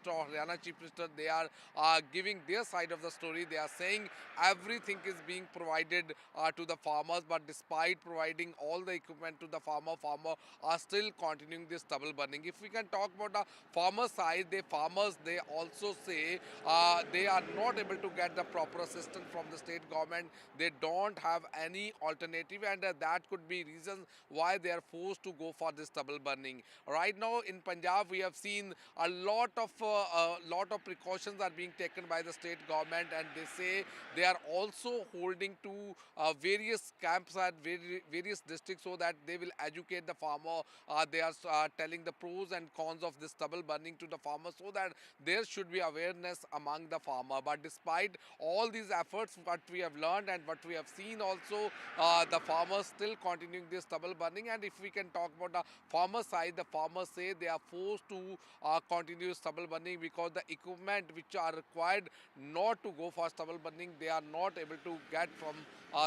Minister or Haryana Chief Minister, they are giving their side of the story. They are saying everything is being provided to the farmers, but despite providing all the equipment to the farmer are still continuing this stubble burning. If we can talk about the farmer side, they also say they are not able to get the proper assistance from the state government. They don't have any alternative, and that could be reasons why they are forced to go for this stubble burning. Right now in Punjab, we have seen a lot of precautions are being taken by the state government, and they say they are also holding to various camps at various districts so that they will educate the farmer. They are telling the pros and cons of this stubble burning to the farmer so that there should be awareness among the farmer. But despite all these efforts, what we have learned and what we have seen also, the farmers still continuing this stubble burning. And if we can talk about the farmer side, the farmers say they are forced to continue stubble burning because the equipment which are required not to go for stubble burning, they are not able to get from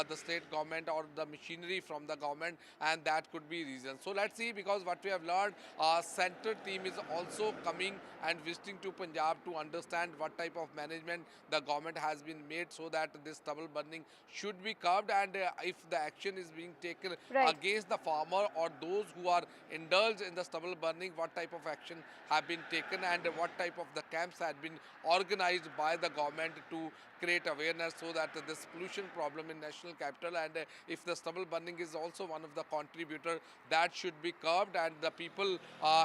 the state government or the machinery from the government, and that could be reason. So let's see, because what we have learned, center team is also coming and visiting to Punjab to understand what type of management the government has been made so that this stubble burning should be curbed, and if the action is being taken Right. against the farmer or those who are indulged in the stubble burning, what type of action have been taken and what type of the camps had been organized by the government to create awareness so that this pollution problem in national capital, and if the stubble burning is also one of the contributor, that should be curbed, and the people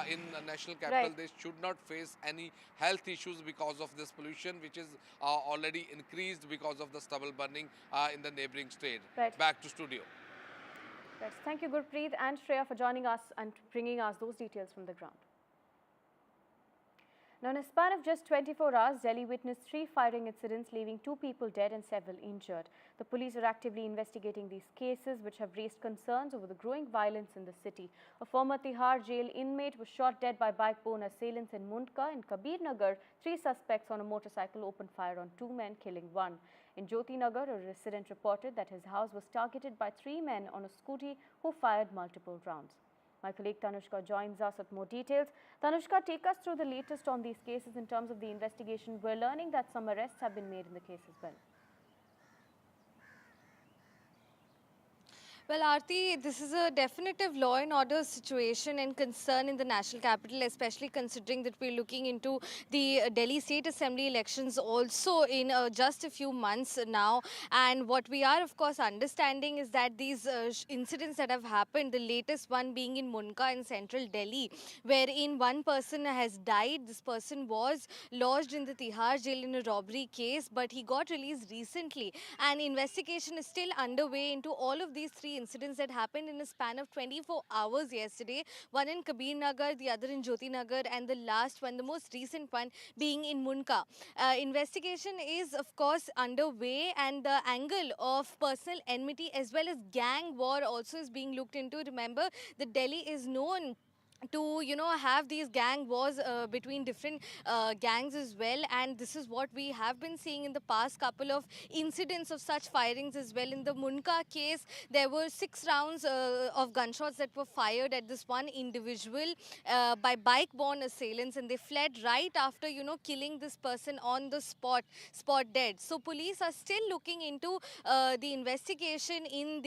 in the national capital, Right. they should not face any health issues because of this pollution, which is already increased because of the stubble burning in the neighboring state. Right. Back to studio. Right. Thank you, Gurpreet and Shreya, for joining us and bringing us those details from the ground. Now, in a span of just 24 hours, Delhi witnessed 3 firing incidents, leaving 2 people dead and several injured. The police are actively investigating these cases, which have raised concerns over the growing violence in the city. A former Tihar jail inmate was shot dead by bike-borne assailants in Mundka. In Kabir Nagar, 3 suspects on a motorcycle opened fire on 2 men, killing 1. In Jyoti Nagar, a resident reported that his house was targeted by 3 men on a scooty who fired multiple rounds. My colleague Tanushka joins us with more details. Tanushka, take us through the latest on these cases in terms of the investigation. We're learning that some arrests have been made in the case as well. Well, Aarti, this is a definitive law and order situation and concern in the national capital, especially considering that we're looking into the Delhi State Assembly elections also in just a few months now. And what we are, of course, understanding is that these incidents that have happened, the latest one being in Mundka in central Delhi, wherein one person has died. This person was lodged in the Tihar jail in a robbery case, but he got released recently. And investigation is still underway into all of these 3 incidents that happened in a span of 24 hours yesterday. One in Kabir Nagar, the other in Jyoti Nagar, and the last one, the most recent one, being in Mundka. Investigation is, of course, underway, and the angle of personal enmity as well as gang war also is being looked into. Remember, the Delhi is known to have these gang wars between different gangs as well, and this is what we have been seeing in the past couple of incidents of such firings as well. In the Mundka case, there were 6 rounds of gunshots that were fired at this one individual by bike-borne assailants, and they fled right after killing this person on the spot dead. So police are still looking into the investigation in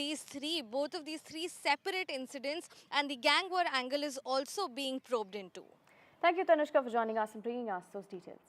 both of these three separate incidents, and the gang war angle is also being probed into. Thank you, Tanushka, for joining us and bringing us those details.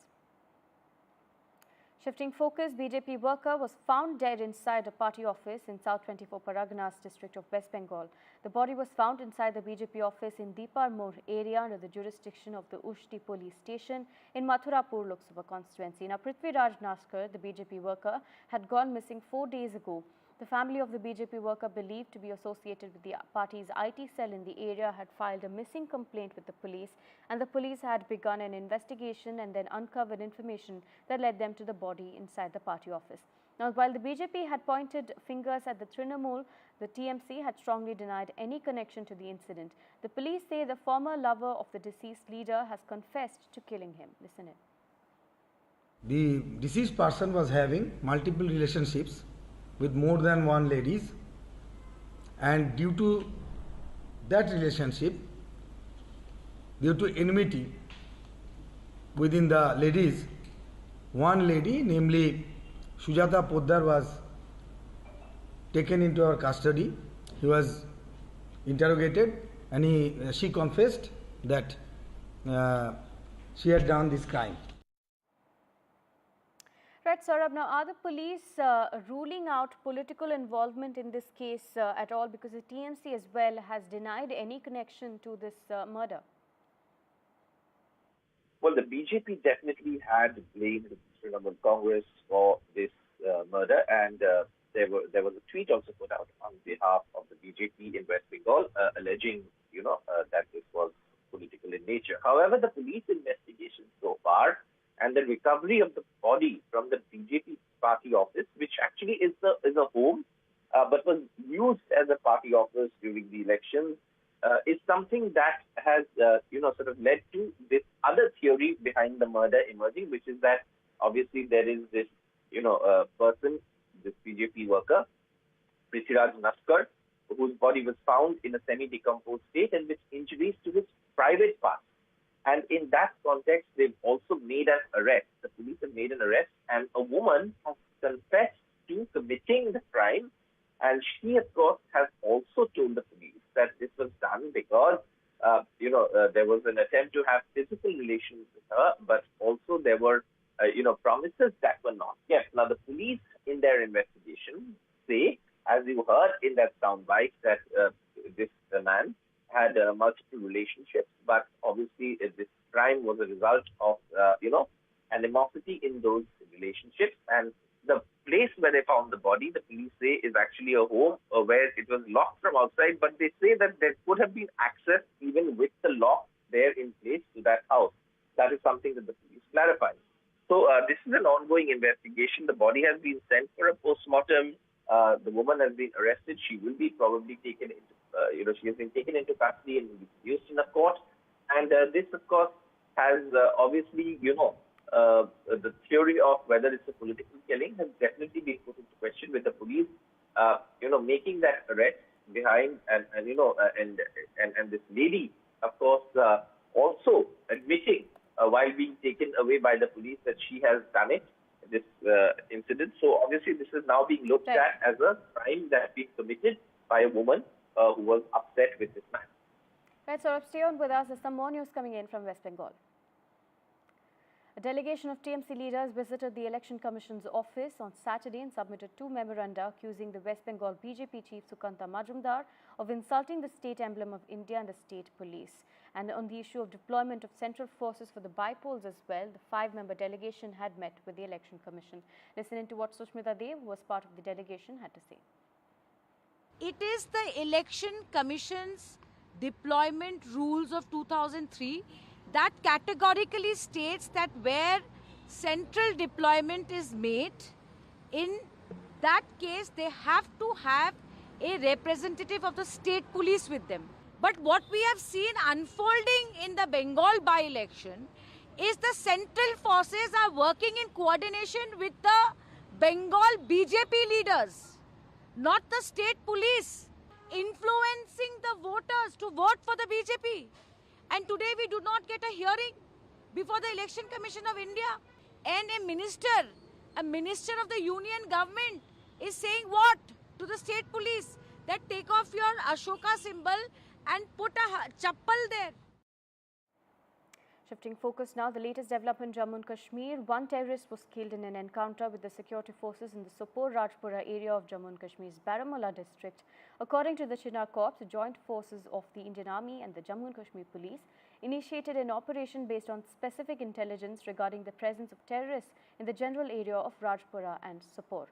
Shifting focus, BJP worker was found dead inside a party office in South 24 Paraganas district of West Bengal. The body was found inside the BJP office in Deeparmoor area under the jurisdiction of the Ushti police station in Mathurapur Lok Sabha constituency. Now, Prithviraj Naskar, the BJP worker, had gone missing 4 days ago. The family of the BJP worker, believed to be associated with the party's IT cell in the area, had filed a missing complaint with the police, and the police had begun an investigation and then uncovered information that led them to the body inside the party office. Now, while the BJP had pointed fingers at the Trinamool, the TMC had strongly denied any connection to the incident. The police say the former lover of the deceased leader has confessed to killing him. Listen in. The deceased person was having multiple relationships with more than one ladies, and due to that relationship, due to enmity, within the ladies, one lady, namely Sujata Poddar, was taken into our custody. He was interrogated and she confessed that she had done this crime. Right, Saurabh. Now, are the police ruling out political involvement in this case at all? Because the TMC as well has denied any connection to this murder. Well, the BJP definitely had blamed the Trinamool Congress for this murder, and there was a tweet also put out on behalf of the BJP in West Bengal, alleging, that this was political in nature. However, the police investigation so far and the recovery of the body from the BJP party office, which actually is a home, but was used as a party office during the elections, is something that has, sort of led to this other theory behind the murder emerging, which is that obviously there is this, person, this BJP worker, Prithviraj Naskar, whose body was found in a semi-decomposed state and with injuries to his private parts. And in that context, they've also made an arrest. The police have made an arrest, and a woman has confessed to committing the crime. And she, of course, has also told the police that this was done because, there was an attempt to have physical relations with her, but also there were, promises that were not kept. Now, the police, in their investigation, say, as you heard in that soundbite, that this man had multiple relationships, but obviously this crime was a result of, animosity in those relationships. And the place where they found the body, the police say, is actually a home where it was locked from outside, but they say that there could have been access even with the lock there in place to that house. That is something that the police clarified. So this is an ongoing investigation. The body has been sent for a post-mortem. The woman has been arrested. She will be probably taken into, she has been taken into custody and will be produced in a court. And this, of course, has obviously, the theory of whether it's a political killing has definitely been put into question with the police, making that arrest behind and this lady, of course, also admitting while being taken away by the police that she has done it, this incident. So obviously this is now being looked at as a crime that has been committed by a woman who was upset with this man. Right, Saurabh, stay on with us. There's some more news coming in from West Bengal. A delegation of TMC leaders visited the Election Commission's office on Saturday and submitted 2 memoranda accusing the West Bengal BJP chief Sukanta Majumdar of insulting the state emblem of India and the state police. And on the issue of deployment of central forces for the bypolls as well, the 5-member delegation had met with the Election Commission. Listen into what Sushmita Dev, who was part of the delegation, had to say. It is the Election Commission's deployment rules of 2003 that categorically states that where central deployment is made, in that case they have to have a representative of the state police with them. But what we have seen unfolding in the Bengal by-election is the central forces are working in coordination with the Bengal BJP leaders, not the state police, influencing the voters to vote for the BJP. And today we do not get a hearing before the Election Commission of India. And a minister of the union government is saying what to the state police? That take off your Ashoka symbol and put a chappal there. Shifting focus now, the latest development in Jammu and Kashmir. 1 terrorist was killed in an encounter with the security forces in the Sopore Rajpura area of Jammu and Kashmir's Baramulla district. According to the Chinar Corps, the joint forces of the Indian Army and the Jammu and Kashmir Police initiated an operation based on specific intelligence regarding the presence of terrorists in the general area of Rajpura and Sopore.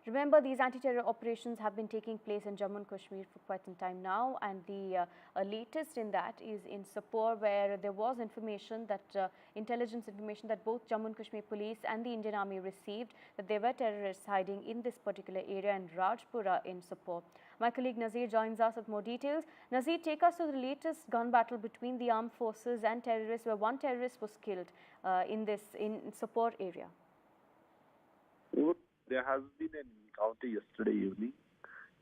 Remember, these anti-terror operations have been taking place in Jammu and Kashmir for quite some time now, and the latest in that is in Sopore, where there was information that intelligence information that both Jammu and Kashmir Police and the Indian Army received that there were terrorists hiding in this particular area in Rajpura in Sopore. My colleague Nazir joins us with more details. Nazir, take us to the latest gun battle between the armed forces and terrorists, where 1 terrorist was killed in Sopore area. There has been an encounter yesterday evening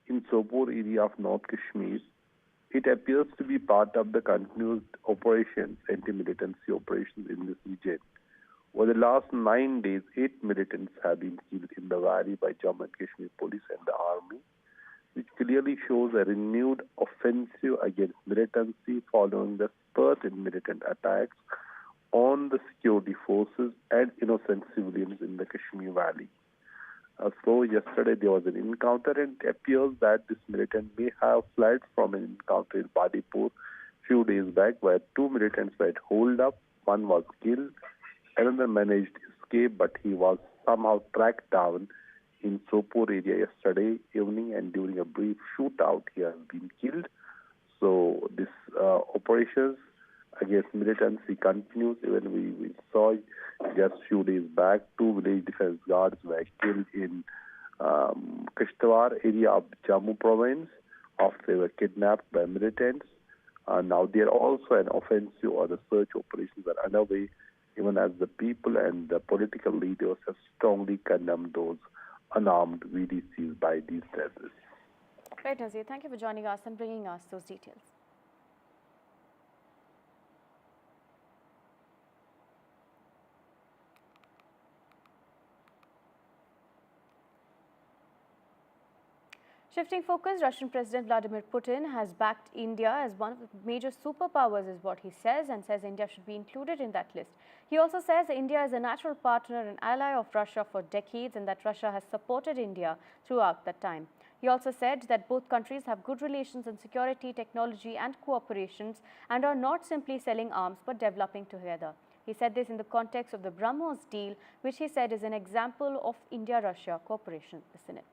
in Sopore area of North Kashmir It appears to be part of the continued operations, anti-militancy operations in this region. Over the last 9 days, 8 militants have been killed in the valley by Jammu and Kashmir police and the army, which clearly shows a renewed offensive against militancy following the spurt in militant attacks on the security forces and innocent civilians in the Kashmir Valley. So yesterday there was an encounter, and it appears that this militant may have fled from an encounter in Badipur few days back, where 2 militants were holed up. One was killed, another managed to escape, but he was somehow tracked down in Sopore area yesterday evening, and during a brief shootout he has been killed. So this operations against militancy continues. Even we saw just few days back 2 village defense guards were killed in Kishtwar area of Jammu province after they were kidnapped by militants. Now there also an offensive or the search operations are underway, even as the people and the political leaders have strongly condemned those unarmed VDCs by these terrorists. Right, Nazir, thank you for joining us and bringing us those details. Shifting focus, Russian President Vladimir Putin has backed India as one of the major superpowers, is what he says, and says India should be included in that list. He also says India is a natural partner and ally of Russia for decades, and that Russia has supported India throughout that time. He also said that both countries have good relations in security, technology and cooperations, and are not simply selling arms but developing together. He said this in the context of the BrahMos deal, which he said is an example of India-Russia cooperation. Listen in.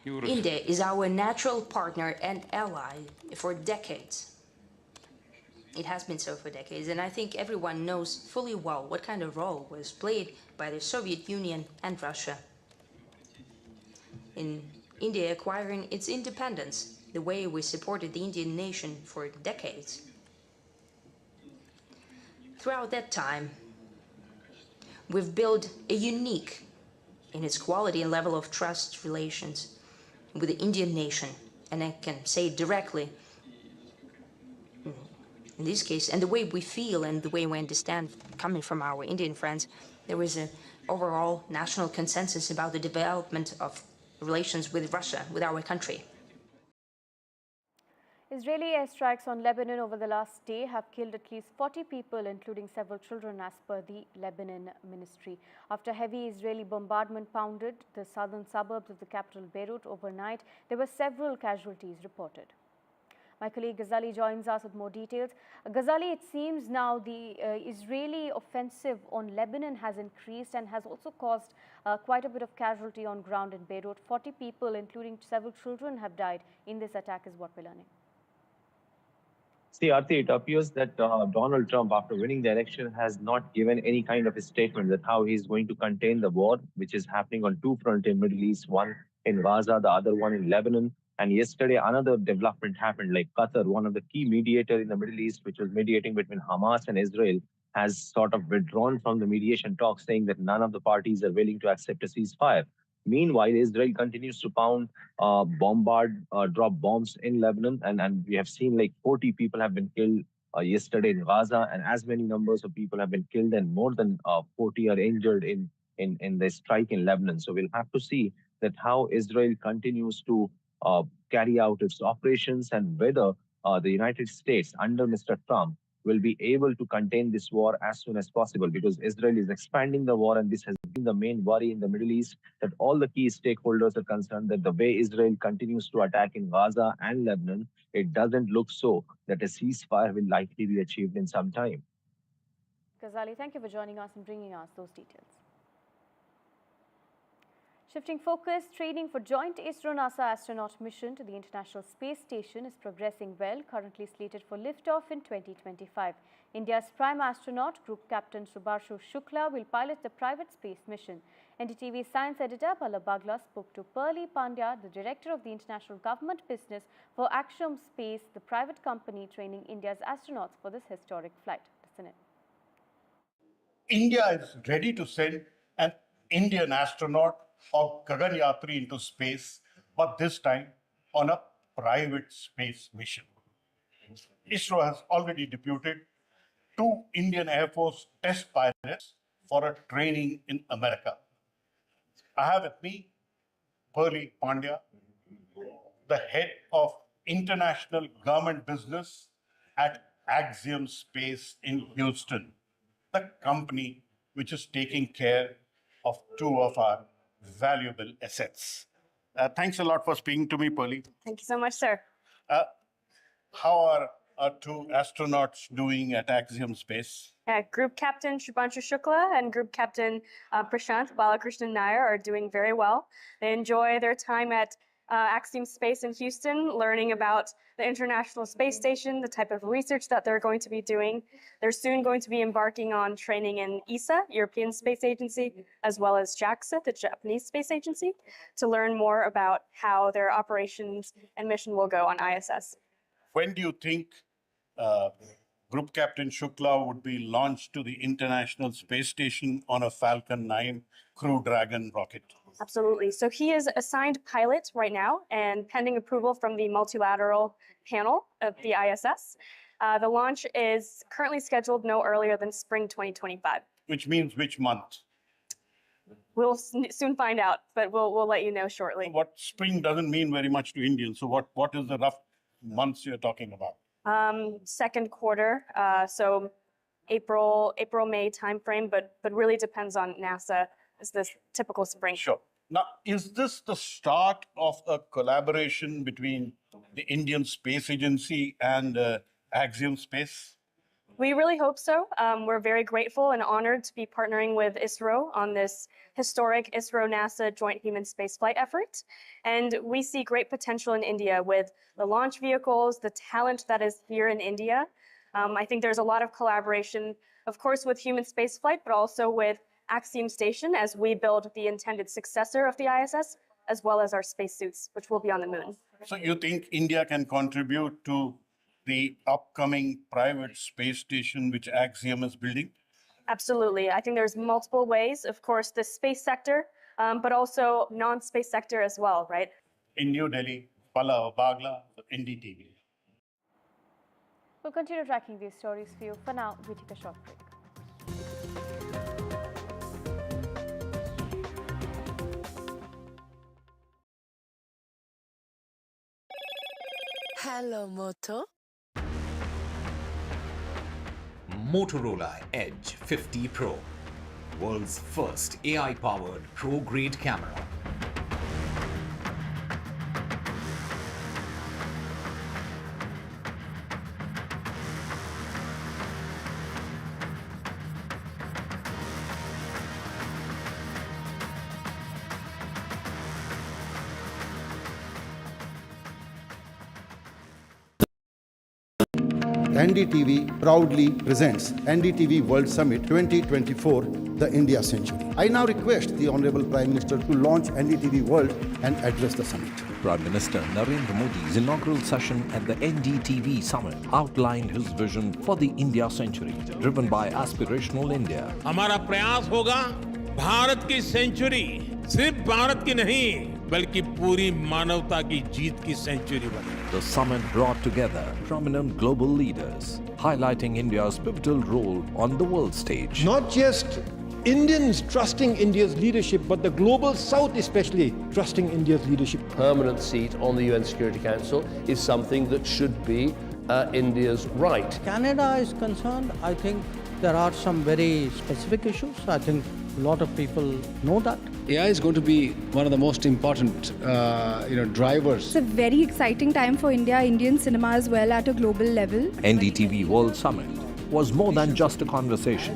India is our natural partner and ally for decades. It has been so for decades, and I think everyone knows fully well what kind of role was played by the Soviet Union and Russia in India acquiring its independence, the way we supported the Indian nation for decades. Throughout that time, we've built a unique, in its quality and level of trust, relations with the Indian nation, and I can say directly, in this case, and the way we feel and the way we understand coming from our Indian friends, there is an overall national consensus about the development of relations with Russia, with our country. Israeli airstrikes on Lebanon over the last day have killed at least 40 people, including several children, as per the Lebanon ministry. After heavy Israeli bombardment pounded the southern suburbs of the capital Beirut overnight, there were several casualties reported. My colleague Ghazali joins us with more details. Ghazali, it seems now the Israeli offensive on Lebanon has increased and has also caused quite a bit of casualty on ground in Beirut. 40 people, including several children, have died in this attack, is what we're learning. See, Aarti, it appears that Donald Trump, after winning the election, has not given any kind of a statement that how he's going to contain the war, which is happening on 2 fronts in Middle East, one in Gaza, the other one in Lebanon. And yesterday, another development happened, like Qatar, one of the key mediators in the Middle East, which was mediating between Hamas and Israel, has sort of withdrawn from the mediation talks, saying that none of the parties are willing to accept a ceasefire. Meanwhile, Israel continues to bombard, drop bombs in Lebanon, and we have seen like 40 people have been killed yesterday in Gaza, and as many numbers of people have been killed, and more than 40 are injured in the strike in Lebanon. So we'll have to see that how Israel continues to carry out its operations, and whether the United States under Mr. Trump will be able to contain this war as soon as possible, because Israel is expanding the war, and this has been the main worry in the Middle East, that all the key stakeholders are concerned that the way Israel continues to attack in Gaza and Lebanon, it doesn't look so that a ceasefire will likely be achieved in some time. Ghazali, thank you for joining us and bringing us those details. Shifting focus, training for joint ISRO-NASA astronaut mission to the International Space Station is progressing well, currently slated for liftoff in 2025. India's prime astronaut, Group Captain Subharshu Shukla, will pilot the private space mission. NDTV science editor Palla Bagla spoke to Pearly Pandya, the director of the international government business for Axiom Space, the private company training India's astronauts for this historic flight. Listen in. India is ready to send an Indian astronaut or Gaganyatri into space, but this time on a private space mission. ISRO has already deputed 2 Indian Air Force test pilots for a training in America. I have with me Pearly Pandya, the head of international government business at Axiom Space in Houston, the company which is taking care of 2 of our valuable assets. Thanks a lot for speaking to me, Pearly. Thank you so much, sir. How are our 2 astronauts doing at Axiom Space? Group Captain Shubhanshu Shukla and Group Captain Prashant Balakrishnan Nair are doing very well. They enjoy their time at Axiom Space in Houston, learning about the International Space Station, the type of research that they're going to be doing. They're soon going to be embarking on training in ESA, European Space Agency, as well as JAXA, the Japanese Space Agency, to learn more about how their operations and mission will go on ISS. When do you think Group Captain Shukla would be launched to the International Space Station on a Falcon 9 Crew Dragon rocket? Absolutely. So he is assigned pilot right now and pending approval from the multilateral panel of the ISS. The launch is currently scheduled no earlier than spring 2025. Which means which month? We'll soon find out, but we'll let you know shortly. What spring doesn't mean very much to Indians. So what is the rough months you're talking about? Second quarter, so April, May timeframe, but really depends on NASA. Is this typical spring? Sure. Now, is this the start of a collaboration between the Indian Space Agency and Axiom Space? We really hope so. We're very grateful and honored to be partnering with ISRO on this historic ISRO-NASA joint human spaceflight effort. And we see great potential in India with the launch vehicles, the talent that is here in India. I think there's a lot of collaboration, of course, with human spaceflight, but also with Axiom Station as we build the intended successor of the ISS, as well as our spacesuits, which will be on the moon. So you think India can contribute to the upcoming private space station which Axiom is building? Absolutely. I think there's multiple ways. Of course, the space sector, but also non-space sector as well, right? In New Delhi, Palav Bagla, NDTV. We'll continue tracking these stories for you. For now, we take a short break. Hello, Moto. Motorola Edge 50 Pro, world's first AI-powered pro-grade camera. NDTV proudly presents NDTV World Summit 2024, the India Century. I now request the Honorable Prime Minister to launch NDTV World and address the summit. Prime Minister Narendra Modi's inaugural session at the NDTV Summit outlined his vision for the India Century, driven by aspirational India. हमारा प्रयास होगा भारत की century सिर्फ भारत की नहीं बल्कि पूरी मानवता की जीत की सेंचुरी बने. The summit brought together prominent global leaders, highlighting India's pivotal role on the world stage. Not just Indians trusting India's leadership, but the global South especially trusting India's leadership. Permanent seat on the UN Security Council is something that should be India's right. Canada is concerned, I think there are some very specific issues. I think a lot of people know that. AI is going to be one of the most important, drivers. It's a very exciting time for India, Indian cinema as well at a global level. NDTV World Summit was more than just a conversation.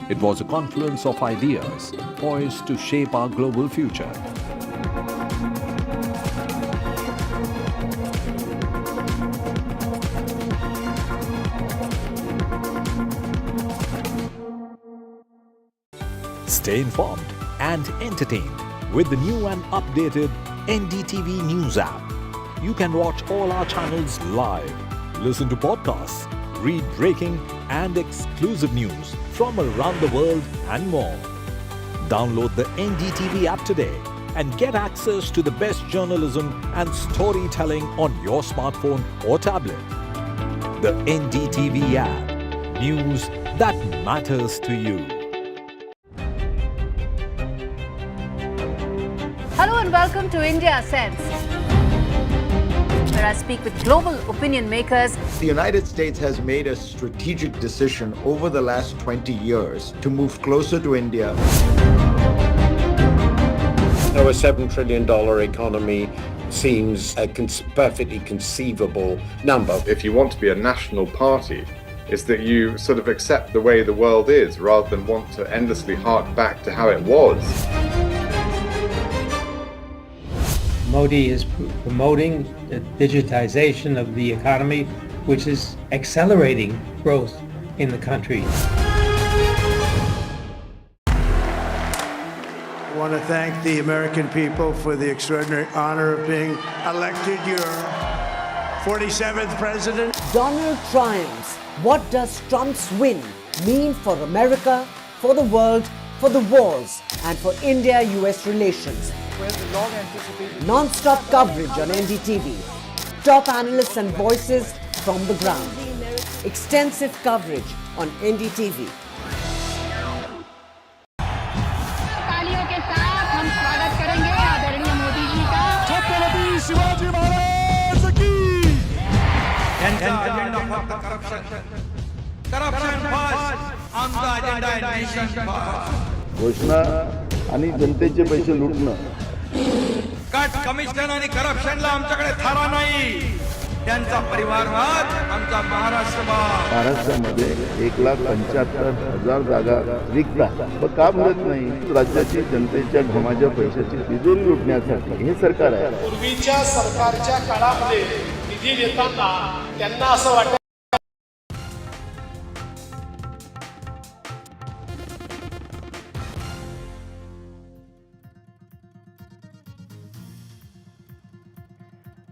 It was a confluence of ideas poised to shape our global future. Stay informed and entertained with the new and updated NDTV News app. You can watch all our channels live, listen to podcasts, read breaking and exclusive news from around the world and more. Download the NDTV app today and get access to the best journalism and storytelling on your smartphone or tablet. The NDTV app. News that matters to you. Hello and welcome to India Sense, where I speak with global opinion makers. The United States has made a strategic decision over the last 20 years to move closer to India. Our $7 trillion economy seems a perfectly conceivable number. If you want to be a national party, it's that you sort of accept the way the world is rather than want to endlessly hark back to how it was. Modi is promoting the digitization of the economy, which is accelerating growth in the country. I want to thank the American people for the extraordinary honor of being elected your 47th president. Donald triumphs. What does Trump's win mean for America, for the world, for the wars, and for India-US relations? Non-stop coverage on NDTV. Top analysts and voices from the ground. Extensive coverage on NDTV. तालियों के साथ हम स्वागत करेंगे आदरणीय मोदी जी का। छत्रपति शिवाजी महाराज की। त्यांचा अजेंडा फक्त करप्शन फर्स्ट, आमचा अजेंडा आहे नेशन फर्स्ट. घोषणा आणि जनतेचे पैसे लुटणं. कट कमिशन आणि करप्शनला आमच्याकडे थारा नाही. त्यांचा परिवारवाद आमचा महाराष्ट्रवाद. महाराष्ट्रामध्ये 1,75,000 जागा रिक्त आहेत. मग का भरत नाही? राज्याची जनतेच्या घमाच्या पैशाची तिजोरी लुटण्यासाठी हे सरकार आहे. पूर्वीच्या सरकारच्या काळामध्ये निधी देताना त्यांना असं वाटतं.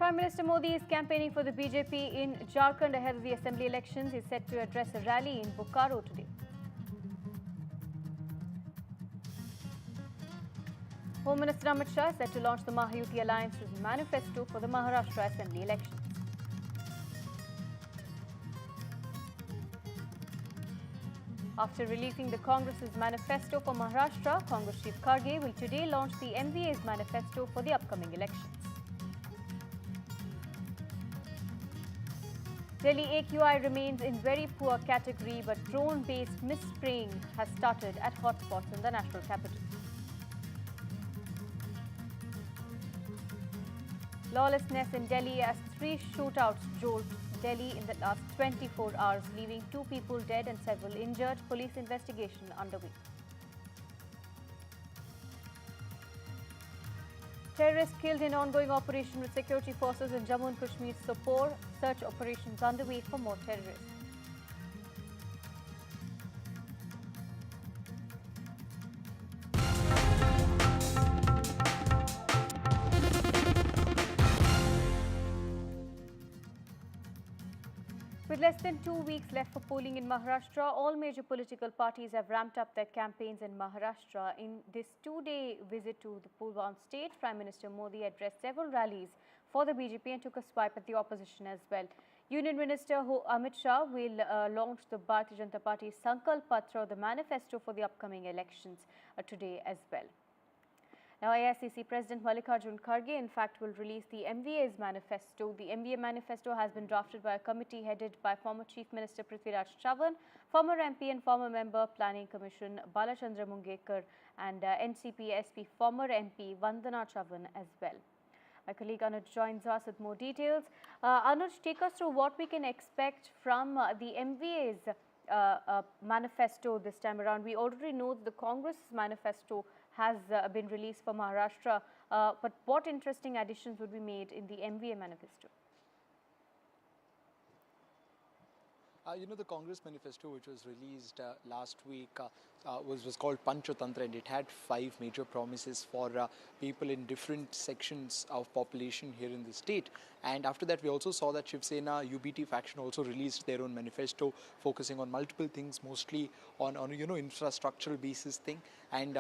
Prime Minister Modi is campaigning for the BJP in Jharkhand ahead of the assembly elections. He is set to address a rally in Bokaro today. Home Minister Amit Shah is set to launch the Mahayuti Alliance's manifesto for the Maharashtra assembly elections. After releasing the Congress's manifesto for Maharashtra, Congress Chief Kharge will today launch the MVA's manifesto for the upcoming elections. Delhi AQI remains in very poor category, but drone-based mist-spraying has started at hotspots in the national capital. Lawlessness in Delhi as 3 shootouts jolt Delhi in the last 24 hours, leaving 2 people dead and several injured. Police investigation underway. Terrorists killed in ongoing operation with security forces in Jammu and Kashmir's Sopore. Search operations underway for more terrorists. With less than 2 weeks left for polling in Maharashtra, all major political parties have ramped up their campaigns in Maharashtra. In this 2-day visit to the Pulwam state, Prime Minister Modi addressed several rallies for the BJP and took a swipe at the opposition as well. Union Minister Amit Shah will launch the Bharatiya Janata Party's Sankalp Patra, the manifesto for the upcoming elections today as well. Now, AICC President Mallikarjun Kharge, in fact, will release the MVA's manifesto. The MVA manifesto has been drafted by a committee headed by former Chief Minister Prithviraj Chavan, former MP and former member Planning Commission Balachandra Mungekar, and NCP SP former MP Vandana Chavan as well. My colleague Anuj joins us with more details. Anuj, take us through what we can expect from the MVA's manifesto this time around. We already know that the Congress's manifesto has been released for Maharashtra, but what interesting additions would be made in the MVA manifesto? The Congress manifesto, which was released last week, was called Panchatantra, and it had 5 major promises for people in different sections of population here in the state. And after that, we also saw that Shiv Sena UBT faction also released their own manifesto, focusing on multiple things, mostly on infrastructural basis thing. And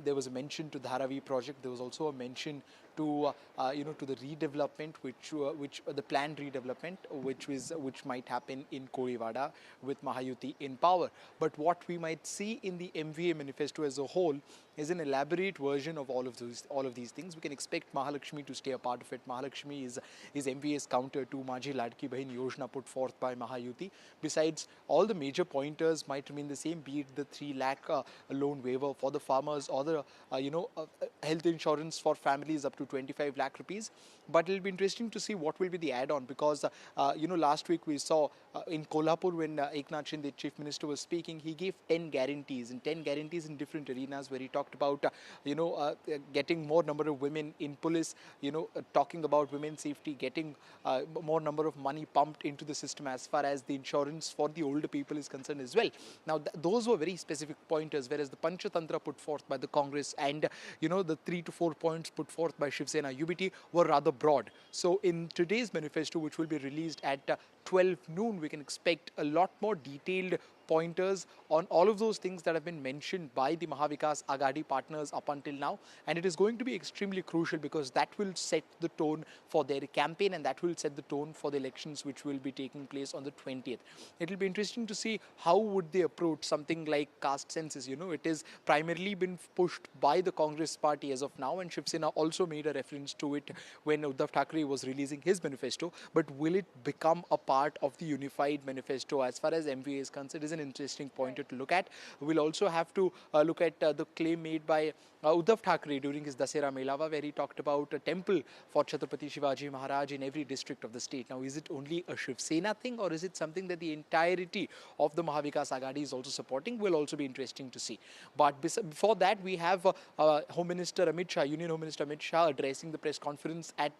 there was a mention to Dharavi project. There was also a mention to to the redevelopment, which the planned redevelopment, which might happen in Kozhikode with Mahayuti in power. But what we might see in the MVA manifesto as a whole is an elaborate version of all of these things. We can expect Mahalakshmi to stay a part of it. Mahalakshmi is MVA's counter to Majhi Ladki Bahin Yojana put forth by Mahayuti. Besides, all the major pointers might remain the same, be it the 3 lakh loan waiver for the farmers, or the health insurance for families up to 25 lakh rupees. But it'll be interesting to see what will be the add-on, because last week we saw in Kolhapur, when Eknath Shinde, Chief Minister, was speaking, he gave 10 guarantees in different arenas, where he talked about getting more number of women in police, talking about women's safety, getting more number of money pumped into the system as far as the insurance for the older people is concerned as well. Now those were very specific pointers, whereas the Panchatantra put forth by the Congress and the 3 to 4 points put forth by Shiv Sena UBT were rather broad. So in today's manifesto, which will be released at 12 noon, we can expect a lot more detailed pointers on all of those things that have been mentioned by the Mahavikas Agadi partners up until now. And it is going to be extremely crucial, because that will set the tone for their campaign, and that will set the tone for the elections which will be taking place on the 20th. It will be interesting to see how would they approach something like caste census. It is primarily been pushed by the Congress party as of now, and Shiv Sena also made a reference to it when Uddhav Thackeray was releasing his manifesto. But will it become a part of the unified manifesto as far as MVA is concerned? Is an interesting pointer to look at. We'll also have to look at the claim made by Uddhav Thackeray during his Dasera Melava, where he talked about a temple for Chhatrapati Shivaji Maharaj in every district of the state. Now, is it only a Shiv Sena thing, or is it something that the entirety of the Mahavikas Agadi is also supporting? Will also be interesting to see. But before that, we have Home Minister Amit Shah, Union Home Minister Amit Shah, addressing the press conference at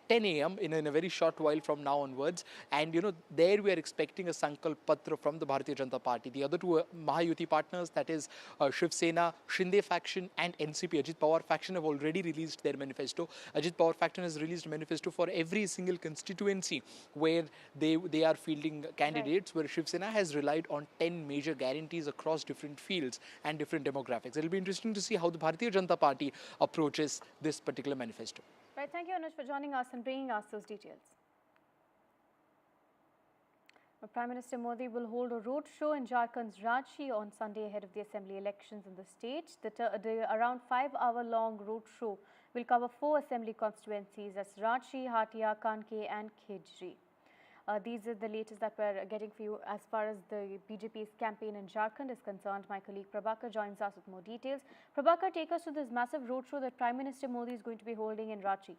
10 a.m. in a very short while from now onwards. And there we are expecting a Sankalp Patra from the Bharatiya Janata Party. The other two Mahayuti partners, that is Shiv Sena, Shinde faction and NCP, Ajit Pawar faction, have already released their manifesto. Ajit Pawar faction has released a manifesto for every single constituency where they are fielding candidates, where Shiv Sena has relied on 10 major guarantees across different fields and different demographics. It will be interesting to see how the Bharatiya Janata Party approaches this particular manifesto. Right, thank you, Anuj, for joining us and bringing us those details. Prime Minister Modi will hold a road show in Jharkhand's Ranchi on Sunday ahead of the assembly elections in the state. The around 5-hour-long road show will cover 4 assembly constituencies, as Ranchi, Hatia, Kanke and Khejri. These are the latest that we're getting for you as far as the BJP's campaign in Jharkhand is concerned. My colleague Prabhakar joins us with more details. Prabhakar, take us to this massive road show that Prime Minister Modi is going to be holding in Ranchi.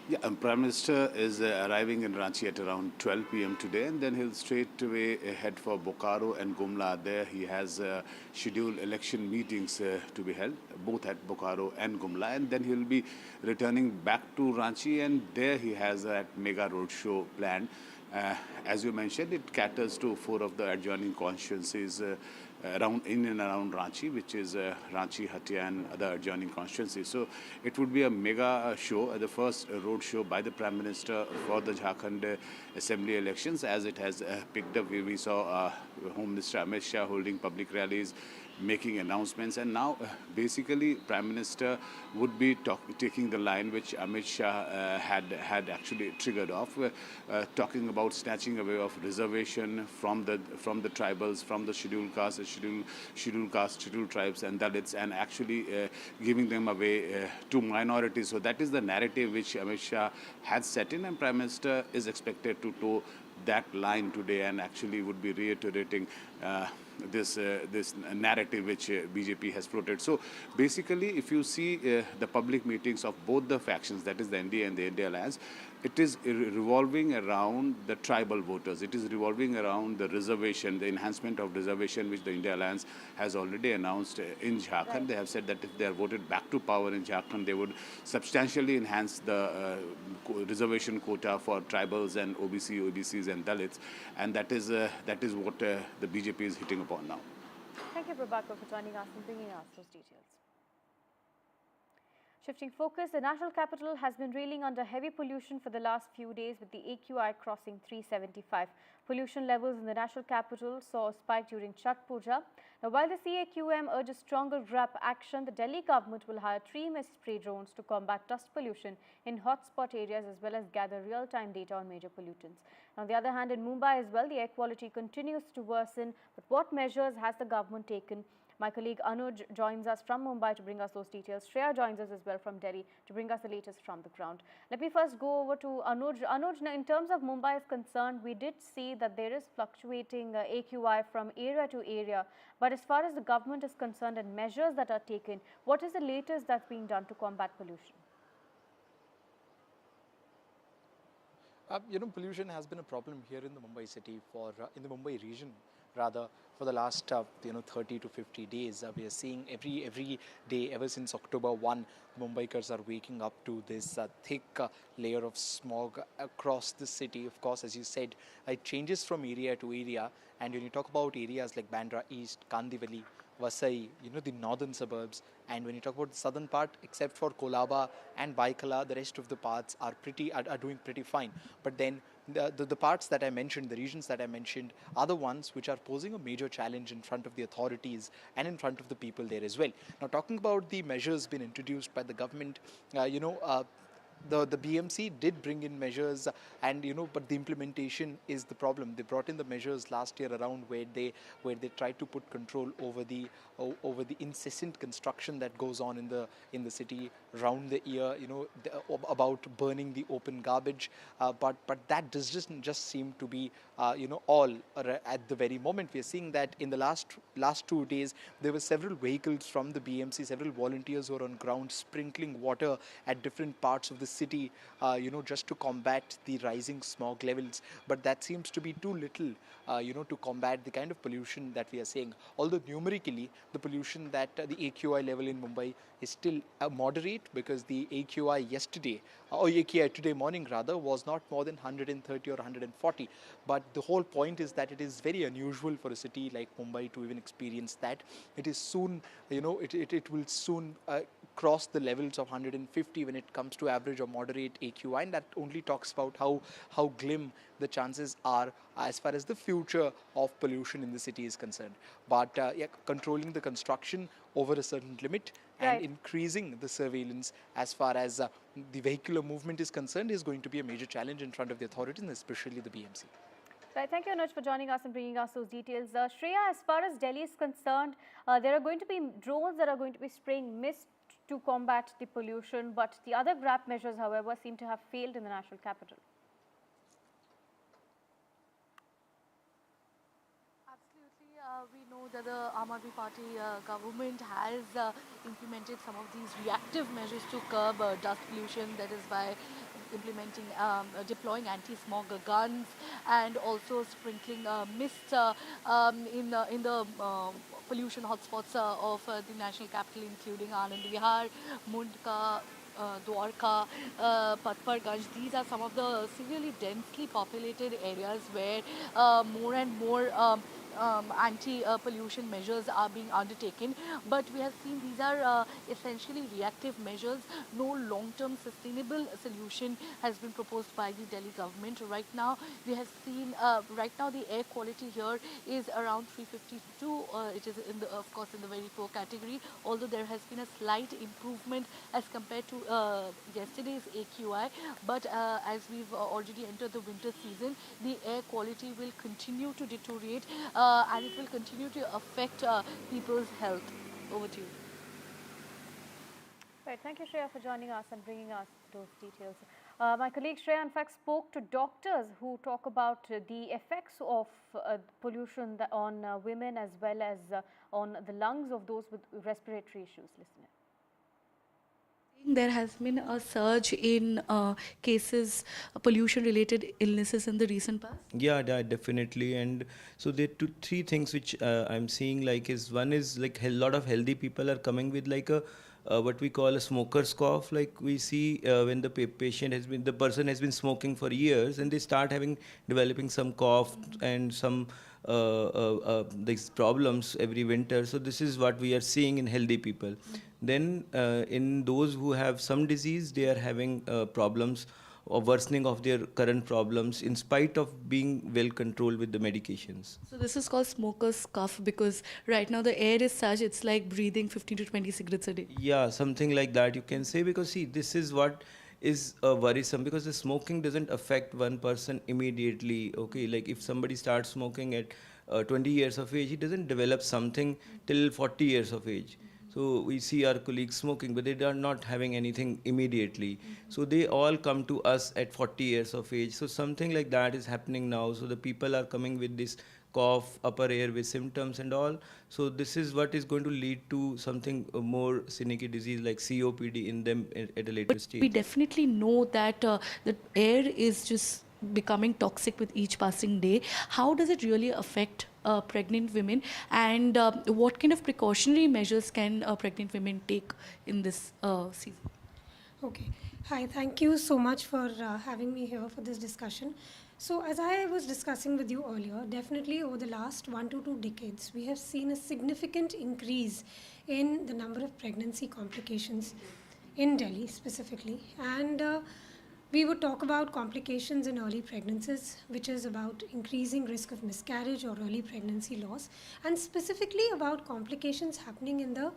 Yeah, Prime Minister is arriving in Ranchi at around 12 p.m. today, and then he'll straight away head for Bokaro and Gumla. There he has scheduled election meetings to be held, both at Bokaro and Gumla, and then he'll be returning back to Ranchi, and there he has a mega road show planned. As you mentioned, it caters to 4 of the adjoining constituencies in and around Ranchi, which is Ranchi, Hatia and other adjoining constituencies. So it would be a mega show, the first road show by the Prime Minister for the Jharkhand Assembly elections, as it has picked up. We saw Home Minister Amit Shah holding public rallies, making announcements, and now basically Prime Minister would be taking the line which Amit Shah had actually triggered off, talking about snatching away of reservation from the tribals, from the scheduled caste, scheduled tribes and Dalits, and actually giving them away to minorities. So that is the narrative which Amit Shah had set in, and Prime Minister is expected to toe that line today, and actually would be reiterating this narrative which BJP has floated. So basically, if you see the public meetings of both the factions, that is the NDA and the India Alliance, it is revolving around the tribal voters. It is revolving around the reservation, the enhancement of reservation, which the India Alliance has already announced in Jharkhand. Right. They have said that if they are voted back to power in Jharkhand, they would substantially enhance the reservation quota for tribals and OBCs and Dalits, and that is what the BJP is hitting upon now. Thank you, Prabhakar, for joining us and bringing us those details. Shifting focus, the national capital has been reeling under heavy pollution for the last few days, with the AQI crossing 375. Pollution levels in the national capital saw a spike during Chhath Puja. Now, while the CAQM urges stronger GRAP action, the Delhi government will hire 3 mist spray drones to combat dust pollution in hotspot areas as well as gather real-time data on major pollutants. On the other hand, in Mumbai as well, the air quality continues to worsen. But what measures has the government taken? My colleague Anuj joins us from Mumbai to bring us those details. Shreya joins us as well from Delhi to bring us the latest from the ground. Let me first go over to Anuj. Anuj, in terms of Mumbai is concerned, we did see that there is fluctuating AQI from area to area. But as far as the government is concerned and measures that are taken, what is the latest that's being done to combat pollution? Pollution has been a problem here in the Mumbai city in the Mumbai region rather for the last 30 to 50 days. We are seeing every day ever since October 1, Mumbaikars are waking up to this thick layer of smog across the city. Of course, as you said, it changes from area to area, and when you talk about areas like Bandra East, Kandivali, Vasai, the northern suburbs, and when you talk about the southern part, except for Kolaba and Baikala, the rest of the parts are doing pretty fine. But then the parts that I mentioned, the regions that I mentioned, are the ones which are posing a major challenge in front of the authorities and in front of the people there as well. Now, talking about the measures been introduced by the government, the BMC did bring in measures, and but the implementation is the problem. They brought in the measures last year around where they tried to put control over the incessant construction that goes on in the city round the year. About burning the open garbage, but that doesn't just seem to be all at the very moment. We are seeing that in the last 2 days there were several vehicles from the BMC, several volunteers who are on ground sprinkling water at different parts of the city, just to combat the rising smog levels. But that seems to be too little, to combat the kind of pollution that we are seeing. Although numerically, the pollution the AQI level in Mumbai is still moderate, because the AQI today morning rather, was not more than 130 or 140. But the whole point is that it is very unusual for a city like Mumbai to even experience that. It is soon, it will soon cross the levels of 150 when it comes to average or moderate AQI, and that only talks about how glim the chances are as far as the future of pollution in the city is concerned. But controlling the construction over a certain limit and increasing the surveillance as far as the vehicular movement is concerned is going to be a major challenge in front of the authorities, and especially the BMC. Right, thank you, Anuj, for joining us and bringing us those details. Shreya, as far as Delhi is concerned, there are going to be drones that are going to be spraying mist to combat the pollution, but the other GRAP measures, however, seem to have failed in the national capital. Absolutely. We know that the Aam Aadmi Party government has implemented some of these reactive measures to curb dust pollution. That is by deploying anti-smog guns and also sprinkling mist in the pollution hotspots of the national capital, including Anand Vihar, Mundka, Dwarka, Patparganj. These are some of the severely densely populated areas where more and more anti-pollution measures are being undertaken. But we have seen these are essentially reactive measures. No long-term sustainable solution has been proposed by the Delhi government. Right now, we have seen, the air quality here is around 352. It is, of course, in the very poor category, although there has been a slight improvement as compared to yesterday's AQI. But as we've already entered the winter season, the air quality will continue to deteriorate and it will continue to affect people's health. Over to you. Right, thank you, Shreya, for joining us and bringing us those details. My colleague Shreya, in fact, spoke to doctors who talk about the effects of pollution on women as well as on the lungs of those with respiratory issues. Listen. There has been a surge in cases, pollution-related illnesses in the recent past. Yeah, definitely. And so there are three things which I'm seeing. Like, one is like a lot of healthy people are coming with like a what we call a smoker's cough. Like we see when the person has been smoking for years, and they start developing some cough and some these problems every winter. So this is what we are seeing in healthy people. Then in those who have some disease, they are having problems or worsening of their current problems in spite of being well controlled with the medications. So this is called smoker's cough because right now the air is such, it's like breathing 15 to 20 cigarettes a day. Yeah, something like that you can say, because see, this is what is worrisome, because the smoking doesn't affect one person immediately. Okay, like if somebody starts smoking at 20 years of age, he doesn't develop something till 40 years of age. So we see our colleagues smoking, but they are not having anything immediately. So they all come to us at 40 years of age. So something like that is happening now. So the people are coming with this cough, upper airway symptoms and all. So this is what is going to lead to something more cynical disease like COPD in them at a later stage. We definitely know that the air is just becoming toxic with each passing day. How does it really affect pregnant women, and what kind of precautionary measures can pregnant women take in this season? Okay. Hi, thank you so much for having me here for this discussion. So as I was discussing with you earlier, definitely over the last 1 to 2 decades, we have seen a significant increase in the number of pregnancy complications in Delhi specifically. And we would talk about complications in early pregnancies, which is about increasing risk of miscarriage or early pregnancy loss, and specifically about complications happening in the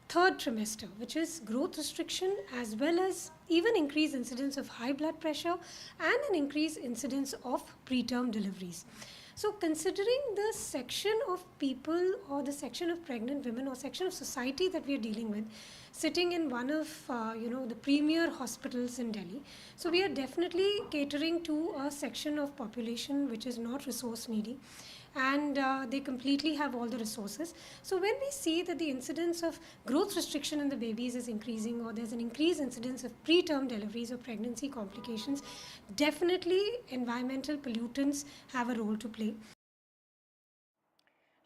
third trimester, which is growth restriction, as well as even increased incidence of high blood pressure and an increased incidence of preterm deliveries. So considering the section of people or the section of pregnant women or section of society that we are dealing with, sitting in one of the premier hospitals in Delhi, so we are definitely catering to a section of population which is not resource needy, and they completely have all the resources. So when we see that the incidence of growth restriction in the babies is increasing, or there's an increased incidence of preterm deliveries or pregnancy complications, definitely environmental pollutants have a role to play.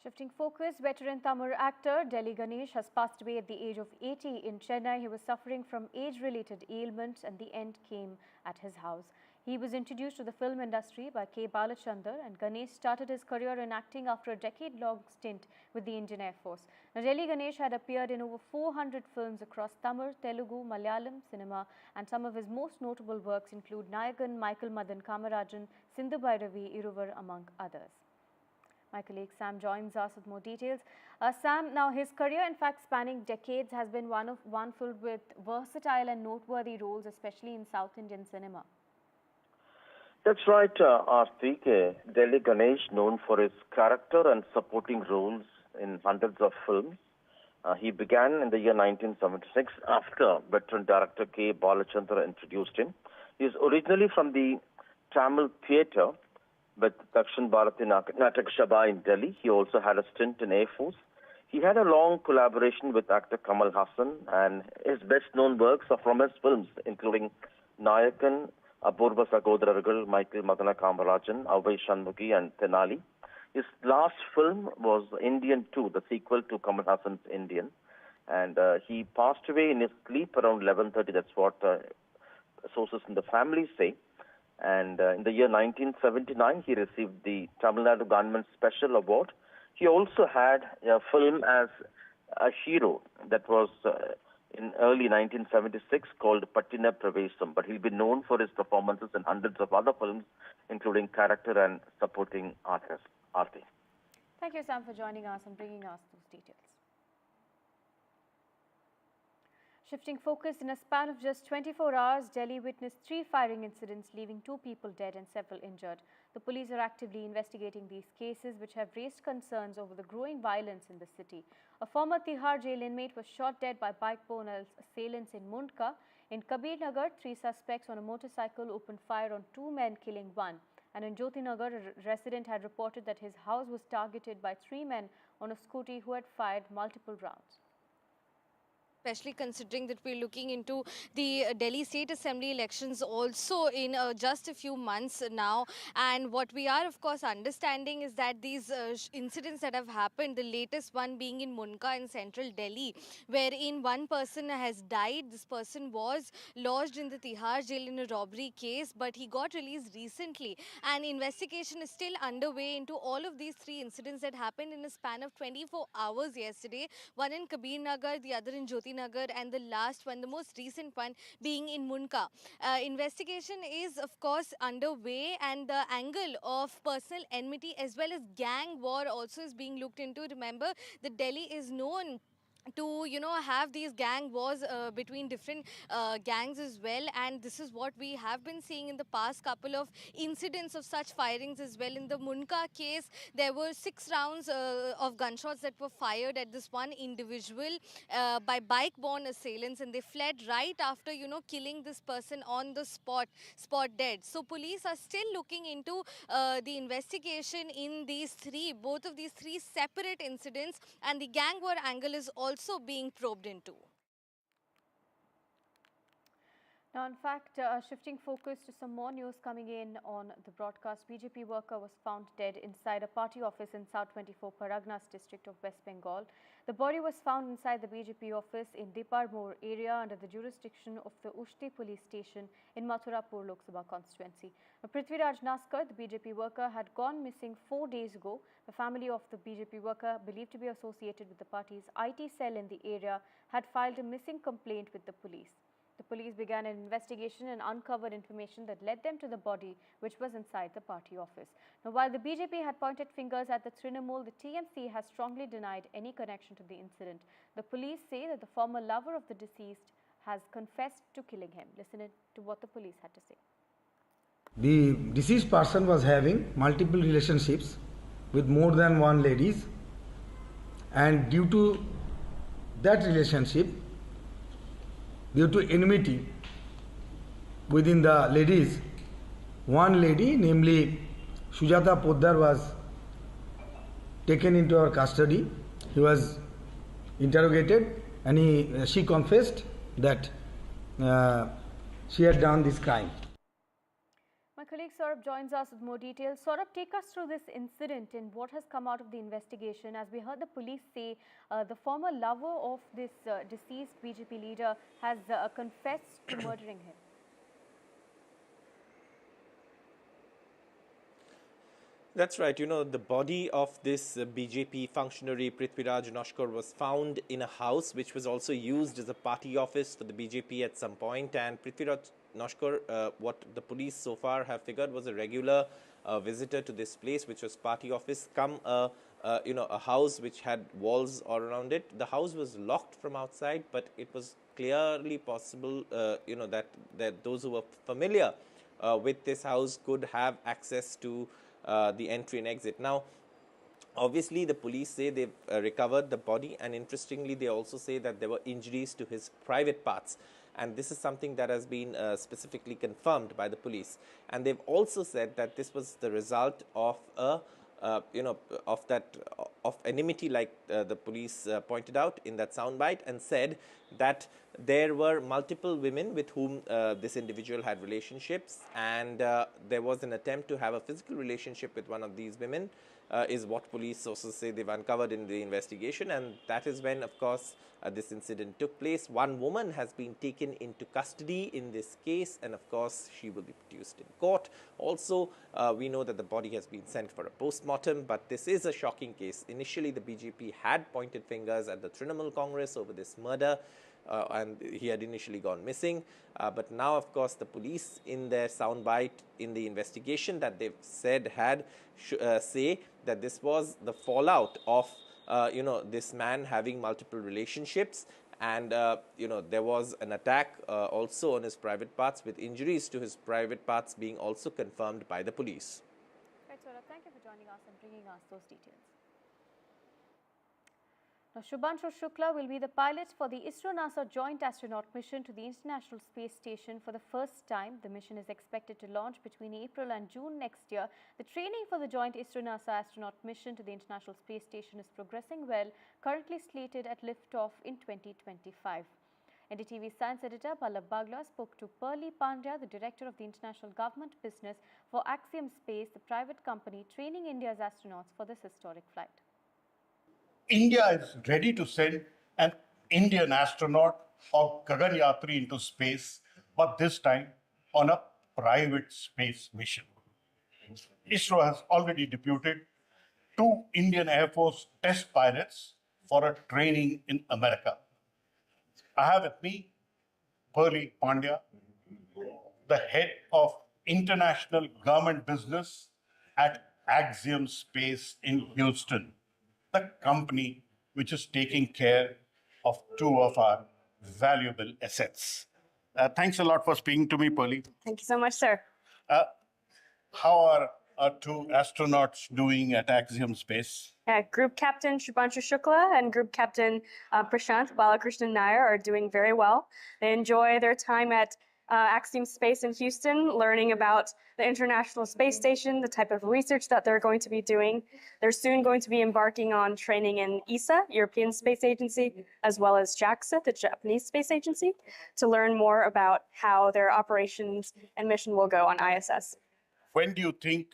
Shifting focus, veteran Tamil actor Delhi Ganesh has passed away at the age of 80 in Chennai. He was suffering from age-related ailments and the end came at his house. He was introduced to the film industry by K. Balachandar, and Ganesh started his career in acting after a decade-long stint with the Indian Air Force. Now, Delhi Ganesh had appeared in over 400 films across Tamil, Telugu, Malayalam cinema, and some of his most notable works include Nayakan, Michael Madan Kamarajan, Sindhu Bhairavi, Iruvar, among others. My colleague Sam joins us with more details. Sam, now his career, in fact spanning decades, has been one filled with versatile and noteworthy roles, especially in South Indian cinema. That's right, Artik. Delhi Ganesh, known for his character and supporting roles in hundreds of films. He began in the year 1976 after veteran director K. Balachandra introduced him. He is originally from the Tamil theatre with Dakshin Bharati Natak Sabha in Delhi. He also had a stint in Air Force. He had a long collaboration with actor Kamal Hassan, and his best-known works are from his films, including Nayakan, Apurva Sagodarargal, Michael Madana Kamarajan, Avai Shanmughi, and Tenali. His last film was Indian 2, the sequel to Kamal Hassan's Indian. And he passed away in his sleep around 11:30. That's what sources in the family say. And in the year 1979, he received the Tamil Nadu Government Special Award. He also had a film as a hero that was in early 1976 called Pattina Pravesam, but he'll be known for his performances in hundreds of other films, including character and supporting artists. Thank you, Sam, for joining us and bringing us those details. Shifting focus, in a span of just 24 hours, Delhi witnessed 3 firing incidents, leaving 2 people dead and several injured. The police are actively investigating these cases, which have raised concerns over the growing violence in the city. A former Tihar jail inmate was shot dead by bike-borne assailants in Mundka. In Kabir Nagar, 3 suspects on a motorcycle opened fire on 2 men, killing 1. And in Jyoti Nagar, a resident had reported that his house was targeted by 3 men on a scooty who had fired multiple rounds. especially considering that we're looking into the Delhi State Assembly elections also in just a few months now. And what we are, of course, understanding is that these incidents that have happened, the latest one being in Munka in central Delhi, wherein one person has died. This person was lodged in the Tihar jail in a robbery case, but he got released recently. And investigation is still underway into all of these three incidents that happened in a span of 24 hours yesterday. One in Kabir Nagar, the other in Jyoti Nagar, and the last one, the most recent one, being in Munka. Investigation is, of course, underway, and the angle of personal enmity as well as gang war also is being looked into. Remember, the Delhi is known to have these gang wars between different gangs as well, and this is what we have been seeing in the past couple of incidents of such firings as well. In the Munka case, there were 6 rounds of gunshots that were fired at this one individual by bike-borne assailants, and they fled right after killing this person on the spot dead. So police are still looking into the investigation in both of these three separate incidents, and the gang war angle is also being probed into. Now, in fact, shifting focus to some more news coming in on the broadcast, BJP worker was found dead inside a party office in South 24 Paragnas district of West Bengal. The body was found inside the BJP office in Diparmoor area under the jurisdiction of the Ushti police station in Mathurapur Lok Sabha constituency. Prithviraj Naskar, the BJP worker, had gone missing 4 days ago. The family of the BJP worker, believed to be associated with the party's IT cell in the area, had filed a missing complaint with the police. The police began an investigation and uncovered information that led them to the body, which was inside the party office. Now, while the BJP had pointed fingers at the Trinamool, the TMC has strongly denied any connection to the incident. The police say that the former lover of the deceased has confessed to killing him. Listen to what the police had to say. The deceased person was having multiple relationships with more than one ladies, and due to that relationship, due to enmity within the ladies, one lady, namely Shraddha Kapoor, was taken into our custody. He was interrogated, and she confessed that she had done this crime. My colleague Saurabh joins us with more details. Saurabh, take us through this incident and what has come out of the investigation. As we heard the police say, the former lover of this deceased BJP leader has confessed to murdering him. That's right. The body of this BJP functionary, Prithviraj Naskar, was found in a house which was also used as a party office for the BJP at some point. And Prithviraj Naskar, what the police so far have figured, was a regular visitor to this place, which was party office, a house which had walls all around it. The house was locked from outside, but it was clearly possible, that those who were familiar with this house could have access to the entry and exit. Now, obviously, the police say they've recovered the body, and interestingly, they also say that there were injuries to his private parts. And this is something that has been specifically confirmed by the police. And they've also said that this was the result of of enmity, like the police pointed out in that soundbite, and said that there were multiple women with whom this individual had relationships, and there was an attempt to have a physical relationship with one of these women, is what police sources say they've uncovered in the investigation. And that is when, of course, this incident took place. One woman has been taken into custody in this case, and of course she will be produced in court. Also, we know that the body has been sent for a post-mortem, but this is a shocking case. Initially, the BJP had pointed fingers at the Trinamool Congress over this murder, and he had initially gone missing. But now, of course, the police, in their soundbite in the investigation that they've said say that this was the fallout of this man having multiple relationships, and there was an attack also on his private parts, with injuries to his private parts being also confirmed by the police. Right, Saurabh, thank you for joining us and bringing us those details. Now, Shubhanshu Shukla will be the pilot for the ISRO-NASA joint astronaut mission to the International Space Station for the first time. The mission is expected to launch between April and June next year. The training for the joint ISRO-NASA astronaut mission to the International Space Station is progressing well, currently slated at liftoff in 2025. NDTV science editor Pallab Bagla spoke to Pearly Pandya, the director of the International Government Business for Axiom Space, the private company training India's astronauts for this historic flight. India is ready to send an Indian astronaut or Gaganyatri into space, but this time on a private space mission. ISRO has already deputed 2 Indian Air Force test pilots for a training in America. I have with me Pearly Pandya, the head of international government business at Axiom Space in Houston, the company which is taking care of 2 of our valuable assets. Thanks a lot for speaking to me, Pearly. Thank you so much, sir. How are our 2 astronauts doing at Axiom Space? Group Captain Shubhanshu Shukla and Group Captain Prashant Balakrishnan Nair are doing very well. They enjoy their time at Axiom Space in Houston, learning about the International Space Station, the type of research that they're going to be doing. They're soon going to be embarking on training in ESA, European Space Agency, as well as JAXA, the Japanese Space Agency, to learn more about how their operations and mission will go on ISS. When do you think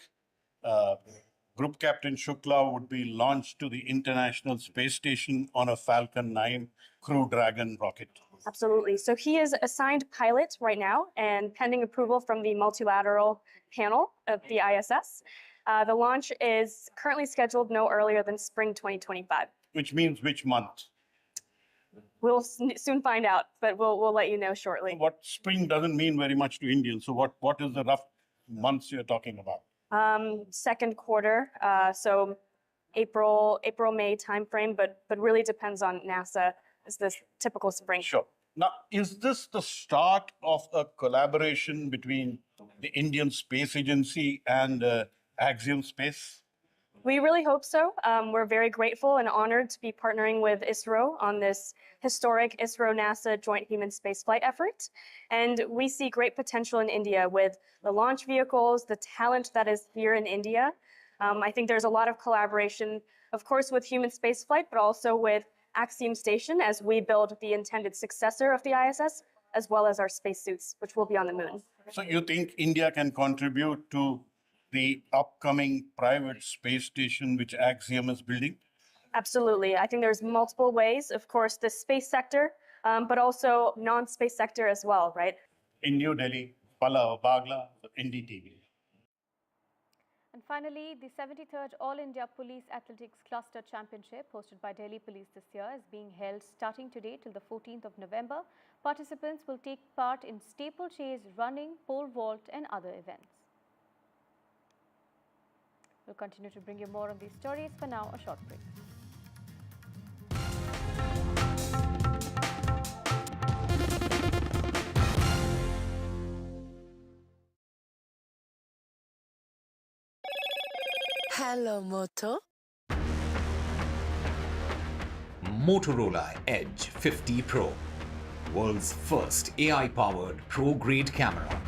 Group Captain Shukla would be launched to the International Space Station on a Falcon 9 Crew Dragon rocket? Absolutely. So he is assigned pilot right now, and pending approval from the multilateral panel of the ISS. The launch is currently scheduled no earlier than spring 2025. Which means which month? We'll soon find out, but we'll let you know shortly. What spring doesn't mean very much to Indians. So what is the rough months you're talking about? Second quarter, so April, May timeframe, but really depends on NASA. Is this typical spring? Sure. Now, is this the start of a collaboration between the Indian Space Agency and Axiom Space? We really hope so. We're very grateful and honored to be partnering with ISRO on this historic ISRO-NASA joint human spaceflight effort. And we see great potential in India with the launch vehicles, the talent that is here in India. I think there's a lot of collaboration, of course, with human spaceflight, but also with Axiom Station as we build the intended successor of the ISS, as well as our spacesuits, which will be on the moon. So you think India can contribute to the upcoming private space station which Axiom is building? Absolutely. I think there's multiple ways, of course, the space sector, but also non-space sector as well, right? In New Delhi, Pallab Bagla, NDTV. And finally, the 73rd All India Police Athletics Cluster Championship hosted by Delhi Police this year is being held starting today till the 14th of November. Participants will take part in steeplechase, running, pole vault and other events. We'll continue to bring you more on these stories. For now, a short break. Hello, Moto. Motorola Edge 50 Pro, world's first AI-powered pro-grade camera.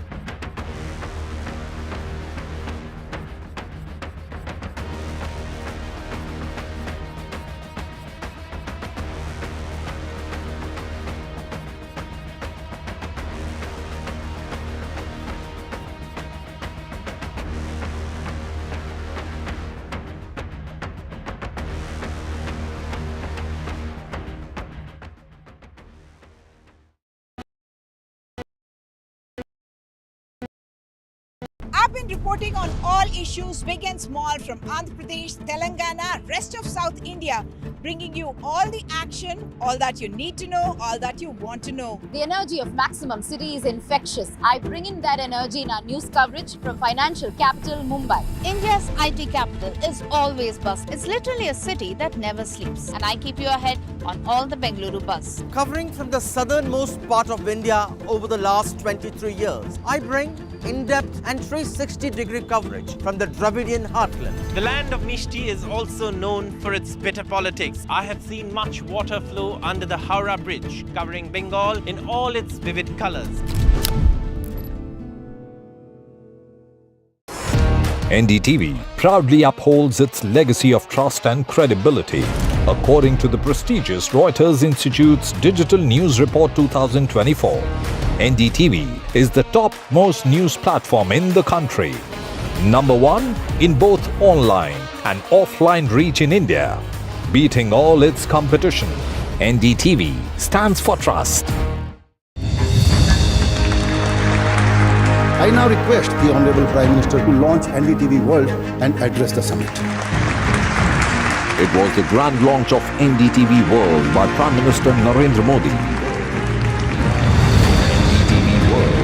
I've been reporting on all issues, big and small, from Andhra Pradesh, Telangana, rest of South India, bringing you all the action, all that you need to know, all that you want to know. The energy of Maximum City is infectious. I bring in that energy in our news coverage from financial capital Mumbai. India's IT capital is always bustling. It's literally a city that never sleeps. And I keep you ahead on all the Bengaluru buzz. Covering from the southernmost part of India over the last 23 years, I bring in-depth and 360-degree coverage from the Dravidian heartland. The land of Mishti is also known for its bitter politics. I have seen much water flow under the Howrah Bridge, covering Bengal in all its vivid colors. NDTV proudly upholds its legacy of trust and credibility. According to the prestigious Reuters Institute's Digital News Report 2024, NDTV is the topmost news platform in the country. #1 in both online and offline reach in India. Beating all its competition, NDTV stands for trust. I now request the Honorable Prime Minister to launch NDTV World and address the summit. It was the grand launch of NDTV World by Prime Minister Narendra Modi. NDTV World,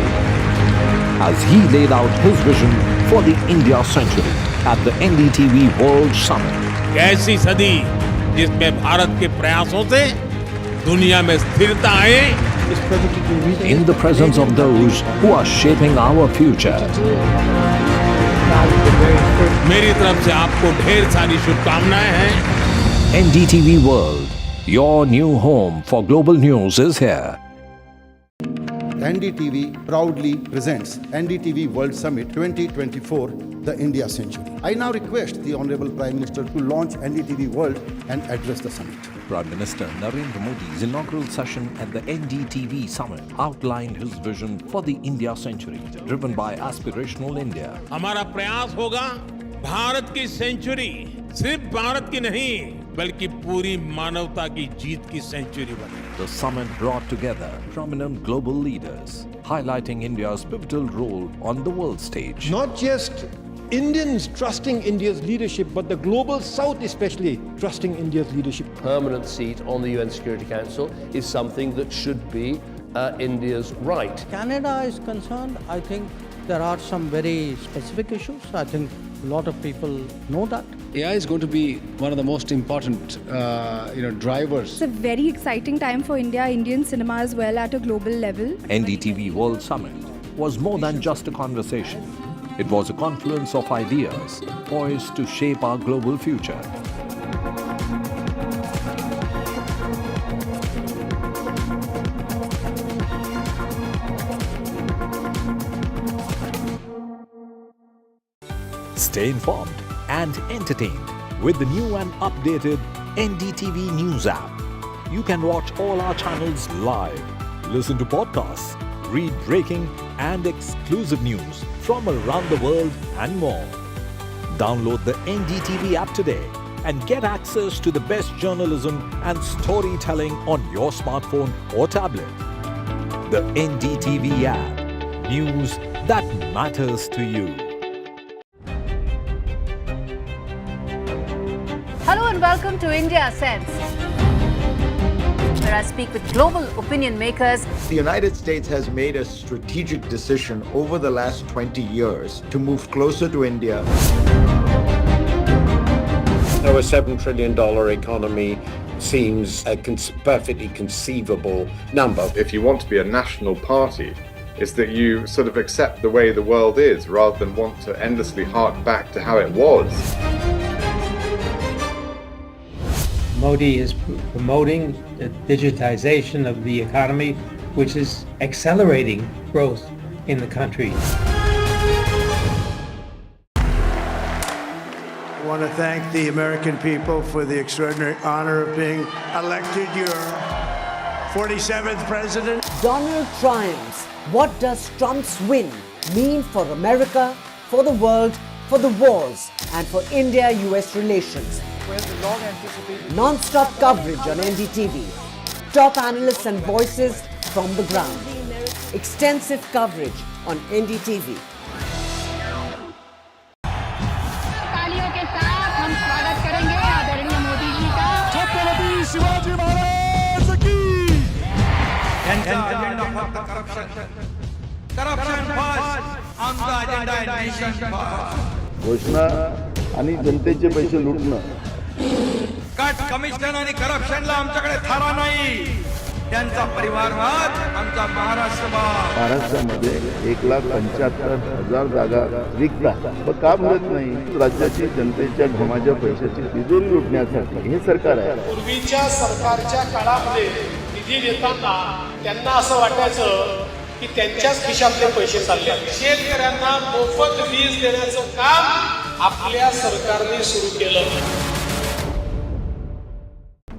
as he laid out his vision for the India century at the NDTV World Summit. ऐसी सदी जिसमें भारत के प्रयासों से दुनिया में स्थिरता आए. In the presence of those who are shaping our future. मेरी तरफ से आपको ढेर सारी शुभकामनाएं हैं. NDTV World, your new home for global news is here. NDTV proudly presents NDTV World Summit 2024, the India Century. I now request the Honorable Prime Minister to launch NDTV World and address the summit. Prime Minister Narendra Modi's inaugural session at the NDTV Summit outlined his vision for the India century, driven by aspirational India. हमारा प्रयास होगा भारत की century सिर्फ भारत की नहीं बल्कि पूरी मानवता की जीत की सेंचुरी बने. The summit brought together prominent global leaders, highlighting India's pivotal role on the world stage. Not just Indians trusting India's leadership, but the global South especially trusting India's leadership. Permanent seat on the UN Security Council is something that should be India's right. Canada is concerned, I think there are some very specific issues. I think a lot of people know that. AI is going to be one of the most important, drivers. It's a very exciting time for India, Indian cinema as well at a global level. NDTV World Summit was more than just a conversation. It was a confluence of ideas poised to shape our global future. Stay informed and entertained with the new and updated NDTV News app. You can watch all our channels live, listen to podcasts, read breaking and exclusive news from around the world and more. Download the NDTV app today and get access to the best journalism and storytelling on your smartphone or tablet. The NDTV app. News that matters to you. Hello and welcome to India Sense, where I speak with global opinion makers. The United States has made a strategic decision over the last 20 years to move closer to India. Our $7 trillion economy seems a perfectly conceivable number. If you want to be a national party, it's that you sort of accept the way the world is rather than want to endlessly hark back to how it was. Modi is promoting the digitization of the economy, which is accelerating growth in the country. I want to thank the American people for the extraordinary honor of being elected your 47th president. Donald triumphs. What does Trump's win mean for America, for the world, for the wars, and for India-US relations? Non-stop coverage on NDTV. Top analysts and voices from the ground. Extensive coverage on NDTV. तालियों के साथ हम स्वागत करेंगे आदरणीय मोदी जी का। छत्रपति शिवाजी महाराज की। Corruption first, on the agenda and nation first. घोषणा आणि जनतेचे पैसे लुटणं. कट कमिशन आणि करप्शनला आमच्याकडे थारा नाही. त्यांचा परिवारवाद आमचा महाराष्ट्रवाद. महाराष्ट्रामध्ये 1,75,000 जागा रिक्त आहेत. मग का भरत नाही? राज्याची जनतेच्या घमाच्या पैशाची तिजोरी लुटण्यासाठी हे सरकार आहे. पूर्वीच्या सरकारच्या काळामध्ये निधी देताना त्यांना असं वाटायचं की त्यांच्याच खिशातले पैसे चालले. शेतकऱ्यांना मोफत वीज देण्याचं काम आपल्या सरकारने सुरू केलं.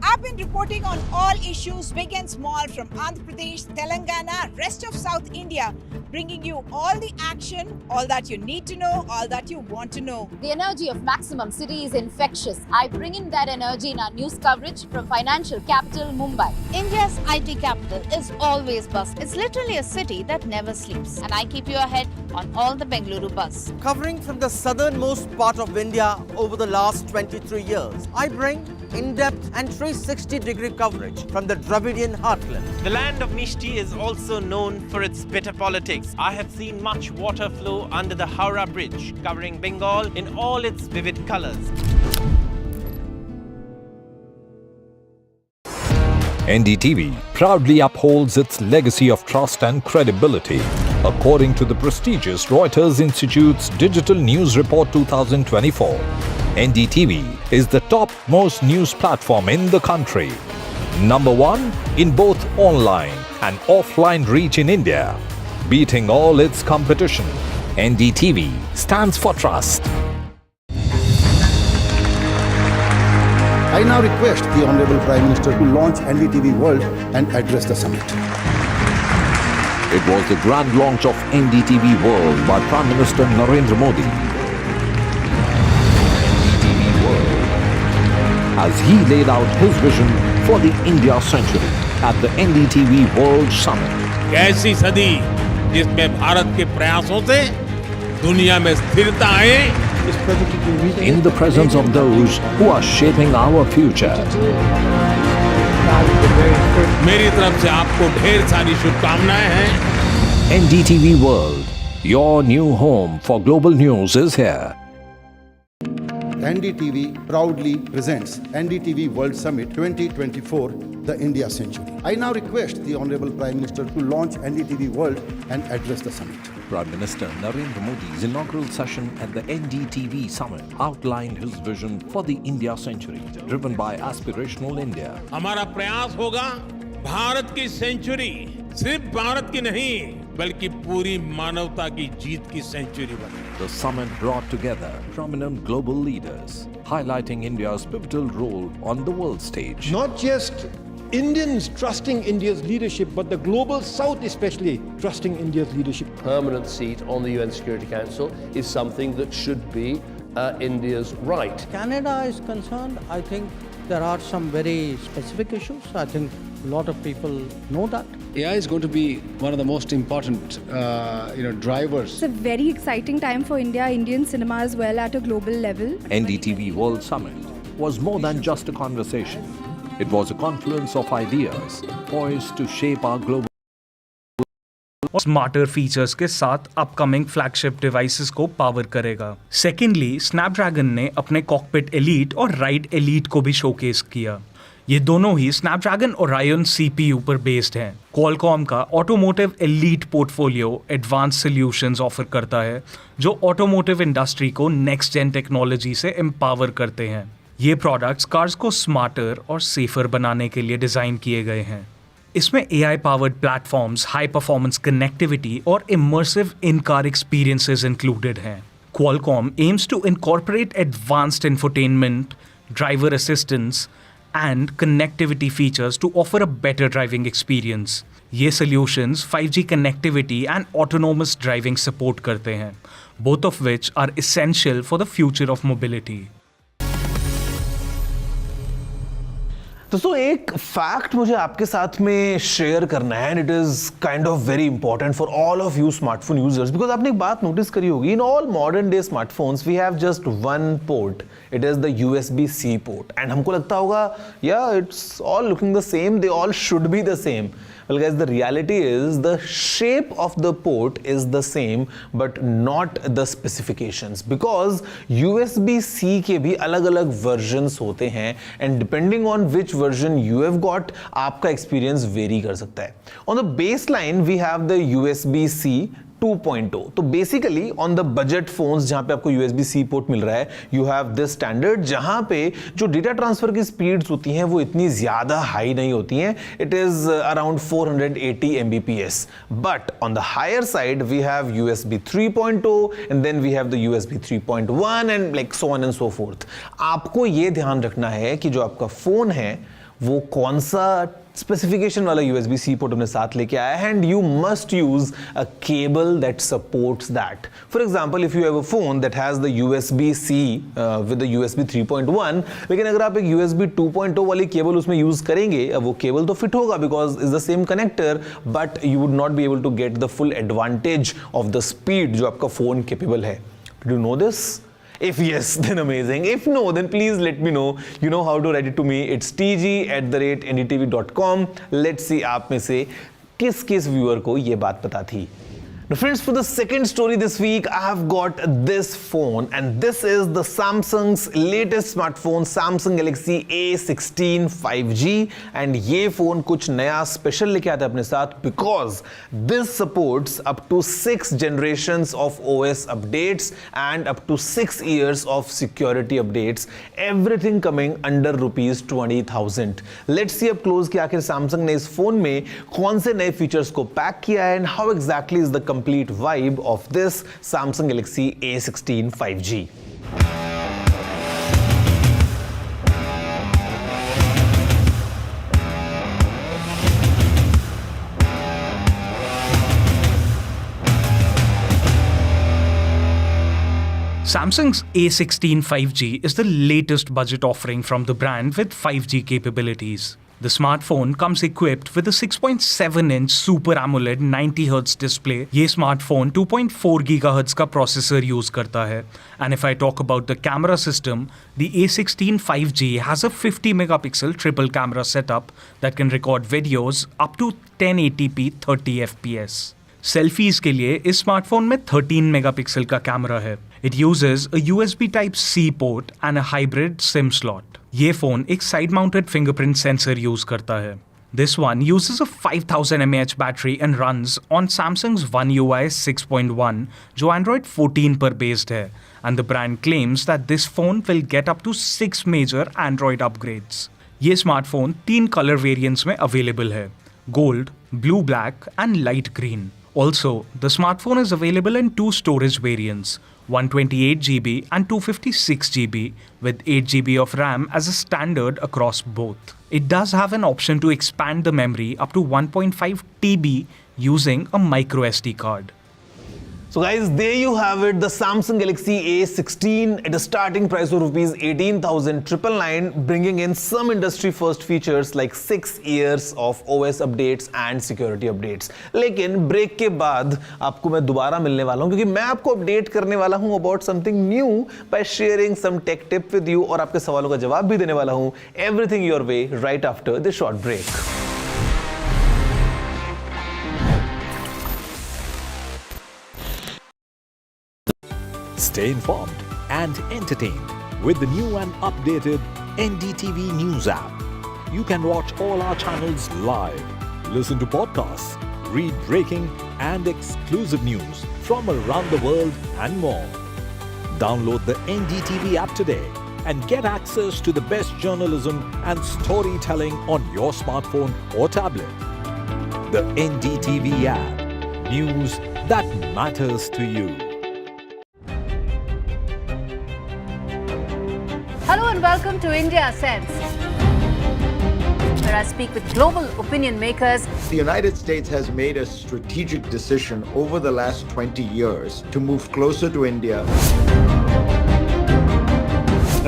I've been reporting on all issues, big and small, from Andhra Pradesh, Telangana, rest of South India, bringing you all the action, all that you need to know, all that you want to know. The energy of Maximum City is infectious. I bring in that energy in our news coverage from financial capital Mumbai. India's IT capital is always buzz. It's literally a city that never sleeps. And I keep you ahead on all the Bengaluru buzz. Covering from the southernmost part of India over the last 23 years, I bring in-depth and 360-degree coverage from the Dravidian heartland. The land of Mishti is also known for its bitter politics. I have seen much water flow under the Howrah Bridge, covering Bengal in all its vivid colors. NDTV proudly upholds its legacy of trust and credibility. According to the prestigious Reuters Institute's Digital News Report 2024, NDTV is the topmost news platform in the country. #1 in both online and offline reach in India. Beating all its competition, NDTV stands for trust. I now request the Honorable Prime Minister to launch NDTV World and address the summit. It was the grand launch of NDTV World by Prime Minister Narendra Modi. As he laid out his vision for the India century at the NDTV World Summit. कैसी सदी जिसमें भारत के प्रयासों से दुनिया में स्थिरता आए. In the presence of those who are shaping our future. मेरी तरफ से आपको ढेर सारी शुभकामनाएं हैं. NDTV World, your new home for global news is here. NDTV proudly presents NDTV World Summit 2024, the India Century. I now request the Honorable Prime Minister to launch NDTV World and address the summit. Prime Minister Narendra Modi's inaugural session at the NDTV Summit outlined his vision for the India Century, driven by aspirational India. हमारा प्रयास होगा भारत की century सिर्फ भारत की नहीं बल्कि पूरी मानवता की जीत की सेंचुरी बने. The summit brought together prominent global leaders, highlighting India's pivotal role on the world stage. Not just Indians trusting India's leadership, but the global South especially trusting India's leadership. Permanent seat on the UN Security Council is something that should be India's right. Canada is concerned, I think there are some very specific issues. I think a lot of people know that. AI is going to be one of the most important, drivers. It's a very exciting time for India, Indian cinema as well at a global level. NDTV World Summit was more than just a conversation. It was a confluence of ideas poised to shape our global. Smarter features के साथ upcoming flagship devices को power करेगा. Secondly, Snapdragon ने अपने cockpit elite और ride elite को भी showcase किया. ये दोनों ही स्नैपड्रैगन ओरायन CPU पर बेस्ड हैं. क्वालकॉम का automotive elite portfolio advance solutions offer करता है जो ऑटोमोटिव इंडस्ट्री को नेक्स्ट जेन टेक्नोलॉजी से एम्पावर करते हैं. ये प्रोडक्ट्स कार्स को स्मार्टर और सेफर बनाने के लिए डिज़ाइन किए गए हैं. इसमें AI powered platforms, high performance connectivity और इमर्सिव इन-कार एक्सपीरियंसेस इंक्लूडेड हैं. Qualcomm aims to incorporate advanced infotainment, driver assistance and connectivity features to offer a better driving experience. ये solutions 5G connectivity and autonomous driving support करते हैं, both of which are essential for the future of mobility. दोस्तों एक fact मुझे आपके साथ में share करना है and it is kind of very important for all of you smartphone users because आपने एक बात नोटिस करी होगी in all modern day smartphones we have just one port it is the USB-C port and हमको लगता होगा या it's all looking the same they all should be the same. Well guys, the reality is the shape of the port is the same but not the specifications because USB-C के भी अलग अलग versions होते हैं and depending on which version you have got, आपका experience vary कर सकता है. On the baseline we have the USB-C 2.0. तो basically on the budget phones जहां पे आपको USB-C पोर्ट मिल रहा है, यू हैव दिस स्टैंडर्ड जहां पे जो डेटा ट्रांसफर की स्पीड्स होती हैं वो इतनी ज्यादा हाई नहीं होती हैं. It is around 480 Mbps. But on the higher side we have USB 3.0 and then we have the USB 3.1 and like so on and so forth. आपको ये ध्यान रखना है कि जो आपका फोन है वो कौन सा स्पेसिफिकेशन वाला USB-C पोर्ट अपने साथ लेके आया है, and you must use a cable that supports that. For example, if you have a phone that has the USB-C with the USB 3.1, लेकिन अगर आप एक USB 2.0 वाली केबल उसमें यूज करेंगे, वो केबल तो फिट होगा because is the same connector, but you would not be able to get the full advantage of the speed जो आपका फोन केपेबल है. Do you know this? If yes, then amazing. If no, then please let me know. You know how to write it to me. It's tg@ndtv.com. Let's see आप में से किस viewer को ये बात पता थी. Now friends, for the second story this week, I have got this phone, and this is the Samsung's latest smartphone, Samsung Galaxy A16 5G, and ये phone कुछ नया special लेके आता है अपने साथ because this supports up to 6 generations of OS updates and up to 6 years of security updates, everything coming under rupees 20,000. Let's see up close कि आखिर Samsung ने इस phone में कौन से नए features को pack किया है and how exactly is the complete vibe of this Samsung Galaxy A16 5G. Samsung's A16 5G is the latest budget offering from the brand with 5G capabilities. The smartphone comes equipped with a 6.7-inch Super AMOLED 90Hz display. ये smartphone 2.4 GHz का processor use करता है. And if I talk about the camera system, the A16 5G has a 50 megapixel triple camera setup that can record videos up to 1080p 30 fps. Selfies के लिए इस smartphone में 13 megapixel का camera है. It uses a USB Type-C port and a hybrid SIM slot. ये phone एक side mounted fingerprint sensor use करता है. This one uses a 5000 mAh battery and runs on Samsung's One UI 6.1 जो Android 14 पर based है, and the brand claims that this phone will get up to 6 major Android upgrades. ये smartphone 3 colour variants में available है: gold, blue black and light green. Also, the smartphone is available in 2 storage variants, 128GB and 256GB with 8GB of RAM as a standard across both. It does have an option to expand the memory up to 1.5 TB using a micro SD card. So guys, there you have it, the Samsung Galaxy A16 at a starting price of rupees 18,999, bringing in some industry first features like 6 years of OS updates and security updates. लेकिन break के बाद आपको मैं दोबारा मिलने वाला हूँ क्योंकि मैं आपको अपडेट करने वाला हूँ about something new by sharing some tech tip with you और आपके सवालों का जवाब भी देने वाला हूँ. Everything your way right after this short break. Stay informed and entertained with the new and updated NDTV News app. You can watch all our channels live, listen to podcasts, read breaking and exclusive news from around the world and more. Download the NDTV app today and get access to the best journalism and storytelling on your smartphone or tablet. The NDTV app. News that matters to you. Hello and welcome to India Sense, where I speak with global opinion makers. The United States has made a strategic decision over the last 20 years to move closer to India.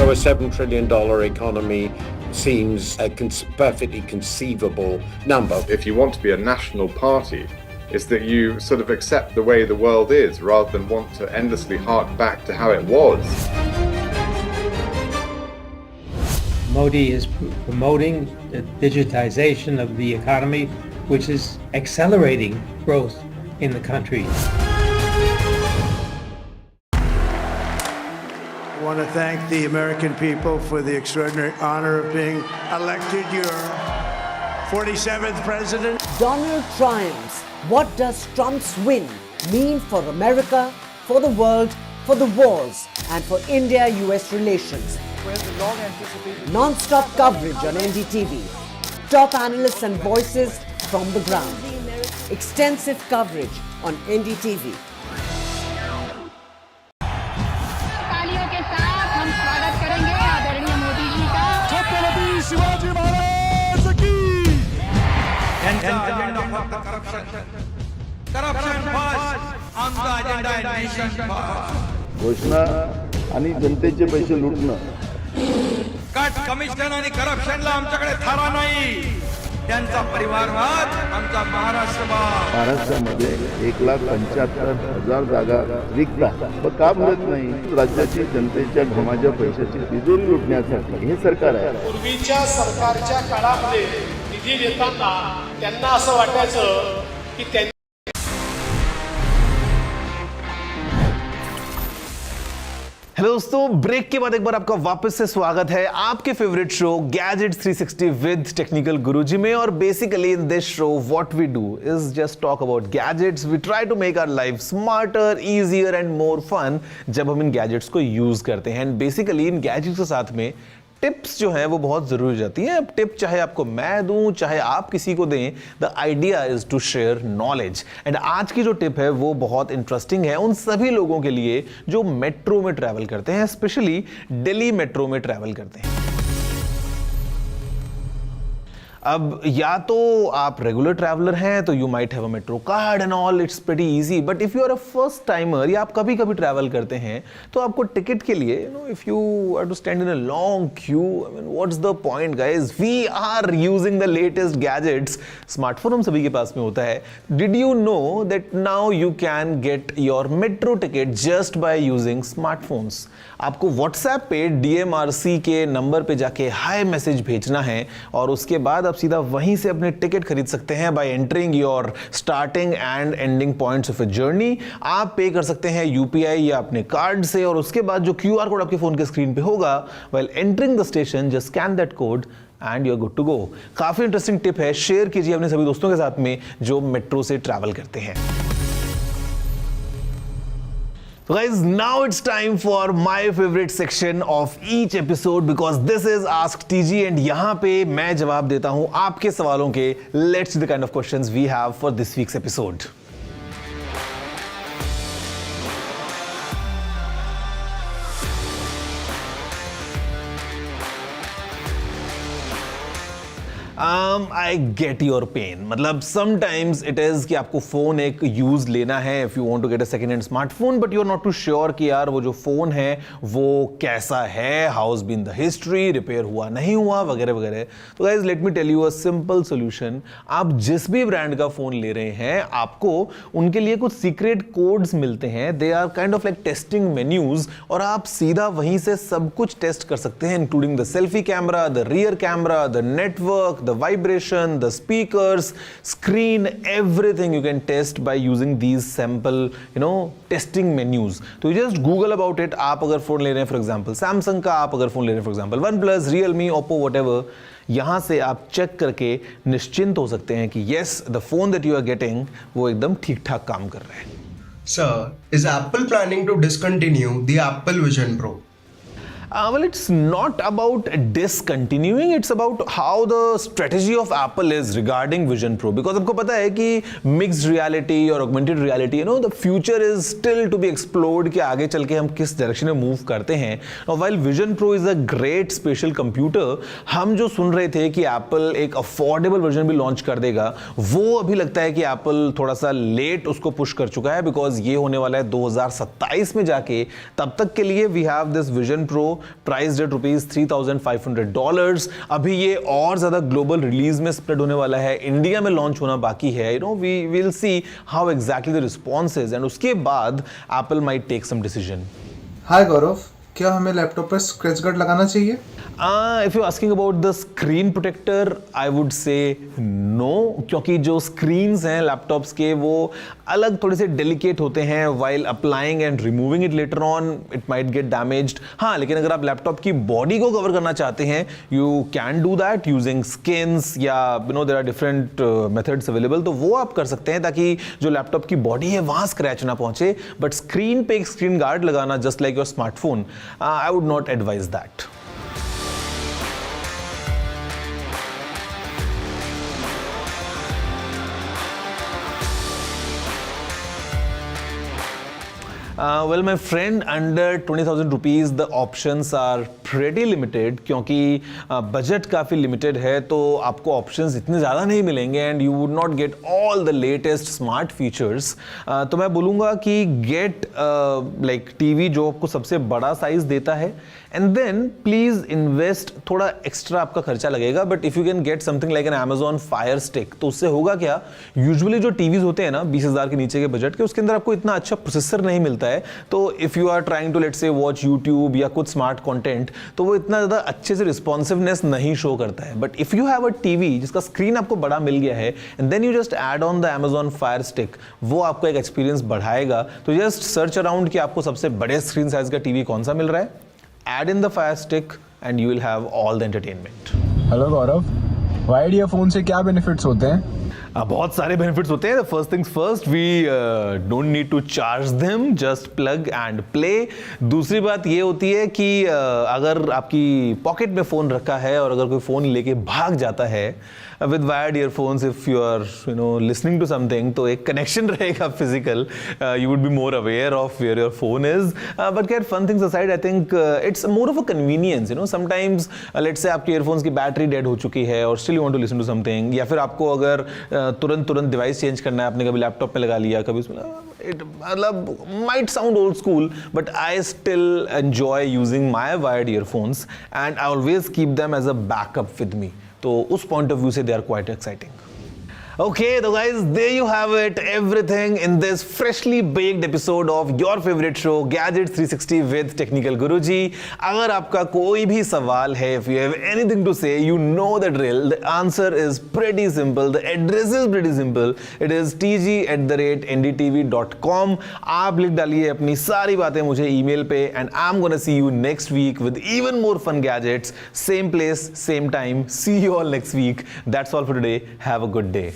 Our $7 trillion economy seems a perfectly conceivable number. If you want to be a national party, it's that you sort of accept the way the world is rather than want to endlessly hark back to how it was. Modi is promoting the digitization of the economy, which is accelerating growth in the country. want to thank the American people for the extraordinary honor of being elected your 47th president. Donald triumphs. What does Trump's win mean for America, for the world, for the wars, and for India-US relations? Non-stop coverage on NDTV. Top analysts and voices from the ground. Extensive coverage on NDTV. तालियों के साथ हम स्वागत करेंगे आदरणीय मोदी जी का। छत्रपति शिवाजी महाराज की। घोषणा आणि जनतेचे पैसे लुटणं. कट कमिशन आणि करप्शनला आमच्याकडे थारा नाही. त्यांचा परिवारवाद आमचा महाराष्ट्रवाद. महाराष्ट्रामध्ये 1,75,000 जागा रिक्त आहेत. पण का भरत नाही? राज्याची जनतेच्या घमाच्या पैशाची तिजोरी लुटण्यासाठी हे सरकार आहे. पूर्वीच्या सरकारच्या काळामध्ये निधी देताना त्यांना असं वाटायचं की त्यांनी हेलो दोस्तों, ब्रेक के बाद एक बार आपका वापस से स्वागत है आपके favourite show gadget 360 with technical Guruji में। और basically in this show what we do is just talk about gadgets. We try to make our life smarter, easier and more fun जब हम इन गैजेट्स को यूज करते हैं। एंड बेसिकली इन गैजेट्स के साथ में टिप्स जो है वो बहुत जरूरी हो जाती हैं। अब टिप चाहे आपको मैं दूं चाहे आप किसी को दें, the idea is to share knowledge. And आज की जो टिप है वो बहुत इंटरेस्टिंग है उन सभी लोगों के लिए जो मेट्रो में ट्रैवल करते हैं, स्पेशली दिल्ली मेट्रो में ट्रैवल करते हैं। अब या तो आप रेगुलर ट्रैवलर हैं तो you might have a metro card and all, it's pretty easy. But if you are a first timer या आप कभी कभी ट्रैवल करते हैं तो आपको टिकट के लिए if you are to stand in a long queue, I mean what's the point guys? We are using the latest gadgets. Smartphone हम सभी के पास में होता है। Did you know that now you can get your metro ticket just by using smartphones? आपको WhatsApp पे DMRC के नंबर पे जाके हाय मैसेज भेजना है और उसके बाद सीधा वहीं से अपने टिकट खरीद सकते हैं bye entering your starting and ending points of a journey. आप पे कर सकते हैं UPI या अपने कार्ड से और उसके बाद जो QR कोड आपके फोन के स्क्रीन पे होगा, while entering the station just scan that code and you are good to go. काफी इंटरेस्टिंग टिप है, शेयर कीजिए अपने सभी दोस्तों के साथ में जो मेट्रो से ट्रैवल करते हैं। So guys, now it's time for my favorite section of each episode because this is Ask TG and यहाँ पे मैं जवाब देता हूँ आपके सवालों के। Let's see the kind of questions we have for this week's episode. I get your pain. मतलब sometimes it is कि आपको फोन एक यूज लेना है if you want to get a second hand smartphone but you're not too sure कि यार वो जो फोन है वो कैसा है, how's been the history, repair हुआ नहीं हुआ वगैरह वगैरह। तो guys let me tell you a simple solution। आप जिस भी ब्रांड का फोन ले रहे हैं आपको उनके लिए कुछ सीक्रेट कोड्स मिलते हैं। They are kind of like testing menus और आप सीधा वहीं से सब कुछ टेस्ट कर सकते हैं including the selfie camera, the rear camera, the network, the vibration, the speakers, screen, everything you can test by using these sample, testing menus. तो you just Google about it। आप अगर फोन ले रहे हैं for example Samsung का, आप अगर phone ले रहे हैं for example OnePlus, Realme, Oppo, whatever, यहाँ से आप चेक करके निश्चिंत हो सकते हैं कि yes, the phone that you are getting वो एकदम ठीक ठाक काम कर रहा है। Sir, is Apple planning to discontinue the Apple Vision Pro? Well, it's not about discontinuing, it's about how the strategy of Apple is regarding Vision Pro. Because आपको पता है कि mixed reality और augmented reality, the future is still to be explored कि आगे चल के हम किस डायरेक्शन में मूव करते हैं। Now, while Vision Pro is a great spatial computer, हम जो सुन रहे थे कि Apple एक अफोर्डेबल वर्जन भी लॉन्च कर देगा, वो अभी लगता है कि Apple थोड़ा सा लेट उसको पुश कर चुका है बिकॉज ये होने वाला है 2027 में जाके। तब तक के लिए we have this Vision Pro priced at $3,500। अभी ये और ज्यादा ग्लोबल रिलीज में स्प्रेड होने वाला है, इंडिया में लॉन्च होना बाकी है। We will see how exactly the response is and उसके बाद Apple might take some decision. Hi Gaurav, क्या हमें लैपटॉप पर स्क्रैच गार्ड लगाना चाहिए? If you're asking about the screen protector, I would say no, क्योंकि जो screens हैं लैपटॉप्स के वो अलग थोड़े से delicate होते हैं. While applying and removing it later on, it might get damaged. हाँ, लेकिन अगर आप लैपटॉप की बॉडी को कवर करना चाहते हैं, you can do that using skins या there are different methods available. तो वो आप कर सकते हैं ताकि जो लैपटॉप की बॉडी है वहाँ स्क्रैच ना पहुँचे. बट स्क्रीन पे एक स्क्रीन गार्ड लगाना just like your smartphone, I would not advise that. Well, my friend, under 20,000 rupees, the options are pretty limited क्योंकि बजट काफ़ी लिमिटेड है तो आपको ऑप्शंस इतने ज़्यादा नहीं मिलेंगे and you would not get all the latest smart features. तो मैं बोलूँगा कि गेट लाइक टीवी जो आपको सबसे बड़ा साइज देता है एंड देन प्लीज़ इन्वेस्ट. थोड़ा एक्स्ट्रा आपका खर्चा लगेगा but if you can get something like an Amazon Fire Stick तो उससे होगा क्या, यूजुअली जो टीवीज़ होते हैं ना 20,000 के नीचे के बजट के, उसके अंदर आपको इतना अच्छा प्रोसेसर नहीं मिलता है. तो if you are trying to let's say watch YouTube या कुछ स्मार्ट कंटेंट तो वो इतना ज़्यादा अच्छे से रिस्पॉन्सिवनेस नहीं शो करता है. But if you have a TV जिसका स्क्रीन आपको बड़ा मिल गया है and then you just add on the Amazon Fire Stick, वो आपको एक एक्सपीरियंस बढ़ाएगा. तो जस्ट सर्च अराउंड कि आपको सबसे बड़े स्क्रीन साइज का टीवी कौन सा मिल रहा है, add in the Fire Stick and you will have all the entertainment. Hello Gaurav, wired earphone से क्या बेनिफिट्स होते हैं? बहुत सारे बेनिफिट्स होते हैं. First things first, we don't need to charge them, just plug and play. दूसरी बात ये होती है कि अगर आपकी पॉकेट में फ़ोन रखा है और अगर कोई फ़ोन लेके भाग जाता है with wired earphones, if you are listening to something तो एक कनेक्शन रहेगा physical, you would be more aware of where your phone is. But care fun things aside, I think it's more of a convenience. Sometimes let's say आपके earphones की battery dead हो चुकी है और still you want to listen to something, या फिर आपको अगर तुरंत डिवाइस चेंज करना है, आपने कभी लैपटॉप पे लगा लिया, कभी उसमें, it might sound old school but I still enjoy using my wired earphones and I always keep them as a backup with me. तो उस point of view से they are quite exciting. Okay, so guys, there you have it, everything in this freshly baked episode of your favorite show Gadget 360 with Technical Guruji. अगर आपका कोई भी सवाल है, if you have anything to say, you know the drill. The answer is pretty simple. The address is pretty simple. It is tg@ndtv.com. आप लिख डालिए अपनी सारी बातें मुझे ईमेल पे and I'm gonna see you next week with even more fun gadgets. Same place, same time. See you all next week. That's all for today. Have a good day.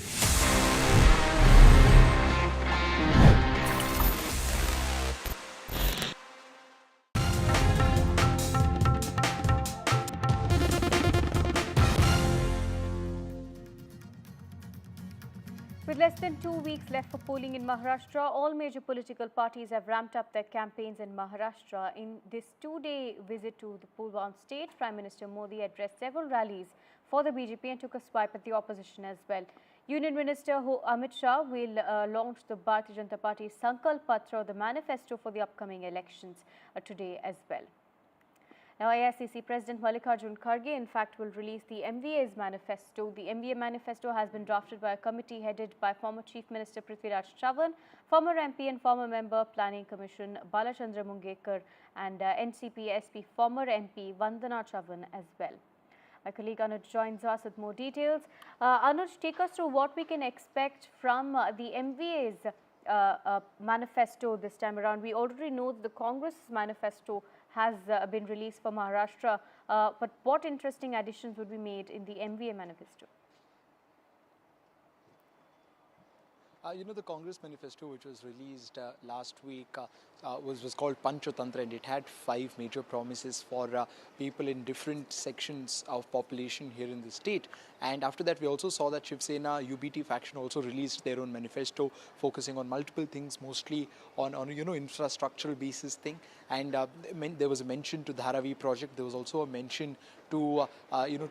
With less than 2 weeks left for polling in Maharashtra, all major political parties have ramped up their campaigns in Maharashtra. In this 2-day visit to the Pulwam state, Prime Minister Modi addressed several rallies for the BJP and took a swipe at the opposition as well. Union Minister Amit Shah will launch the Bharatiya Janata Party's Sankalp Patra, the manifesto for the upcoming elections today as well. Now, AICC President Mallikarjun Kharge, in fact, will release the MVA's manifesto. The MVA manifesto has been drafted by a committee headed by former Chief Minister Prithviraj Chavan, former MP and former member Planning Commission Balachandra Mungekar, and NCP SP former MP Vandana Chavan as well. My colleague Anuj joins us with more details. Anuj, take us through what we can expect from the MVA's manifesto this time around. We already know that the Congress manifesto has been released for Maharashtra, but what interesting additions would be made in the MVA manifesto? The Congress manifesto, which was released last week, was called Panchatantra, and it had 5 major promises for people in different sections of population here in the state. And after that, we also saw that Shiv Sena UBT faction also released their own manifesto, focusing on multiple things, mostly on infrastructural basis thing. And there was a mention to the Dharavi project. There was also a mention to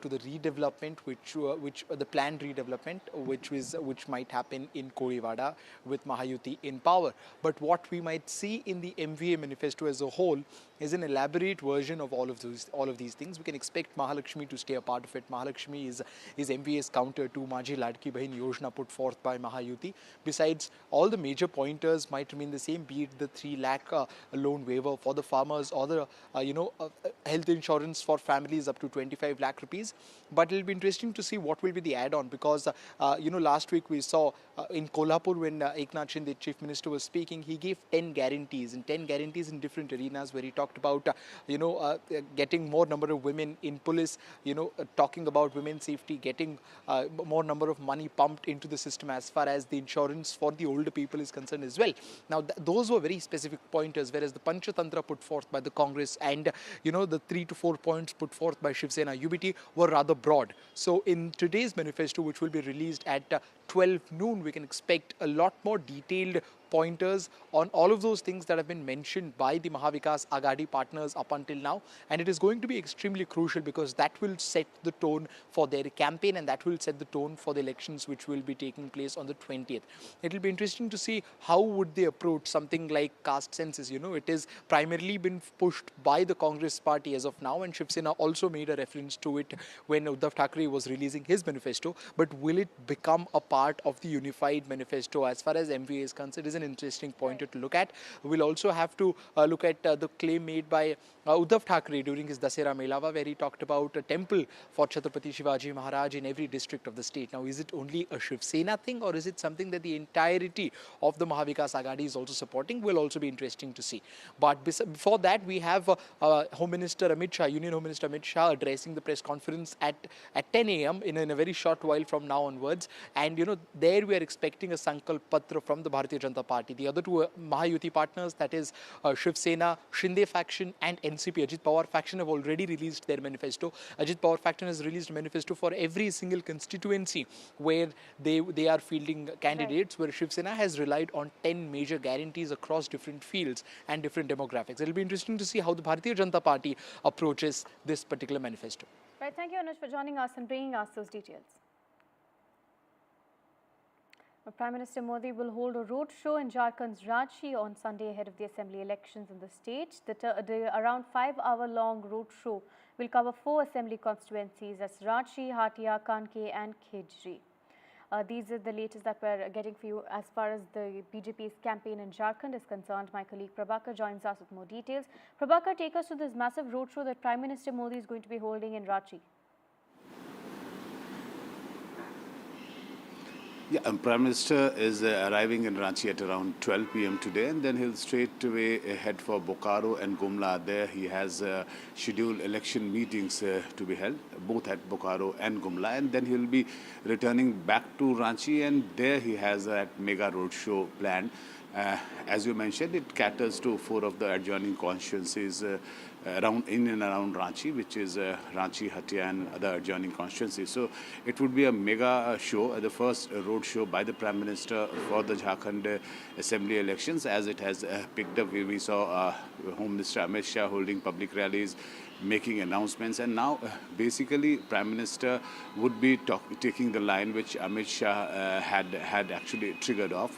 to the redevelopment, which the planned redevelopment, which might happen in Kozhikode with Mahayuti in power. But what we might see in the MVA manifesto as a whole is an elaborate version of all of these things. We can expect Mahalakshmi to stay a part of it. Mahalakshmi is MVA's counter to Majhi Ladki Bahin Yojana put forth by Mahayuti. Besides, all the major pointers might remain the same, be it the 3 lakh loan waiver for the farmers or the health insurance for families up to 25 lakh rupees. But it'll be interesting to see what will be the add-on, because last week we saw in Kolhapur when Eknath Shinde, Chief Minister, was speaking, he gave 10 guarantees in different arenas, where he talked about getting more number of women in police, talking about women's safety, getting more number of money pumped into the system as far as the insurance for the older people is concerned as well. Now those were very specific pointers, whereas the Panchatantra put forth by the Congress and the 3 to 4 points put forth by Shiv Sena UBT were rather broad. So in today's manifesto, which will be released at 12 noon, we can expect a lot more detailed pointers on all of those things that have been mentioned by the Mahavikas Agadi partners up until now. And it is going to be extremely crucial, because that will set the tone for their campaign, and that will set the tone for the elections which will be taking place on the 20th. It will be interesting to see how would they approach something like caste census. It is primarily been pushed by the Congress party as of now, and Shiv Sena also made a reference to it when Uddhav Thackeray was releasing his manifesto. But will it become a part of the unified manifesto as far as MVA is concerned? It is an interesting pointer to look at. We'll also have to look at the claim made by Uddhav Thackeray during his Dasera Melawa, where he talked about a temple for Chhatrapati Shivaji Maharaj in every district of the state. Now, is it only a Shiv Sena thing, or is it something that the entirety of the Mahavikas Agadi is also supporting? Will also be interesting to see. But before that, we have Home Minister Amit Shah, Union Home Minister Amit Shah, addressing the press conference at 10 a.m. in a very short while from now onwards. And there we are expecting a Sankalp Patra from the Bharatiya Janata Party. The other two Mahayuti partners, that is Shiv Sena, Shinde faction and NCP, Ajit Pawar faction, have already released their manifesto. Ajit Pawar faction has released a manifesto for every single constituency where they are fielding candidates, where Shiv Sena has relied on 10 major guarantees across different fields and different demographics. It will be interesting to see how the Bharatiya Janata Party approaches this particular manifesto. Right, thank you, Anuj, for joining us and bringing us those details. Prime Minister Modi will hold a roadshow in Jharkhand's Ranchi on Sunday ahead of the assembly elections in the state. The around 5-hour-long roadshow will cover 4 assembly constituencies, as Ranchi, Hatia, Kanke and Khejri. These are the latest that we're getting for you as far as the BJP's campaign in Jharkhand is concerned. My colleague Prabhakar joins us with more details. Prabhakar, take us to this massive roadshow that Prime Minister Modi is going to be holding in Ranchi. Yeah, Prime Minister is arriving in Ranchi at around 12 p.m. today, and then he'll straight away head for Bokaro and Gumla. There he has scheduled election meetings to be held, both at Bokaro and Gumla, and then he'll be returning back to Ranchi, and there he has a mega roadshow planned. As you mentioned, it caters to 4 of the adjoining constituencies in and around Ranchi, which is Ranchi, Hatia and other adjoining constituencies. So it would be a mega show, the first road show by the Prime Minister for the Jharkhand Assembly elections, as it has picked up. We saw Home Minister Amit Shah holding public rallies, making announcements, and now basically Prime Minister would be taking the line which Amit Shah had actually triggered off,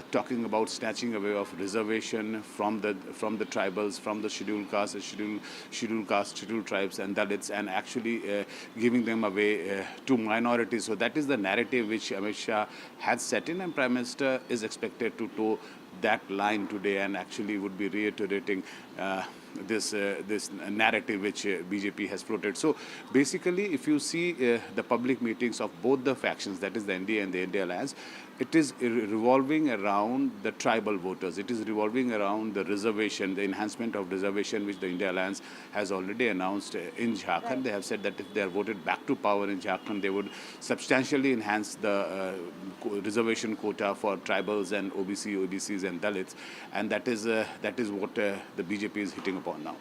talking about snatching away of reservation from the tribals, from the scheduled castes, scheduled tribes and Dalits, and actually giving them away to minorities. So that is the narrative which Amit Shah had set in, and Prime Minister is expected to toe that line today, and actually would be reiterating this narrative which BJP has floated. So basically, if you see the public meetings of both the factions, that is the NDA and the India Alliance, it is revolving around the tribal voters. It is revolving around the reservation, the enhancement of reservation, which the India Alliance has already announced in Jharkhand. Right. They have said that if they are voted back to power in Jharkhand, they would substantially enhance the reservation quota for tribals and OBCs and Dalits, and that is what the BJP is hitting upon now.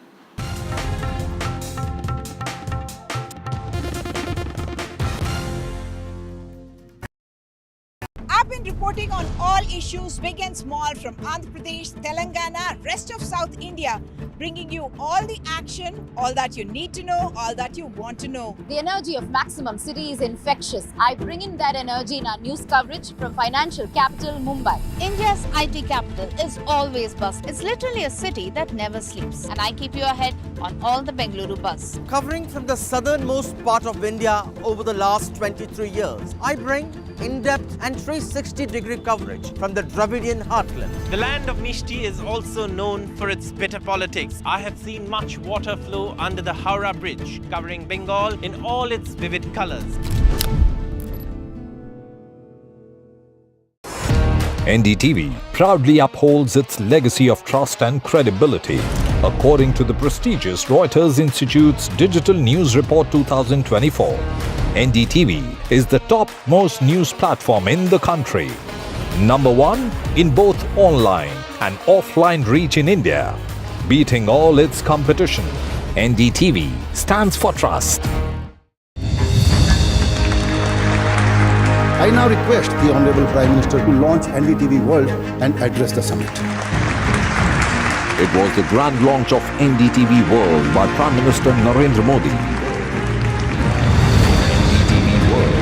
आप been reporting on all issues, big and small, from Andhra Pradesh, Telangana, rest of South India, bringing you all the action, all that you need to know, all that you want to know. The energy of Maximum City is infectious. I bring in that energy in our news coverage from financial capital Mumbai. India's IT capital is always buzz. It's literally a city that never sleeps. And I keep you ahead on all the Bengaluru buzz. Covering from the southernmost part of India over the last 23 years, I bring in-depth and 360-degree coverage from the Dravidian heartland. The land of Mishti is also known for its bitter politics. I have seen much water flow under the Howrah Bridge, covering Bengal in all its vivid colors. NDTV proudly upholds its legacy of trust and credibility. According to the prestigious Reuters Institute's Digital News Report 2024, NDTV is the topmost news platform in the country. Number 1 in both online and offline reach in India. Beating all its competition, NDTV stands for trust. I now request the Honorable Prime Minister to launch NDTV World and address the summit. It was the grand launch of NDTV World by Prime Minister Narendra Modi. NDTV World,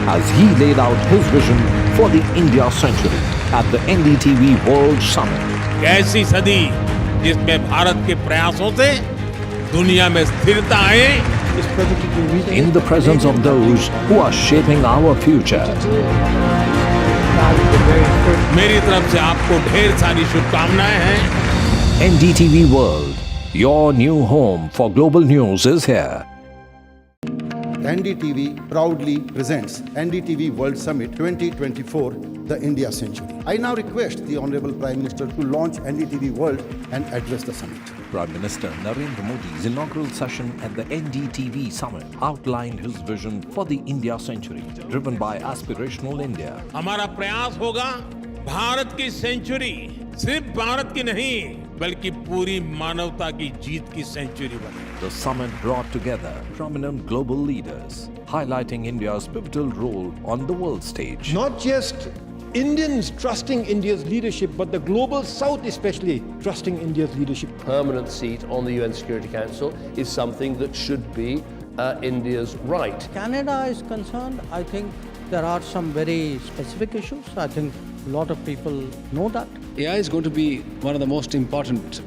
as he laid out his vision for the India century at the NDTV World Summit. कैसी सदी जिसमें भारत के प्रयासों से दुनिया में स्थिरता आए. In the presence of those who are shaping our future. मेरी तरफ से आपको ढेर सारी शुभकामनाएं हैं. NDTV World, your new home for global news is here. NDTV proudly presents NDTV World Summit 2024, the India Century. I now request the Honorable Prime Minister to launch NDTV World and address the summit. Prime Minister Narendra Modi's inaugural session at the NDTV Summit outlined his vision for the India century, driven by aspirational India. हमारा प्रयास होगा भारत की century सिर्फ भारत की नहीं बल्कि पूरी मानवता की जीत की सेंचुरी बने. The summit brought together prominent global leaders, highlighting India's pivotal role on the world stage. Not just Indians trusting India's leadership, but the global South especially trusting India's leadership. Permanent seat on the UN Security Council is something that should be India's right. Canada is concerned, I think there are some very specific issues. I think a lot of people know that. AI is going to be one of the most important,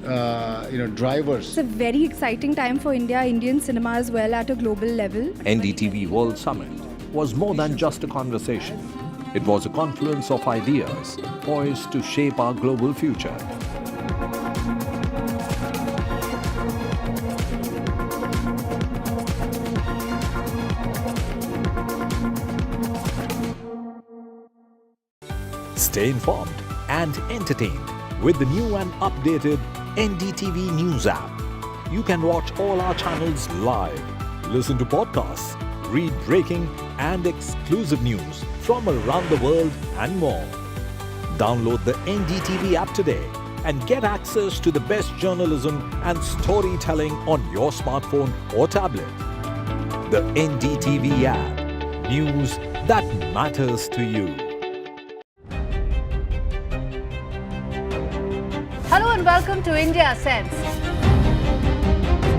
drivers. It's a very exciting time for India, Indian cinema as well at a global level. NDTV World Summit was more than just a conversation. It was a confluence of ideas poised to shape our global future. Stay informed and entertained with the new and updated NDTV News app. You can watch all our channels live, listen to podcasts, read breaking and exclusive news from around the world and more. Download the NDTV app today and get access to the best journalism and storytelling on your smartphone or tablet. The NDTV app. News that matters to you. Hello and welcome to India Sense,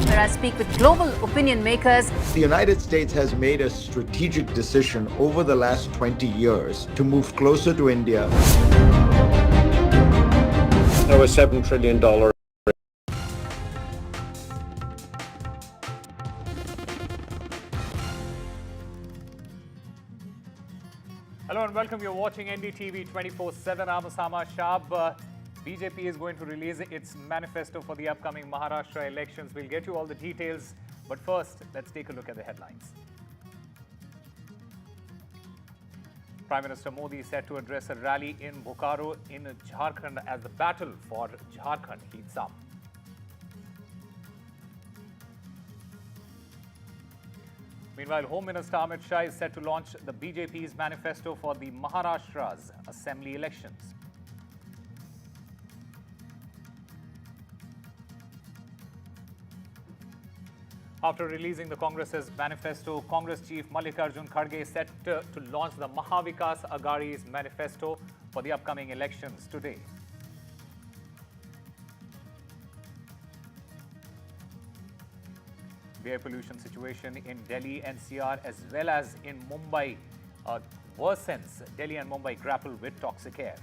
where I speak with global opinion makers. The United States has made a strategic decision over the last 20 years to move closer to India. There was $7 trillion. Hello and welcome. You're watching NDTV 24/7. I'm Osama Shab. BJP is going to release its manifesto for the upcoming Maharashtra elections. We'll get you all the details. But first, let's take a look at the headlines. Prime Minister Modi is set to address a rally in Bokaro in Jharkhand as the battle for Jharkhand heats up. Meanwhile, Home Minister Amit Shah is set to launch the BJP's manifesto for the Maharashtra's assembly elections. After releasing the Congress's manifesto, Congress Chief Mallikarjun Kharge is set to launch the Mahavikas Aghadi's manifesto for the upcoming elections today. The air pollution situation in Delhi NCR as well as in Mumbai worsens. Delhi and Mumbai grapple with toxic air.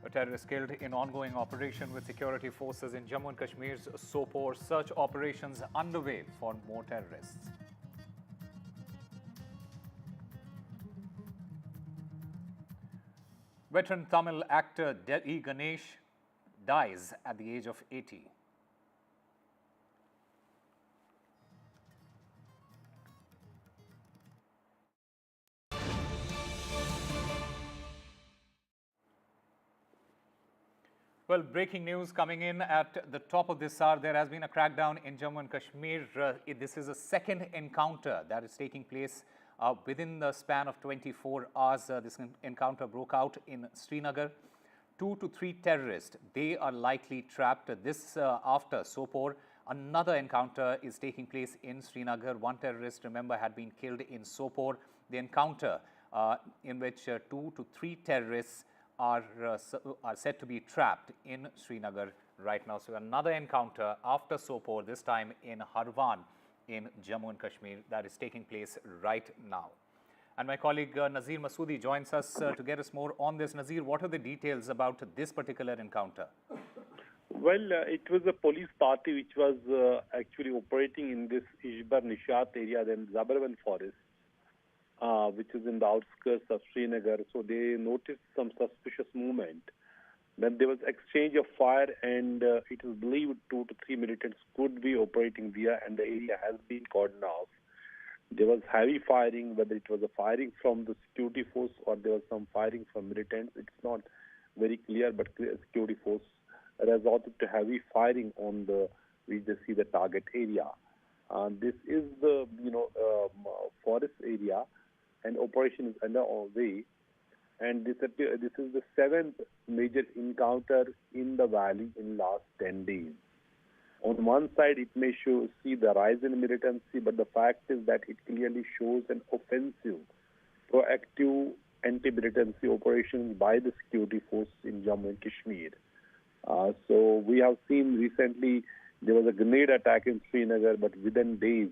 A terrorist killed in ongoing operation with security forces in Jammu and Kashmir's Sopore. Search operations underway for more terrorists. Veteran Tamil actor Delhi Ganesh dies at the age of 80. Well, breaking news coming in at the top of this hour. There has been a crackdown in Jammu and Kashmir. This is a second encounter that is taking place within the span of 24 hours. This encounter broke out in Srinagar. 2 to 3 terrorists, they are likely trapped. This after Sopore. Another encounter is taking place in Srinagar. 1 terrorist, remember, had been killed in Sopore. The encounter in which 2 to 3 terrorists are said to be trapped in Srinagar right now. So another encounter after Sopore, this time in Harwan in Jammu and Kashmir, that is taking place right now. And my colleague Nazir Masoodi joins us to get us more on this. Nazir, what are the details about this particular encounter? Well, it was a police party which was actually operating in this Ishbar Nishat area, then Zabarwan forest, which is in the outskirts of Srinagar. So they noticed some suspicious movement. Then there was exchange of fire, and it is believed 2 to 3 militants could be operating there, and the area has been cordoned off. There was heavy firing, whether it was a firing from the security force or there was some firing from militants. It's not very clear, but security force resorted to heavy firing on we just see the target area. This is the forest area, and operation is underway. And this is the 7th major encounter in the valley in last 10 days. On one side, it may see the rise in militancy, but the fact is that it clearly shows an offensive, proactive anti-militancy operations by the security force in Jammu and Kashmir. So we have seen recently there was a grenade attack in Srinagar, but within days,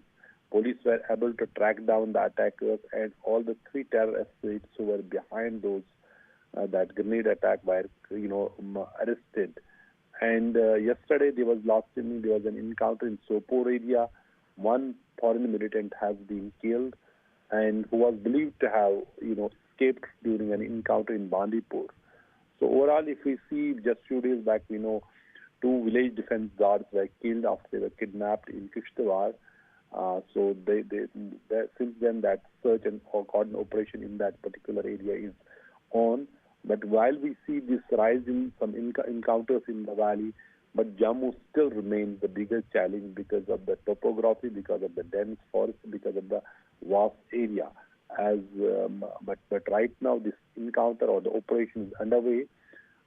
police were able to track down the attackers, and all the 3 terrorists who were behind that grenade attack were arrested. And yesterday there was an encounter in Sopore area. 1 foreign militant has been killed, and who was believed to have escaped during an encounter in Bandipur. So overall, if we see just few days back, 2 village defense guards were killed after they were kidnapped in Kishtwar. So since then that search and cordon operation in that particular area is on. But while we see this rise in some encounters in the valley, but Jammu still remains the biggest challenge because of the topography, because of the dense forest, because of the vast area. But right now this encounter or the operation is underway.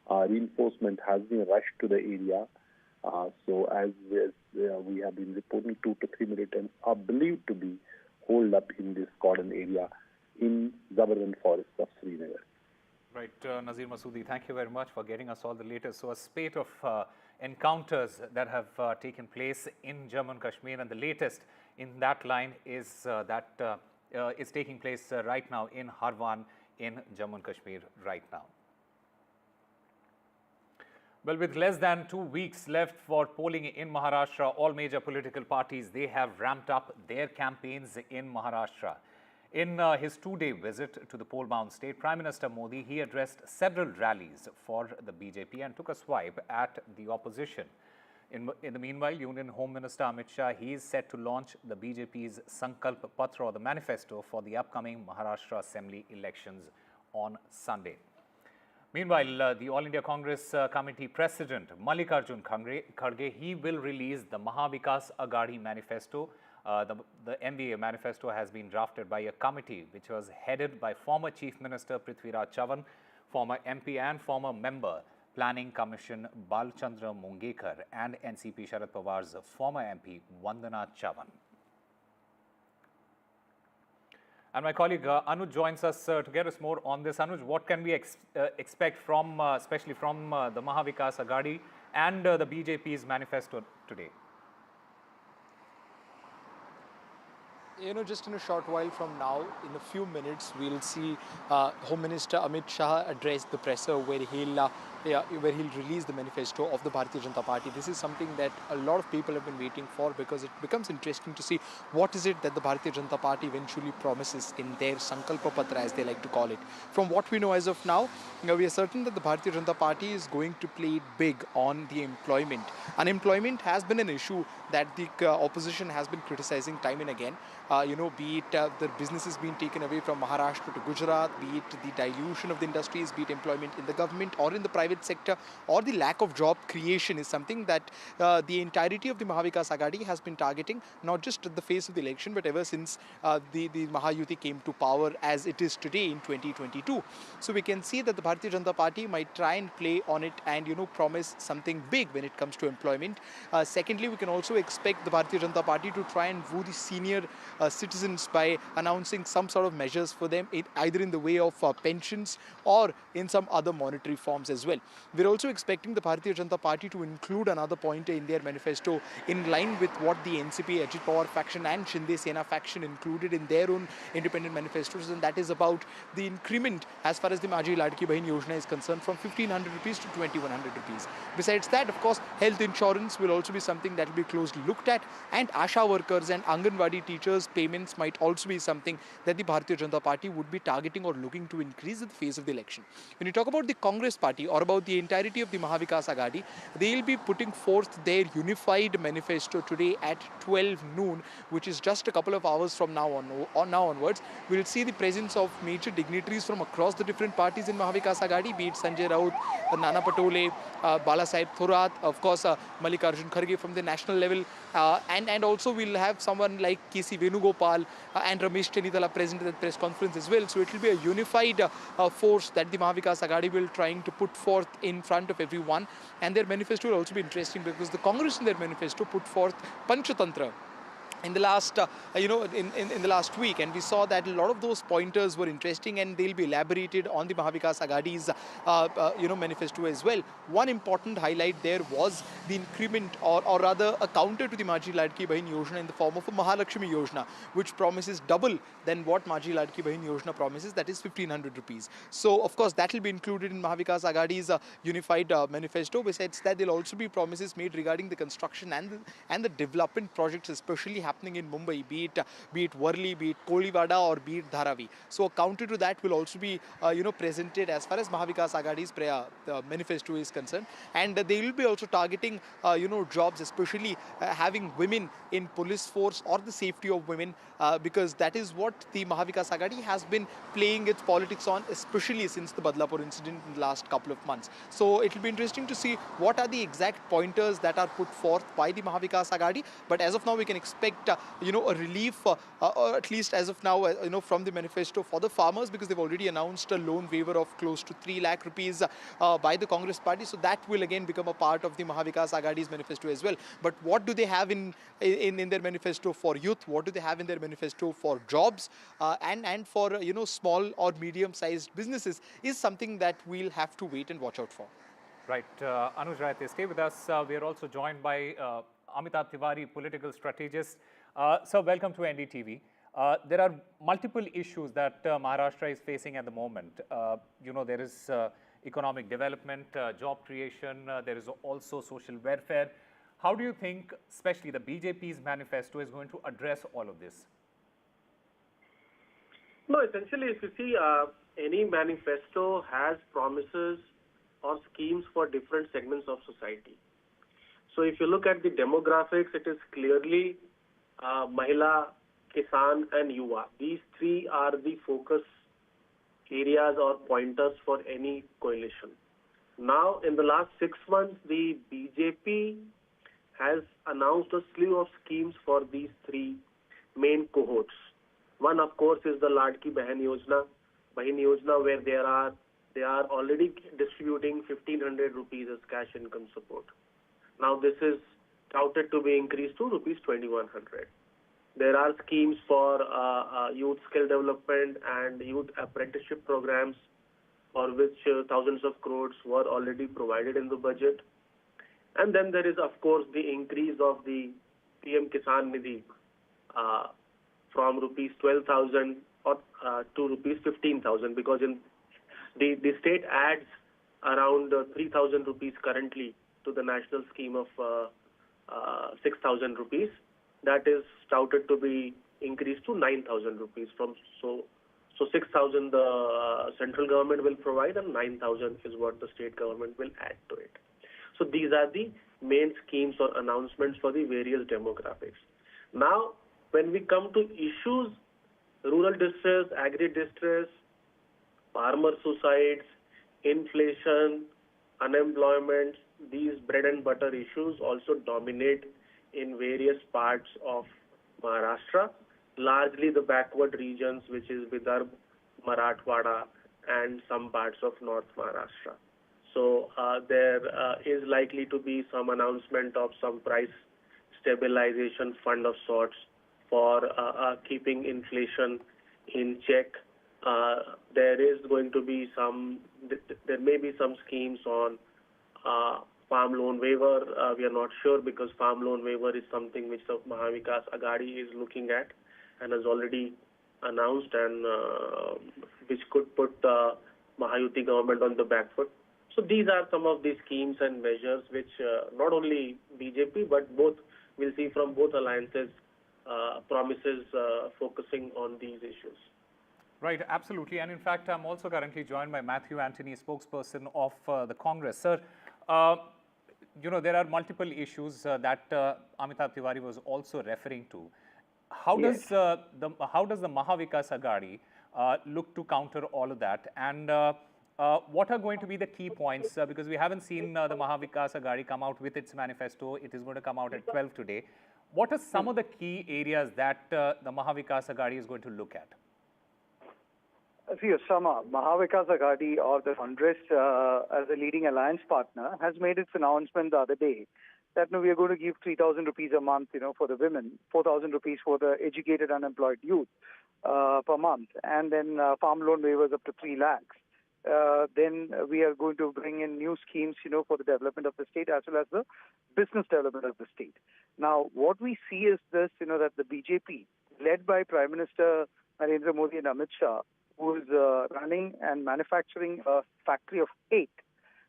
Reinforcement has been rushed to the area. So as we have been reporting, 2 to 3 militants are believed to be holed up in this cordon area in Zabarwan forest of Srinagar. Right, Nazir Masoodi, thank you very much for getting us all the latest. So a spate of encounters that have taken place in Jammu and Kashmir, and the latest in that line is is taking place right now in Harwan in Jammu and Kashmir right now. Well, with less than 2 weeks left for polling in Maharashtra, all major political parties, they have ramped up their campaigns in Maharashtra. In his 2-day visit to the poll-bound state, Prime Minister Modi, he addressed several rallies for the BJP and took a swipe at the opposition. In the meanwhile, Union Home Minister Amit Shah, he is set to launch the BJP's Sankalp Patra, or the manifesto, for the upcoming Maharashtra Assembly elections on Sunday. Meanwhile, the All India Congress Committee President Mallikarjun Kharge, he will release the Mahavikas Aghadi manifesto. The MVA manifesto has been drafted by a committee which was headed by former Chief Minister Prithviraj Chavan, former MP and former member Planning Commission Balchandra Mungekar and NCP Sharad Pawar's former MP Vandana Chavan. And my colleague Anuj joins us to get us more on this. Anuj, what can we expect from, especially from the Mahavikas Aghadi and the BJP's manifesto today? Just in a short while from now, in a few minutes, we'll see Home Minister Amit Shah address the presser where he'll release the manifesto of the Bharatiya Janata Party. This is something that a lot of people have been waiting for because it becomes interesting to see what is it that the Bharatiya Janata Party eventually promises in their Sankalpa Patra, as they like to call it. From what we know as of now, we are certain that the Bharatiya Janata Party is going to play it big on the employment. Unemployment has been an issue that the opposition has been criticizing time and again. Be it the businesses being taken away from Maharashtra to Gujarat, be it the dilution of the industries, be it employment in the government or in the private sector, or the lack of job creation is something that the entirety of the Mahavikas Aghadi has been targeting, not just at the face of the election, but ever since the Mahayuti came to power as it is today in 2022. So we can see that the Bharatiya Janata Party might try and play on it and, promise something big when it comes to employment. Secondly, we can also expect the Bharatiya Janata Party to try and woo the senior citizens by announcing some sort of measures for them, either in the way of pensions or in some other monetary forms as well. We're also expecting the Bharatiya Janata Party to include another pointer in their manifesto in line with what the NCP Ajit Pawar faction and Shinde Sena faction included in their own independent manifestos, and that is about the increment as far as the Maji Ladki Bahin Yojana is concerned from 1,500 rupees to 2,100 rupees. Besides that, of course, health insurance will also be something that will be closely looked at, and Asha workers and Anganwadi teachers payments might also be something that the Bharatiya Janata Party would be targeting or looking to increase at the phase of the election. When you talk about the Congress Party or about the entirety of the Mahavikas Aghadi, they will be putting forth their unified manifesto today at 12 noon, which is just a couple of hours from now onwards. We will see the presence of major dignitaries from across the different parties in Mahavikas Aghadi, be it Sanjay Raut, Nana Patole, Balasaheb Thorat, of course Mallikarjun Kharge from the national level, and also we'll have someone like K.C. Venugopal and Ramesh Chenitala present at the press conference as well. So it will be a unified force that the Mahavikas Aghadi will trying to put forth in front of everyone, and their manifesto will also be interesting because the Congress in their manifesto put forth Panchatantra in the last, in the last week, and we saw that a lot of those pointers were interesting, and they'll be elaborated on the Mahavikas Aghadi's, manifesto as well. One important highlight there was the increment, or rather a counter to the Maji Ladki Bahin Yojana in the form of a Mahalakshmi Yojana, which promises double than what Maji Ladki Bahin Yojana promises, that is 1,500 rupees. So, of course, that will be included in Mahavikas Aghadi's unified manifesto. Besides that, there will also be promises made regarding the construction and the development projects, especially happening in Mumbai, be it Worli, be it Koliwada, or be it Dharavi. So a counter to that will also be presented as far as Mahavikas Aghadi's manifesto is concerned, and they will be also targeting jobs, especially having women in police force or the safety of women, because that is what the Mahavikas Aghadi has been playing its politics on, especially since the Badlapur incident in the last couple of months. So it will be interesting to see what are the exact pointers that are put forth by the Mahavikas Aghadi. But as of now, we can expect a relief, or at least as of now, from the manifesto for the farmers, because they've already announced a loan waiver of close to 3 lakh rupees by the Congress Party. So that will again become a part of the Mahavikas Aghadi's manifesto as well. But what do they have in their manifesto for youth? What do they have in their manifesto for jobs and for small or medium-sized businesses is something that we'll have to wait and watch out for. Right, Anuj Raite, stay with us. We are also joined by Amitabh Tiwari, political strategist. Sir, welcome to NDTV. There are multiple issues that Maharashtra is facing at the moment. There is economic development, job creation, there is also social welfare. How do you think, especially the BJP's manifesto, is going to address all of this? No, essentially, if you see, any manifesto has promises or schemes for different segments of society. So if you look at the demographics, it is clearly Mahila, Kisan and Yuva. These three are the focus areas or pointers for any coalition. Now, in the last 6 months, the BJP has announced a slew of schemes for these three main cohorts. One, of course, is the Ladki Bahin Yojana, where there are they are already distributing 1,500 rupees as cash income support. Now this is touted to be increased to rupees 2,100. There are schemes for youth skill development and youth apprenticeship programs for which thousands of crores were already provided in the budget. And then there is, of course, the increase of the PM Kisan Nidhi from rupees 12,000 to rupees 15,000, because in the state adds around 3,000 rupees currently to the national scheme of 6,000 rupees. That is touted to be increased to 9,000 rupees. So 6,000 the central government will provide, and 9,000 is what the state government will add to it. So these are the main schemes or announcements for the various demographics. Now, when we come to issues, rural distress, agri-distress, farmer suicides, inflation, unemployment, these bread and butter issues also dominate in various parts of Maharashtra, largely the backward regions, which is Vidarbha, Marathwada, and some parts of North Maharashtra. So there is likely to be some announcement of some price stabilization fund of sorts for keeping inflation in check. There may be some schemes on farm loan waiver. We are not sure, because farm loan waiver is something which the Mahavikas Aghadi is looking at and has already announced, and which could put Mahayuti government on the back foot. So these are some of the schemes and measures which not only BJP but both will see from both alliances promises focusing on these issues. Right, absolutely. And in fact, I'm also currently joined by Matthew Antony, spokesperson of the Congress. Sir, there are multiple issues that Amitabh Tiwari was also referring to. How does the Mahavikas Aghadi look to counter all of that? And what are going to be the key points? Because we haven't seen the Mahavikas Aghadi come out with its manifesto. It is going to come out at 12 today. What are some of the key areas that the Mahavikas Aghadi is going to look at? See, Osama, Mahavikas Aghadi, or the Congress as a leading alliance partner, has made its announcement the other day that we are going to give 3,000 rupees a month, for the women, 4,000 rupees for the educated unemployed youth per month, and then farm loan waivers up to 3 lakhs. Then we are going to bring in new schemes, for the development of the state as well as the business development of the state. Now, what we see is this, that the BJP, led by Prime Minister Narendra Modi and Amit Shah, who is running and manufacturing a factory of 8,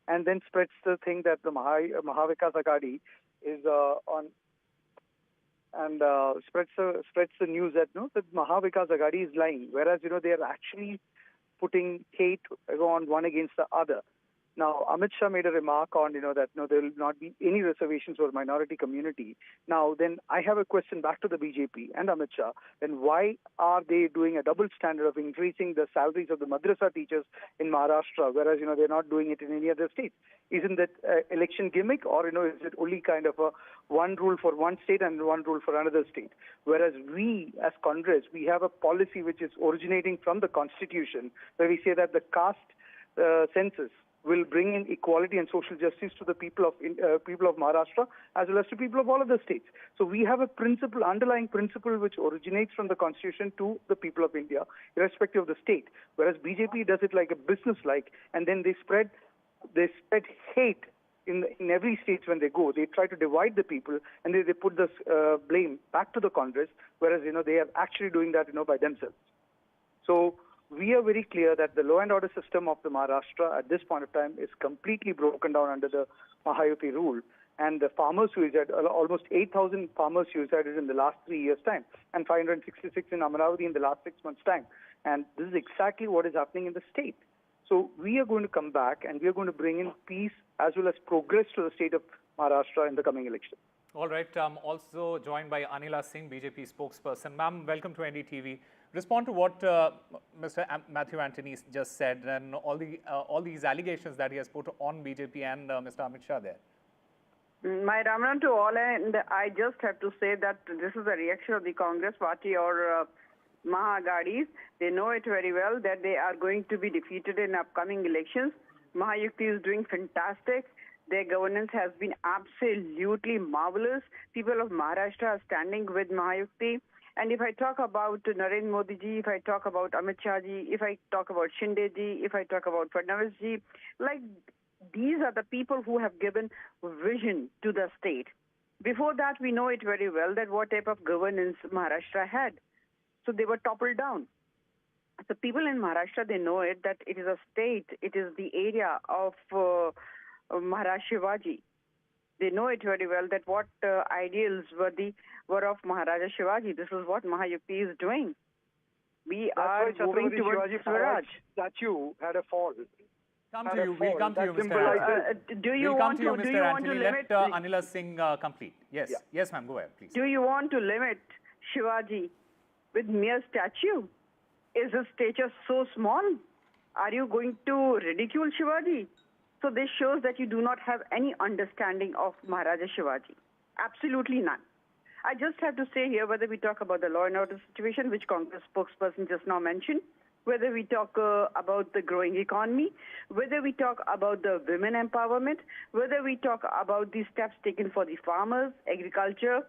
and then spreads the thing that the Mahavikas Aghadi is on, and spreads the news that that Mahavikas Aghadi is lying, whereas they are actually putting hate on one against the other. Now, Amit Shah made a remark on, that there will not be any reservations for the minority community. Now, then I have a question back to the BJP and Amit Shah. Then why are they doing a double standard of increasing the salaries of the madrasa teachers in Maharashtra, whereas, they're not doing it in any other state? Isn't that election gimmick, or, is it only kind of a one rule for one state and one rule for another state? Whereas we, as Congress, we have a policy which is originating from the Constitution, where we say that the caste census will bring in equality and social justice to the people of Maharashtra as well as to people of all other states. So we have a principle, underlying principle, which originates from the Constitution to the people of India, irrespective of the state. Whereas BJP does it like a business-like, and then they spread hate in every state when they go. They try to divide the people, and they put this blame back to the Congress, whereas they are actually doing that by themselves. So we are very clear that the law and order system of the Maharashtra at this point of time is completely broken down under the Mahayuti rule. And the farmer suicide, almost 8,000 farmers suicided in the last 3 years' time, and 566 in Amaravati in the last 6 months' time. And this is exactly what is happening in the state. So we are going to come back, and we are going to bring in peace as well as progress to the state of Maharashtra in the coming election. All right. I'm also joined by Anila Singh, BJP spokesperson. Ma'am, welcome to NDTV. Respond to what Mr. Matthew Antony just said, and all these allegations that he has put on BJP and Mr. Amit Shah there. My Ramadan to all, and I just have to say that this is a reaction of the Congress party or Mahagadis, they know it very well that they are going to be defeated in upcoming elections. Mahayukti is doing fantastic. Their governance has been absolutely marvelous. People of Maharashtra are standing with Mahayukti. And if I talk about Narendra Modi ji, if I talk about Amit Shah ji, if I talk about Shinde ji, if I talk about Fadnavis ji, like these are the people who have given vision to the state. Before that, we know it very well that what type of governance Maharashtra had. So they were toppled down. So people in Maharashtra, they know it, that it is a state, it is the area of Maharaj Shivaji. They know it very well that what ideals were of Maharaja Shivaji. This is what Mahayukti is doing. We are moving towards Swaraj. Statue had a fall. Come to you. We'll come to you, Mr. Do you want to limit? Let Anila Singh complete. Yes, yes, ma'am. Go ahead, please. Do you want to limit Shivaji with mere statue? Is his stature so small? Are you going to ridicule Shivaji? So this shows that you do not have any understanding of Maharaja Shivaji. Absolutely none. I just have to say here, whether we talk about the law and order situation, which Congress spokesperson just now mentioned, whether we talk about the growing economy, whether we talk about the women empowerment, whether we talk about the steps taken for the farmers, agriculture,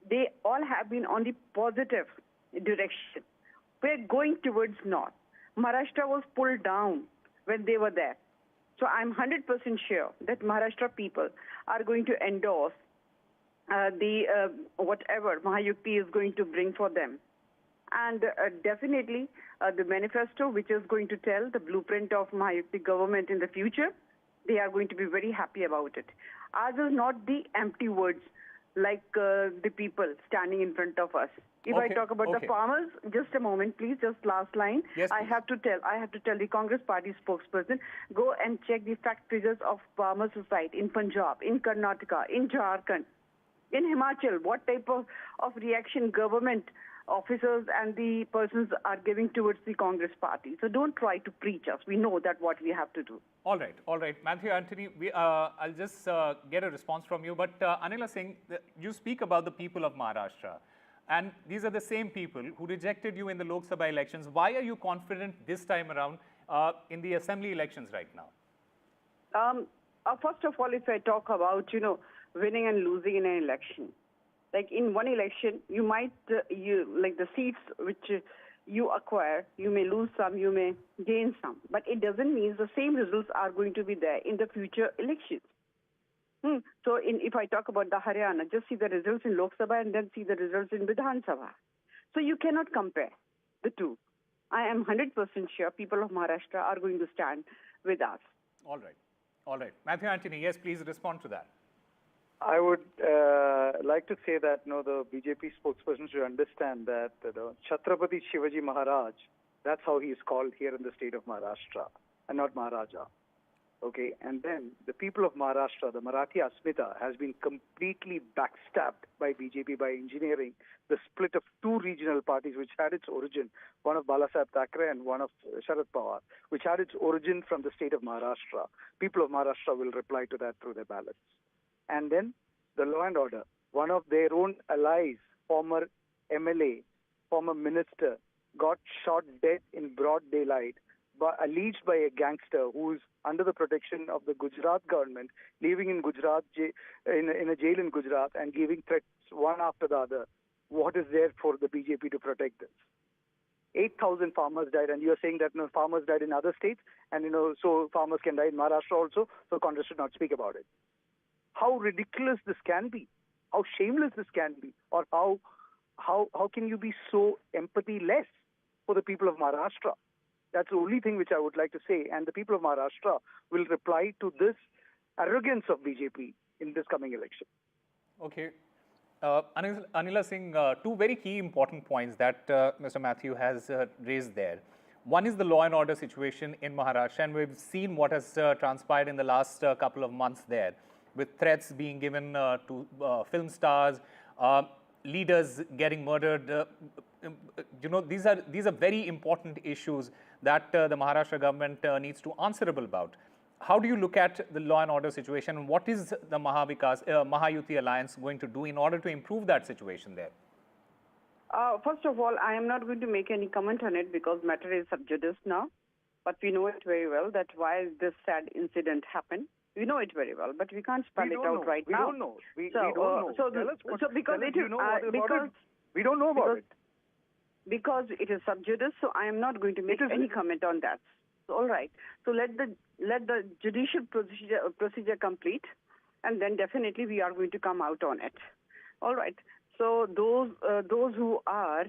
they all have been on the positive direction. We're going towards north. Maharashtra was pulled down when they were there. So I'm 100% sure that Maharashtra people are going to endorse whatever Mahayukti is going to bring for them. And definitely the manifesto, which is going to tell the blueprint of Mahayukti government in the future, they are going to be very happy about it. Ours is not the empty words like the people standing in front of us. If I talk about the farmers, just a moment, please, just last line. Yes, I have to tell the Congress Party spokesperson, go and check the fact figures of farmer suicide in Punjab, in Karnataka, in Jharkhand, in Himachal. What type of reaction government officers and the persons are giving towards the Congress Party. So don't try to preach us. We know that what we have to do. All right. Matthew Anthony, I'll just get a response from you. But Anila Singh, you speak about the people of Maharashtra. And these are the same people who rejected you in the Lok Sabha elections. Why are you confident this time around in the assembly elections right now? First of all, if I talk about, winning and losing in an election, like in one election, you might, like the seats which you acquire, you may lose some, you may gain some. But it doesn't mean the same results are going to be there in the future elections. So if I talk about the Haryana, just see the results in Lok Sabha and then see the results in Vidhan Sabha. So you cannot compare the two. I am 100% sure people of Maharashtra are going to stand with us. All right. Matthew Anthony, yes, please respond to that. I would like to say that the BJP spokesperson should understand that Chhatrapati Shivaji Maharaj, that's how he is called here in the state of Maharashtra, and not Maharaja. Okay, and then the people of Maharashtra, the Marathi Asmita, has been completely backstabbed by BJP by engineering the split of two regional parties which had its origin, one of Balasaheb Thackeray and one of Sharad Pawar, which had its origin from the state of Maharashtra. People of Maharashtra will reply to that through their ballots. And then the law and order, one of their own allies, former MLA, former minister, got shot dead in broad daylight, alleged by a gangster who is under the protection of the Gujarat government, living in Gujarat, in a jail in Gujarat, and giving threats one after the other. What is there for the BJP to protect this? 8,000 farmers died, and you are saying that farmers died in other states, and so farmers can die in Maharashtra also, so Congress should not speak about it. How ridiculous this can be, how shameless this can be, or how can you be so empathy-less for the people of Maharashtra? That's the only thing which I would like to say, and the people of Maharashtra will reply to this arrogance of BJP in this coming election. Okay. Anila Singh, two very key important points that Mr. Matthew has raised there. One is the law and order situation in Maharashtra, and we've seen what has transpired in the last couple of months there, with threats being given to film stars, leaders getting murdered. These are very important issues that the Maharashtra government needs to answerable about. How do you look at the law and order situation? What is the Mahayuti alliance going to do in order to improve that situation there? First of all, I am not going to make any comment on it because matter is sub judice now. But we know it very well that why this sad incident happened. We know it very well, but we can't spell it out right now. We don't know. We don't know. So because it is we don't know about it. Because it is sub judice, so I am not going to make any comment on that. So, all right. So let the judicial procedure complete, and then definitely we are going to come out on it. All right. So those who are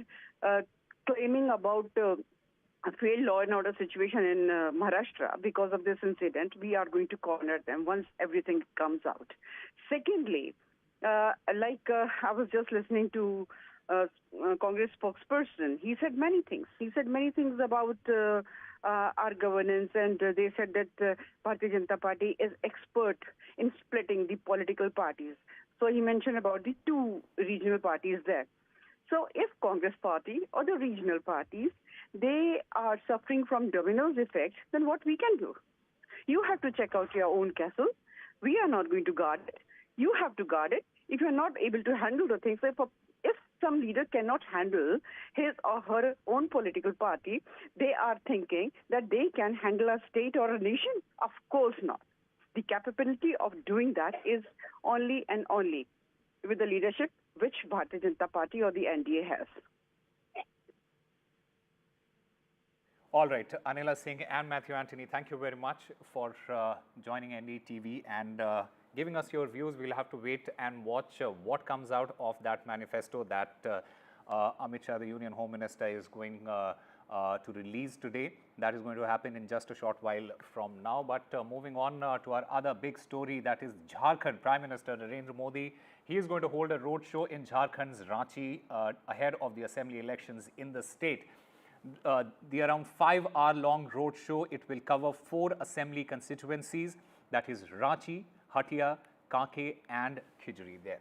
claiming about a failed law and order situation in Maharashtra because of this incident, we are going to corner them once everything comes out. Secondly, I was just listening to Congress spokesperson. He said many things. He said many things about our governance, and they said that Bharatiya Janata Party is expert in splitting the political parties. So he mentioned about the two regional parties there. So if Congress party or the regional parties, they are suffering from dominoes effect, then what we can do? You have to check out your own castle. We are not going to guard it. You have to guard it. If you're not able to handle the things, if some leader cannot handle his or her own political party, they are thinking that they can handle a state or a nation? Of course not. The capability of doing that is only and only with the leadership which Bharatiya Janata Party or the NDA has. All right, Anila Singh and Matthew Anthony, thank you very much for joining NDTV and giving us your views. We'll have to wait and watch what comes out of that manifesto that Amit Shah, the Union Home Minister, is going to release today. That is going to happen in just a short while from now. But moving on to our other big story, that is Jharkhand. Prime Minister Narendra Modi, he is going to hold a roadshow in Jharkhand's Ranchi ahead of the assembly elections in the state. The around 5-hour-long roadshow, it will cover 4 assembly constituencies, that is Ranchi, Hatia, Kanke and Khijri there.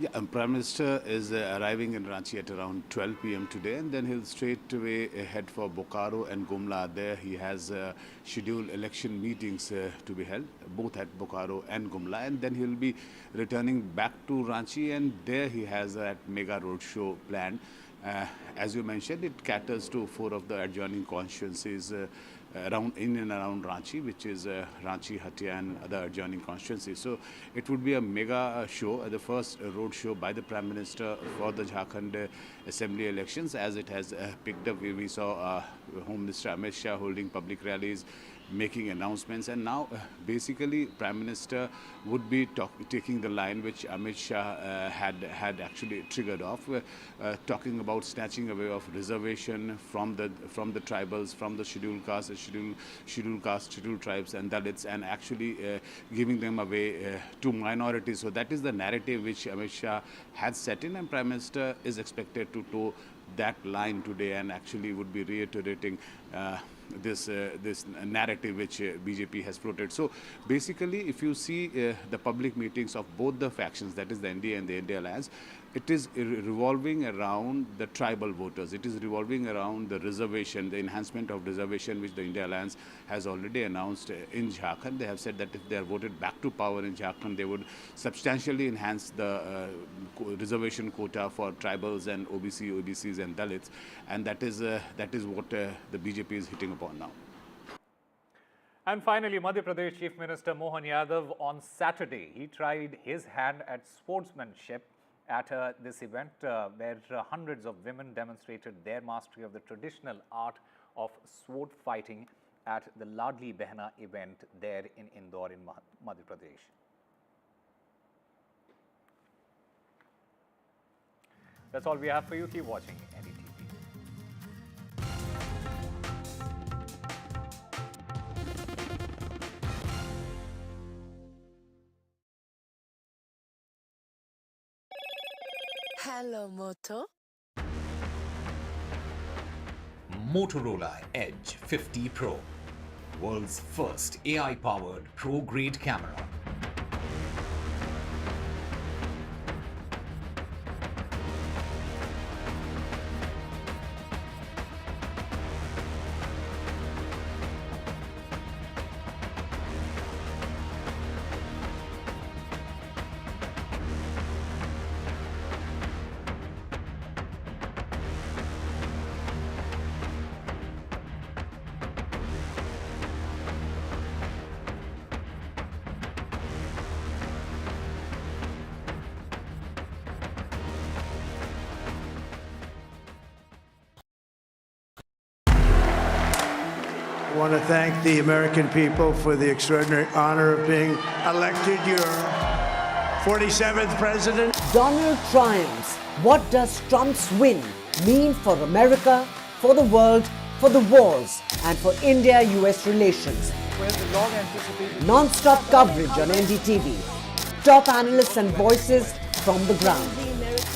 Yeah, Prime Minister is arriving in Ranchi at around 12 p.m. today, and then he'll straight away head for Bokaro and Gumla. There he has scheduled election meetings to be held, both at Bokaro and Gumla, and then he'll be returning back to Ranchi, and there he has that mega roadshow planned. As you mentioned, it caters to 4 of the adjoining constituencies in and around Ranchi, which is Ranchi, Hatia and other adjoining constituencies. So it would be a mega show, the first road show by the Prime Minister for the Jharkhand Assembly elections, as it has picked up. We saw Home Minister Amit Shah holding public rallies, making announcements, and now basically Prime Minister would be taking the line which Amit Shah had actually triggered off, talking about snatching away of reservation from the tribals, from the scheduled caste, scheduled tribes and Dalits, and actually giving them away to minorities. So that is the narrative which Amit Shah had set in, and Prime Minister is expected to toe that line today and actually would be reiterating this narrative which BJP has floated. So basically, if you see the public meetings of both the factions, that is the NDA and the NDA alliance, it is revolving around the tribal voters. It is revolving around the reservation, the enhancement of reservation which the India Alliance has already announced in Jharkhand. They have said that if they are voted back to power in Jharkhand, they would substantially enhance the reservation quota for tribals and OBCs and Dalits. And that is what the BJP is hitting upon now. And finally, Madhya Pradesh Chief Minister Mohan Yadav on Saturday, he tried his hand at sportsmanship at this event where hundreds of women demonstrated their mastery of the traditional art of sword fighting at the Ladli Behna event there in Indore in Madhya Pradesh. That's all we have for you. Keep watching NDTV. Hello, Moto. Motorola Edge 50 Pro, world's first AI-powered pro-grade camera. want to thank the American people for the extraordinary honor of being elected your 47th president. Donald triumphs. What does Trump's win mean for America, for the world, for the wars, and for India-US relations? Non-stop coverage on NDTV. Top analysts and voices from the ground.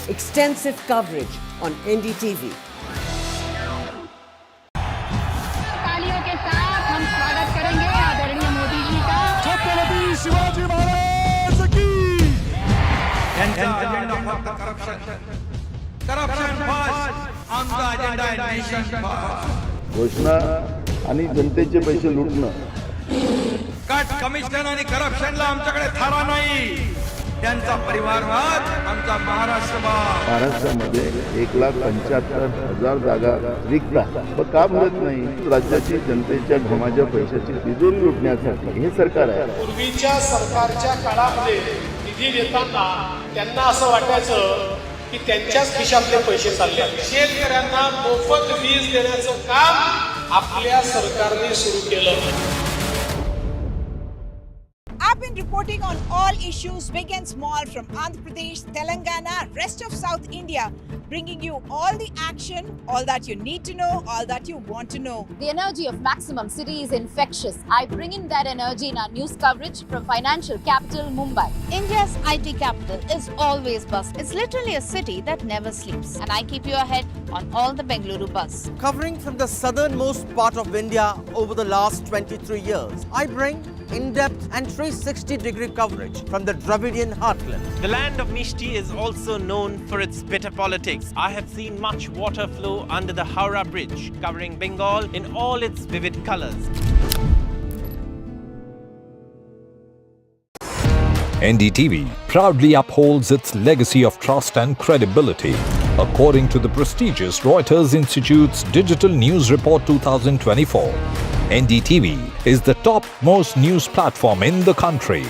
Extensive coverage on NDTV. तालियों के साथ हम स्वागत करेंगे आदरणीय मोदी जी का। छत्रपति शिवाजी महाराज की। Corruption first, on the agenda and nation first. घोषणा आणि जनतेचे पैसे लुटणं. कट कमिशन आणि करप्शनला आमच्याकडे थारा नाही. त्यांचा परिवारवाद आमचा महाराष्ट्रवाद. महाराष्ट्रामध्ये 1,75,000 जागा रिक्त आहेत. पण का भरत नाही? राज्याची जनतेच्या घमाच्या पैशाची तिजोरी लुटण्यासाठी हे सरकार आहे. पूर्वीच्या सरकारच्या काळामध्ये निधी देताना त्यांना असं वाटायचं की त्यांच्याच खिशातले पैसे चालले. शेतकऱ्यांना मोफत वीज देण्याचं काम आपल्या सरकारने सुरू केलं. I've been reporting on all issues, big and small, from Andhra Pradesh, Telangana, rest of South India, bringing you all the action, all that you need to know, all that you want to know. The energy of Maximum City is infectious. I bring in that energy in our news coverage from financial capital Mumbai. India's IT capital is always buzz. It's literally a city that never sleeps. And I keep you ahead on all the Bengaluru buzz. Covering from the southernmost part of India over the last 23 years, I bring in-depth and 360-degree coverage from the Dravidian heartland. The land of Mishti is also known for its bitter politics. I have seen much water flow under the Howrah Bridge, covering Bengal in all its vivid colors. NDTV proudly upholds its legacy of trust and credibility. According to the prestigious Reuters Institute's Digital News Report 2024, NDTV is the topmost news platform in the country.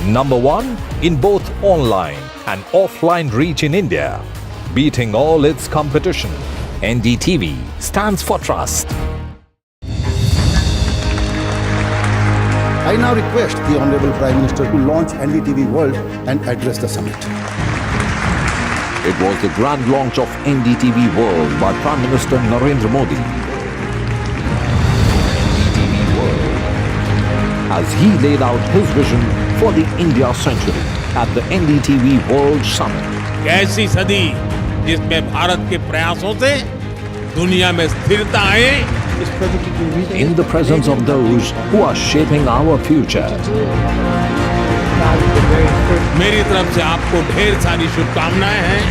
Number 1 in both online and offline reach in India. Beating all its competition, NDTV stands for trust. I now request the Honorable Prime Minister to launch NDTV World and address the summit. It was the grand launch of NDTV World by Prime Minister Narendra Modi. NDTV World, as he laid out his vision for the India century at the NDTV World Summit. कैसी सदी जिसमें भारत के प्रयासों से दुनिया में स्थिरता आए. In the presence of those who are shaping our future. मेरी तरफ से आपको ढेर सारी शुभकामनाएं हैं.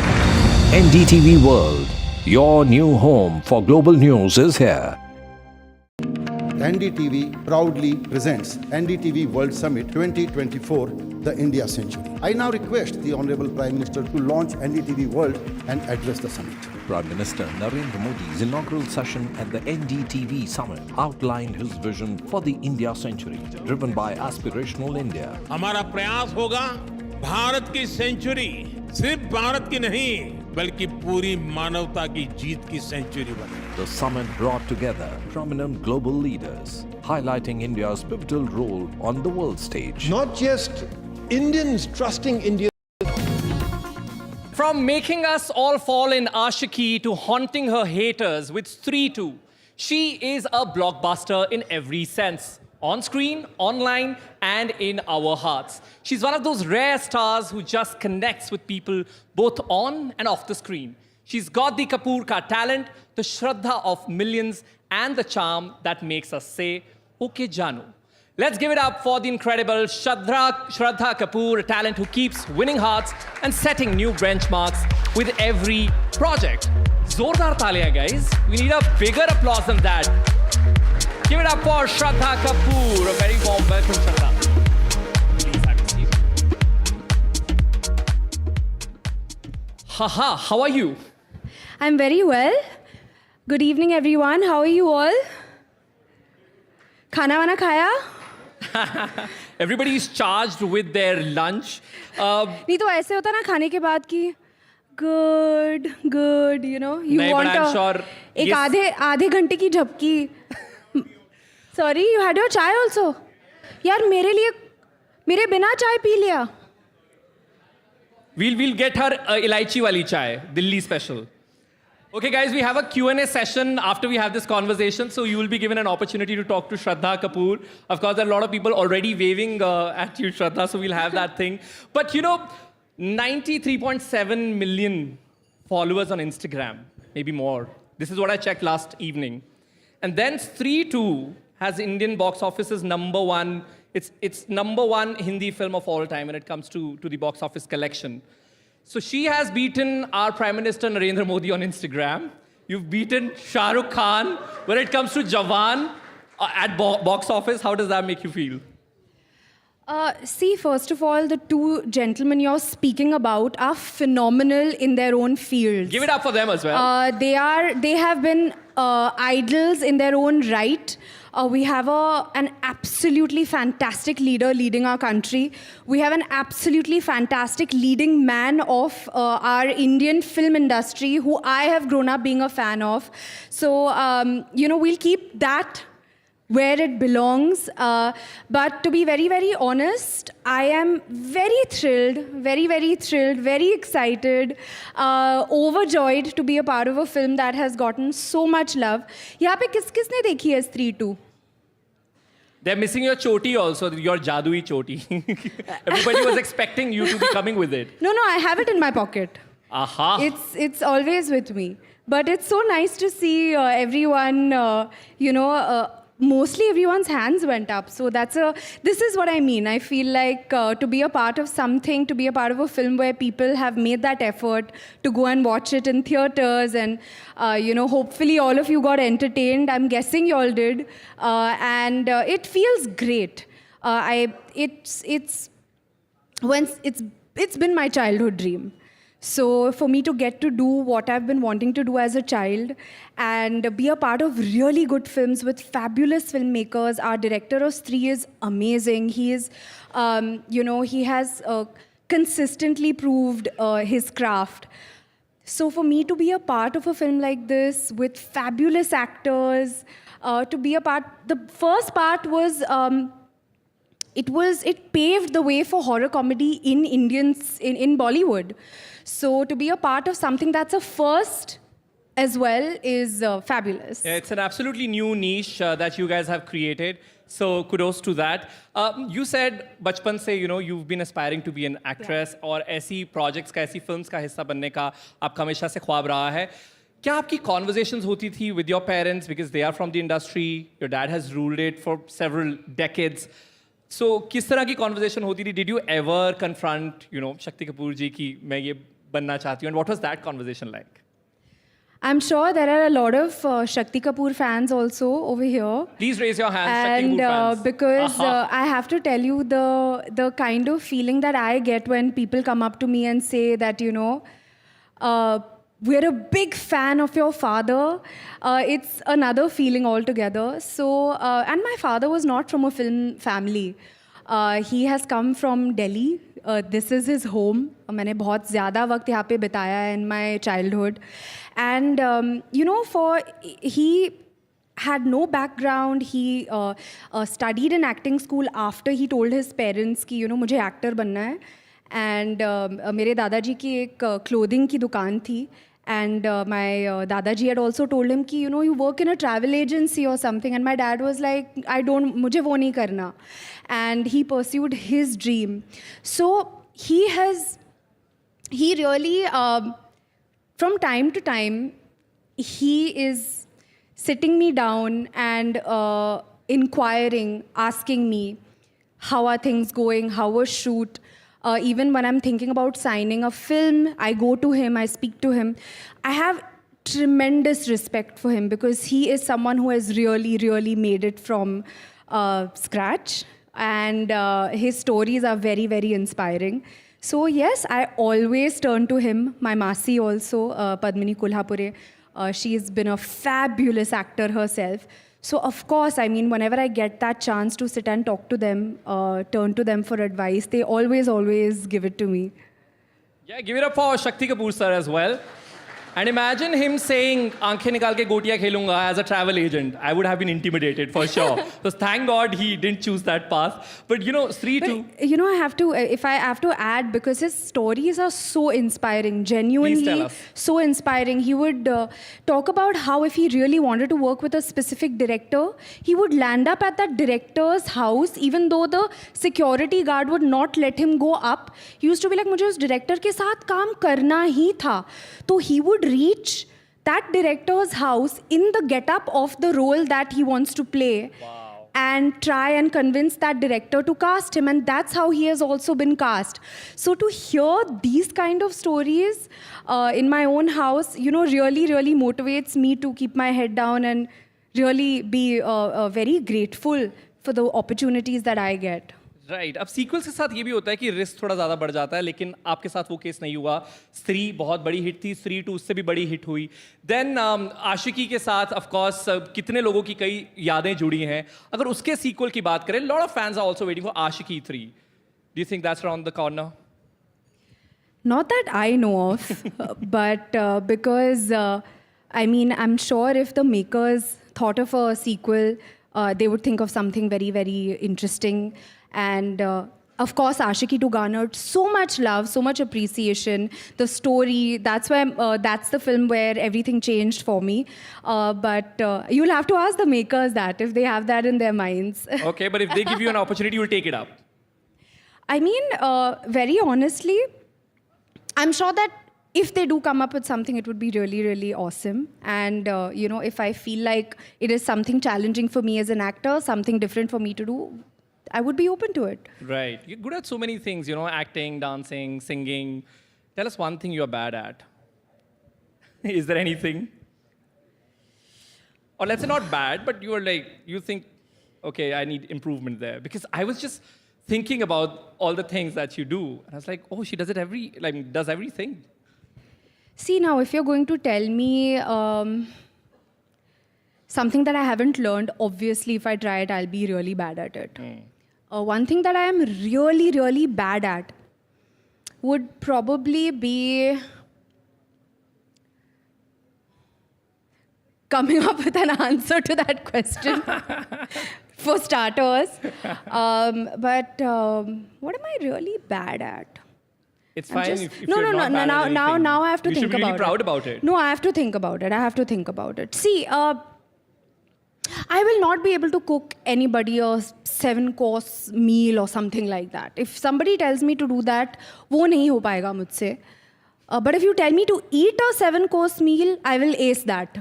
NDTV World, your new home for global news is here. NDTV proudly presents NDTV World Summit 2024, the India Century. I now request the Honorable Prime Minister to launch NDTV World and address the summit. Prime Minister Narendra Modi's inaugural session at the NDTV Summit outlined his vision for the India century, driven by aspirational India. हमारा प्रयास होगा भारत की century सिर्फ भारत की नहीं बल्कि पूरी मानवता की जीत की सेंचुरी बने. The summit brought together prominent global leaders, highlighting India's pivotal role on the world stage. Not just Indians trusting India. From making us all fall in Ashiki to haunting her haters with 3-2, she is a blockbuster in every sense. On screen, online, and in our hearts. She's one of those rare stars who just connects with people both on and off the screen. She's got the Kapoor ka talent, the Shraddha of millions, and the charm that makes us say, okay, Janu. Let's give it up for the incredible Shraddha Kapoor, a talent who keeps winning hearts and setting new benchmarks with every project. Zordar taaliyan, guys. We need a bigger applause than that. Give it up for Shraddha Kapoor. A very warm welcome, Shraddha. Please have a seat. Haha, how are you? I'm very well. Good evening, everyone. How are you all? Khana wana khaya? Everybody is charged with their lunch. नहीं तो ऐसे होता ना खाने के बाद की good, you know. You नहीं, want but I'm sure एक आधे घंटे की झपकी. Sorry, you had your chai also? यार मेरे बिना चाय पी लिया. We'll get her elaichi wali chai, Delhi special. Okay, guys, we have a Q&A session after we have this conversation, so you will be given an opportunity to talk to Shraddha Kapoor. Of course, there are a lot of people already waving at you, Shraddha, so we'll have that thing. But, 93.7 million followers on Instagram, maybe more. This is what I checked last evening. And then 3-2 has Indian box office's number one. It's number one Hindi film of all time when it comes to the box office collection. So she has beaten our Prime Minister Narendra Modi on Instagram. You've beaten Shah Rukh Khan when it comes to Jawan at box office. How does that make you feel? See, first of all, the two gentlemen you're speaking about are phenomenal in their own fields. Give it up for them as well. They have been idols in their own right. We have an absolutely fantastic leader leading our country. We have an absolutely fantastic leading man of our Indian film industry who I have grown up being a fan of. So, we'll keep that where it belongs. But to be very, very honest, I am very thrilled, very, very thrilled, very excited, overjoyed to be a part of a film that has gotten so much love. यहाँ पे किसने देखी है 3-2? They're missing your choti also, your jadui choti. Everybody was expecting you to be coming with it. No, I have it in my pocket. Aha. It's always with me. But it's so nice to see everyone, mostly everyone's hands went up. So this is what I mean. I feel like to be a part of something, to be a part of a film where people have made that effort to go and watch it in theaters and, hopefully all of you got entertained. I'm guessing you all did. And it feels great. It's been my childhood dream. So for me to get to do what I've been wanting to do as a child and be a part of really good films with fabulous filmmakers. Our director of Stree is amazing. He is, he has consistently proved his craft. So for me to be a part of a film like this with fabulous actors, the first part was, it paved the way for horror comedy in Bollywood. So to be a part of something that's a first as well is fabulous. Yeah, it's an absolutely new niche that you guys have created. So kudos to that. You said बचपन से you've been aspiring to be an actress और ऐसी projects का ऐसी films का हिस्सा बनने का आपका हमेशा से ख्वाब रहा है. क्या आपकी conversations होती थी with your parents because they are from the industry? Your dad has ruled it for several decades. So किस तरह की conversation होती थी? Did you ever confront Shakti Kapoor ji कि मैं ये बनना चाहती हूँ? And what was that conversation like? I'm sure there are a lot of Shakti Kapoor fans also over here. Please raise your hands, Shakti Kapoor fans. Because I have to tell you the kind of feeling that I get when people come up to me and say that, we're a big fan of your father. It's another feeling altogether. So, and my father was not from a film family. He has come from Delhi. This is his home. मैंने बहुत ज़्यादा वक्त यहाँ पे बिताया है in my childhood. And, he had no background. He studied in acting school after he told his parents कि, मुझे actor बनना है. And मेरे दादाजी की एक clothing की दुकान थी. And my Dadaji had also told him कि, you work in a travel agency or something. And my dad was like, मुझे वो नहीं करना. And he pursued his dream. So he really, from time to time, he is sitting me down and inquiring, asking me, how are things going, how was shoot? Even when I'm thinking about signing a film, I go to him, I speak to him. I have tremendous respect for him because he is someone who has really, really made it from scratch. And his stories are very, very inspiring. So yes, I always turn to him. My Masi also, Padmini Kulhapure, she's been a fabulous actor herself. So of course, I mean, whenever I get that chance to sit and talk to them, turn to them for advice, they always give it to me. Yeah, give it up for Shakti Kapoor sir as well. And imagine him saying, "Aankhein nikal ke gotiya khelunga" as a travel agent. I would have been intimidated for sure. So thank God he didn't choose that path. But Sri too. I have to, if I have to add, because his stories are so inspiring, genuinely Please tell us. so inspiring. He would talk about how if he really wanted to work with a specific director, he would land up at that director's house, even though the security guard would not let him go up. He used to be like, मुझे उस director के साथ काम करना ही था. So he would reach that director's house in the get-up of the role that he wants to play. Wow. And try and convince that director to cast him. And that's how he has also been cast. So to hear these kind of stories in my own house, really, really motivates me to keep my head down and really be very grateful for the opportunities that I get. Right अब sequels के साथ ये भी होता है कि risk थोड़ा ज़्यादा बढ़ जाता है, लेकिन आपके साथ वो केस नहीं हुआ. स्त्री बहुत बड़ी हिट थी, स्त्री 2 उससे भी बड़ी हिट हुई. देन आशिकी के साथ ऑफ कोर्स कितने लोगों की कई यादें जुड़ी हैं. अगर उसके सीक्वल की बात करें, lot of fans are also waiting for Aashiqui 3. Do you think that's around the corner? Not that I know of, but because I'm sure if the makers thought of a sequel, they would think of something very, very interesting. And of course, Aashiki 2 garnered so much love, so much appreciation. The story, that's why that's the film where everything changed for me. But you'll have to ask the makers that, if they have that in their minds. Okay, but if they give you an opportunity, you'll take it up. Very honestly, I'm sure that if they do come up with something, it would be really, really awesome. And, if I feel like it is something challenging for me as an actor, something different for me to do, I would be open to it. Right. You're good at so many things, acting, dancing, singing. Tell us one thing you're bad at. Is there anything? Or let's say not bad, but you think, okay, I need improvement there. Because I was just thinking about all the things that you do. And I was like, oh, she does it does everything. See, now, if you're going to tell me something that I haven't learned, obviously, if I try it, I'll be really bad at it. One thing that I am really, really bad at would probably be coming up with an answer to that question, for starters. But what am I really bad at? It's fine if No, you're not bad at anything. now I have to you think should be about really proud about it. No, I have to think about it. See, I will not be able to cook anybody a 7-course meal or something like that. If somebody tells me to do that, वो नहीं हो पाएगा मुझसे. But if you tell me to eat a 7-course meal, I will ace that.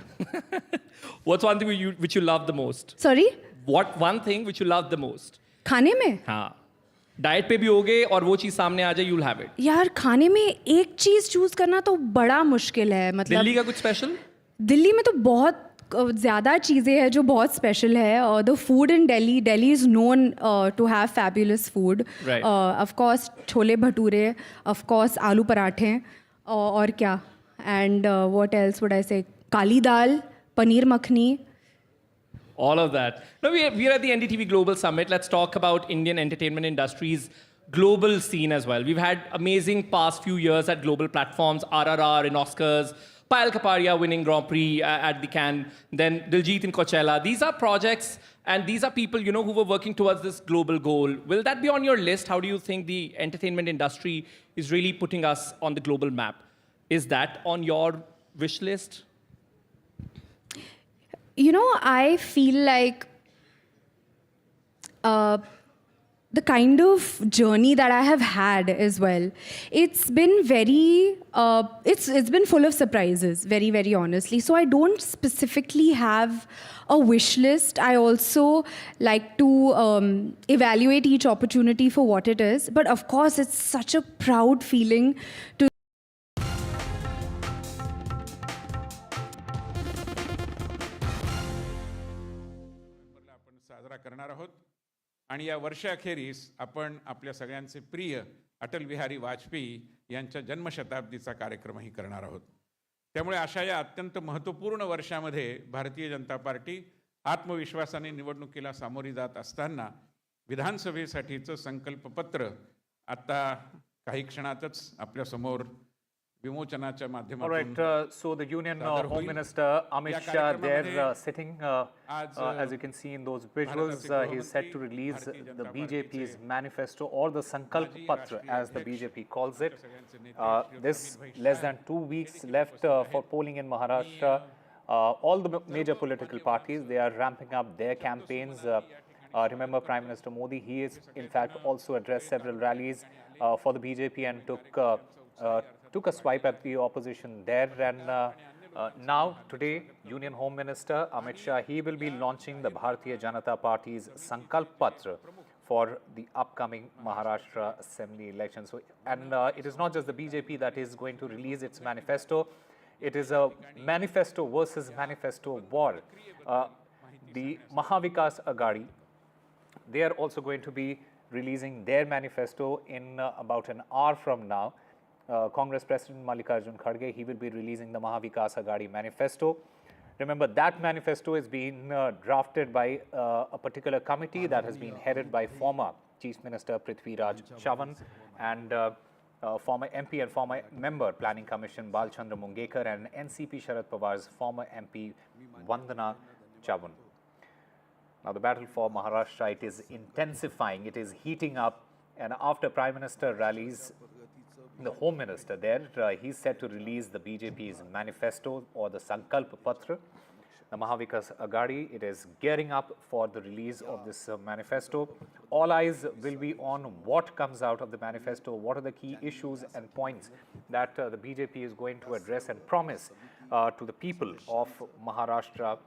What's one thing which you love the most? Sorry? What one thing which you love the most? खाने में? हाँ. Diet पे भी होगे और वो चीज़ सामने आ जाए, you'll have it. यार खाने में एक चीज़ चूज करना तो बड़ा मुश्किल है. मतलब दिल्ली का कुछ स्पेशल? दिल्ली में तो बहुत ज़्यादा चीज़ें हैं जो बहुत स्पेशल है. The food in Delhi is known to have fabulous food. Of course chole bhature, of course aloo parathe, और क्या, and what else would I say, kali dal, paneer makhani. All of that. Now we are at the NDTV Global Summit. Let's talk about Indian entertainment industry's global scene as well. We've had amazing past few years at global platforms, RRR in Oscars, Payal Kapadia winning Grand Prix at the Cannes, then Diljit in Coachella. These are projects and these are people, who were working towards this global goal. Will that be on your list? How do you think the entertainment industry is really putting us on the global map? Is that on your wish list? I feel like the kind of journey that I have had as well, it's been very, it's been full of surprises, very, very honestly. So I don't specifically have a wish list. I also like to evaluate each opportunity for what it is. But of course, it's such a proud feeling to करणार आहोत. आणि या वर्षाखेरीस आपण आपल्या सगळ्यांचे प्रिय अटल बिहारी वाजपेयी यांच्या जन्मशताब्दीचा कार्यक्रमही करणार आहोत. त्यामुळे अशा या अत्यंत महत्त्वपूर्ण वर्षामध्ये भारतीय जनता पार्टी आत्मविश्वासाने निवडणुकीला सामोरी जात असताना विधानसभेसाठीचं संकल्पपत्र आता काही क्षणातच आपल्या समोर विमोचनाच्या All माध्यमातून right, so the Union सादर Home होईल. Minister Amit या Shah कार्यक्रमामध्ये there sitting, आज, as you can see in those visuals, भारताचे he is set to गृहमंत्री, release भारतीय the जनता BJP's पार्टीचे manifesto or the Sankalp माजी Patra राष्ट्रीय as the अध्यक्ष, BJP calls it. सगळ्यांचे नेते, This अमित भाई less शाह than 2 weeks देखील left उपस्थित आहेत. for polling in Maharashtra. All the major political parties, they are ramping up their campaigns. Remember Prime Minister Modi, he is in fact also addressed several rallies for the BJP and took a swipe at the opposition there. And now, today, Union Home Minister Amit Shah, he will be launching the Bharatiya Janata Party's Sankalp Patra for the upcoming Maharashtra Assembly elections. So, and it is not just the BJP that is going to release its manifesto. It is a manifesto versus manifesto war. The Mahavikas Aghadi, they are also going to be releasing their manifesto in about an hour from now. Congress President Mallikarjun Kharge, he will be releasing the Mahavikas Aghadi manifesto. Remember, that manifesto is being drafted by a particular committee that has been headed by former Chief Minister Prithviraj Chavan and former MP and former member Planning Commission Balchandra Mungekar and NCP Sharad Pawar's former MP Vandana Chavan. Now, the battle for Maharashtra, it is intensifying, it is heating up, and after Prime Minister rallies, the Home Minister there, he's set to release the BJP's manifesto or the Sankalp Patra. The Mahavikas Aghadi, it is gearing up for the release of this manifesto. All eyes will be on what comes out of the manifesto, what are the key issues and points that the BJP is going to address and promise to the people of Maharashtra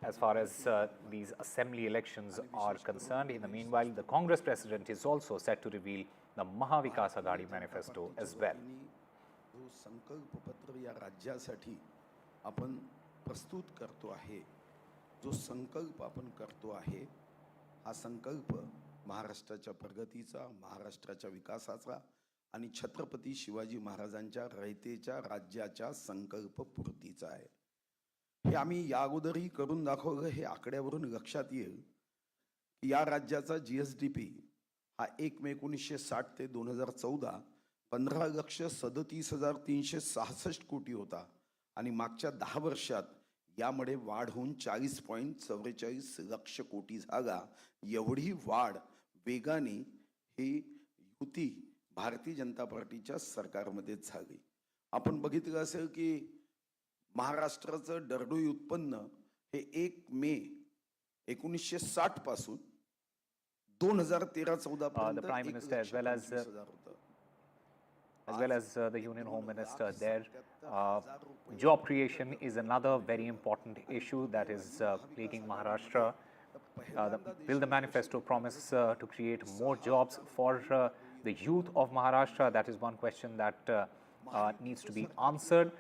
as far as these assembly elections are concerned. In the meanwhile, the Congress president is also set to reveal the Mahavikas Aghadi manifesto as well. संकल्प पत्र या राज्यासाठी आपण प्रस्तुत करतो आहे, जो संकल्प आपण करतो आहे, हा संकल्प महाराष्ट्राच्या प्रगतीचा, महाराष्ट्राच्या विकासाचा आणि छत्रपती शिवाजी महाराजांच्या रयतेच्या राज्याच्या संकल्प पूर्तीचा आहे. हे आम्ही या अगोदरही करून दाखवलं. हे आकड्यावरून लक्षात येईल की या राज्याचा GSDP हा 1 मे 1960 ते 2014 15,37,366 कोटी होता आणि मागच्या 10 वर्षात यामध्ये वाढ होऊन 40.44 लक्ष कोटी झाला. एवढी वाढ वेगाने ही युती भारतीय जनता पार्टीच्या सरकारमध्ये झाली. आपण बघितलं असेल की महाराष्ट्राचं दरडोई उत्पन्न हे 1 मे 1960 पासून 2013-14 The Prime Minister as well as the Union Home Minister there. Job creation is another very important issue that is plaguing Maharashtra. Will the manifesto promise to create more jobs for the youth of Maharashtra? That is one question that needs to be answered.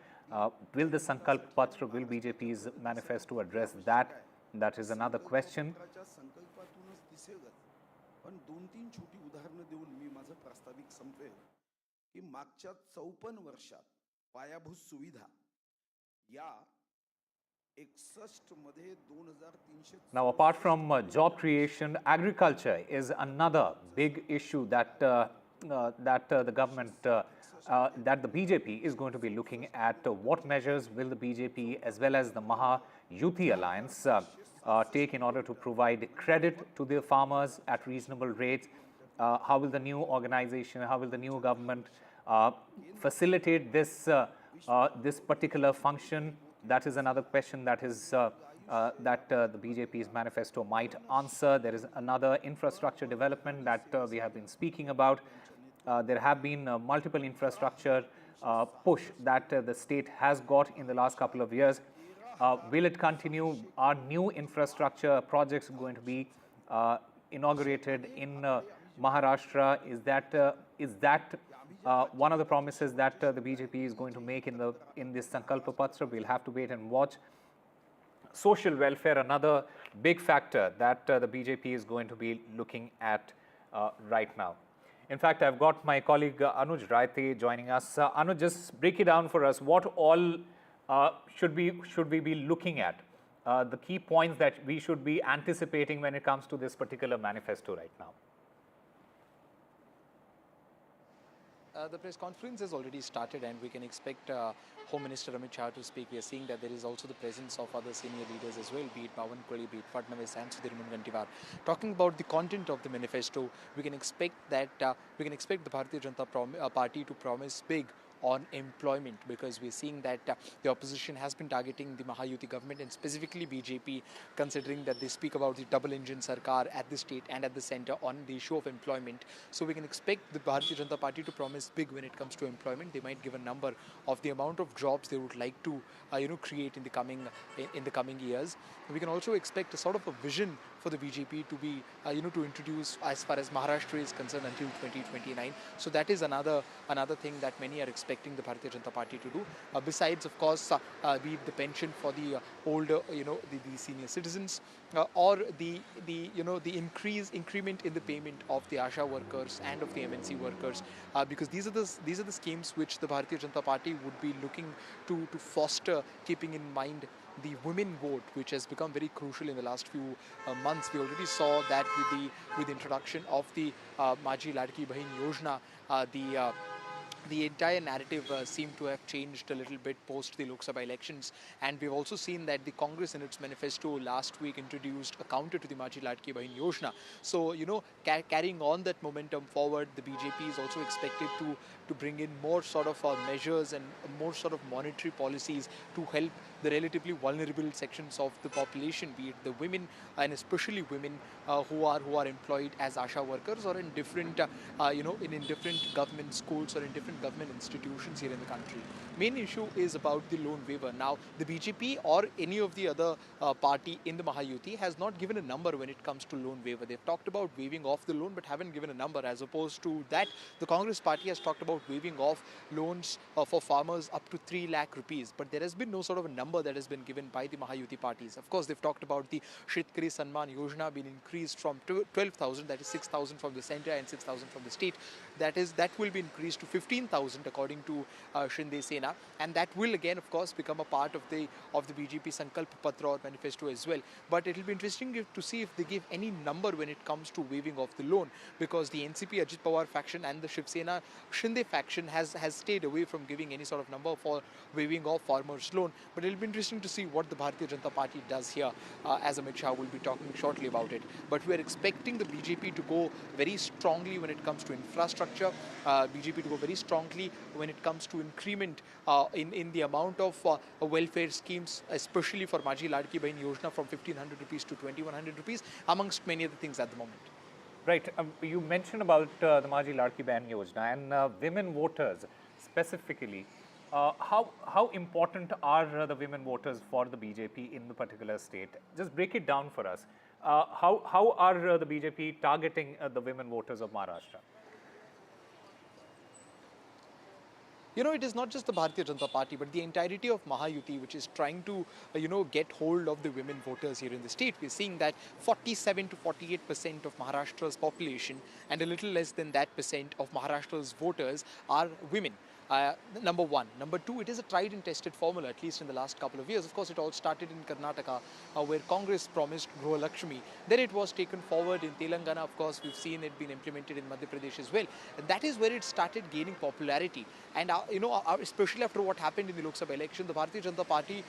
Will the Sankalp Patra, will BJP's manifesto address that? That is another question. पण 2-3 छोटी उदाहरणं देऊन मी माझं प्रास्ताविक संपवेल की मागच्या 54 वर्षात पायाभूत सुविधा या 61 मध्ये 2300. Now, apart from job creation, agriculture is another big issue that the government, that the BJP is going to be looking at. What measures will the BJP as well as the Maha Yuti Alliance take in order to provide credit to the farmers at reasonable rates? How will the new organization, how will the new government facilitate this this particular function? That is another question that is that the BJP's manifesto might answer. There is another infrastructure development that we have been speaking about. There have been multiple infrastructure push that the state has got in the last couple of years. Will it continue? Are new infrastructure projects going to be inaugurated in Maharashtra? Is that one of the promises that the BJP is going to make in this Sankalpa Patra? We'll have to wait and watch. Social welfare, another big factor that the BJP is going to be looking at right now. In fact, I've got my colleague Anuj Raite joining us. Anuj, just break it down for us. What all should we be looking at? The key points that we should be anticipating when it comes to this particular manifesto right now. The press conference has already started, and we can expect Home Minister Amit Shah to speak. We are seeing that there is also the presence of other senior leaders as well, be it Pawan Koli, be it Fadnavis and Sudhir Mungantiwar. Talking about the content of the manifesto, we can expect that the Bharatiya Janata Party to promise big on employment, because we're seeing that the opposition has been targeting the Mahayuti government and specifically BJP, considering that they speak about the double engine sarkar at the state and at the center on the issue of employment. So we can expect the Bharatiya Janata Party to promise big when it comes to employment. They might give a number of the amount of jobs they would like to create in the coming years. We can also expect a sort of a vision for the BJP to be to introduce as far as Maharashtra is concerned until 2029. So that is another thing that many are expecting the Bharatiya Janata Party to do. Besides, of course, be it the pension for the older, the senior citizens, or the increment in the payment of the ASHA workers and of the MNC workers, because these are the schemes which the Bharatiya Janata Party would be looking to foster, keeping in mind the women vote, which has become very crucial in the last few months. We already saw that with the introduction of the Maji Ladki Bahin Yojana, the entire narrative seemed to have changed a little bit post the Lok Sabha elections, and we've also seen that the Congress in its manifesto last week introduced a counter to the Maji Ladki Bahin Yojana. So, carrying on that momentum forward, the BJP is also expected to bring in more sort of measures and more sort of monetary policies to help the relatively vulnerable sections of the population, be it the women and especially women who are employed as ASHA workers or in different in different government schools or in different government institutions here in the country. Main issue is about the loan waiver. Now, the BJP or any of the other party in the Mahayuti has not given a number when it comes to loan waiver. They've talked about waiving off the loan but haven't given a number. As opposed to that, the Congress party has talked about waiving off loans for farmers up to 3 lakh rupees. But there has been no sort of a number that has been given by the Mahayuti parties. Of course, they've talked about the Shetkari Sanman Yojana being increased from 12,000, that is 6,000 from the center and 6,000 from the state. That will be increased to 15,000 according to Shinde Sena, and that will again, of course, become a part of the BJP Sankalp Patra or manifesto as well. But it will be interesting to see if they give any number when it comes to waiving off the loan, because the NCP Ajit Pawar faction and the Shiv Sena Shinde faction has stayed away from giving any sort of number for waiving off farmers' loan. But it will be interesting to see what the Bharatiya Janata Party does here, as Amit Shah will be talking shortly about it. But we are expecting the BJP to go very strongly when it comes to infrastructure, BJP to go very strongly when it comes to increment in the amount of welfare schemes, especially for Maji Ladki Bahin Yojana from 1,500 rupees to 2,100 rupees, amongst many other things at the moment. Right. You mentioned about the Maji Ladki Bahin Yojana and women voters specifically. How important are the women voters for the BJP in the particular state? Just break it down for us. How are the BJP targeting the women voters of Maharashtra? It is not just the Bharatiya Janata Party, but the entirety of Mahayuti, which is trying to, get hold of the women voters here in the state. We're seeing that 47 to 48% of Maharashtra's population and a little less than that percent of Maharashtra's voters are women. Number one. Number two, it is a tried and tested formula, at least in the last couple of years. Of course, it all started in Karnataka, where Congress promised Grow Lakshmi. Then it was taken forward in Telangana. Of course, we've seen it being implemented in Madhya Pradesh as well. And that is where it started gaining popularity. And, especially after what happened in the Lok Sabha election, the Bharatiya Janata Party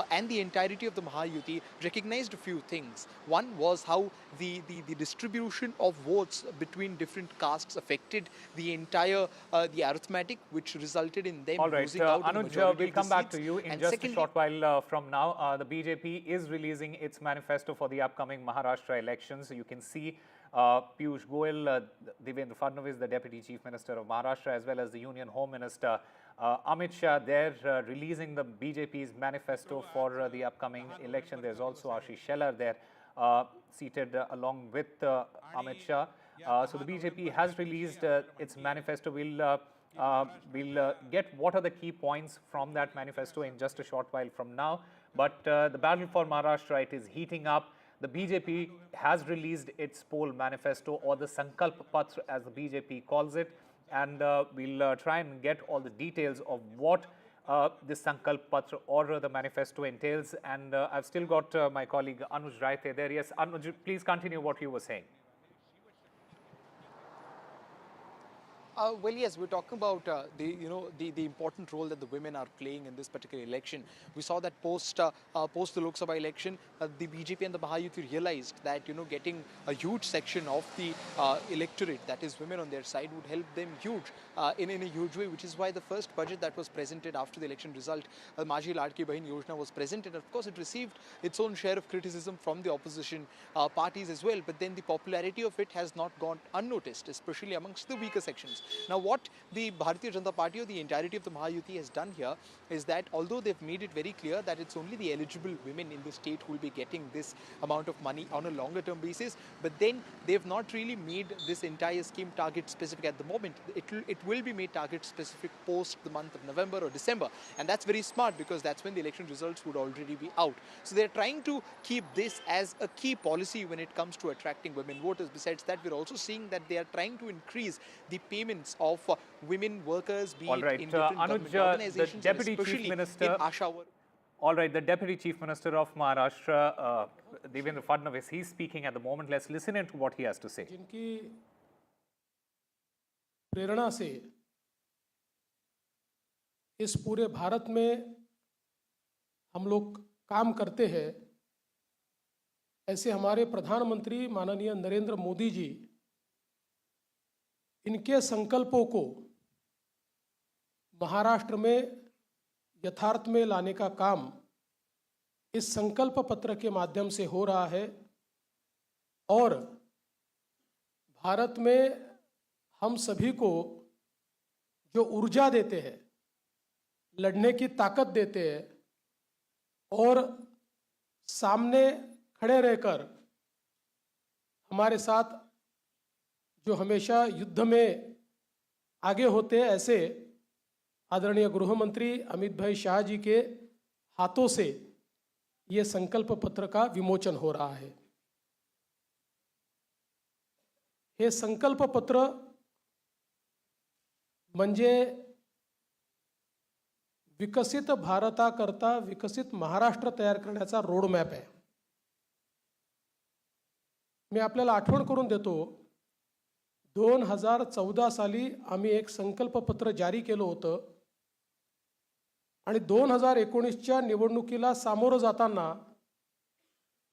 and the entirety of the Mahayuti recognized a few things. One was how the distribution of votes between different castes affected the entire the arithmetic, which resulted in them losing out on the majority we'll come back to you in and just a short while from now. The BJP is releasing its manifesto for the upcoming Maharashtra elections. You can see Piyush Goyal, Devendra Fadnavis, the Deputy Chief Minister of Maharashtra, as well as the Union Home Minister Amit Shah, they're releasing the BJP's manifesto for the upcoming election. There's also Ashish Shelar there, seated along with Amit Shah. So the BJP has released its manifesto. We'll get what are the key points from that manifesto in just a short while from now. But the battle for Maharashtra, it is heating up. The BJP has released its poll manifesto, or the Sankalp Patra as the BJP calls it. And we'll try and get all the details of what this Sankalp Patra or the manifesto entails. And I've still got my colleague Anuj Raite there. Yes, Anuj, please continue what you were saying. Well, yes, we're talking about the important role that the women are playing in this particular election. We saw that post the Lok Sabha election, the BJP and the Mahayuti realized that getting a huge section of the electorate, that is women on their side, would help them in a huge way. Which is why the first budget that was presented after the election result, Maaji Ladki Bahin Yojana, was presented. Of course, it received its own share of criticism from the opposition parties as well. But then the popularity of it has not gone unnoticed, especially amongst the weaker sections. Now, what the Bharatiya Janata Party or the entirety of the Mahayuti has done here is that although they've made it very clear that it's only the eligible women in the state who will be getting this amount of money on a longer term basis, but then they've not really made this entire scheme target specific at the moment. It will be made target specific post the month of November or December, and that's very smart because that's when the election results would already be out. So they're trying to keep this as a key policy when it comes to attracting women voters. Besides that, we're also seeing that they are trying to increase the payments of women workers, be it in different government organizations, the Deputy Chief Minister. All right, the Deputy Chief Minister of Maharashtra, Devendra Fadnavis, he's speaking at the moment. Let's listen into what he has to say. जिनकी प्रेरणा से इस पूरे भारत में हम लोग काम करते हैं, ऐसे हमारे प्रधानमंत्री माननीय नरेंद्र मोदी जी, इनके संकल्पों को महाराष्ट्र में यथार्थ में लाने का काम इस संकल्प पत्र के माध्यम से हो रहा है। और भारत में हम सभी को जो ऊर्जा देते हैं, लड़ने की ताकत देते हैं और सामने खड़े रहकर हमारे साथ जो हमेशा युद्ध में आगे होते हैं, ऐसे आदरणीय गृह मंत्री अमित भाई शाह जी के हाथों से ये संकल्प पत्र का विमोचन हो रहा है। हे संकल्प पत्र म्हणजे विकसित भारताकरता विकसित महाराष्ट्र तयार करण्याचा रोड मॅप आहे। मी आपल्याला आठवण करून देतो, 2014 साली आम्ही एक संकल्प पत्र जारी केलं होतं आणि 2019च्या निवडणुकीला सामोरं जाताना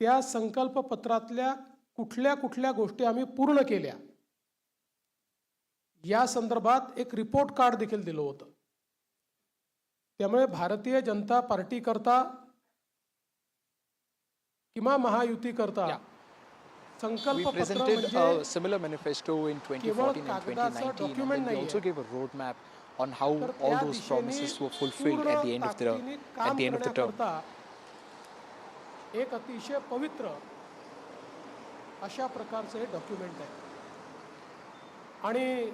त्या संकल्प पत्रातल्या कुठल्या कुठल्या गोष्टी आम्ही पूर्ण केल्या या संदर्भात एक रिपोर्ट कार्ड देखील दिलं होतं। त्यामुळे भारतीय जनता पार्टी करता किंवा महायुती करता We presented a similar manifesto in 2014 and 2019, and we also gave a roadmap on how all those promises were fulfilled at the end of the term. एक अतिशय पवित्र अशा प्रकारचं हे डॉक्युमेंट आहे आणि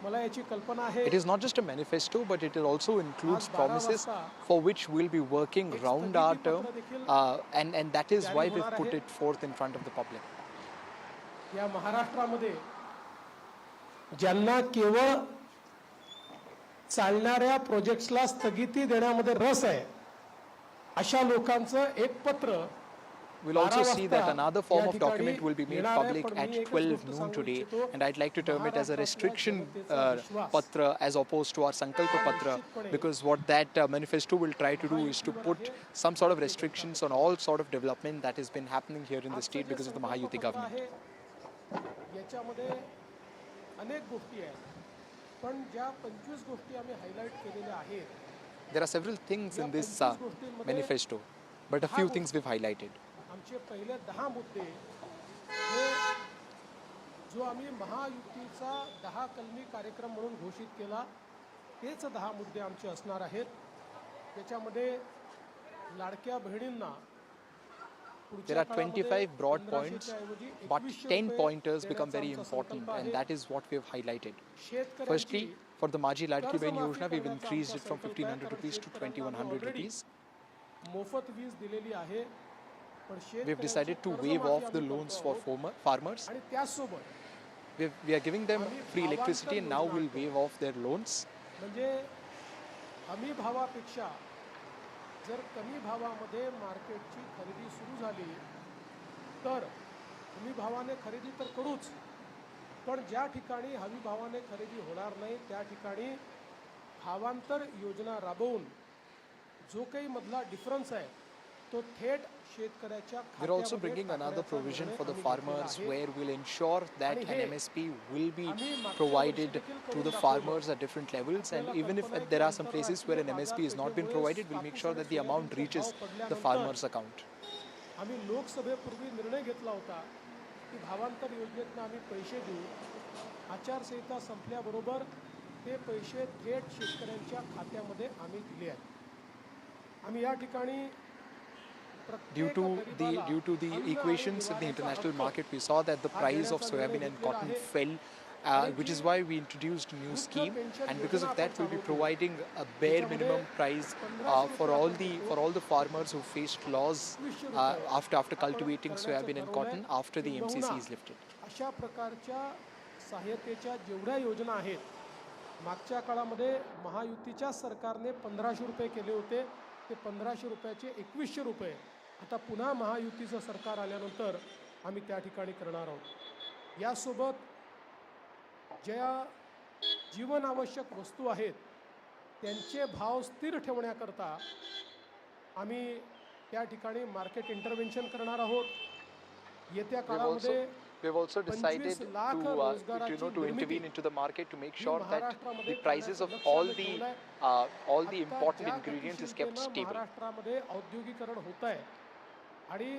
मला याची कल्पना आहे। It is not just a manifesto, but it also includes promises for which we'll be working round our term, and that is why we've put it forth in front of the public. या महाराष्ट्रामध्ये ज्यांना केवळ चालणाऱ्या प्रोजेक्ट्सला स्थगिती देण्यामध्ये रस आहे अशा लोकांचं एक पत्र We'll also see that another form of document will be made public at 12 noon today, and I'd like to term it as a restriction patra as opposed to our sankalpa patra, because what that manifesto will try to do is to put some sort of restrictions on all sort of development that has been happening here in the state because of the Mahayuti government. याच्यामध्ये अनेक गोष्टी आहेत, पण ज्या 25 गोष्टी आम्ही highlight केलेल्या आहेत, There are several things in this manifesto, but a few things we've highlighted. आमचे पहिले 10 मुद्दे हे जो आम्ही महायुतीचा 10 कलमी कार्यक्रम म्हणून घोषित केला, तेच 10 मुद्दे आमचे असणार आहेत। त्याच्यामध्ये लाडक्या बहिणींना There are 25 broad points, but 10 pointers become very important, and that is what we have highlighted. Firstly, for the Maaji Ladki Bahin Yojana, we've increased it from 1,500 rupees to 2,100 rupees. मोफत वीज दिलेली आहे, पण We've decided to waive off the loans for farmers. आणि त्यासोबत We are giving them free electricity, and now we'll waive off their loans. म्हणजे हमी भावापेक्षा जर कमी भावामध्ये मार्केटची खरेदी सुरू झाली तर हमी भावाने खरेदी तर करूच, पण ज्या ठिकाणी हमी भावाने खरेदी होणार नाही त्या ठिकाणी भावांतर योजना राबवून जो काही मधला डिफरन्स आहे तो थेट शेतकऱ्याच्या We're also bringing another provision for the farmers where we'll ensure that an MSP will be provided to the farmers at different levels, and even if there are some places where an MSP has not been provided, we'll make sure that the amount reaches the farmer's account. आम्ही लोकसभेपूर्वी निर्णय घेतला होता की भावांतर योजनेतून आम्ही पैसे देऊ. आचारसंहिता संपल्याबरोबर ते पैसे थेट शेतकऱ्यांच्या खात्यामध्ये आम्ही दिले आहेत. आम्ही या ठिकाणी Due to the equations in the international market, we saw that the price of soybean and cotton fell, which is why we introduced a new scheme, and because of that we'll be providing a bare minimum price for all the farmers who faced loss after cultivating soybean and cotton after the MCC is lifted. अशा प्रकारच्या सहाय्यतेच्या जेवढ्या योजना आहेत मागच्या काळामध्ये महायुतीच्या सरकारने 1500 रुपये केले होते. ते 1500 रुपयाचे 2100 रुपये आता पुन्हा महायुतीचं सरकार आल्यानंतर आम्ही त्या ठिकाणी करणार आहोत. यासोबत ज्या जीवनावश्यक वस्तू आहेत त्यांचे भाव स्थिर ठेवण्याकरता आम्ही त्या ठिकाणी मार्केट इंटरव्हेन्शन करणार आहोत. येत्या काळामध्ये We've also decided to intervene into the market to make sure that the prices of all the important ingredients is kept stable. महाराष्ट्रामध्ये औद्योगिकरण होत आहे आणि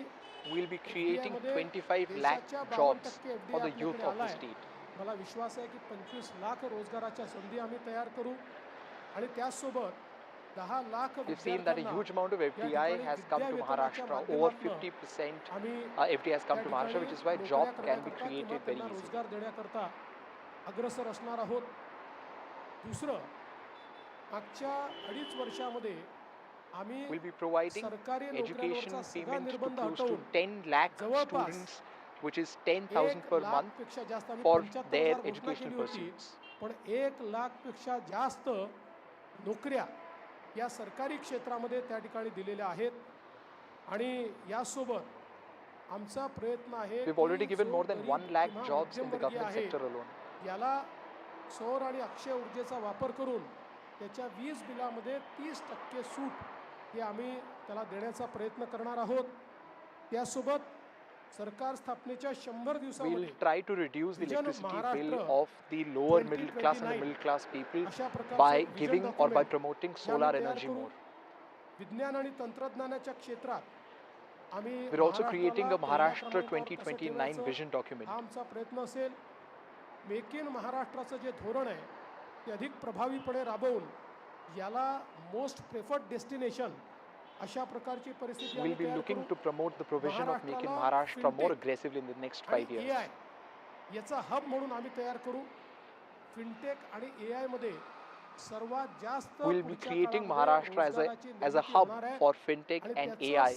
we'll be creating 25 lakh jobs for the youth of the state. मला विश्वास आहे की 25 लाख रोजगाराच्या संधी आम्ही तयार करू आणि त्यासोबत 10 lakh We've seen that a huge amount of FDI has come to Maharashtra. Over 50% FDI has come to Maharashtra, which is why jobs can be created very easily. रोजगार देण्याकरता अग्रसर असणार आहोत. दुसरं मागच्या 2.5 वर्षामध्ये आम्ही will be providing education payments to close to 10 lakh students, which is 10,000 per month for their educational pursuits. पण 1 लाखपेक्षा जास्त नोकऱ्या या सरकारी क्षेत्रामध्ये त्या ठिकाणी दिलेल्या आहेत आणि यासोबत आमचा प्रयत्न आहे We've already given more than 1 lakh jobs in the government sector alone. याला सौर आणि अक्षय ऊर्जेचा वापर करून त्याच्या वीज बिलामध्ये 30% सूट हे आम्ही त्याला देण्याचा प्रयत्न करणार आहोत. त्यासोबत सरकार स्थापनेच्या 100 दिवसामध्ये we'll try to reduce the electricity bill of the lower middle class and the middle class people by giving or by promoting solar energy more. विज्ञान आणि तंत्रज्ञानाच्या क्षेत्रात आम्ही We're also creating a Maharashtra 2029 vision document. आमचा प्रयत्न असेल make in महाराष्ट्राचं जे धोरण आहे ते अधिक प्रभावीपणे राबवून याला मोस्ट प्रेफर्ड डेस्टिनेशन अशा प्रकारची परिस्थिती we'll be looking to promote the provision of making Maharashtra more aggressively in the next 5 years. AI याचा हब म्हणून आम्ही तयार करू. फिनटेक आणि AI मध्ये सर्वात जास्त we'll be creating Maharashtra as a hub for fintech and AI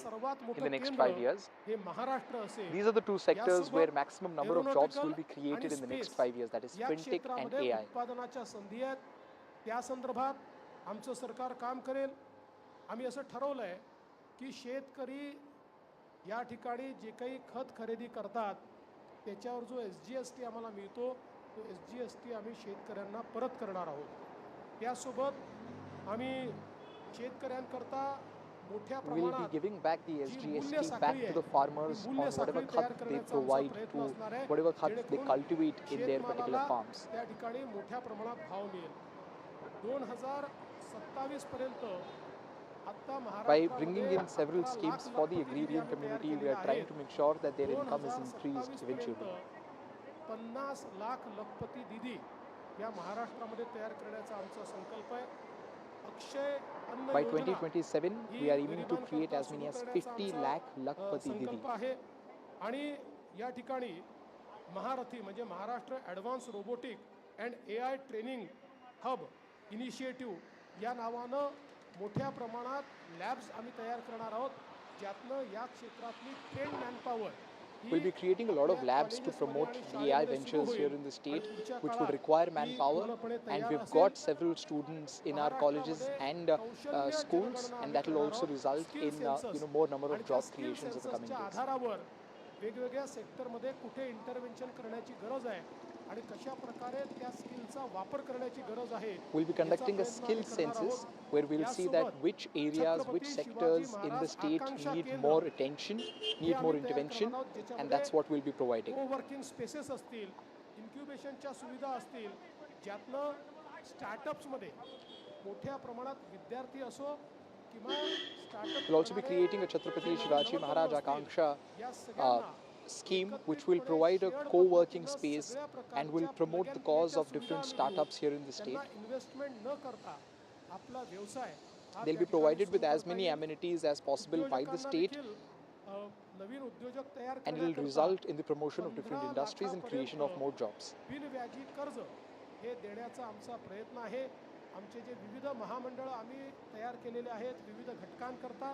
in the next 5 years. हे महाराष्ट्र असेल. These are the two sectors where maximum number of jobs will be created in the next 5 years, that is fintech and AI. उत्पादनाच्या संधी आहेत त्या संदर्भात आमचं सरकार काम करेल. आम्ही असं ठरवलं आहे की शेतकरी या ठिकाणी जे काही खत खरेदी करतात त्याच्यावर जो SGST आम्हाला मिळतो तो SGST आम्ही शेतकऱ्यांना परत करणार आहोत. त्यासोबत आम्ही शेतकऱ्यांकरता मोठ्या We'll be प्रमाणात giving back the SGST back to the farmers on whatever khat they provide to whatever khat they cultivate in their particular farms. त्या ठिकाणी मोठ्या प्रमाणात भाव मिळेल. 2027 पर्यंत By bringing in several schemes for the agrarian community, we are trying to make sure that their income is increased eventually. 50 lakh लखपती दीदी या महाराष्ट्रामध्ये तयार करण्याचा आमचा संकल्प आहे. अक्षय अन्न By 2027, we are aiming to create as many as 50 lakh Lakhpati Didi. आहे आणि या ठिकाणी महारथी म्हणजे Maharashtra advance robotic and AI training hub initiative या नावानं मोठ्या प्रमाणात लॅब्स आम्ही तयार करणार आहोत ज्यातनं या क्षेत्रातली trend manpower We'll be creating a lot of labs to promote the AI ventures here in the state, which would require manpower, and we've got several students in our colleges and schools, and that will also result in more number of job creations in the coming days. वेगवेगळ्या सेक्टरमध्ये कुठे intervention करण्याची गरज आहे आणि कशा प्रकारे त्या स्किलचा वापर करण्याची गरज आहे. We'll be conducting a skill census where we'll see that which areas, which sectors in the state need more attention, need more intervention, and that's what we'll be providing. Working spaces असतील, इन्क्युबेशनच्या सुविधा असतील, ज्यातनं स्टार्टअप्समध्ये मोठ्या प्रमाणात विद्यार्थी असो किंवा startup We'll also be creating a Chhatrapati Shivaji Maharaj Akanksha scheme which will provide a co-working space and will promote the cause of different startups here in the state. Investment न करता आपला व्यवसाय They'll be provided with as many amenities as possible by the state, नवीन उद्योजक तयार and it will result in the promotion of different industries and creation of more jobs. बिनव्याजी कर्ज हे देण्याचा आमचा प्रयत्न आहे. आमचे जे विविध महामंडळ आम्ही तयार केलेले आहेत विविध घटकांकरता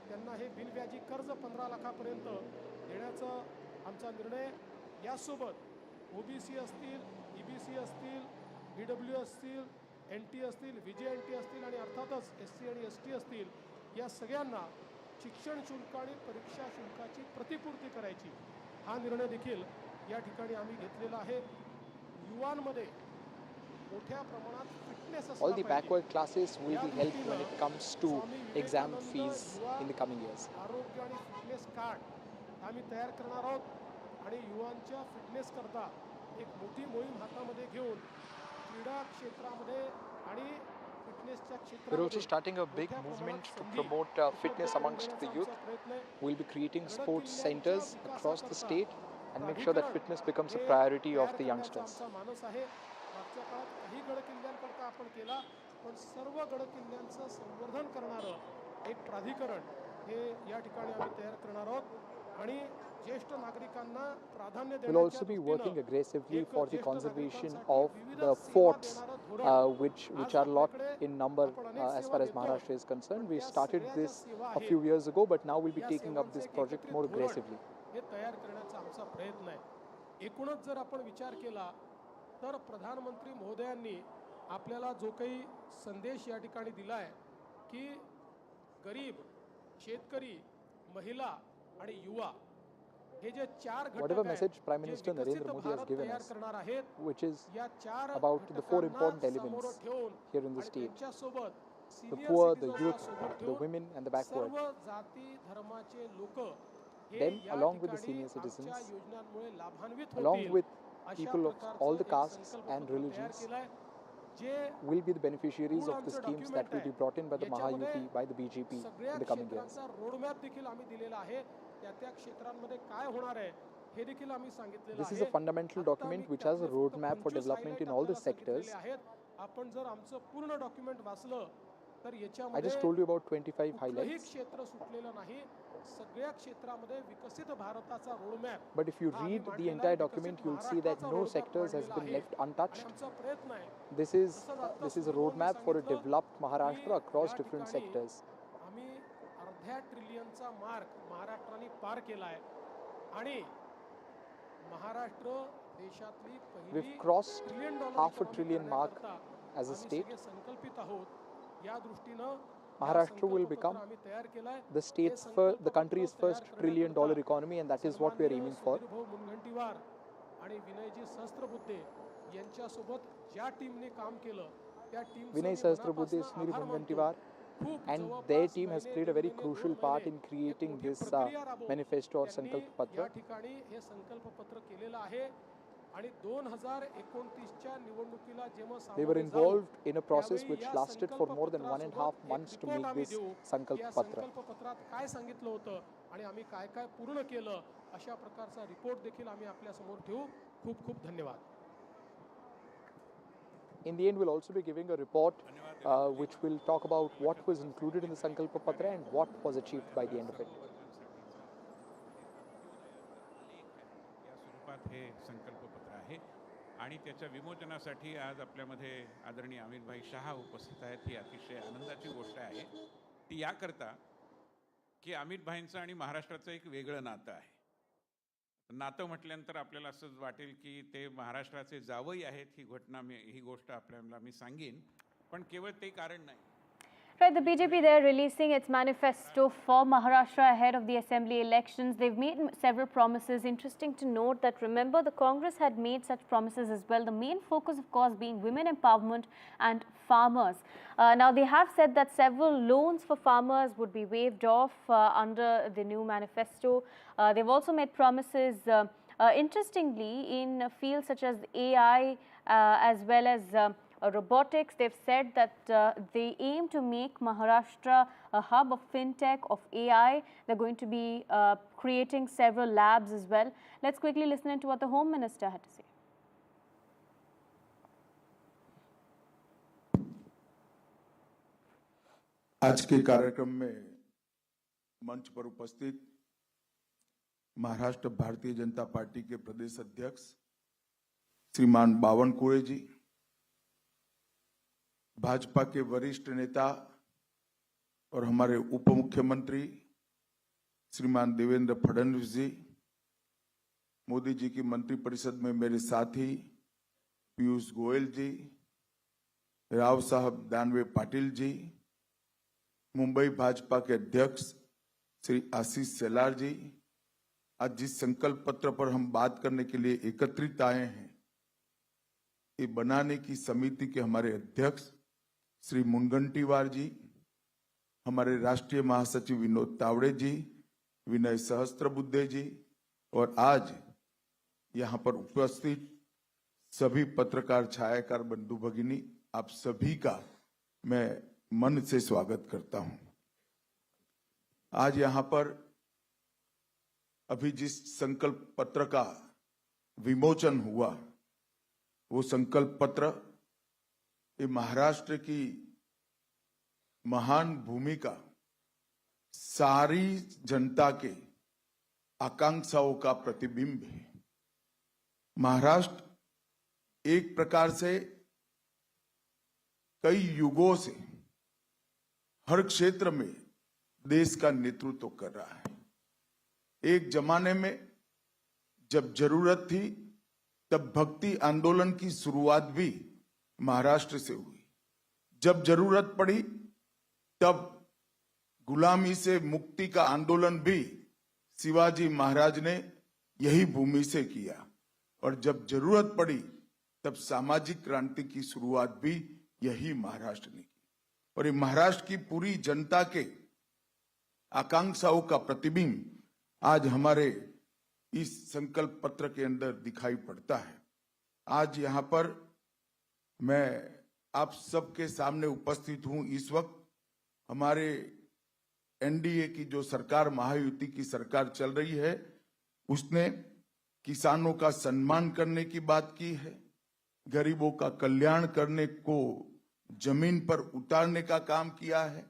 त्यांना हे बिनव्याजी कर्ज 15 लाखापर्यंत देण्याचा आमचा निर्णय. यासोबत ओबीसी असतील, ईबीसी असतील, ईडब्ल्यू असतील, NT असतील, VJNT असतील आणि अर्थातच SC आणि ST असतील, या सगळ्यांना शिक्षण शुल्क आणि परीक्षा शुल्काची प्रतिपूर्ती करायची हा निर्णय देखील या ठिकाणी आम्ही घेतलेला आहे. युवांमध्ये मोठ्या प्रमाणात fitness All the backward classes will be helped when it comes to exam fees in the coming years. आरोग्य आणि फिटनेस कार्ड आम्ही तयार करणार आहोत आणि युवांच्या फिटनेस करता एक मोठी मोहीम हातामध्ये घेऊन क्रीडा क्षेत्रामध्ये आणि फिटनेसच्या We're क्षेत्रामध्ये also starting a big movement to promote fitness amongst the youth. We'll be creating sports centers across the state and make sure that fitness becomes a priority of the youngsters. मानस आहे. मागच्या काळात काही गड किल्ल्यांकरता आपण केला पण सर्व गड किल्ल्यांचं संवर्धन करणारं एक प्राधिकरण हे या ठिकाणी आम्ही तयार करणार आहोत आणि ज्येष्ठ नागरिकांना प्राधान्य We'll also be working aggressively for the conservation of the forts which are lot in number as far as Maharashtra is concerned. We started this a few years ago, but now we'll be taking up this project more aggressively. हे तयार करण्याचा आमचा प्रयत्न आहे. एकूणच जर आपण विचार केला तर प्रधानमंत्री महोदयांनी आपल्याला जो काही संदेश या ठिकाणी दिला आहे की गरीब, शेतकरी, महिला आणि युवा हे जे चार घटक Whatever message Prime Minister Narendra Modi has given us, which is about the 4 important elements here in the state: the poor, the youth, the women and the backward. सर्व जाती धर्माचे लोक Them, along with the senior citizens, along with people of all the castes and religions, will be the beneficiaries of the schemes that will be brought in by the Mahayuti, by the BJP in the coming years. Roadmap देखील आम्ही दिलेला आहे. त्या क्षेत्रांमध्ये काय होणार आहे हे देखील आम्ही सांगितलेलं आहे. This is a fundamental document which has a roadmap for development in all the sectors. आपण जर आमचं पूर्ण डॉक्युमेंट वाचलं तर I याच्यामध्ये just told you about 25 highlights. क्षेत्र सुटलेलं नाही. सगळ्या क्षेत्रामध्ये विकसित भारताचा roadmap. But if you read the entire document, you'll see that no sectors has been left untouched. आमचा प्रयत्न आहे. This is a roadmap for a developed Maharashtra across different sectors. आम्ही अर्ध्या ट्रिलियनचा मार्क महाराष्ट्राने पार केला आहे आणि महाराष्ट्र देशातली पहिली We've crossed half a trillion mark as a state. संकल्पित आहोत. या दृष्टीनं Maharashtra will become the country's first $1 trillion economy, and that is what we are aiming for. आणि विनयजी सहस्त्रबुद्धे यांच्यासोबत ज्या टीमने काम केलं त्या टीमचं Vinay Sahasrabudhe, Sunil Mungantiwar, and their team has played a very crucial part in creating this manifesto or Sankalp Patra. या ठिकाणी हे संकल्प पत्र केलेलं आहे आणि 2029च्या निवडणुकीला जेव्हा They were involved in a process which lasted for more than 1.5 months to make this Sankalp Patra. संकल्प पत्रात काय सांगितलं होतं आणि आम्ही काय काय पूर्ण केलं अशा प्रकारचा रिपोर्ट देखील आम्ही आपल्या समोर ठेवू. खूप खूप धन्यवाद. In the end, we'll also be giving a report which will talk about what was included in the Sankalp Patra and what was achieved by the end of it. या स्वरूपात हे संकल्प पत्र आहे आणि त्याच्या विमोचनासाठी आज आपल्यामध्ये आदरणीय अमितभाई शहा उपस्थित आहेत. ही अतिशय आनंदाची गोष्ट आहे. ती याकरता की अमितभाईंचं आणि महाराष्ट्राचं एक वेगळं नातं आहे. नातं म्हटल्यानंतर आपल्याला असंच वाटेल की ते महाराष्ट्राचे जावई आहेत. ही गोष्ट आपल्याला मी सांगेन, पण केवळ ते कारण नाही. Right, the BJP, they're releasing its manifesto for Maharashtra ahead of the assembly elections. They've made several promises. Interesting to note that, remember, the Congress had made such promises as well. The main focus, of course, being women empowerment and farmers. Now, they have said that several loans for farmers would be waived off under the new manifesto. They've also made promises, interestingly, in fields such as AI as well as robotics. They've said that they aim to make Maharashtra a hub of fintech, of AI. They're going to be creating several labs as well. Let's quickly listen into what the Home Minister had to say. आज के कार्यक्रम में मंच पर उपस्थित Maharashtra Bharatiya Janata party के प्रदेश अध्यक्ष श्रीमान बावनकुळे जी, भाजपा के वरिष्ठ नेता और हमारे उप मुख्यमंत्री श्रीमान देवेंद्र फडणवीस जी, मोदी जी की मंत्रिपरिषद में मेरे साथी पीयूष गोयल जी, राव साहब दानवे पाटिल जी, मुंबई भाजपा के अध्यक्ष श्री आशीष सेलार जी, आज जिस संकल्प पत्र पर हम बात करने के लिए एकत्रित आए हैं, ये बनाने की समिति के हमारे अध्यक्ष श्री मुनगंटीवार जी, हमारे राष्ट्रीय महासचिव विनोद तावड़े जी, विनय सहस्त्रबुद्धे जी, और आज यहाँ पर उपस्थित सभी पत्रकार छायाकार बंधु भगिनी, आप सभी का मैं मन से स्वागत करता हूं। आज यहाँ पर अभी जिस संकल्प पत्र का विमोचन हुआ, वो संकल्प पत्र ये महाराष्ट्र की महान भूमिका, सारी जनता के आकांक्षाओं का प्रतिबिंब है। महाराष्ट्र एक प्रकार से कई युगों से हर क्षेत्र में देश का नेतृत्व कर रहा है। एक जमाने में जब जरूरत थी तब भक्ति आंदोलन की शुरुआत भी महाराष्ट्र से हुई। जब जरूरत पड़ी तब गुलामी से मुक्ति का आंदोलन भी शिवाजी महाराज ने यही भूमि से किया, और जब जरूरत पड़ी तब सामाजिक क्रांति की शुरुआत भी यही महाराष्ट्र ने की। और ये महाराष्ट्र की पूरी जनता के आकांक्षाओं का प्रतिबिंब आज हमारे इस संकल्प पत्र के अंदर दिखाई पड़ता है। आज यहाँ पर मैं आप सबके सामने उपस्थित हूं। इस वक्त हमारे एनडीए की जो सरकार, महायुति की सरकार चल रही है, उसने किसानों का सम्मान करने की बात की है, गरीबों का कल्याण करने को जमीन पर उतारने का काम किया है,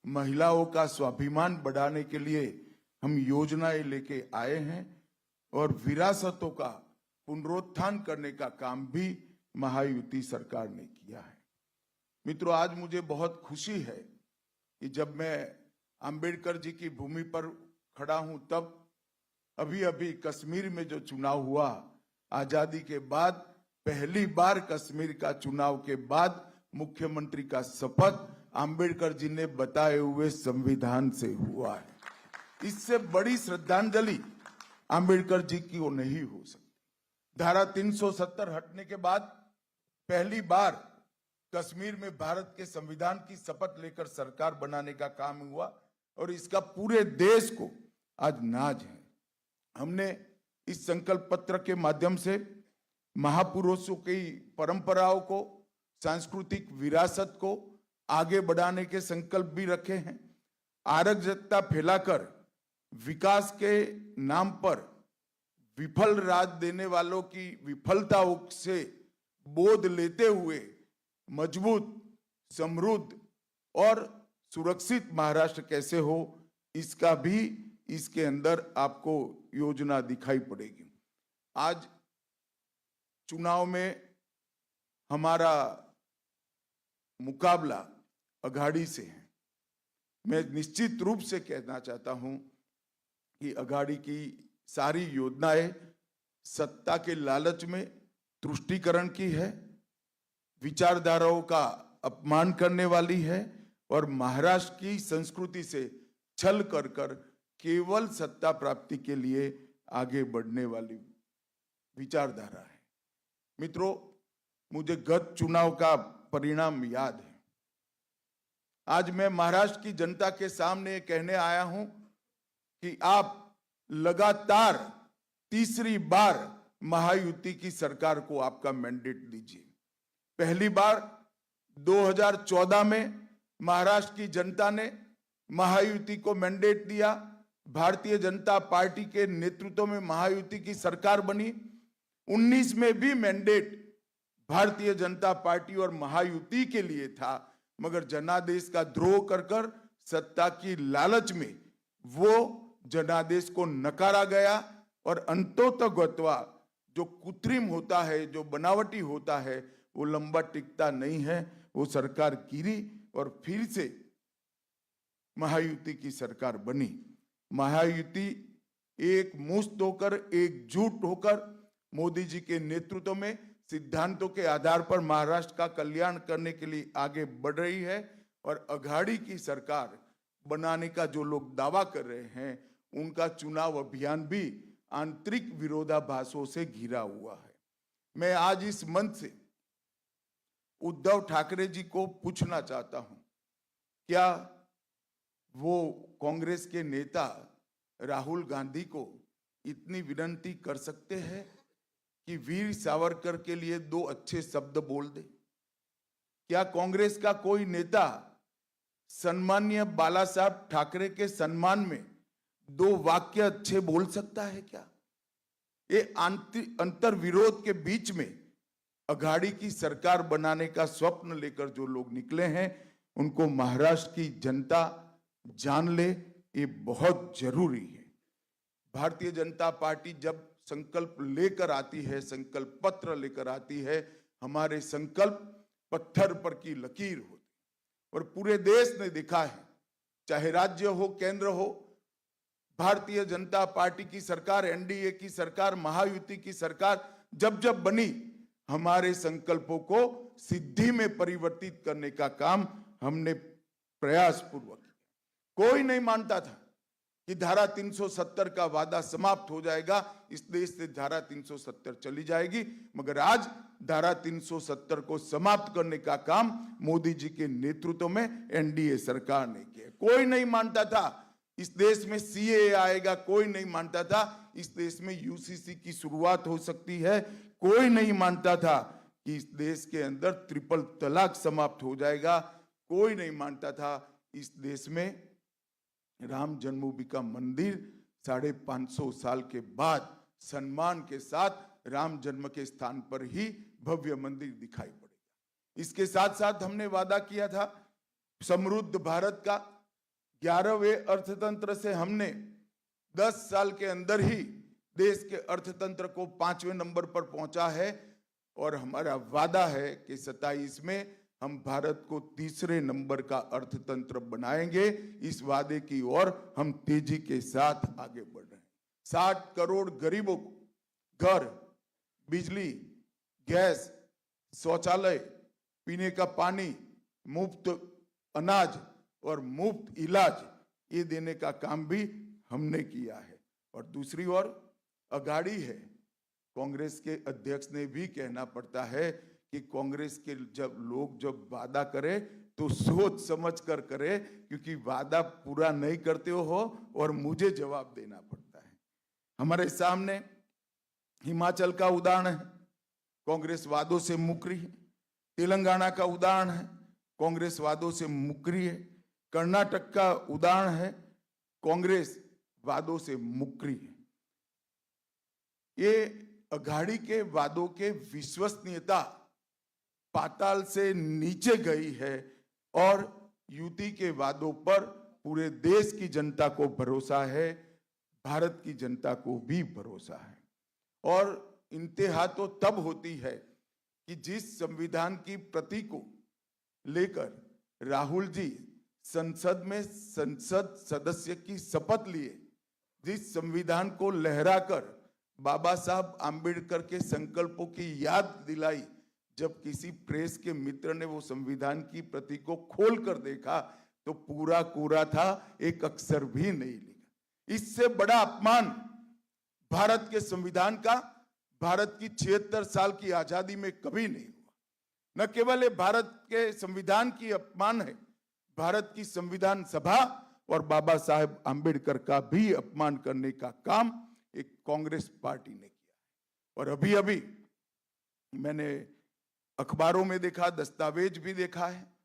महिलाओं का स्वाभिमान बढ़ाने के लिए हम योजनाएं लेके आए हैं, और विरासतों का पुनरुत्थान करने का काम भी महायुति सरकार ने किया है। मित्रों, आज मुझे बहुत खुशी है कि जब मैं अंबेडकर जी की भूमि पर खड़ा हूं, तब अभी अभी कश्मीर में जो चुनाव हुआ, आजादी के बाद पहली बार कश्मीर का चुनाव के बाद मुख्यमंत्री का शपथ अंबेडकर जी ने बताए हुए संविधान से हुआ है। इससे बड़ी श्रद्धांजलि अंबेडकर जी की वो नहीं हो सकती। धारा 370 हटने के बाद पहली बार कश्मीर में भारत के संविधान की शपथ लेकर सरकार बनाने का काम हुआ, और इसका पूरे देश को आज नाज है। हमने इस संकल्प पत्र के माध्यम से महापुरुषों की परंपराओं को, सांस्कृतिक विरासत को आगे बढ़ाने के संकल्प भी रखे हैं। अराजकता फैलाकर विकास के नाम पर विफल राज देने वालों की विफलताओं से बोध लेते हुए मजबूत, समृद्ध और सुरक्षित महाराष्ट्र कैसे हो, इसका भी इसके अंदर आपको योजना दिखाई पड़ेगी। आज चुनाव में हमारा मुकाबला अघाड़ी से है। मैं निश्चित रूप से कहना चाहता हूं कि अघाड़ी की सारी योजनाएं सत्ता के लालच में तुष्टीकरण की है, विचारधाराओं का अपमान करने वाली है, और महाराष्ट्र की संस्कृति से छल कर कर केवल सत्ता प्राप्ति के लिए आगे बढ़ने वाली विचारधारा है। मित्रों, मुझे गत चुनाव का परिणाम याद है। आज मैं महाराष्ट्र की जनता के सामने कहने आया हूं कि आप लगातार तीसरी बार महायुति की सरकार को आपका मैंडेट दीजिए। पहली बार 2014 में महाराष्ट्र की जनता ने महायुति को मैंडेट दिया, भारतीय जनता पार्टी के नेतृत्व में महायुति की सरकार बनी। 19 में भी मैंडेट भारतीय जनता पार्टी और महायुति के लिए था, मगर जनादेश का द्रोह कर कर सत्ता की लालच में वो जनादेश को नकारा गया और अंतोतगत्वा जो कृत्रिम होता है, जो बनावटी होता है, वो लंबा टिकता नहीं है। वो सरकार गिरी और फिर से महायुति की सरकार बनी। महायुति एक मुश्त होकर, एकजुट होकर मोदी जी के नेतृत्व में सिद्धांतों के आधार पर महाराष्ट्र का कल्याण करने के लिए आगे बढ़ रही है। और अघाड़ी की सरकार बनाने का जो लोग दावा कर रहे हैं, उनका चुनाव अभियान भी आंतरिक विरोधाभासों से घिरा हुआ है। मैं आज इस मंच से उद्धव ठाकरे जी को पूछना चाहता हूं, क्या वो कांग्रेस के नेता राहुल गांधी को इतनी विनती कर सकते हैं कि वीर सावरकर के लिए 2 अच्छे शब्द बोल दे? क्या कांग्रेस का कोई नेता सम्माननीय बाला साहब ठाकरे के सम्मान में 2 वाक्य अच्छे बोल सकता है क्या? ये अंतर विरोध के बीच में अघाड़ी की सरकार बनाने का स्वप्न लेकर जो लोग निकले हैं, उनको महाराष्ट्र की जनता जान ले, ये बहुत जरूरी है। भारतीय जनता पार्टी जब संकल्प लेकर आती है, संकल्प पत्र लेकर आती है, हमारे संकल्प पत्थर पर की लकीर होती और पूरे देश ने देखा है, चाहे राज्य हो, केंद्र हो, भारतीय जनता पार्टी की सरकार, एनडीए की सरकार, महायुति की सरकार जब जब बनी, हमारे संकल्पों को सिद्धि में परिवर्तित करने का काम हमने प्रयास पूर्वक किया। कोई नहीं मानता था कि धारा 370 का वादा समाप्त हो जाएगा, इस देश से धारा 370 चली जाएगी, मगर आज धारा 370 को समाप्त करने का काम मोदी जी के नेतृत्व में एनडीए सरकार ने किया। कोई नहीं मानता था इस देश में सीएए आएगा, कोई नहीं मानता था इस देश में यूसीसी की शुरुआत हो सकती है, कोई नहीं मानता था कि इस देश के अंदर ट्रिपल तलाक समाप्त हो जाएगा, कोई नहीं मानता था इस देश में राम जन्मभूमि का मंदिर 550 साल के बाद सम्मान के साथ राम जन्म के स्थान पर ही भव्य मंदिर दिखाई पड़ेगा। इसके साथ साथ हमने वादा किया था समृद्ध भारत का। 11वें अर्थतंत्र से हमने 10 साल के अंदर ही देश के अर्थतंत्र को 5वें नंबर पर पहुंचा है और हमारा वादा है कि 27 में हम भारत को 3रे नंबर का अर्थतंत्र बनाएंगे। इस वादे की ओर हम तेजी के साथ आगे बढ़ रहे हैं। 60 करोड़ गरीबों को घर, बिजली, गैस, शौचालय, पीने का पानी, मुफ्त अनाज और मुफ्त इलाज, ये देने का काम भी हमने किया है। और दूसरी ओर अघाड़ी है, कांग्रेस के अध्यक्ष ने भी कहना पड़ता है कि कांग्रेस के जब वादा करे तो सोच समझ कर करे, क्योंकि वादा पूरा नहीं करते हो और मुझे जवाब देना पड़ता है। हमारे सामने हिमाचल का उदाहरण है, कांग्रेस वादों से मुकरी है। तेलंगाना का उदाहरण है, कांग्रेस वादों से मुकरी है। कर्नाटक का उदाहरण है, कांग्रेस वादों से मुकरी है। ये अघाड़ी के वादों के विश्वसनीयता पाताल से नीचे गई है और युति के वादों पर पूरे देश की जनता को भरोसा है, भारत की जनता को भी भरोसा है। और इंतहा तो तब होती है कि जिस संविधान की प्रति को लेकर राहुल जी संसद में संसद सदस्य की शपथ लिए, जिस संविधान को लहराकर बाबा साहब आम्बेडकर के संकल्पों की याद दिलाई, जब किसी प्रेस के मित्र ने वो संविधान की प्रति को खोल कर देखा तो पूरा कोरा था, एक अक्षर भी नहीं लिखा। इससे बड़ा अपमान भारत के संविधान का भारत की 76 साल की आजादी में कभी नहीं हुआ। न केवल ये भारत के संविधान की अपमान है, भारत की संविधान सभा और बाबा साहेब आंबेडकर का भी अपमान करने का काम एक कांग्रेस पार्टी ने किया। और अभी अभी मैंने अखबारों में देखा, दस्तावेज भी देखा है,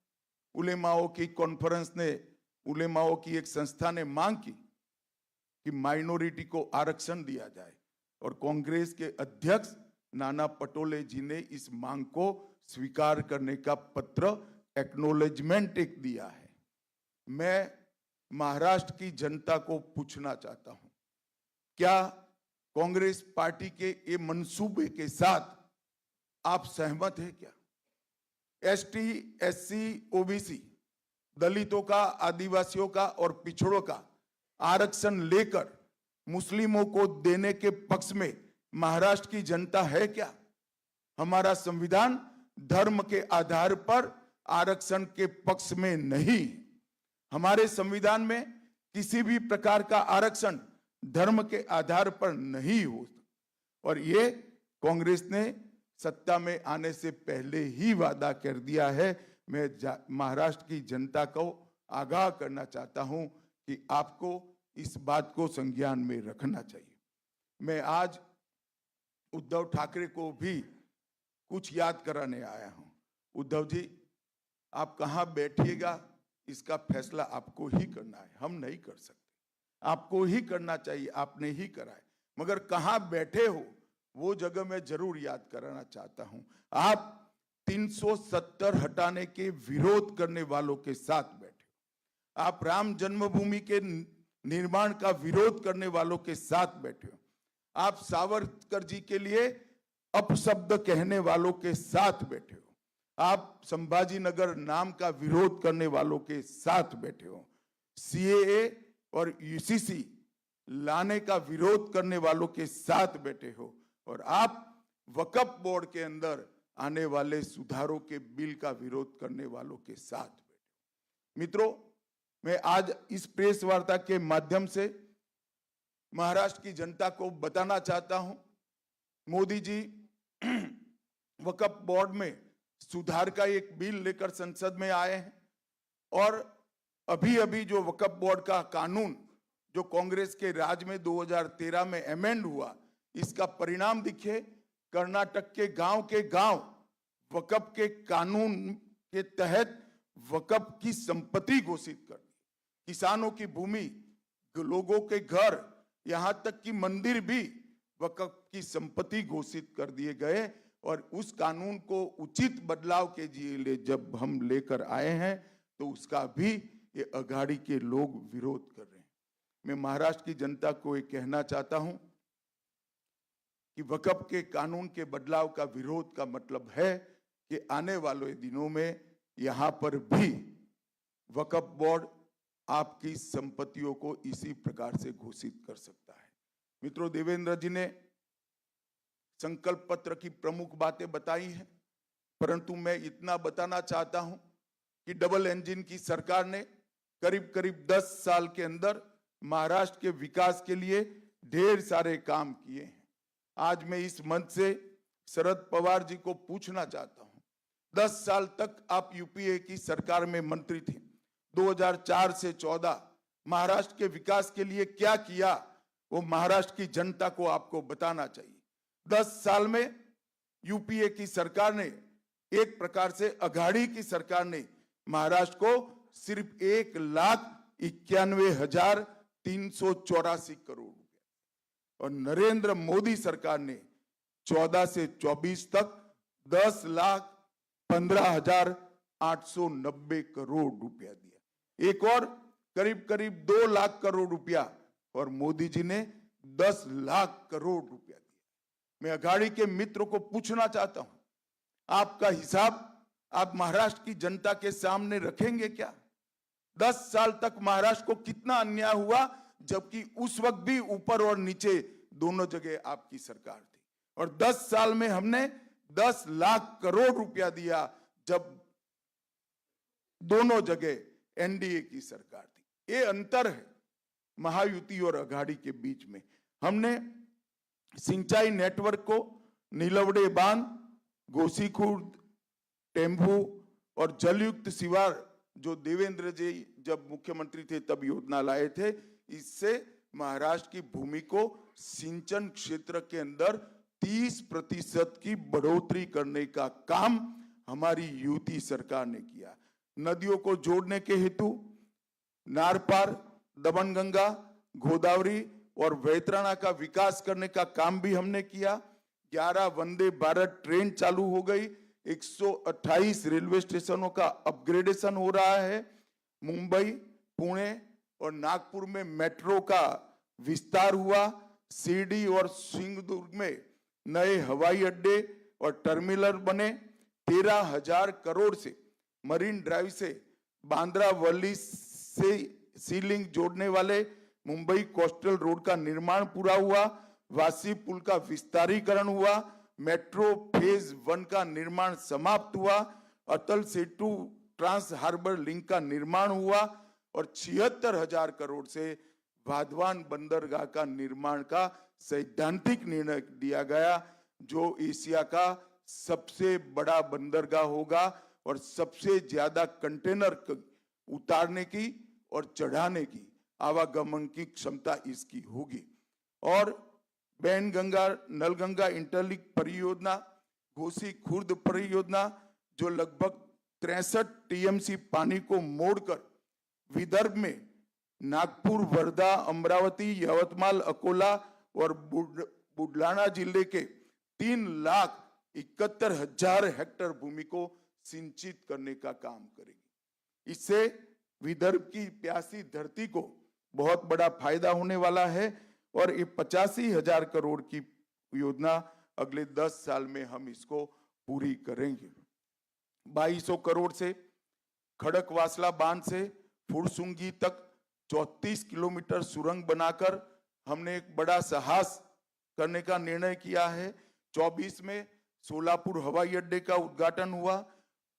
उलेमाओं की कॉन्फ्रेंस ने, उलेमाओं की एक संस्था ने मांग की कि माइनॉरिटी को आरक्षण दिया जाए और कांग्रेस के अध्यक्ष नाना पटोले जी ने इस मांग को स्वीकार करने का पत्र, एक्नॉलेजमेंट एक दिया है। मैं महाराष्ट्र की जनता को पूछना चाहता हूं, क्या कांग्रेस पार्टी के ये मंसूबे के साथ आप सहमत हैं क्या? एसटी, एससी, ओबीसी, दलितों का, आदिवासियों का और पिछड़ों का आरक्षण लेकर मुस्लिमों को देने के पक्ष में महाराष्ट्र की जनता है क्या? हमारा संविधान धर्म के आधार पर आरक्षण के पक्ष में नहीं। हमारे संविधान में किसी भी प्रकार का आरक्षण धर्म के आधार पर नहीं हो। और ये कांग्रेस ने सत्ता में आने से पहले ही वादा कर दिया है। मैं महाराष्ट्र की जनता को आगाह करना चाहता हूं कि आपको इस बात को संज्ञान में रखना चाहिए। मैं आज उद्धव ठाकरे को भी कुछ याद कराने आया हूं। उद्धव जी, आप कहां बैठिएगा इसका फैसला आपको ही करना है, हम नहीं कर सकते। आपको ही करना चाहिए, आपने ही करा है, मगर कहां बैठे हो वो जगह मैं जरूर याद कराना चाहता हूं। आप 370 हटाने के विरोध करने वालों के साथ बैठे हो। आप राम जन्मभूमि के निर्माण का विरोध करने वालों के साथ बैठे हो। आप सावरकर जी के लिए अपशब्द कहने वालों के साथ बैठे हो। आप संभाजी नगर नाम का विरोध करने वालों के साथ बैठे हो। सीएए और यूसीसी लाने का विरोध करने वालों के साथ बैठे हो। और आप वक्फ बोर्ड के अंदर आने वाले सुधारों के बिल का विरोध करने वालों के साथ बैठे हो। मित्रों, मैं आज इस प्रेस वार्ता के माध्यम से महाराष्ट्र की जनता को बताना चाहता हूं, मोदी जी वक्फ बोर्ड में सुधार का एक बिल लेकर संसद में आए हैं। और अभी अभी जो वक्फ बोर्ड का कानून जो कांग्रेस के राज में 2013 में अमेंड हुआ, इसका परिणाम दिखे। कर्नाटक के गांव वक्फ के कानून के तहत वक्फ की संपत्ति घोषित कर दी। किसानों की भूमि, लोगों के घर, यहां तक कि मंदिर भी वक्फ की संपत्ति घोषित कर दिए गए। और उस कानून को उचित बदलाव के लिए जब हम लेकर आए हैं तो उसका भी ये अघाड़ी के लोग विरोध कर रहे हैं। मैं महाराष्ट्र की जनता को ये कहना चाहता हूं कि वक्फ के कानून के बदलाव का विरोध का मतलब है कि आने वाले दिनों में यहां पर भी वक्फ बोर्ड आपकी संपत्तियों को इसी प्रकार से घोषित कर सकता है। मित्रों, देवेंद्र जी ने संकल्प पत्र की प्रमुख बातें बताई हैं, परंतु मैं इतना बताना चाहता हूं कि डबल इंजन की सरकार ने करीब करीब 10 साल के अंदर महाराष्ट्र के विकास के लिए ढेर सारे काम किए हैं। आज मैं इस मंच से शरद पवार जी को पूछना चाहता हूं, 10 साल तक आप यूपीए की सरकार में मंत्री थे। 2004 से 14 महाराष्ट्र के विकास के लिए क्या किया वो महाराष्ट्र की जनता को आपको बताना चाहिए। 10 साल में यूपीए की सरकार ने, एक प्रकार से अघाड़ी की सरकार ने महाराष्ट्र को सिर्फ 1,91,384 करोड़ रुपए और नरेंद्र मोदी सरकार ने 14 से 24 तक 10,15,890 करोड़ रुपया दिया। एक और करीब करीब 2 लाख करोड़ रुपया और मोदी जी ने 10 लाख करोड़ रुपया दिया। मैं अघाड़ी के मित्र को पूछना चाहता हूं, आपका हिसाब आप महाराष्ट्र की जनता के सामने रखेंगे क्या? 10 साल तक महाराष्ट्र को कितना अन्याय हुआ, जबकि उस वक्त भी ऊपर और नीचे दोनों जगह आपकी सरकार थी। और 10 साल में हमने 10 लाख करोड़ रुपया दिया जब दोनों जगह एनडीए की सरकार थी। ये अंतर है महायुति और अघाड़ी के बीच में। हमने सिंचाई नेटवर्क को नीलवड़े बांध, गोसीखुर्द, टेम्बू और जलयुक्त शिवार जो देवेंद्र जी जब मुख्यमंत्री थे तब योजना लाए थे, इससे महाराष्ट्र की भूमि को सिंचन क्षेत्र के अंदर 30% की बढ़ोतरी करने का काम हमारी यूपी सरकार ने किया। नदियों को जोड़ने के हेतु नार पार, दमनगंगा, गोदावरी और वैतरणा का विकास करने का काम भी हमने किया। 11 वंदे भारत ट्रेन चालू हो गई, 128 रेलवे स्टेशनों का अपग्रेडेशन हो रहा है। मुंबई, पुणे और नागपुर में मेट्रो का विस्तार हुआ। शिरडी और सिंगदुर्ग में नए हवाई अड्डे और टर्मिनल बने। 13,000 करोड़ से मरीन ड्राइव से बांद्रा वर्ली से सीलिंग जोड़ने वाले मुंबई कोस्टल रोड का निर्माण पूरा हुआ। वासी पुल का विस्तारीकरण हुआ। मेट्रो फेज 1 का निर्माण समाप्त हुआ। Atal Setu trans harbour link का निर्माण हुआ और 76,000 करोड़ से वाधवान बंदरगाह का निर्माण का सैद्धांतिक निर्णय दिया गया, जो एशिया का सबसे बड़ा बंदरगाह होगा और सबसे ज्यादा कंटेनर उतारने की और चढ़ाने की आवागमन की क्षमता इसकी होगी। और बैनगंगा नलगंगा इंटरलिंक परियोजना, घोसी खुर्द परियोजना जो लगभग 63 टीएमसी पानी को मोड़कर विदर्भ में नागपुर, वर्धा, अमरावती, यवतमाल, अकोला और बुलढाणा जिले के 3,71,000 हेक्टेयर भूमि को सिंचित करने का काम करेगी। इससे विदर्भ की प्यासी धरती को बहुत बड़ा फायदा होने वाला है और ये 85,000 करोड़ की योजना अगले 10 साल में हम इसको पूरी करेंगे। 2200 करोड़ से खड़कवासला बांध से फुरसुंगी तक 34 किलोमीटर सुरंग बनाकर हमने एक बड़ा साहस करने का निर्णय किया है। 24 में सोलापुर हवाई अड्डे का उद्घाटन हुआ।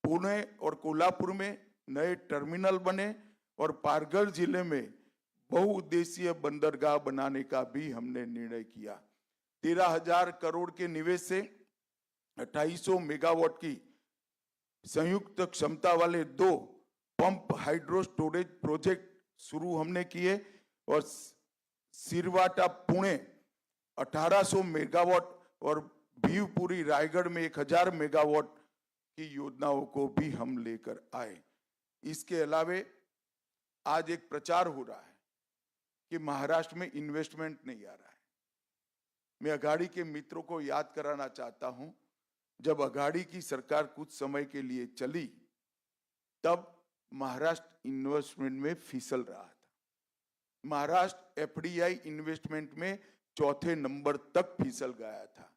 पुणे और कोल्हापुर में नए टर्मिनल बने और पालघर जिले में बहुउद्देशीय बंदरगाह बनाने का भी हमने निर्णय किया। 13,000 करोड़ के निवेश से 2800 मेगावाट की संयुक्त क्षमता वाले 2 पंप हाइड्रो स्टोरेज प्रोजेक्ट शुरू हमने किए और सिरवाटा पुणे 1800 मेगावाट और भीवपुरी रायगढ़ में 1000 मेगावाट की योजनाओं को भी हम लेकर आए। इसके अलावे आज एक प्रचार हो रहा है कि महाराष्ट्र में इन्वेस्टमेंट नहीं आ रहा है। मैं अघाड़ी के मित्रों को याद कराना चाहता हूं, जब अघाड़ी की सरकार कुछ समय के लिए चली तब महाराष्ट्र इन्वेस्टमेंट में फिसल रहा था। महाराष्ट्र एफडीआई इन्वेस्टमेंट में 4थे नंबर तक फिसल गया था।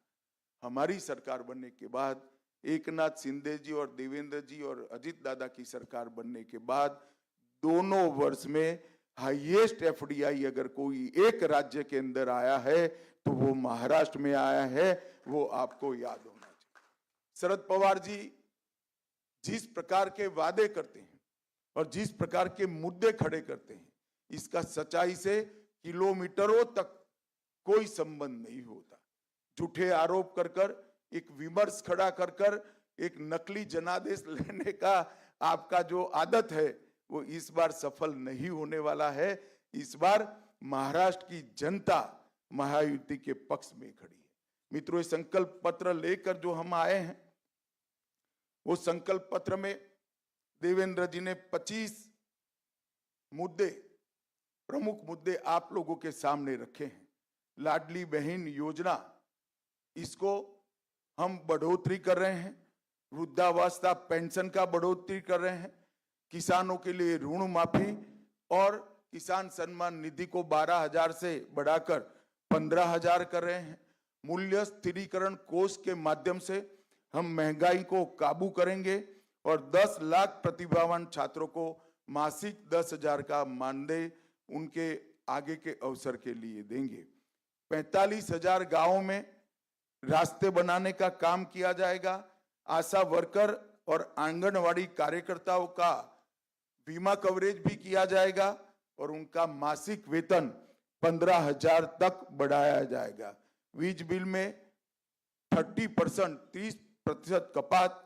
हमारी सरकार बनने के बाद, एकनाथ शिंदे जी और देवेंद्र जी और अजित दादा की सरकार बनने के बाद दोनों वर्ष में हाईएस्ट एफडीआई अगर कोई एक राज्य के अंदर आया है तो वो महाराष्ट्र में आया है। वो आपको याद होना चाहिए। शरद पवार जी जिस प्रकार के वादे करते हैं और जिस प्रकार के मुद्दे खड़े करते हैं, इसका सच्चाई से किलोमीटरों तक कोई संबंध नहीं होता। झूठे आरोप कर कर, एक विमर्श खड़ा कर कर, एक नकली जनादेश लेने का आपका जो आदत है वो इस बार सफल नहीं होने वाला है। इस बार महाराष्ट्र की जनता महायुति के पक्ष में खड़ी है। मित्रों, संकल्प पत्र लेकर जो हम आए हैं, वो संकल्प पत्र में देवेंद्र जी ने 25 मुद्दे, प्रमुख मुद्दे आप लोगों के सामने रखे हैं। लाडली बहन योजना, इसको हम बढ़ोतरी कर रहे हैं। वृद्धावस्था पेंशन का बढ़ोतरी कर रहे हैं। किसानों के लिए ऋण माफी और किसान सम्मान निधि को 12,000 से बढ़ाकर 15,000 कर रहे हैं। मूल्य स्थिरीकरण कोष के माध्यम से हम महंगाई को काबू करेंगे और 10 लाख प्रतिभावान छात्रों को मासिक 10,000 का मानदेय उनके आगे के अवसर के लिए देंगे। 45,000 गांवों में रास्ते बनाने का काम किया जाएगा। आशा वर्कर और आंगनवाड़ी कार्यकर्ताओं का बीमा कवरेज भी किया जाएगा और उनका मासिक वेतन 15,000 तक बढ़ाया जाएगा। वीज बिल में 30% कपात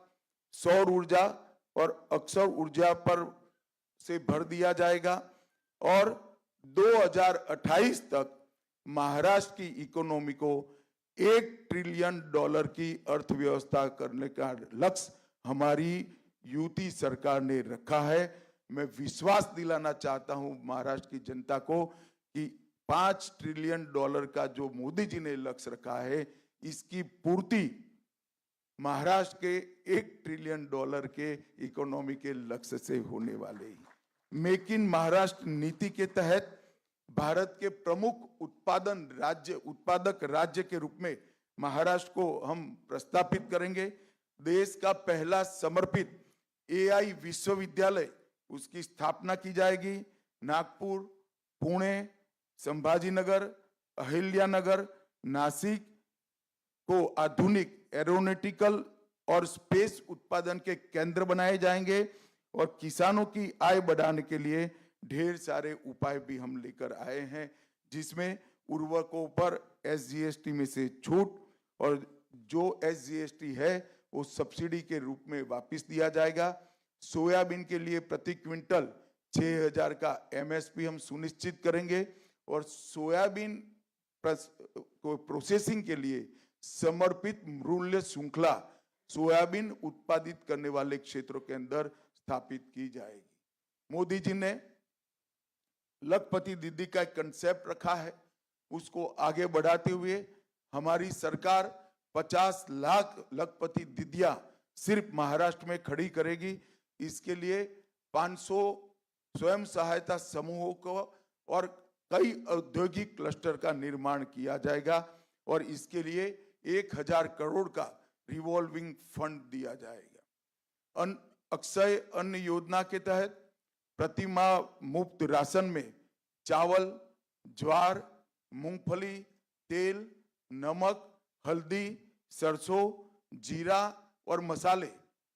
सौर ऊर्जा और अक्षय ऊर्जा पर से भर दिया जाएगा और 2028 तक महाराष्ट्र की इकोनॉमी को $1 ट्रिलियन की अर्थव्यवस्था करने का लक्ष्य हमारी यूपी सरकार ने रखा है। मैं विश्वास दिलाना चाहता हूं महाराष्ट्र की जनता को कि $5 ट्रिलियन का जो मोदी जी ने लक्ष्य रखा है, इसकी पूर्ति महाराष्ट्र के $1 ट्रिलियन के इकोनॉमी के लक्ष्य से होने वाले ही। मेक इन महाराष्ट्र नीति के तहत भारत के प्रमुख उत्पादक राज्य के रूप में महाराष्ट्र को हम प्रस्तापित करेंगे। देश का पहला समर्पित AI विश्वविद्यालय, उसकी स्थापना की जाएगी। नागपुर, पुणे, संभाजीनगर, अहिल्यानगर, नासिक को आधुनिक एरोनॉटिकल और स्पेस उत्पादन के केंद्र बनाए जाएंगे और किसानों की आय बढ़ाने के लिए ढेर सारे उपाय भी हम लेकर आए हैं, जिसमें उर्वरकों पर SGST में से छूट और जो SGST है वो सब्सिडी के रूप में वापस दिया जाएगा। सोयाबीन के लिए प्रति क्विंटल 6,000 का MSP हम सुनिश्चित करेंगे और सोयाबीन को प्रोसेसिंग के लिए समर्पित मूल्य श्रृंखला सोयाबीन उत्पादित करने वाले क्षेत्रों के अंदर स्थापित की जाएगी। मोदी जी ने लखपति दीदी का एक कंसेप्ट रखा है, उसको आगे बढ़ाते हुए हमारी सरकार 50 लाख लखपति दीदियां सिर्फ महाराष्ट्र में खड़ी करेगी। इसके लिए 500 स्वयं सहायता समूहों को और कई औद्योगिक क्लस्टर का निर्माण किया जाएगा और इसके लिए 1,000 करोड़ का रिवॉल्विंग फंड दिया जाएगा। अक्षय अन्न योजना के तहत प्रति माह मुफ्त राशन में चावल, ज्वार, मूंगफली, तेल, नमक, हल्दी, सरसों, जीरा और मसाले,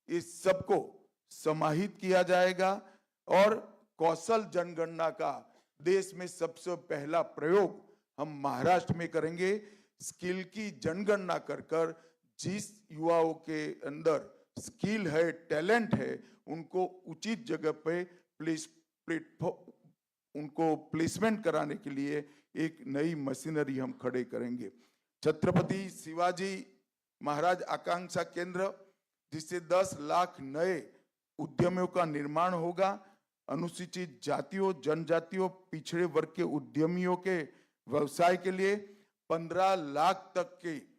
इस सबको समाहित किया जाएगा और कौशल जनगणना का देश में सबसे पहला प्रयोग हम महाराष्ट्र में करेंगे। स्किल की जनगणना कर जिस युवाओं के अंदर स्किल है, टैलेंट है, उनको उचित जगह पे उनको प्लेसमेंट कराने के लिए एक नई मशीनरी हम खड़े करेंगे। छत्रपति शिवाजी महाराज आकांक्षा केंद्र, जिससे 10 लाख नए उद्यमियों का निर्माण होगा। अनुसूचित जातियों, जनजातियों, पिछड़े वर्ग के उद्यमियों के व्यवसाय के लिए 15 लाख तक के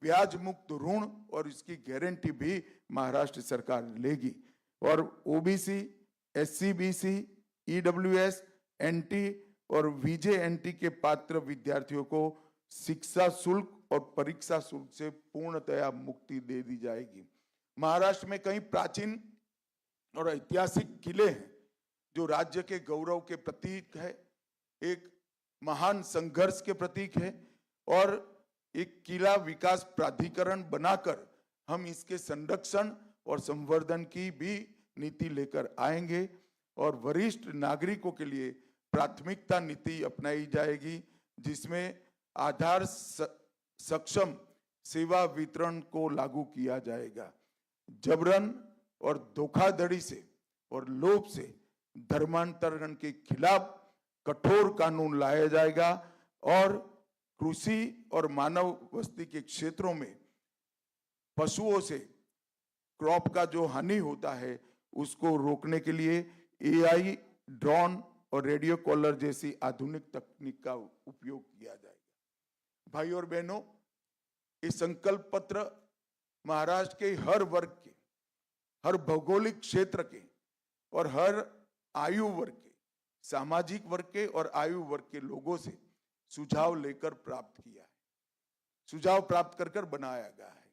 ब्याज मुक्त ऋण और इसकी गारंटी भी महाराष्ट्र सरकार लेगी और OBC, SC, BC, EWS, NT और VJNT के पात्र विद्यार्थियों को शिक्षा शुल्क और परीक्षा शुल्क से पूर्णतया मुक्ति दे दी जाएगी। महाराष्ट्र में कई प्राचीन और ऐतिहासिक किले हैं जो राज्य के गौरव के प्रतीक है, एक महान संघर्ष के प्रतीक है और एक किला विकास प्राधिकरण बनाकर हम इसके संरक्षण और संवर्धन की भी नीति लेकर आएंगे और वरिष्ठ नागरिकों के लिए प्राथमिकता नीति अपनाई जाएगी, जिसमें आधार सक्षम सेवा वितरण को लागू किया जाएगा। जबरन और धोखाधड़ी से और लोभ से धर्मांतरण के खिलाफ कठोर कानून लाया जाएगा और कृषि और मानव बस्ती के क्षेत्रों में पशुओं से क्रॉप का जो हानि होता है उसको रोकने के लिए AI, ड्रोन और रेडियो कॉलर जैसी आधुनिक तकनीक का उपयोग किया जाएगा। भाई और बहनों, इस संकल्प पत्र महाराष्ट्र के हर वर्ग के, हर भौगोलिक क्षेत्र के और हर आयु वर्ग के, सामाजिक वर्ग के और आयु वर्ग के लोगों से सुझाव लेकर प्राप्त किया है, सुझाव प्राप्त कर बनाया गया है।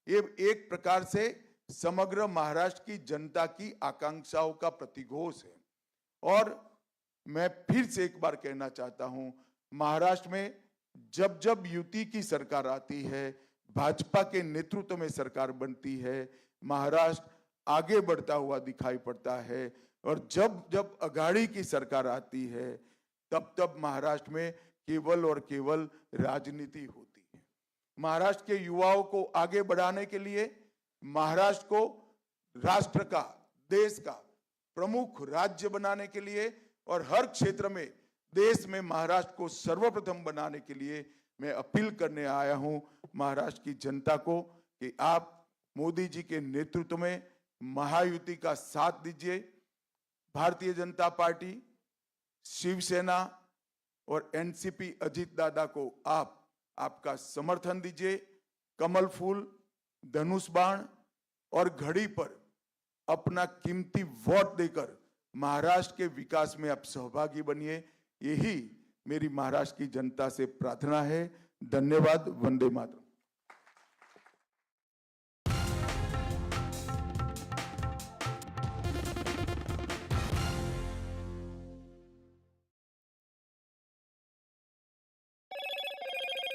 ये एक प्रकार से समग्र महाराष्ट्र की जनता की आकांक्षाओं का प्रतिघोष है और मैं फिर से एक बार कहना चाहता हूं, महाराष्ट्र में जब जब युति की सरकार आती है भाजपा के नेतृत्व में सरकार बनती है, महाराष्ट्र आगे बढ़ता हुआ दिखाई पड़ता है। और जब जब अघाड़ी की सरकार आती है तब तब महाराष्ट्र में केवल और केवल राजनीति होती है। महाराष्ट्र के युवाओं को आगे बढ़ाने के लिए, महाराष्ट्र को राष्ट्र का, देश का प्रमुख राज्य बनाने के लिए और हर क्षेत्र में देश में महाराष्ट्र को सर्वप्रथम बनाने के लिए मैं अपील करने आया हूं महाराष्ट्र की जनता को कि आप मोदी जी के नेतृत्व में महायुति का साथ दीजिए। भारतीय जनता पार्टी, शिवसेना और एनसीपी अजीत दादा को आपका समर्थन दीजिए। कमल फूल, धनुष बाण और घड़ी पर अपना कीमती वोट देकर महाराष्ट्र के विकास में आप सहभागी बनिए। यही मेरी महाराष्ट्र की जनता से प्रार्थना है। धन्यवाद। Vande Mataram.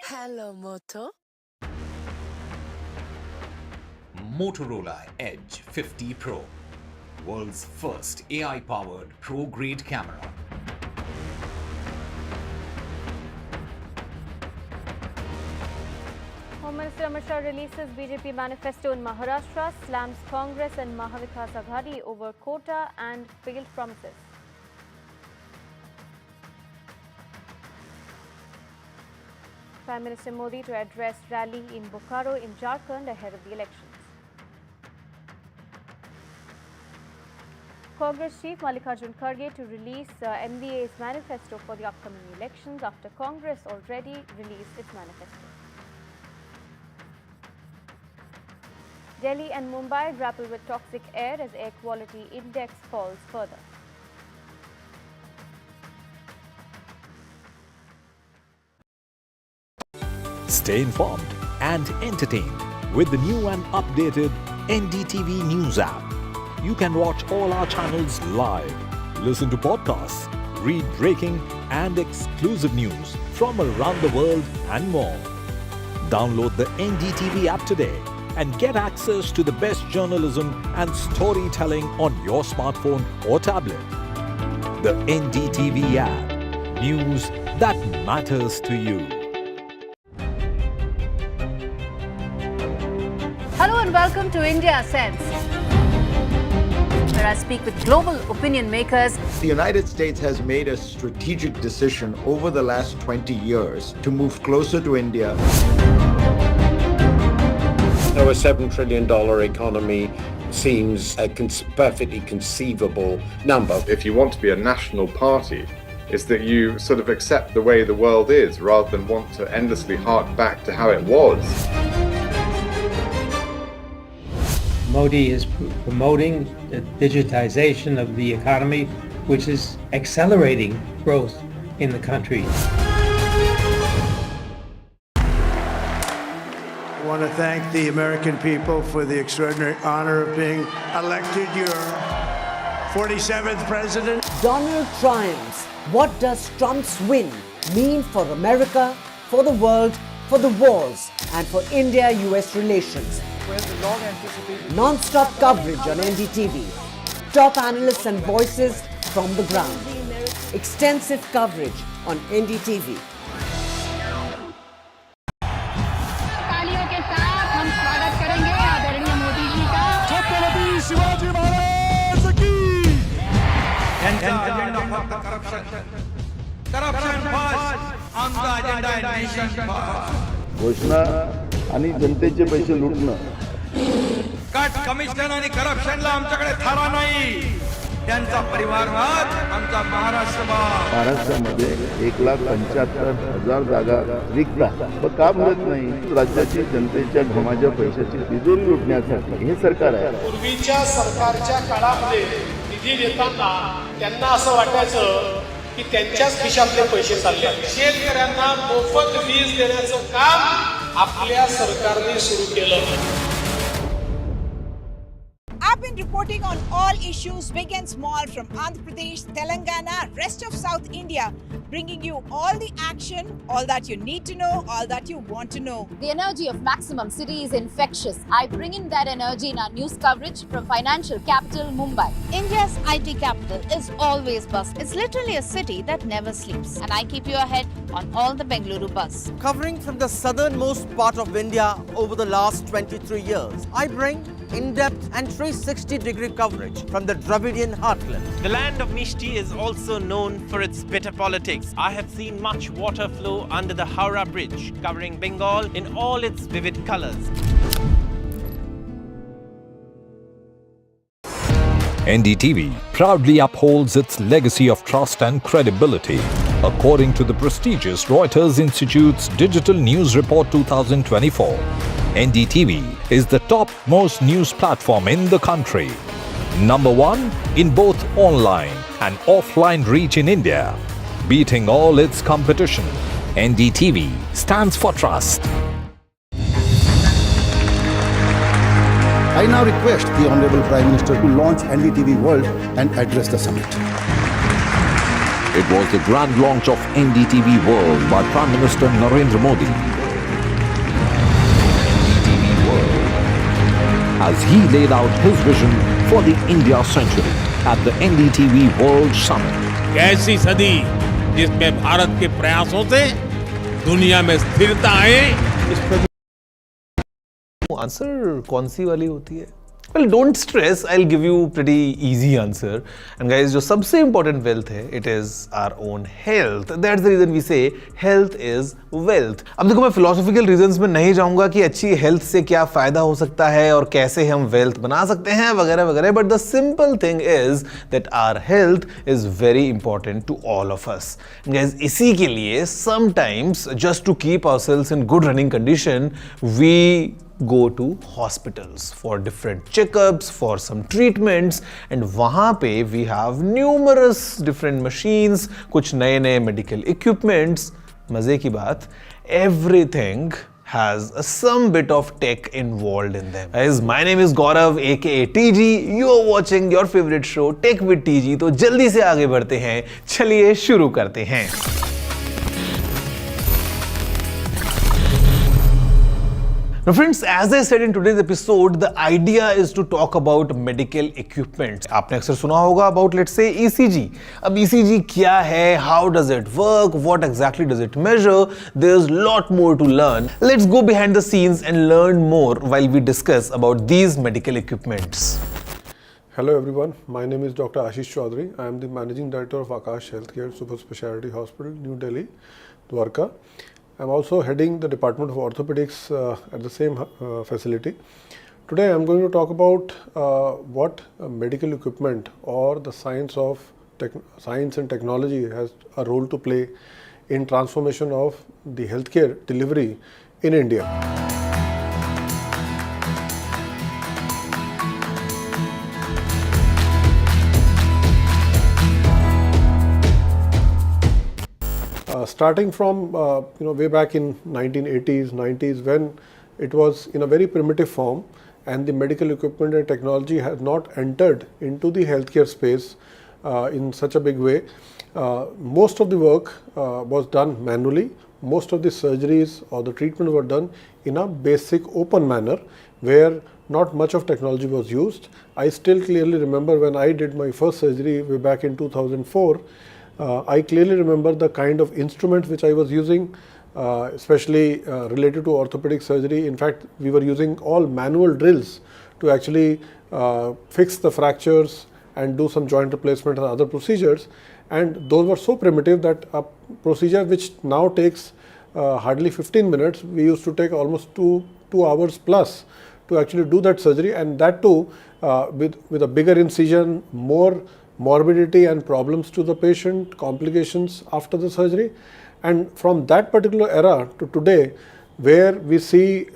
Hello, Moto. Motorola Edge 50 Pro, world's first AI-powered pro-grade camera. Home Minister Amit Shah releases BJP manifesto in Maharashtra, slams Congress and Mahavikas Aghadi over quota and failed promises. Prime Minister Modi to address rally in Bokaro in Jharkhand ahead of the elections. Congress Chief Mallikarjun Kharge to release MDA's manifesto for the upcoming elections after Congress already released its manifesto. Delhi and Mumbai grapple with toxic air as air quality index falls further. Stay informed and entertained with the new and updated NDTV News app. You can watch all our channels live, listen to podcasts, read breaking and exclusive news from around the world and more. Download the NDTV app today and get access to the best journalism and storytelling on your smartphone or tablet. The NDTV app. News that matters to you. Hello and welcome to India Sense, where I speak with global opinion makers. The United States has made a strategic decision over the last 20 years to move closer to India. So a $7 trillion economy seems a perfectly conceivable number. If you want to be a national party, it's that you sort of accept the way the world is rather than want to endlessly hark back to how it was. Modi is promoting the digitization of the economy, which is accelerating growth in the country. I want to thank the American people for the extraordinary honor of being elected your 47th president. Donald triumphs. What does Trump's win mean for America, for the world, for the wars, and for India-US relations? Non-stop coverage on NDTV. Top analysts and voices from the ground. Extensive coverage on NDTV. तालियों के साथ हम स्वागत करेंगे आदरणीय मोदी जी का। छत्रपति शिवाजी महाराज की। Corruption first, on the agenda and nation first. घोषणा आणि जनतेचे पैसे लुटणं. कट कमिशन आणि करप्शनला आमच्याकडे थारा नाही. त्यांचा परिवारवाद आमचा महाराष्ट्रवाद. महाराष्ट्रामध्ये 1,75,000 जागा रिक्त पण का भरत नाही? राज्याची जनतेच्या घमाच्या पैशाची तिजोरी लुटण्यासाठी हे सरकार आहे. पूर्वीच्या सरकारच्या काळामध्ये निधी देताना त्यांना असं वाटायचं की त्यांच्याच खिशातले पैसे चालले. शेतकऱ्यांना मोफत वीज देण्याचं काम आपल्या सरकारने सुरू केलं. I've been reporting on all issues, big and small, from Andhra Pradesh, Telangana, rest of South India, bringing you all the action, all that you need to know, all that you want to know. The energy of Maximum City is infectious. I bring in that energy in our news coverage from financial capital Mumbai. India's IT capital is always buzz. It's literally a city that never sleeps. And I keep you ahead on all the Bengaluru buzz. Covering from the southernmost part of India over the last 23 years, I bring in-depth and 360-degree coverage from the Dravidian heartland. The land of Mishti is also known for its bitter politics. I have seen much water flow under the Howrah Bridge, covering Bengal in all its vivid colors. NDTV proudly upholds its legacy of trust and credibility. According to the prestigious Reuters Institute's Digital News Report 2024, NDTV is the top-most news platform in the country. Number one in both online and offline reach in India. Beating all its competition, NDTV stands for trust. I now request the Honorable Prime Minister to launch NDTV World and address the summit. It was the grand launch of NDTV World by Prime Minister Narendra Modi. NDTV World, as he laid out his vision for the India century at the NDTV World Summit. कैसी सदी जिसमें भारत के प्रयासों से दुनिया में स्थिरता आए, इस पर आंसर कौन सी वाली होती है? Well, don't stress. I'll give you pretty easy answer. And guys, जो सबसे important wealth है, it is our own health. That's the reason we say health is wealth. अब देखो मैं philosophical reasons में नहीं जाऊंगा कि अच्छी health से क्या फायदा हो सकता है और कैसे हम wealth बना सकते हैं वगैरह वगैरह. But the simple thing is that our health is very important to all of us. And guys, इसी के लिए sometimes just to keep ourselves in good running condition, we go to hospitals for different checkups, for some treatments, and वहाँ पे we have numerous different machines, कुछ नए medical equipments. मजे की बात, everything has some bit of tech involved in them. Guys, my name is Gaurav aka TG. You are watching your favorite show Tech with TG. तो जल्दी से आगे बढ़ते हैं, चलिए शुरू करते हैं. Now friends, as I said in today's episode, the idea is to talk about medical equipment. आपने अक्सर सुना होगा about let's say ECG. अब ECG क्या है? How does it work? What exactly does it measure? There's a lot more to learn. Let's go behind the scenes and learn more while we discuss about these medical equipments. Hello everyone, my name is Dr. Ashish Chaudhary. I am the Managing Director of Akash Healthcare Super Speciality Hospital, New Delhi, Dwarka. I am also heading the Department of Orthopedics at the same facility. Today I am going to talk about what medical equipment or the science and technology has a role to play in transformation of the healthcare delivery in India. Starting from way back in 1980s, 90s, when it was in a very primitive form and the medical equipment and technology has not entered into the healthcare space in such a big way, most of the work was done manually. Most of the surgeries or the treatment were done in a basic open manner where not much of technology was used. I still clearly remember when I did my first surgery way back in 2004, I clearly remember the kind of instruments which I was using, especially related to orthopedic surgery. In fact, we were using all manual drills to actually fix the fractures and do some joint replacement and other procedures. And those were so primitive that a procedure which now takes hardly 15 minutes, we used to take almost two hours plus to actually do that surgery, and that too with a bigger incision, more morbidity and problems to the patient, complications after the surgery. And from that particular era to today, where we see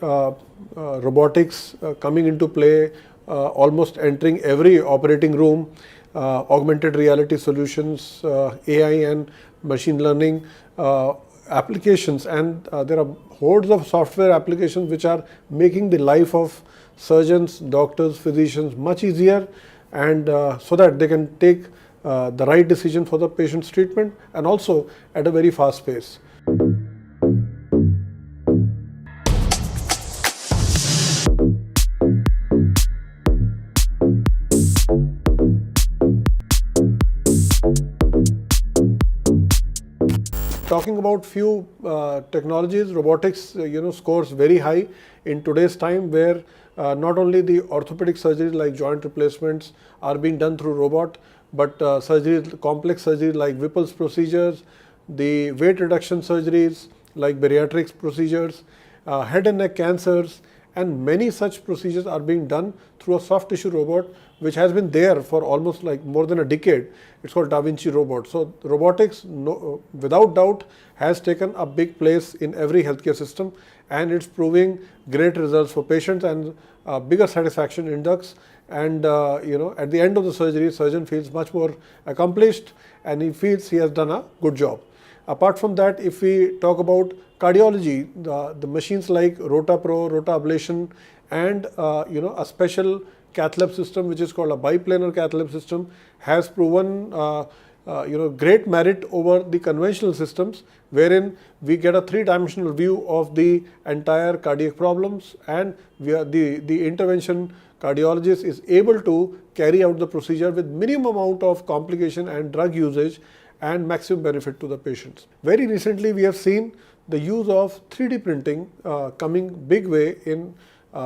robotics coming into play, almost entering every operating room, augmented reality solutions, AI and machine learning applications, and there are hordes of software applications which are making the life of surgeons, doctors, physicians much easier, and so that they can take the right decision for the patient's treatment, and also at a very fast pace. Talking about few technologies, robotics scores very high in today's time, where not only the orthopedic surgeries like joint replacements are being done through robot, but surgeries, complex surgeries like Whipple's procedures, the weight reduction surgeries like bariatrics procedures, head and neck cancers, and many such procedures are being done through a soft tissue robot, which has been there for almost like more than a decade. It's called Da Vinci robot. So robotics, without doubt, has taken a big place in every healthcare system, and it's proving great results for patients and bigger satisfaction index. And at the end of the surgery, surgeon feels much more accomplished, and he feels he has done a good job. Apart from that, if we talk about cardiology, the machines like RotaPro, RotaAblation, and a special cath lab system which is called a biplanar cath lab system has proven great merit over the conventional systems, wherein we get a three-dimensional view of the entire cardiac problems, and the intervention cardiologist is able to carry out the procedure with minimum amount of complication and drug usage and maximum benefit to the patients. Very recently, we have seen the use of 3D printing coming big way in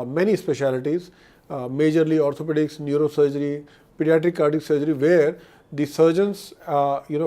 many specialties, majorly orthopedics, neurosurgery, pediatric cardiac surgery, where the surgeons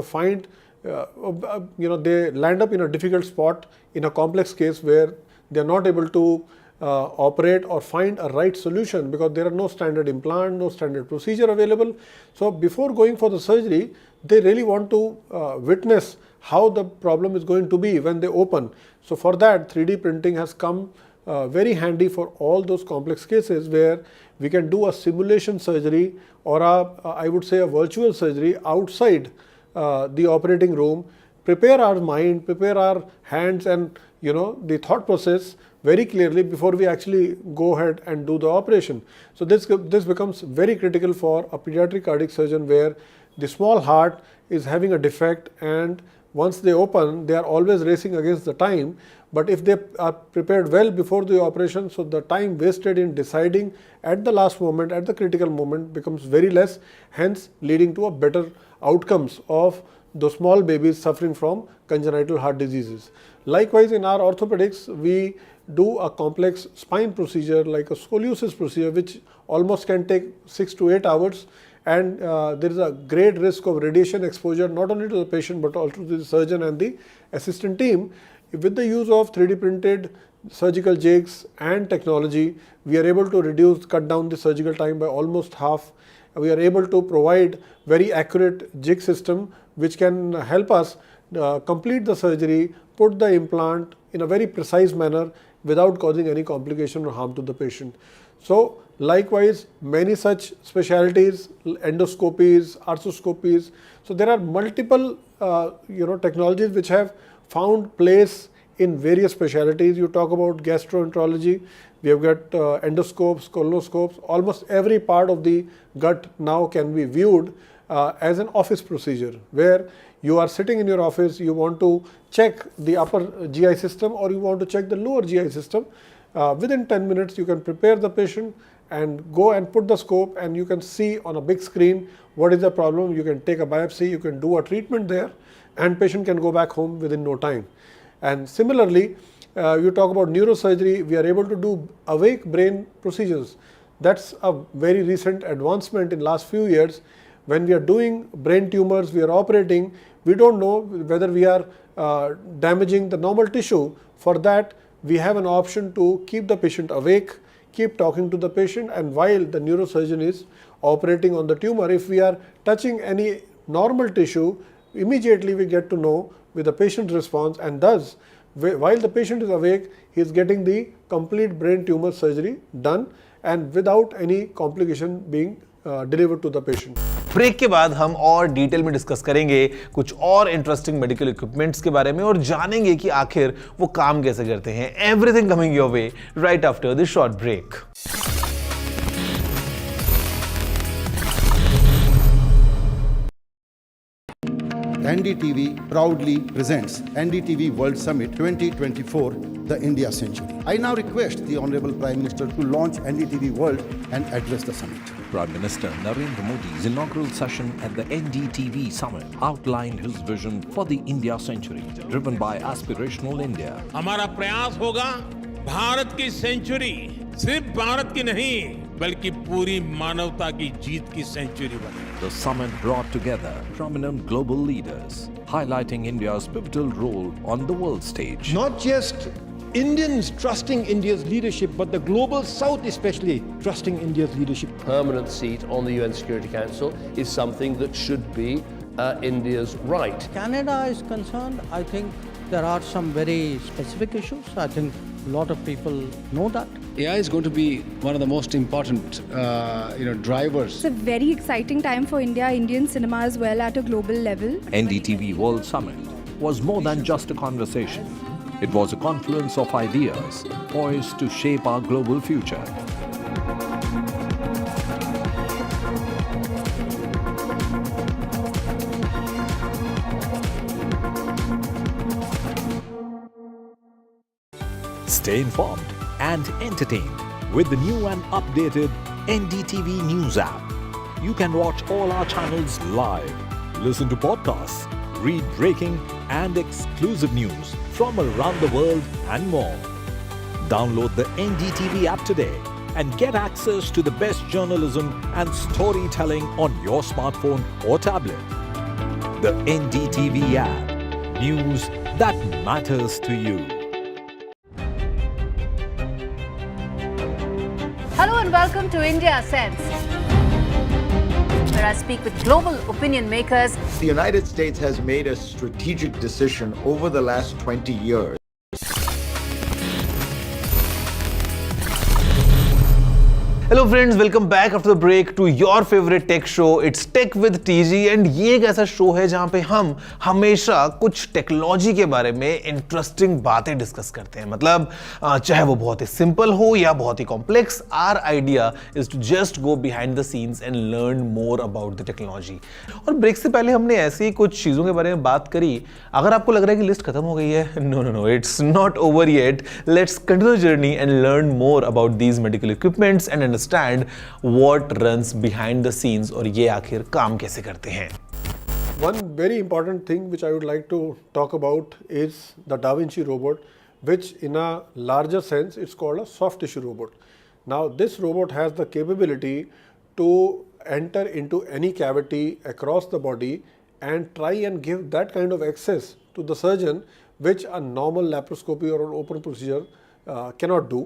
find they land up in a difficult spot in a complex case where they are not able to operate or find a right solution because there are no standard implant, no standard procedure available. So before going for the surgery, they really want to witness how the problem is going to be when they open. So for that, 3D printing has come very handy for all those complex cases where we can do a simulation surgery or I would say a virtual surgery outside the operating room, prepare our mind, prepare our hands and the thought process very clearly before we actually go ahead and do the operation. So this becomes very critical for a pediatric cardiac surgeon, where the small heart is having a defect, and once they open, they are always racing against the time. But if they are prepared well before the operation, so the time wasted in deciding at the last moment, at the critical moment, becomes very less, hence leading to a better outcomes of the small babies suffering from congenital heart diseases. Likewise, in our orthopedics, we do a complex spine procedure like a scoliosis procedure, which almost can take 6 to 8 hours. And there is a great risk of radiation exposure, not only to the patient, but also to the surgeon and the assistant team. With the use of 3D printed surgical jigs and technology, we are able to cut down the surgical time by almost half. We are able to provide very accurate jig system, which can help us complete the surgery, put the implant in a very precise manner without causing any complication or harm to the patient. So likewise, many such specialties, endoscopies, arthroscopies. So there are multiple technologies which have found place in various specialties. You talk about gastroenterology, we have got endoscopes, colonoscopes. Almost every part of the gut now can be viewed as an office procedure, where you are sitting in your office, you want to check the upper GI system or you want to check the lower GI system. Within 10 minutes, you can prepare the patient and go and put the scope, and you can see on a big screen what is the problem. You can take a biopsy, you can do a treatment there, and patient can go back home within no time. And similarly, you talk about neurosurgery, we are able to do awake brain procedures. That's a very recent advancement in last few years. When we are doing brain tumors, we are operating, we don't know whether we are damaging the normal tissue. For that, we have an option to keep the patient awake, keep talking to the patient, and while the neurosurgeon is operating on the tumor, if we are touching any normal tissue, immediately we get to know with the patient's response, and thus while the patient is awake, he is getting the complete brain tumor surgery done and without any complication being delivered to the patient. Break के बाद हम और detail में discuss करेंगे कुछ और interesting medical equipments के बारे में और जानेंगे कि आखिर वो काम कैसे करते हैं. Everything coming your way right after this short break. NDTV proudly presents NDTV World Summit 2024, the India Century. I now request the Honorable Prime Minister to launch NDTV World and address the summit. Prime Minister Narendra Modi's inaugural session at the NDTV summit outlined his vision for the India century, driven by aspirational India. हमारा प्रयास होगा भारत की century सिर्फ भारत की नहीं बल्कि पूरी मानवता की जीत की सेंचुरी बने. The summit brought together prominent global leaders, highlighting India's pivotal role on the world stage. Not just Indians trusting India's leadership, but the global South especially trusting India's leadership. Permanent seat on the UN Security Council is something that should be India's right. Canada is concerned, I think there are some very specific issues. I think a lot of people know that. AI is going to be one of the most important, drivers. It's a very exciting time for India, Indian cinema as well at a global level. NDTV World Summit was more than just a conversation. It was a confluence of ideas poised to shape our global future. Stay informed and entertained with the new and updated NDTV News app. You can watch all our channels live, listen to podcasts, read breaking and exclusive news from around the world and more. Download the NDTV app today and get access to the best journalism and storytelling on your smartphone or tablet. The NDTV app. News that matters to you. Hello and welcome to India Sense, where I speak with global opinion makers. The United States has made a strategic decision over the last 20 years. Hello friends, welcome back after the break to your favourite tech show. It's tech with TG and ये एक ऐसा show है जहां पे हम हमेशा कुछ technology के बारे में इंटरेस्टिंग बातें डिस्कस करते हैं. मतलब चाहे वो बहुत ही सिंपल हो या बहुत ही complex, our idea is to just go behind the scenes and learn more about the technology. और ब्रेक से पहले हमने ऐसी कुछ चीज़ों के बारे में बात करी. अगर आपको लग रहा है कि लिस्ट खत्म हो गई है, no, it's not over yet. Let's continue journey and learn more about these medical equipments and understand what runs behind the scenes और ये आखिर काम कैसे करते हैं. One very important thing which I would like to talk about is the Da Vinci robot, which in a larger sense it's called a soft tissue robot. Now this robot has the capability to enter into any cavity across the body and try and give that kind of access to the surgeon which a normal laparoscopy or an open procedure cannot do.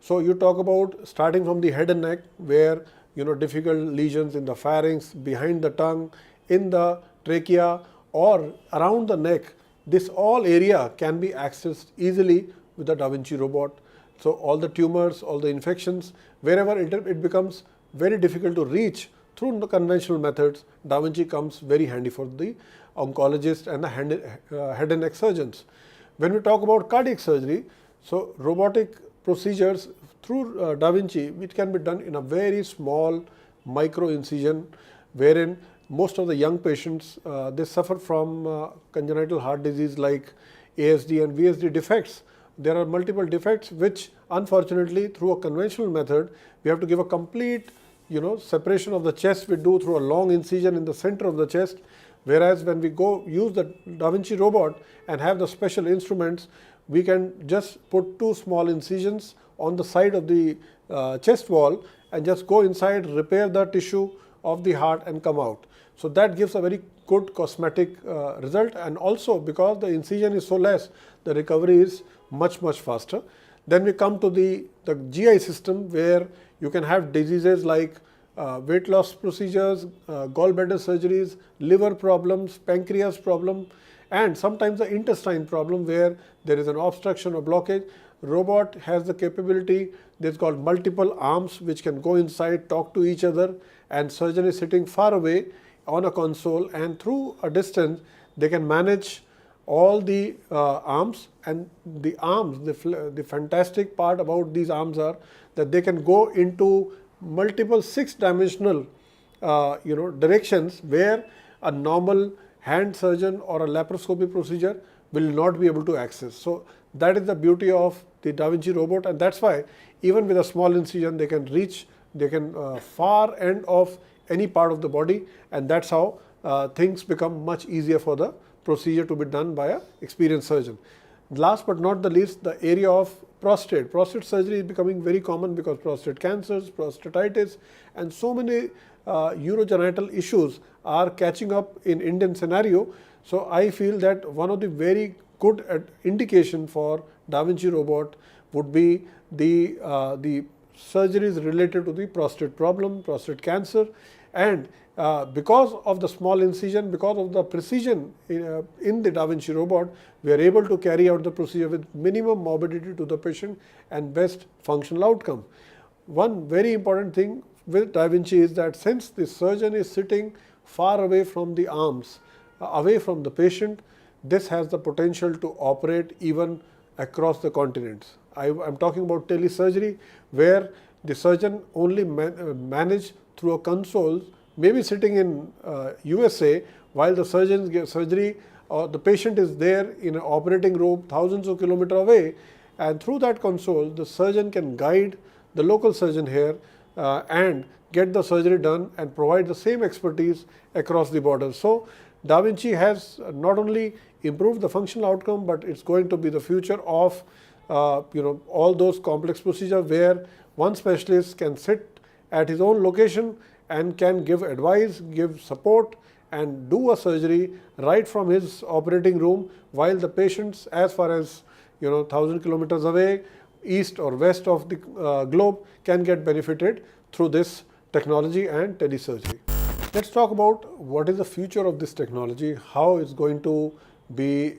So you talk about starting from the head and neck, where difficult lesions in the pharynx, behind the tongue, in the trachea or around the neck. This all area can be accessed easily with the Da Vinci robot. So all the tumors, all the infections, wherever it becomes very difficult to reach through the conventional methods, Da Vinci comes very handy for the oncologist and the head and neck surgeons. When we talk about cardiac surgery, so robotic procedures through Da Vinci, it can be done in a very small micro incision, wherein most of the young patients they suffer from congenital heart disease like ASD and VSD defects. There are multiple defects which unfortunately through a conventional method we have to give a complete separation of the chest. We do through a long incision in the center of the chest, whereas when we go use the Da Vinci robot and have the special instruments, we can just put two small incisions on the side of the chest wall and just go inside, repair the tissue of the heart and come out. So that gives a very good cosmetic result, and also because the incision is so less, the recovery is much faster. Then we come to the GI system, where you can have diseases like weight loss procedures, gallbladder surgeries, liver problems, pancreas problem, and sometimes the intestine problem where there is an obstruction or blockage. Robot has the capability, there's called multiple arms which can go inside, talk to each other, and surgeon is sitting far away on a console, and through a distance they can manage all the arms. And the arms, the fantastic part about these arms are that they can go into multiple 6-dimensional directions where a normal hand surgeon or a laparoscopy procedure will not be able to access. So that is the beauty of the Da Vinci robot, and that's why even with a small incision they can reach, far end of any part of the body, and that's how things become much easier for the procedure to be done by an experienced surgeon. Last but not the least, the area of prostate. Prostate surgery is becoming very common because prostate cancers, prostatitis, and so many urogenital issues are catching up in Indian scenario. So I feel that one of the very good indication for Da Vinci robot would be the surgeries related to the prostate problem, prostate cancer, and because of the small incision, because of the precision in the Da Vinci robot, we are able to carry out the procedure with minimum morbidity to the patient and best functional outcome. One very important thing with Da Vinci is that since the surgeon is sitting far away from the arms, away from the patient, this has the potential to operate even across the continents. I'm talking about telesurgery, where the surgeon only manage through a console, maybe sitting in USA, while the surgeon's surgery or the patient is there in an operating room thousands of kilometers away, and through that console the surgeon can guide the local surgeon here and get the surgery done and provide the same expertise across the border. So Da Vinci has not only improved the functional outcome, but it's going to be the future of all those complex procedures where one specialist can sit at his own location and can give advice, give support, and do a surgery right from his operating room, while the patients as far as 1,000 kilometers away, east or west of the globe, can get benefited through this technology and telesurgery. Let's talk about what is the future of this technology, how it's going to be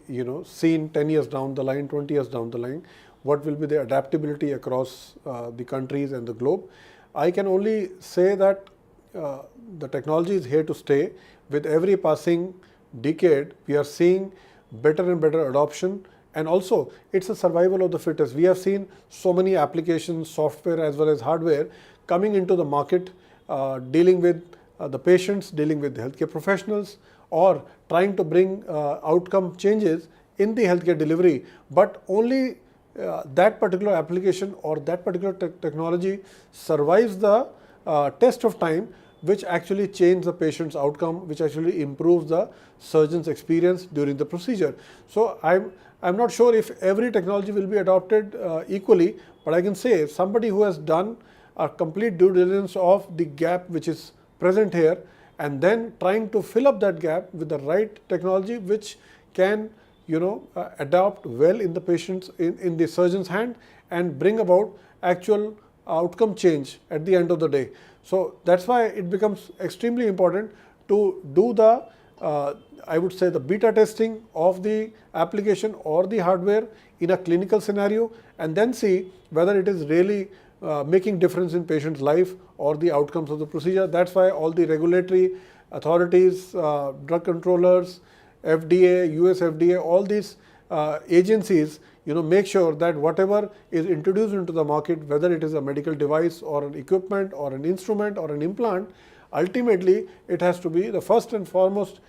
seen 10 years down the line, 20 years down the line, what will be the adaptability across the countries and the globe. I can only say that the technology is here to stay. With every passing decade, we are seeing better and better adoption, and also it's a survival of the fittest. We have seen so many applications, software as well as hardware, coming into the market, dealing with the patients, dealing with the healthcare professionals, or trying to bring outcome changes in the healthcare delivery, but only that particular application or that particular technology survives the test of time, which actually changes the patient's outcome, which actually improves the surgeon's experience during the procedure. So I'm not sure if every technology will be adopted equally, but I can say somebody who has done a complete due diligence of the gap which is present here, and then trying to fill up that gap with the right technology which can adapt well in the patient's, in the surgeon's hand, and bring about actual outcome change at the end of the day. So that's why it becomes extremely important to do the I would say the beta testing of the application or the hardware in a clinical scenario, and then see whether it is really making difference in patient's life or the outcomes of the procedure. That's why all the regulatory authorities, drug controllers, FDA, US FDA, all these agencies make sure that whatever is introduced into the market, whether it is a medical device or an equipment or an instrument or an implant, ultimately it has to be the first and foremost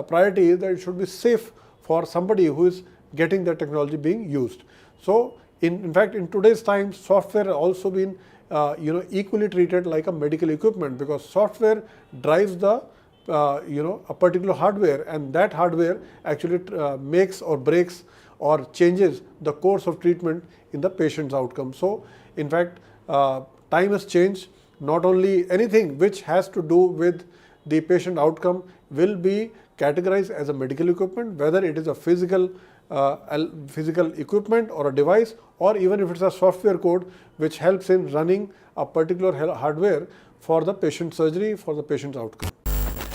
priority is that it should be safe for somebody who is getting the technology being used. So in fact, in today's time, software has also been equally treated like a medical equipment, because software drives the a particular hardware, and that hardware actually makes or breaks or changes the course of treatment in the patient's outcome. So in fact, time has changed. Not only anything which has to do with the patient outcome will be categorized as a medical equipment, whether it is a physical equipment or a device, or even if it's a software code which helps in running a particular hardware for the patient surgery, for the patient's outcome.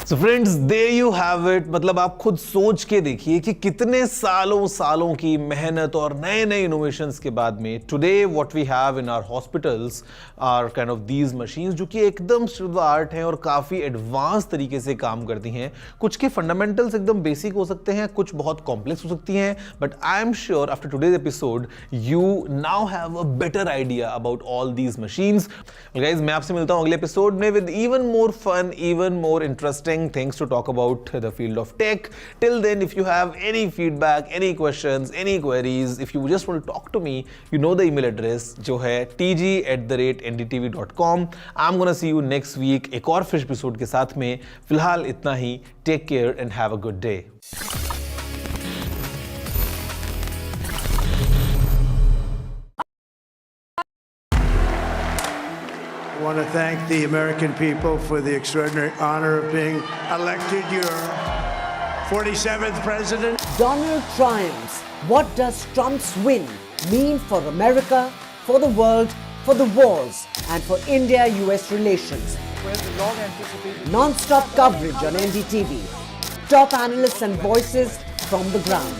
So friends, there you have it. मतलब आप खुद सोच के देखिए कि कितने सालों की मेहनत और नए innovations के बाद में today what we have in our hospitals are kind of these machines जो कि एकदम state of the art हैं और काफ़ी advanced तरीके से काम करती हैं. कुछ के fundamentals एकदम basic हो सकते हैं, कुछ बहुत complex हो सकती हैं, but I am sure after today's episode you now have a better idea about all these machines. Well guys, मैं आपसे मिलता हूँ अगले episode में with even more fun, even more interesting exciting things to talk about the field of tech. Till then, if you have any feedback, any questions, any queries, if you just want to talk to me, you know the email address जो है tg@ndtv.com. I'm gonna see you next week एक और fresh episode के साथ में. फिलहाल इतना ही. Take care and have a good day. I want to thank the American people for the extraordinary honor of being elected your 47th president. Donald triumphs. What does Trump's win mean for America, for the world, for the wars, and for India-US relations? Non-stop coverage on NDTV. Top analysts and voices from the ground.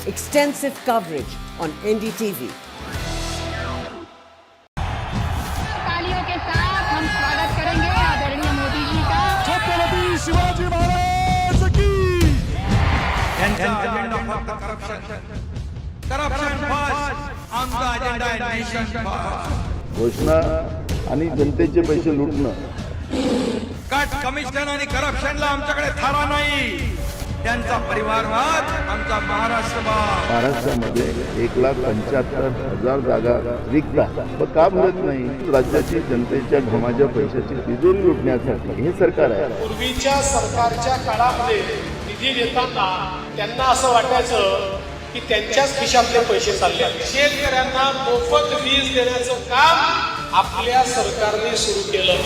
Extensive coverage on NDTV. तालियों के साथ हम स्वागत करेंगे आदरणीय मोदी जी का। छत्रपति शिवाजी महाराज की। घोषणा आणि जनतेचे पैसे लुटणं. कट कमिशन आणि करप्शनला आमच्याकडे थारा नाही. त्यांचा परिवारवाद आमचा महाराष्ट्रवाद. महाराष्ट्रामध्ये 1,75,000 जागा रिक्त आहेत. मग का भरत नाही? राज्याची जनतेच्या घमाच्या पैशाची तिजोरी लुटण्यासाठी हे सरकार आहे. पूर्वीच्या सरकारच्या काळामध्ये निधी देताना त्यांना असं वाटायचं की त्यांच्याच खिशातले पैसे चालले. शेतकऱ्यांना मोफत वीज देण्याचं काम आपल्या सरकारने सुरू केलं.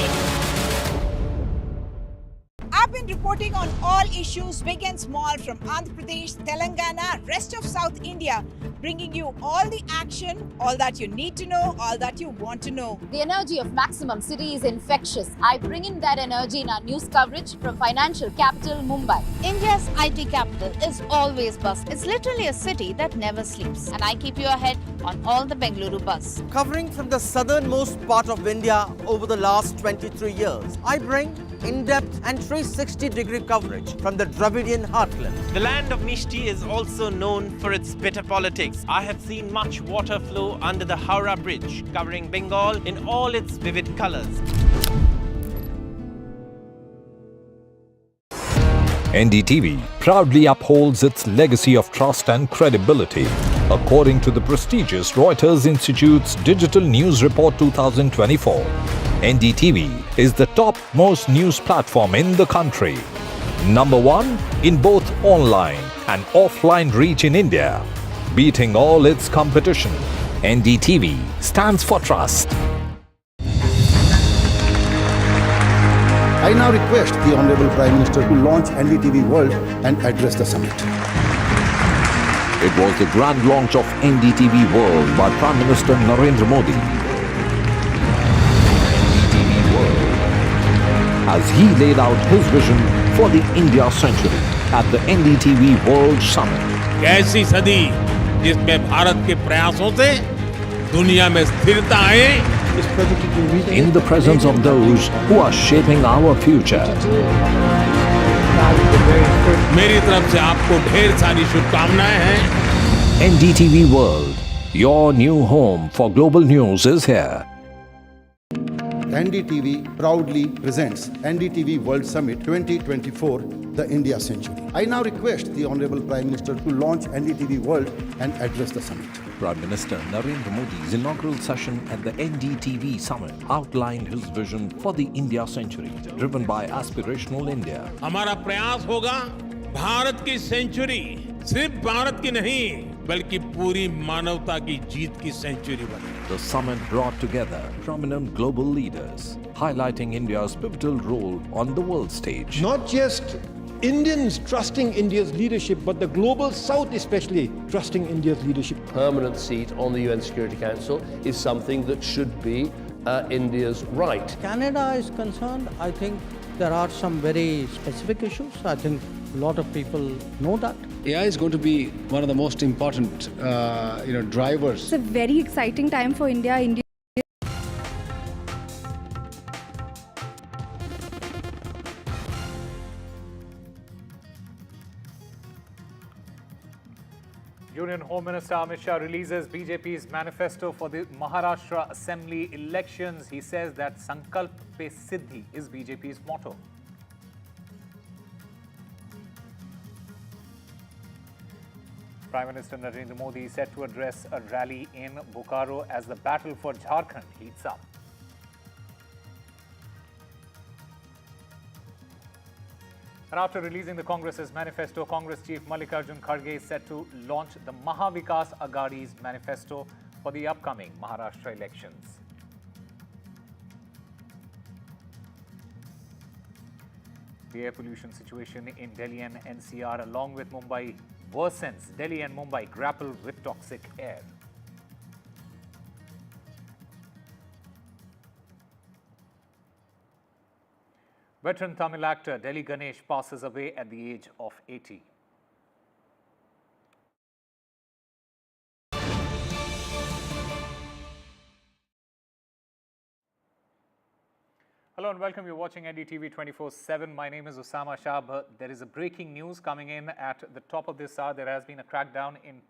I've been reporting on all issues, big and small, from Andhra Pradesh, Telangana, rest of South India, bringing you all the action, all that you need to know, all that you want to know. The energy of maximum city is infectious. I bring in that energy in our news coverage from financial capital Mumbai. India's IT capital is always buzz. It's literally a city that never sleeps. And I keep you ahead on all the Bengaluru buzz. Covering from the southernmost part of India over the last 23 years, I bring in-depth and 360-degree coverage from the Dravidian heartland. The land of Mishti is also known for its bitter politics. I have seen much water flow under the Howrah Bridge, covering Bengal in all its vivid colors. NDTV proudly upholds its legacy of trust and credibility. According to the prestigious Reuters Institute's Digital News Report 2024, NDTV is the topmost news platform in the country. Number 1 in both online and offline reach in India. Beating all its competition, NDTV stands for trust. I now request the Honorable Prime Minister to launch NDTV World and address the summit. It was the grand launch of NDTV World by Prime Minister Narendra Modi. NDTV World, as he laid out his vision for the India century at the NDTV World Summit. कैसी सदी जिसमें भारत के प्रयासों से दुनिया में स्थिरता आए. In the presence of those who are shaping our future. मेरी तरफ से आपको ढेर सारी शुभकामनाएं हैं. NDTV World, your new home for global news is here. NDTV proudly presents NDTV World Summit 2024, the India Century. I now request the Honorable Prime Minister to launch NDTV World and address the summit. Prime Minister Narendra Modi's inaugural session at the NDTV Summit outlined his vision for the India century, driven by aspirational India. हमारा प्रयास होगा भारत की century सिर्फ भारत की नहीं बल्कि पूरी मानवता की जीत की सेंचुरी बने. The summit brought together prominent global leaders, highlighting India's pivotal role on the world stage. Not just Indians trusting India's leadership, but the global South especially trusting India's leadership. Permanent seat on the UN Security Council is something that should be India's right. Canada is concerned, I think there are some very specific issues. I think a lot of people know that. AI is going to be one of the most important, drivers. It's a very exciting time for India. Union Home Minister Amit Shah releases BJP's manifesto for the Maharashtra Assembly elections. He says that Sankalp Pe Siddhi is BJP's motto. Prime Minister Narendra Modi is set to address a rally in Bokaro as the battle for Jharkhand heats up. And after releasing the Congress's manifesto, Congress Chief Mallikarjun Kharge is set to launch the Mahavikas Aghadi's manifesto for the upcoming Maharashtra elections. The air pollution situation in Delhi and NCR along with Mumbai worsens. Delhi and Mumbai grapple with toxic air. Veteran Tamil actor Delhi Ganesh passes away at the age of 80. Hello and welcome. You're watching NDTV 24/7. My name is Osama Shah. There is a breaking news coming in at the top of this hour. There has been a crackdown in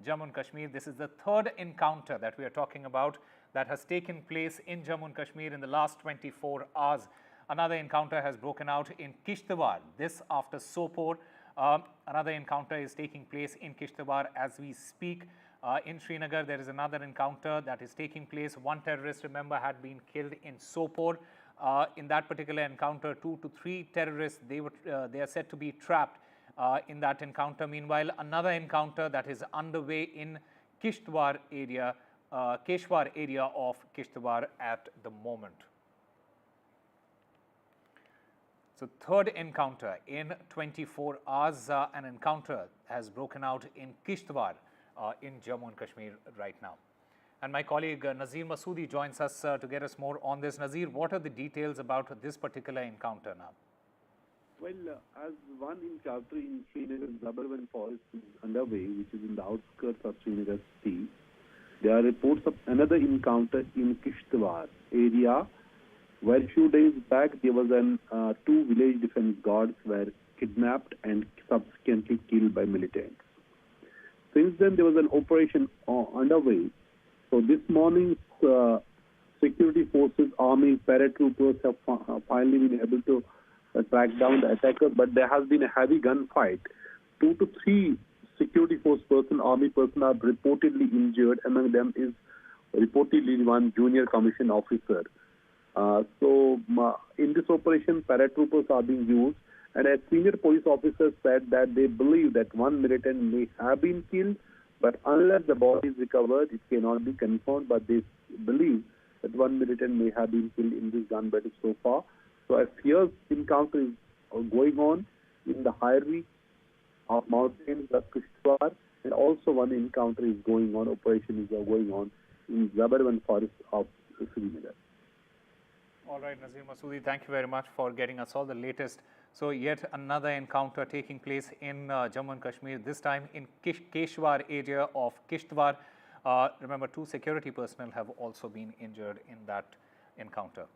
Jammu and Kashmir. This is the third encounter that we are talking about that has taken place in Jammu and Kashmir in the last 24 hours. Another encounter has broken out in Kishtwar. This after Sopore. Another encounter is taking place in Kishtwar as we speak. In Srinagar, there is another encounter that is taking place. One terrorist, remember, had been killed in Sopore. In that particular encounter, 2 to 3 terrorists, they are said to be trapped in that encounter. Meanwhile, another encounter that is underway in Kishtwar area of Kishtwar at the moment. So third encounter in 24 hours, an encounter has broken out in Kishtwar in Jammu and Kashmir right now. And my colleague Nazir Masoodi joins us to get us more on this. Nazir, what are the details about this particular encounter now? Well, as one encounter in Srinagar's suburban forest is underway, which is in the outskirts of Srinagar city, there are reports of another encounter in Kishtwar area, where a few days back there was two village defense guards were kidnapped and subsequently killed by militants. Since then, there was an operation underway. So this morning, security forces, army, paratroopers have finally been able to track down the attacker, but there has been a heavy gunfight. 2 to 3 security force personnel, army personnel are reportedly injured. Among them is reportedly one junior commissioned officer. So in this operation, paratroopers are being used, and a senior police officer said that they believe that one militant may have been killed, but unless the body is recovered, it cannot be confirmed. But they believe that one militant may have been killed in this gun battle so far. So a fierce encounter is going on in the high reach of mountains of Kishtwar, and also one encounter is going on, operation is going on in suburban forest of Srinagar. All right, Nazir Masoodi, thank you very much for getting us all the latest. So yet another encounter taking place in Jammu and Kashmir, this time in Keshwar area of Kishtwar. Remember, 2 security personnel have also been injured in that encounter.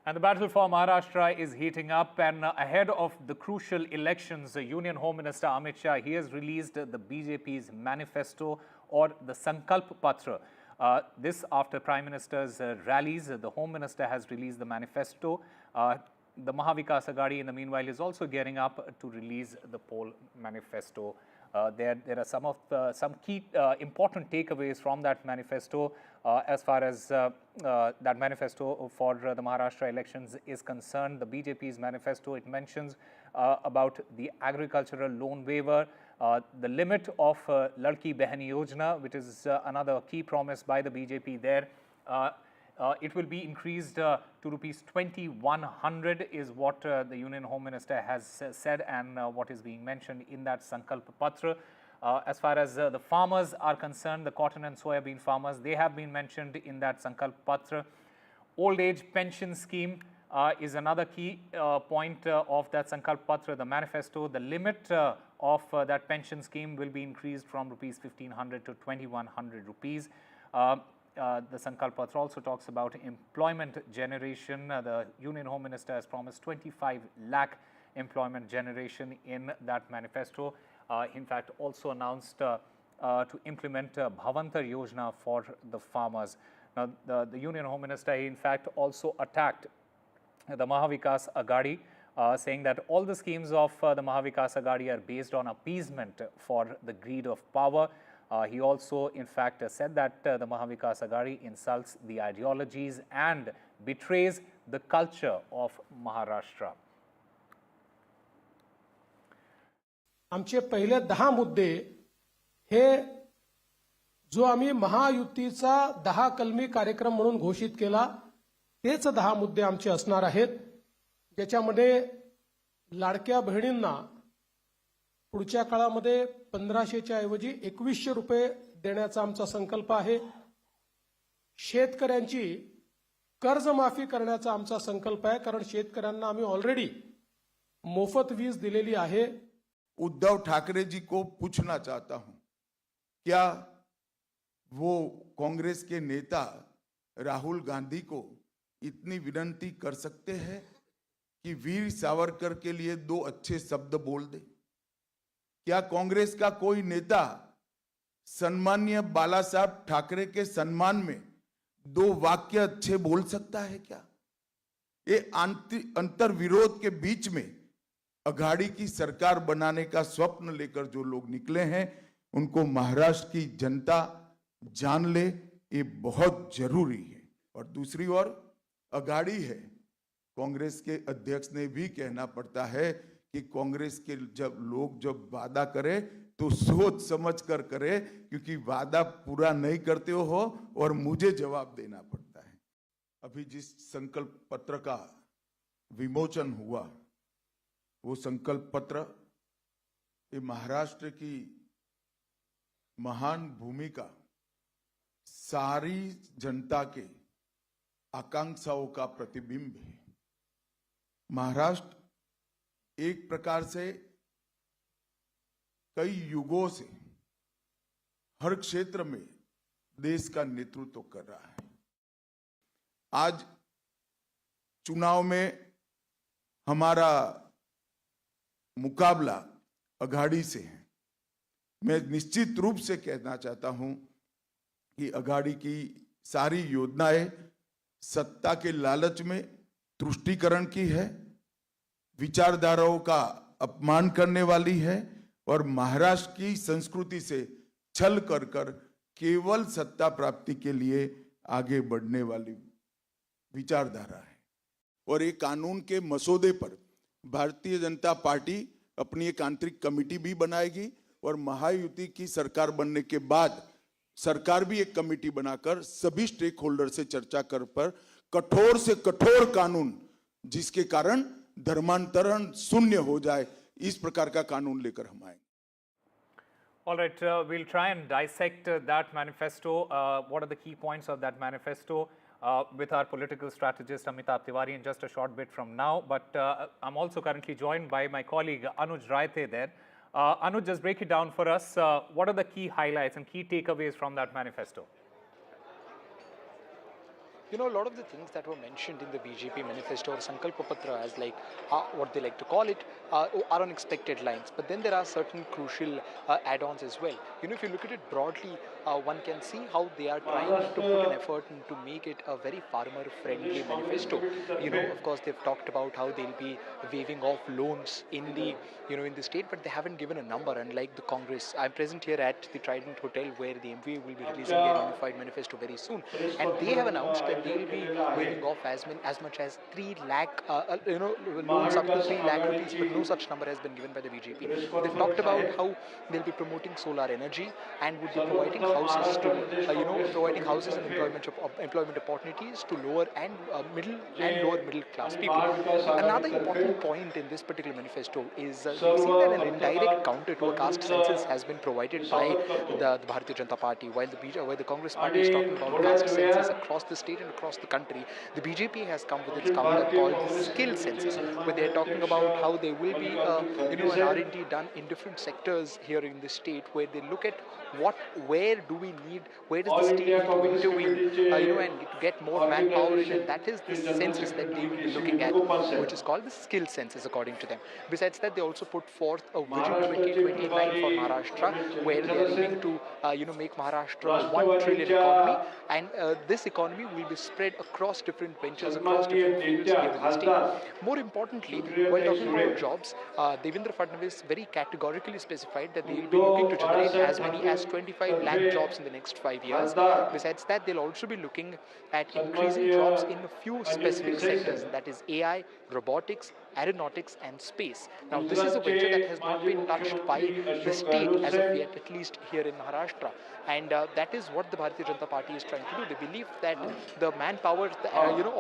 And the battle for Maharashtra is heating up, and ahead of the crucial elections, the Union Home Minister Amit Shah, he has released the BJP's manifesto or the Sankalp Patra. This after Prime Minister's rallies, the Home Minister has released the manifesto. The Mahavikas Aghadi, in the meanwhile, is also gearing up to release the poll manifesto. There are some key important takeaways from that manifesto as far as that manifesto for the Maharashtra elections is concerned. The BJP's manifesto, it mentions about the agricultural loan waiver, the limit of Ladki Behani Yojana, which is another key promise by the BJP there. It will be increased to rupees 2,100 is what the Union Home Minister has said, and what is being mentioned in that Sankalp Patra. As far as the farmers are concerned, the cotton and soybean farmers, they have been mentioned in that Sankalp Patra. Old age pension scheme is another key point of that Sankalp Patra, the manifesto. The limit of that pension scheme will be increased from rupees 1,500 to 2,100 rupees. The Sankalp Patra also talks about employment generation. The Union Home Minister has promised 25 lakh employment generation in that manifesto. In fact, also announced to implement Bhavantar Yojana for the farmers. Now, the Union Home Minister, in fact, also attacked the Mahavikas Aghadi saying that all the schemes of the Mahavikas Aghadi are based on appeasement for the greed of power. He also, in fact, said that the Mahavikas Aghadi insults the ideologies and betrays the culture of Maharashtra. आमचे पहिले 10 मुद्दे हे जो आम्ही महायुतीचा 10 कलमी कार्यक्रम म्हणून घोषित केला तेच 10 मुद्दे आमचे असणार आहेत, ज्याच्यामध्ये लाडक्या बहिणींना पुढच्या काळामध्ये 1500च्या ऐवजी 2100 रुपये देण्याचा आमचा संकल्प आहे. शेतकऱ्यांची कर्जमाफी करण्याचा आमचा संकल्प आहे, कारण शेतकऱ्यांना आम्ही ऑलरेडी मोफत वीज दिलेली आहे. उद्धव ठाकरे जी को पूछना चाहता हूं, क्या वो कांग्रेस के नेता राहुल गांधी को इतनी विनती कर सकते हैं कि वीर सावरकर के लिए 2 अच्छे शब्द बोल दे? क्या कांग्रेस का कोई नेता सम्माननीय बाला साहब ठाकरे के सम्मान में 2 वाक्य अच्छे बोल सकता है क्या? ये अंतर विरोध के बीच में अघाड़ी की सरकार बनाने का स्वप्न लेकर जो लोग निकले हैं, उनको महाराष्ट्र की जनता जान ले, ये बहुत जरूरी है. और दूसरी ओर अघाड़ी है, कांग्रेस के अध्यक्ष ने भी कहना पड़ता है कि कांग्रेस के जब वादा करे तो सोच समझ कर करे, क्योंकि वादा पूरा नहीं करते हो और मुझे जवाब देना पड़ता है. अभी जिस संकल्प पत्र का विमोचन हुआ, वो संकल्प पत्र ये महाराष्ट्र की महान भूमिका, सारी जनता के आकांक्षाओं का प्रतिबिंब है. महाराष्ट्र एक प्रकार से कई युगों से हर क्षेत्र में देश का नेतृत्व कर रहा है. आज चुनाव में हमारा मुकाबला अघाड़ी से है. मैं निश्चित रूप से कहना चाहता हूं कि अघाड़ी की सारी योजनाएं सत्ता के लालच में तुष्टीकरण की है, विचारधाराओं का अपमान करने वाली है और महाराष्ट्र की संस्कृति से छल कर केवल सत्ता प्राप्ति के लिए आगे बढ़ने वाली विचारधारा है. और एक कानून के मसौदे पर भारतीय जनता पार्टी अपनी एक आंतरिक कमेटी भी बनाएगी और महायुति की सरकार बनने के बाद सरकार भी एक कमेटी बनाकर सभी स्टेक होल्डर से चर्चा कर पर कठोर से कठोर कानून, जिसके कारण धर्मांतरण शून्य हो जाए, इस प्रकार का कानून लेकर हम आएंगे. All right, we'll try and dissect that manifesto. What are the key points of that manifesto? With our political strategist Amitabh Tiwari in just a short bit from now. But I'm also currently joined by my colleague Anuj Raite there. Anuj, just break it down for us. What are the key highlights and key takeaways from that manifesto? You know, a lot of the things that were mentioned in the BJP manifesto or Sankalpa Patra, as like what they like to call it, are on expected lines. But then there are certain crucial add-ons as well. You know, if you look at it broadly, one can see how they are trying to put an effort to make it a very farmer-friendly manifesto. You know, of course, they've talked about how they'll be waiving off loans in the, in the state, but they haven't given a number. Unlike the Congress, I'm present here at the Trident Hotel, where the MVA will be releasing their unified manifesto very soon, and they have announced that they will be waiving off as much as 3 lakh, loans up to 3 lakh rupees, but no such number has been given by the BJP. They've talked about how they'll be promoting solar energy and would be providing houses to, providing houses and employment opportunities to lower and lower middle class people. Another important point in this particular manifesto is we've seen that an indirect counter to a caste census has been provided by the Bharatiya Janata Party, while the Congress Party is talking about caste census across the state and across the country. The BJP has come with its counter called skill census, where they're talking about how there will be an R&D done in different sectors here in the state, where they look at where does the state need to intervene, and to get more manpower in, and that is the census that they will be looking at, which is called the skill census according to them. Besides that, they also put forth a Vision 2029 for Maharashtra, where they are aiming to make Maharashtra a 1 trillion economy, and this economy will be be spread across different ventures, across different fields here in the state. More importantly, while talking about jobs, Devendra Fadnavis very categorically specified that they will be looking to generate as many as 25 lakh jobs in the next 5 years. Besides that, they'll also be looking at increasing jobs in a few specific sectors, that is AI, robotics, aeronautics and space. Now this is a venture that has not been touched by the state as of yet, at least here in Maharashtra, and that is what the Bharatiya Janata Party is trying to do. They believe that the manpower,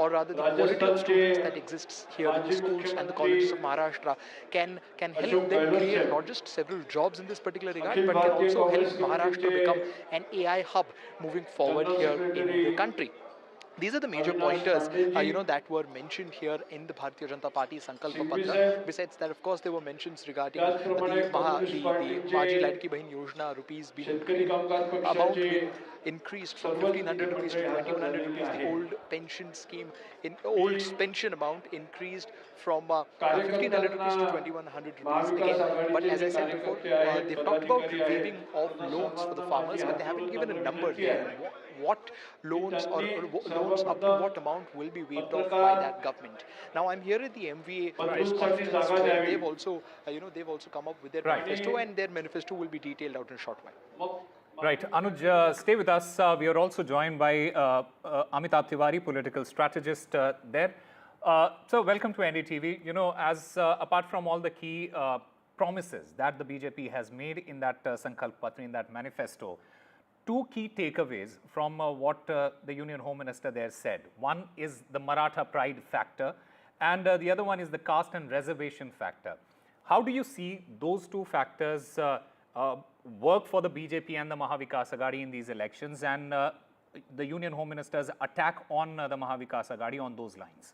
or rather the quality of students that exists here in the schools and the colleges of Maharashtra can help them create not just several jobs in this particular regard, but can also help Maharashtra become an AI hub moving forward here in the country. These are the major pointers, that were mentioned here in the Bharatiya Janata Party Sankalpa Patra. Besides that, of course, there were mentions regarding the Maji Ladki Bahin Yojana amount being increased from 1,500 rupees to 2,100 rupees. The old pension scheme, old pension amount increased from 1,500 rupees to 2,100 rupees again. But as I said before, they've talked about waiving of loans for the farmers, but they haven't given a number here. What loans or loans up to what amount will be waived off by that government? Now I'm here at the MVA press conference where they've also, they've also come up with their manifesto, and their manifesto will be detailed out in a short while. Right, Anuj, stay with us. We are also joined by Amitabh Tiwari, political strategist there. So welcome to NDTV. As apart from all the key promises that the BJP has made in that Sankalp Patra, in that manifesto, two key takeaways from what the Union Home Minister there said. One is the Maratha pride factor, and the other one is the caste and reservation factor. How do you see those two factors work for the BJP and the Mahavikas Aghadi in these elections, and the Union Home Minister's attack on the Mahavikas Aghadi on those lines?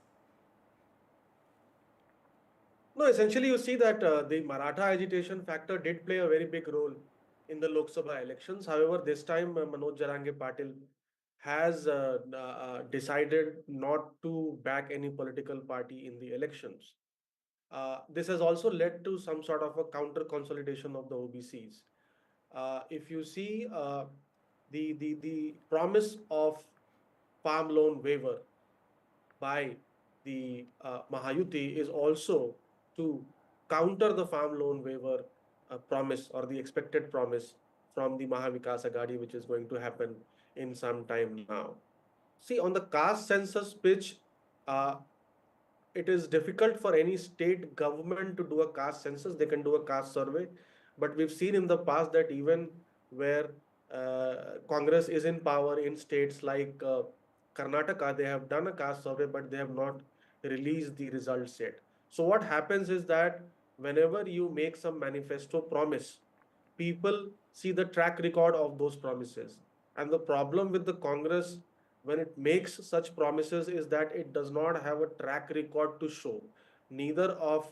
No, essentially you see that the Maratha agitation factor did play a very big role in the Lok Sabha elections. However, this time Manoj Jarange Patil has decided not to back any political party in the elections. This has also led to some sort of a counter consolidation of the OBCs. If you see the promise of farm loan waiver by the Mahayuti is also to counter the farm loan waiver promise or the expected promise from the Mahavikas Aghadi, which is going to happen in some time now. See, on the caste census pitch, it is difficult for any state government to do a caste census. They can do a caste survey, but we've seen in the past that even where Congress is in power in states like Karnataka, they have done a caste survey, but they have not released the results yet. So what happens is that whenever you make some manifesto promise, people see the track record of those promises. And the problem with the Congress when it makes such promises is that it does not have a track record to show, neither of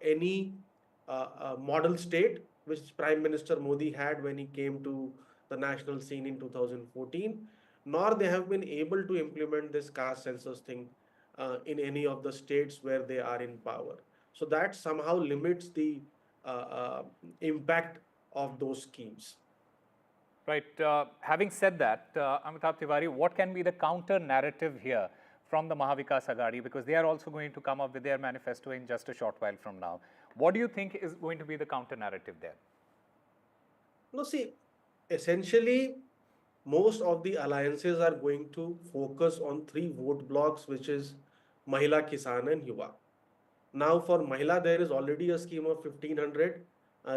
any model state, which Prime Minister Modi had when he came to the national scene in 2014, nor they have been able to implement this caste census thing in any of the states where they are in power. So that somehow limits the impact of those schemes. Right. Having said that, Amitabh Tiwari, what can be the counter narrative here from the Mahavikas Aghadi? Because they are also going to come up with their manifesto in just a short while from now. What do you think is going to be the counter narrative there? No, see, essentially, most of the alliances are going to focus on three vote blocks, which is Mahila, Kisan and Yuva. Now for Mahila, there is already a scheme of 1,500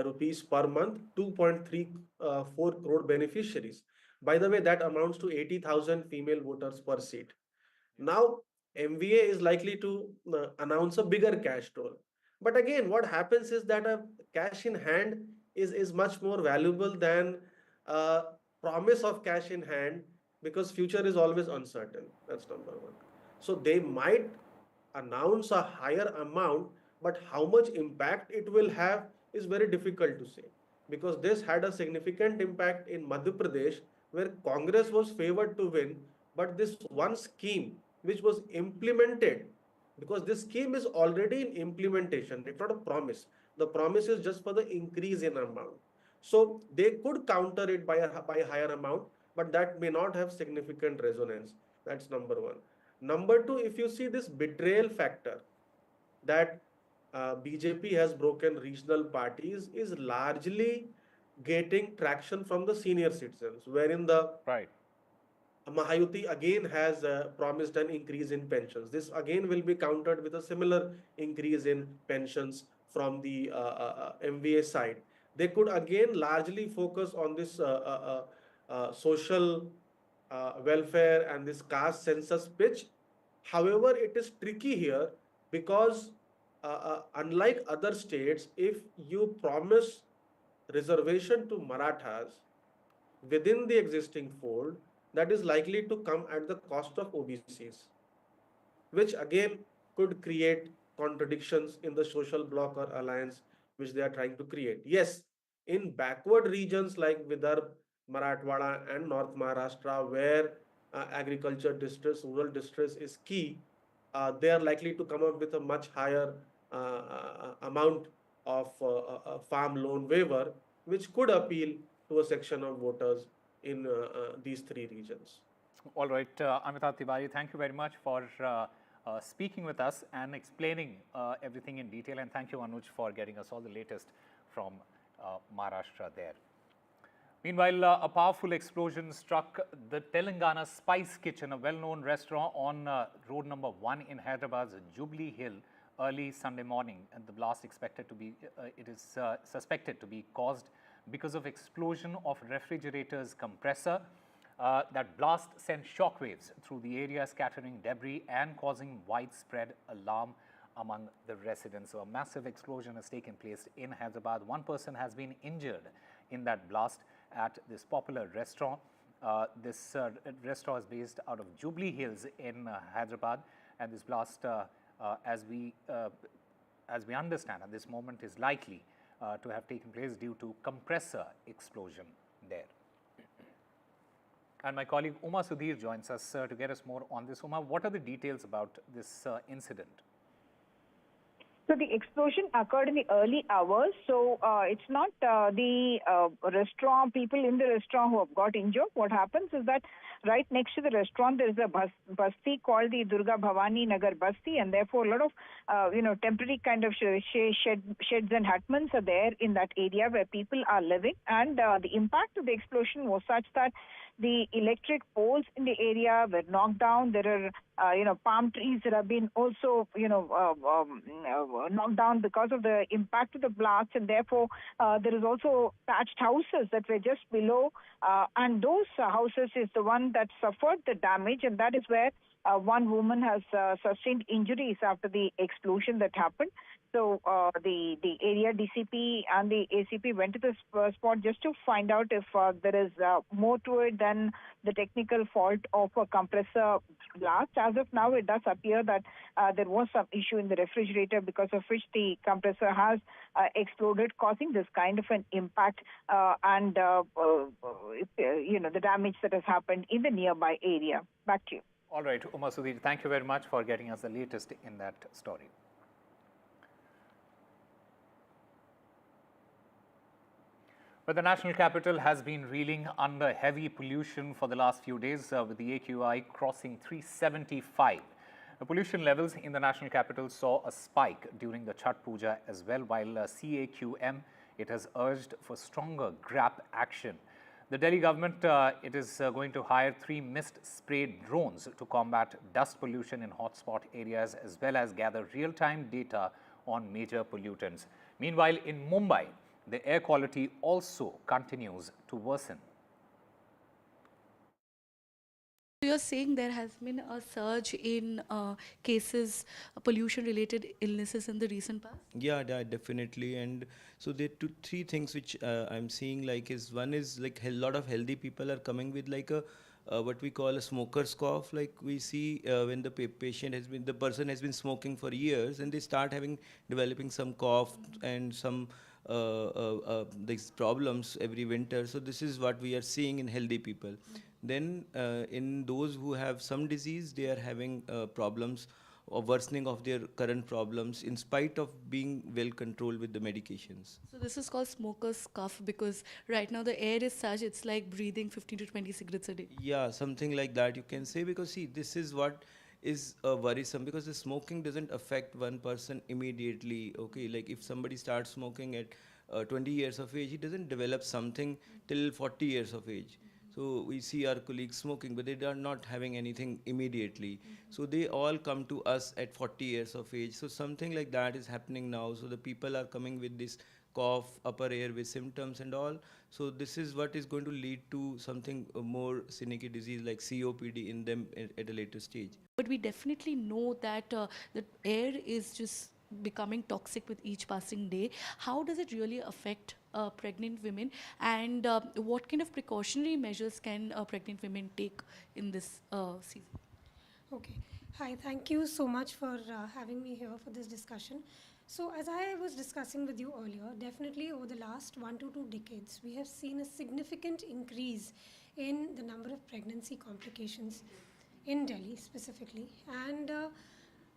rupees per month, 2.34 crore beneficiaries. By the way, that amounts to 80,000 female voters per seat. Now, MVA is likely to announce a bigger cash toll. But again, what happens is that a cash in hand is much more valuable than promise of cash in hand, because future is always uncertain. That's number one. So they might announce a higher amount, but how much impact it will have is very difficult to say, because this had a significant impact in Madhya Pradesh, where Congress was favored to win, but this one scheme which was implemented, because this scheme is already in implementation, it's not a promise. The promise is just for the increase in amount. So they could counter it by a higher amount, but that may not have significant resonance. That's number one. Number two, if you see this betrayal factor that BJP has broken regional parties is largely getting traction from the senior citizens, wherein the Mahayuti again has promised an increase in pensions. This again will be countered with a similar increase in pensions from the MVA side. They could again largely focus on this social welfare and this caste census pitch. However, it is tricky here because unlike other states, if you promise reservation to Marathas within the existing fold, that is likely to come at the cost of OBCs, which again could create contradictions in the social bloc or alliance which they are trying to create. Yes, in backward regions like Vidarbha, Marathwada and North Maharashtra, where agriculture distress, rural distress is key, they are likely to come up with a much higher amount of farm loan waiver, which could appeal to a section of voters in these three regions. All right, Amitabh Tiwari, thank you very much for speaking with us and explaining everything in detail. And thank you, Anuj, for getting us all the latest from Maharashtra there. Meanwhile, a powerful explosion struck the Telangana Spice Kitchen, a well-known restaurant on road number 1 in Hyderabad's Jubilee Hill early Sunday morning. And the blast it is suspected to be caused because of explosion of refrigerator's compressor. That blast sent shockwaves through the area, scattering debris and causing widespread alarm among the residents. So a massive explosion has taken place in Hyderabad. One person has been injured in that blast at this popular restaurant. This restaurant is based out of Jubilee Hills in Hyderabad, and this blast, as we understand at this moment, is likely to have taken place due to compressor explosion there. And my colleague Uma Sudhir joins us to get us more on this. Uma, what are the details about this incident? So the explosion occurred in the early hours. So it's not the restaurant, people in the restaurant who have got injured. What happens is that right next to the restaurant, there is a basti called the Durga Bhavani Nagar Basti, and therefore a lot of temporary kind of sheds and hutments are there in that area where people are living. And the impact of the explosion was such that the electric poles in the area were knocked down. There are, palm trees that have been also, knocked down because of the impact of the blast, and therefore there is also thatched houses that were just below, and those houses is the one that suffered the damage, and that is where one woman has sustained injuries after the explosion that happened. So the area DCP and the ACP went to the spot just to find out if there is more to it than the technical fault of a compressor blast. As of now, it does appear that there was some issue in the refrigerator because of which the compressor has exploded, causing this kind of an impact and the damage that has happened in the nearby area. Back to you. All right, Uma Sudhir, thank you very much for getting us the latest in that story. But the national capital has been reeling under heavy pollution for the last few days, with the AQI crossing 375. The pollution levels in the national capital saw a spike during the Chhath Puja as well, while CAQM, it has urged for stronger GRAP action. The Delhi government, it is going to hire 3 mist spray drones to combat dust pollution in hotspot areas, as well as gather real-time data on major pollutants. Meanwhile, in Mumbai, the air quality also continues to worsen. You're saying there has been a surge in cases, pollution-related illnesses in the recent past? Yeah, definitely. And so there are 3 things which I'm seeing, like, is one is like a lot of healthy people are coming with like a what we call a smoker's cough. Like we see when the the person has been smoking for years, and they start developing some cough and some these problems every winter. So this is what we are seeing in healthy people. Then in those who have some disease, they are having problems worsening of their current problems in spite of being well controlled with the medications. So this is called smoker's cough because right now the air is such, it's like breathing 15 to 20 cigarettes a day. Yeah, something like that you can say, because see, this is what is worrisome, because the smoking doesn't affect one person immediately. Okay, like if somebody starts smoking at 20 years of age, he doesn't develop something till 40 years of age. So we see our colleagues smoking, but they are not having anything immediately. So they all come to us at 40 years of age. So something like that is happening now. So the people are coming with this cough, upper airway symptoms and all. So this is what is going to lead to something more cynical disease like COPD in them at a later stage. But we definitely know that the air is just becoming toxic with each passing day. How does it really affect pregnant women, and what kind of precautionary measures can pregnant women take in this season? Okay. Hi, thank you so much for having me here for this discussion. So as I was discussing with you earlier, definitely over the last 1 to 2 decades, we have seen a significant increase in the number of pregnancy complications in Delhi specifically. And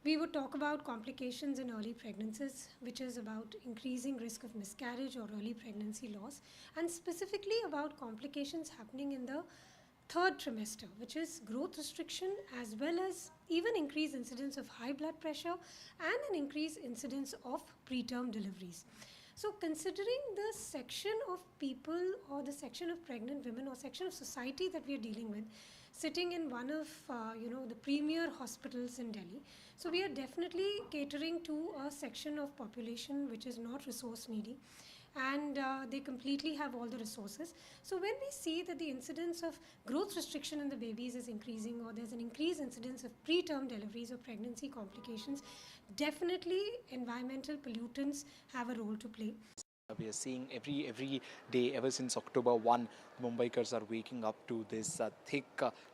we would talk about complications in early pregnancies, which is about increasing risk of miscarriage or early pregnancy loss, and specifically about complications happening in the third trimester, which is growth restriction, as well as even increased incidence of high blood pressure and an increased incidence of preterm deliveries. So considering the section of people or the section of pregnant women or section of society that we are dealing with, sitting in one of the premier hospitals in Delhi, so we are definitely catering to a section of population which is not resource needy, and they completely have all the resources. So when we see that the incidence of growth restriction in the babies is increasing, or there's an increased incidence of preterm deliveries or pregnancy complications, definitely environmental pollutants have a role to play. We are seeing every day ever since October 1, Mumbaikars are waking up to this thick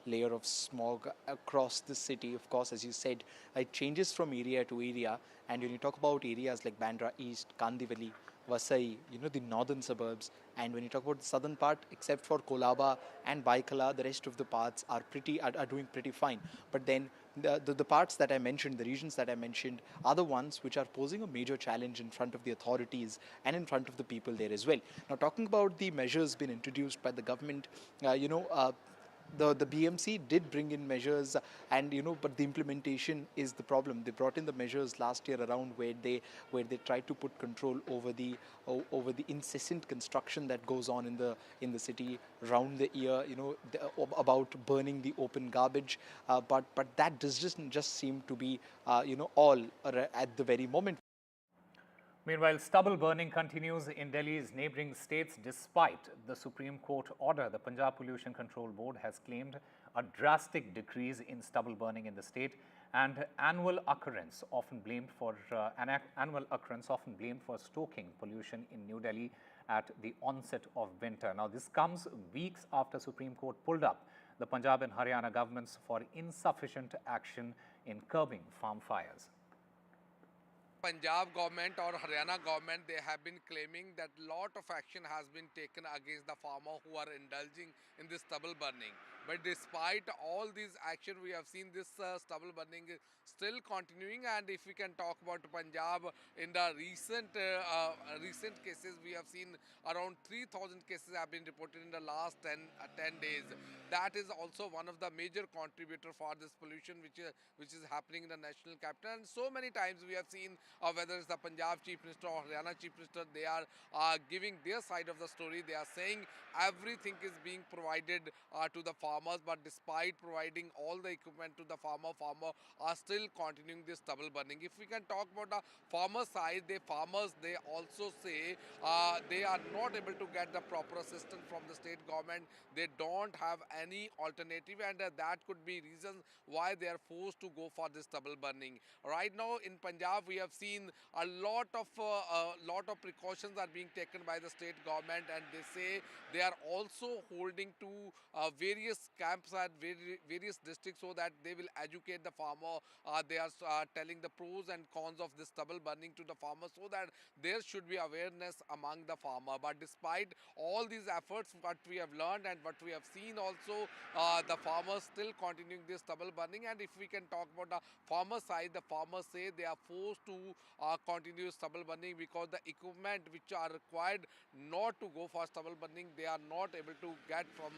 layer of smog across the city. Of course, as you said, it changes from area to area. And when you talk about areas like Bandra East, Kandivali, Vasai, the northern suburbs, and when you talk about the southern part, except for Kolaba and Baikala, the rest of the parts are doing pretty fine. But then the parts that I mentioned, the regions that I mentioned, are the ones which are posing a major challenge in front of the authorities and in front of the people there as well. Now, talking about the measures being introduced by the government, the BMC did bring in measures, and but the implementation is the problem. They brought in the measures last year around where they tried to put control over the incessant construction that goes on in the city round the year, about burning the open garbage, but that doesn't just seem to be all at the very moment. Meanwhile, stubble burning continues in Delhi's neighbouring states despite the Supreme Court order. The Punjab Pollution Control Board has claimed a drastic decrease in stubble burning in the state, and annual occurrence often blamed for stoking pollution in New Delhi at the onset of winter. Now, this comes weeks after Supreme Court pulled up the Punjab and Haryana governments for insufficient action in curbing farm fires. Punjab government or Haryana government, they have been claiming that lot of action has been taken against the farmer who are indulging in this stubble burning. But despite all these action, we have seen this stubble burning still continuing. And if we can talk about Punjab, in the recent cases, we have seen around 3,000 cases have been reported in the last 10 days. That is also one of the major contributor for this pollution which is happening in the national capital. And so many times we have seen whether it's the Punjab Chief Minister or Haryana Chief Minister, they are giving their side of the story. They are saying everything is being provided to the farmers, but despite providing all the equipment to the farmer are still continuing this stubble burning. If we can talk about the farmer side, they also say they are not able to get the proper assistance from the state government. They don't have any alternative, and that could be reasons why they are forced to go for this stubble burning. Right now in Punjab, we have seen a lot of precautions are being taken by the state government, and they say they are also holding to various various camps at various districts so that they will educate the farmer. They are telling the pros and cons of this stubble burning to the farmer so that there should be awareness among the farmer. But despite all these efforts, what we have learned and what we have seen also, the farmers still continuing this stubble burning. And if we can talk about the farmer side, the farmers say they are forced to continue stubble burning because the equipment which are required not to go for stubble burning, they are not able to get from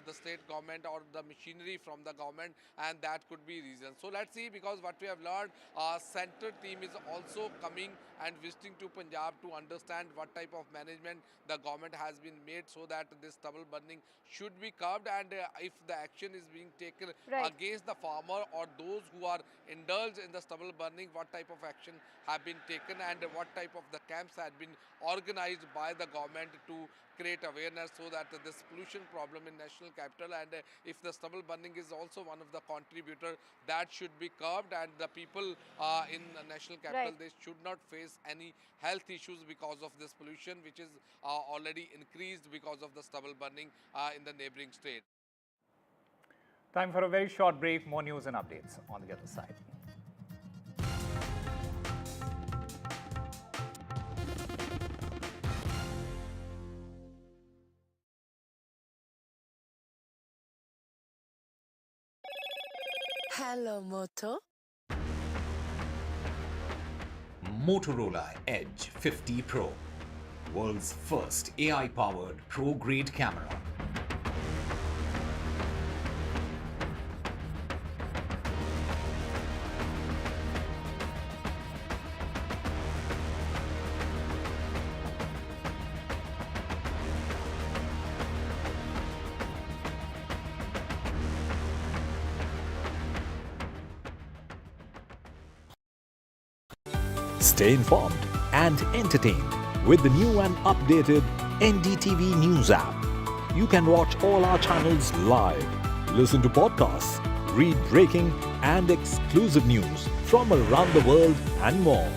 the state government or the machinery from the government, and that could be reason. So let's see, because what we have learned, center team is also coming and visiting to Punjab to understand what type of management the government has been made so that this stubble burning should be curbed, and if the action is being taken against the farmer or those who are indulged in the stubble burning, what type of action have been taken and what type of the camps have been organized by the government to create awareness so that this pollution problem in national capital, and if the stubble burning is also one of the contributor, that should be curbed, and the people in the national capital, they should not face any health issues because of this pollution, which is already increased because of the stubble burning in the neighboring state. Time for a very short break. More news and updates on the other side. Hello, Moto. Motorola Edge 50 Pro, world's first AI-powered pro-grade camera. Stay informed and entertained with the new and updated NDTV News app. You can watch all our channels live, listen to podcasts, read breaking and exclusive news from around the world and more.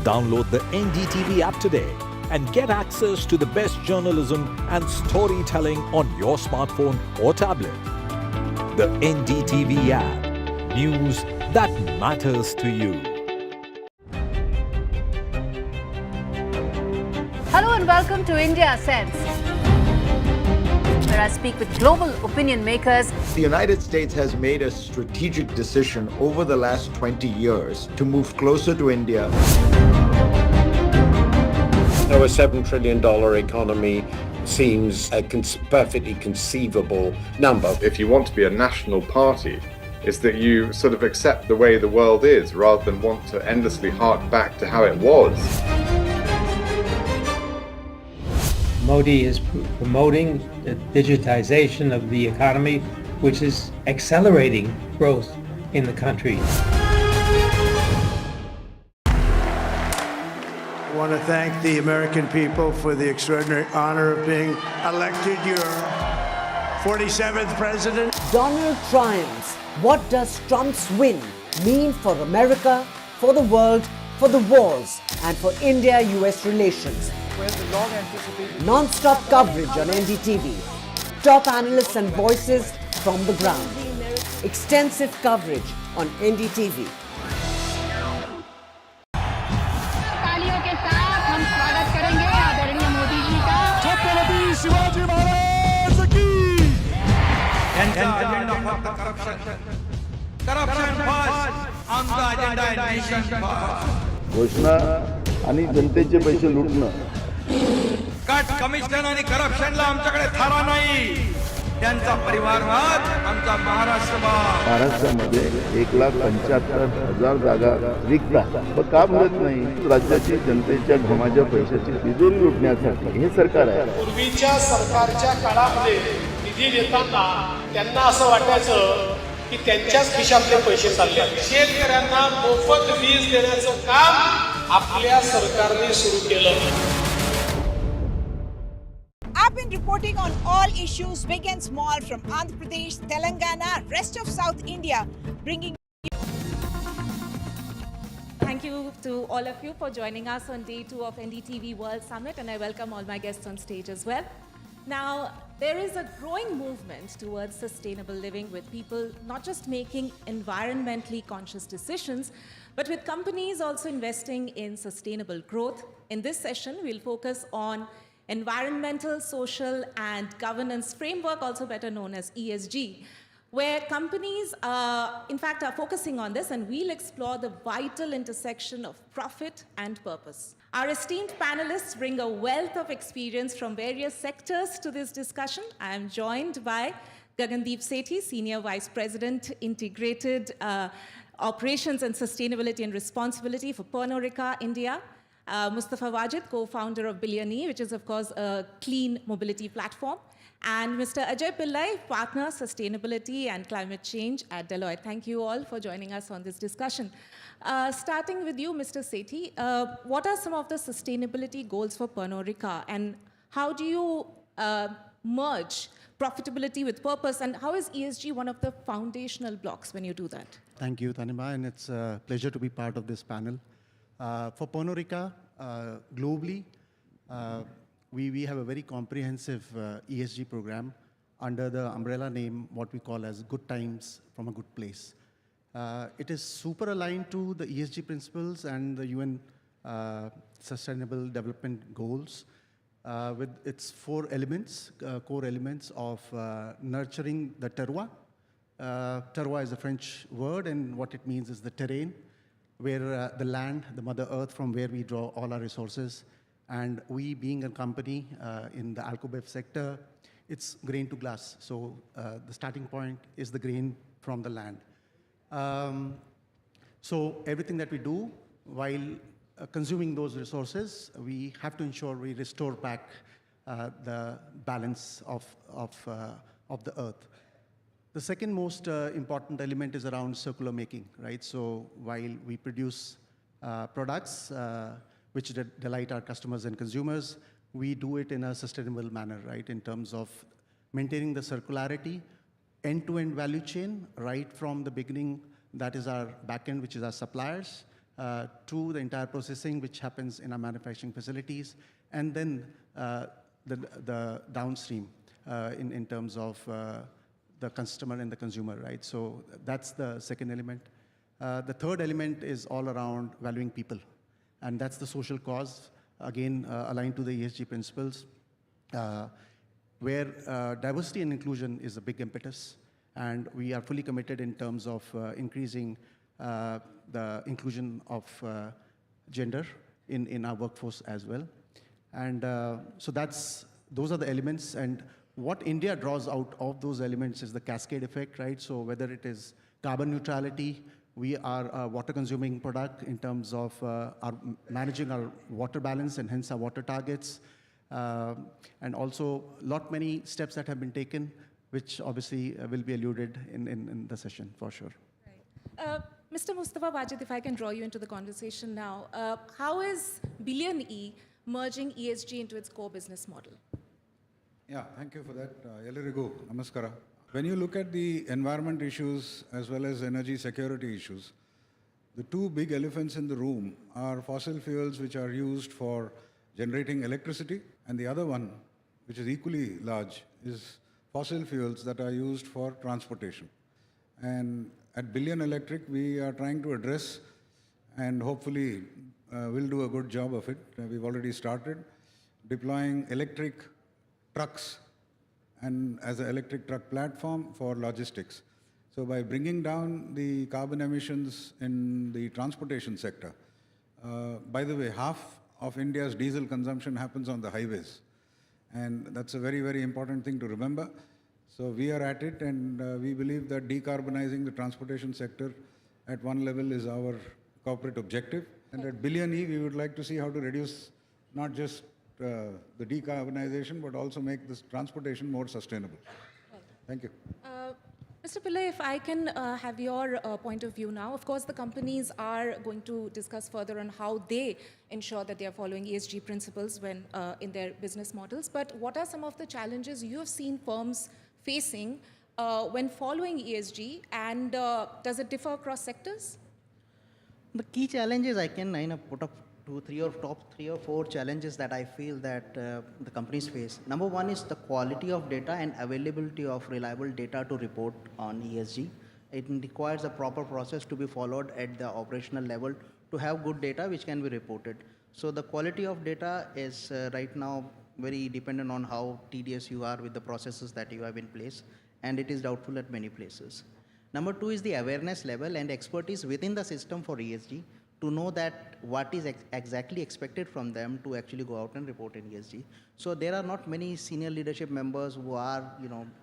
Download the NDTV app today and get access to the best journalism and storytelling on your smartphone or tablet. The NDTV app. News that matters to you. Hello and welcome to India Sense, where I speak with global opinion makers. The United States has made a strategic decision over the last 20 years to move closer to India. So a $7 trillion economy seems a perfectly conceivable number. If you want to be a national party, it's that you sort of accept the way the world is rather than want to endlessly hark back to how it was. Modi is promoting the digitization of the economy, which is accelerating growth in the country. I want to thank the American people for the extraordinary honor of being elected your 47th president. Donald triumphs. What does Trump's win mean for America, for the world, for the wars, and for India-US relations? Non-stop coverage on NDTV. Top analysts and voices from the ground. Extensive coverage on NDTV. तालियों के साथ हम स्वागत करेंगे आदरणीय मोदी जी का। छत्रपति शिवाजी महाराज की। Corruption first, आमचा agenda आहे nation first. घोषणा आणि जनतेचे पैसे लुटणं. कट कमिशन आणि करप्शनला आमच्याकडे थारा नाही. त्यांचा परिवारवाद आमचा महाराष्ट्रवाद. महाराष्ट्रामध्ये 1,75,000 जागा रिक्त आहेत. पण का भरत नाही? राज्याची जनतेच्या घमाच्या पैशाची तिजोरी लुटण्यासाठी हे सरकार आहे. पूर्वीच्या सरकारच्या काळामध्ये निधी देताना त्यांना असं वाटायचं की त्यांच्याच खिशातले पैसे चालले. शेतकऱ्यांना मोफत वीज देण्याचं काम आपल्या सरकारने सुरू केलं. I've been reporting on all issues, big and small, from Andhra Pradesh, Telangana, rest of South India, bringing. Thank you to all of you for joining us on day 2 of NDTV World Summit, and I welcome all my guests on stage as well. Now, there is a growing movement towards sustainable living with people not just making environmentally conscious decisions, but with companies also investing in sustainable growth. In this session, we'll focus on environmental, social, and governance framework, also better known as ESG, where companies, in fact, are focusing on this, and we'll explore the vital intersection of profit and purpose. Our esteemed panelists bring a wealth of experience from various sectors to this discussion. I am joined by Gagandeep Sethi, Senior Vice President, Integrated Operations and Sustainability and Responsibility for Pernod Ricard, India. Mustafa Wajid, co-founder of Billion, which is, of course, a clean mobility platform. And Mr. Ajay Pillai, partner, sustainability and climate change at Deloitte. Thank you all for joining us on this discussion. Starting with you, Mr. Sethi, what are some of the sustainability goals for Pernod Ricard, and how do you merge profitability with purpose, and how is ESG one of the foundational blocks when you do that? Thank you, Tanima, and it's a pleasure to be part of this panel. For Pernod Ricard, globally, we have a very comprehensive ESG program under the umbrella name, what we call as Good Times from a Good Place. It is super aligned to the ESG principles and the UN Sustainable Development Goals with its 4 elements, core elements of nurturing the terroir. Terroir is a French word, and what it means is the terrain, where the land, the Mother Earth, from where we draw all our resources. And we, being a company in the alcobev sector, it's grain to glass. So the starting point is the grain from the land. So everything that we do while consuming those resources, we have to ensure we restore back the balance of the earth. The second most important element is around circular making, right? So while we produce products which delight our customers and consumers, we do it in a sustainable manner, right? In terms of maintaining the circularity, end-to-end value chain, right from the beginning, that is our backend, which is our suppliers, to the entire processing, which happens in our manufacturing facilities, and then the downstream in terms of the customer and the consumer, right? So that's the second element. The third element is all around valuing people. And that's the social cause, again, aligned to the ESG principles, where diversity and inclusion is a big impetus. And we are fully committed in terms of increasing the inclusion of gender in our workforce as well. And so those are the elements. And what India draws out of those elements is the cascade effect, right? So whether it is carbon neutrality, we are a water-consuming product in terms of managing our water balance and hence our water targets. And also many steps that have been taken, which obviously will be alluded in the session for sure. Right. Mr. Mustafa Wajid, if I can draw you into the conversation now, how is Billion merging ESG into its core business model? Yeah, thank you for that. Ellerigu, namaskara. When you look at the environment issues as well as energy security issues, the 2 big elephants in the room are fossil fuels which are used for generating electricity, and the other one, which is equally large, is fossil fuels that are used for transportation. And at Billion Electric, we are trying to address, and hopefully we'll do a good job of it. We've already started deploying electric trucks and as an electric truck platform for logistics. So by bringing down the carbon emissions in the transportation sector, by the way, half of India's diesel consumption happens on the highways. And that's a very, very important thing to remember. So we are at it, and we believe that decarbonizing the transportation sector at one level is our corporate objective. And at Billion we would like to see how to reduce not just the decarbonization, but also make this transportation more sustainable. Thank you. Mr. Pillai, if I can have your point of view now. Of course, the companies are going to discuss further on how they ensure that they are following ESG principles when in their business models. But what are some of the challenges you have seen firms facing when following ESG, and does it differ across sectors? The key challenges I can put up top three or four challenges that I feel that the companies face. Number one is the quality of data and availability of reliable data to report on ESG. It requires a proper process to be followed at the operational level to have good data which can be reported. So the quality of data is right now very dependent on how tedious you are with the processes that you have in place, and it is doubtful at many places. Number two is the awareness level and expertise within the system for ESG to know that what is exactly expected from them to actually go out and report in ESG. So there are not many senior leadership members who are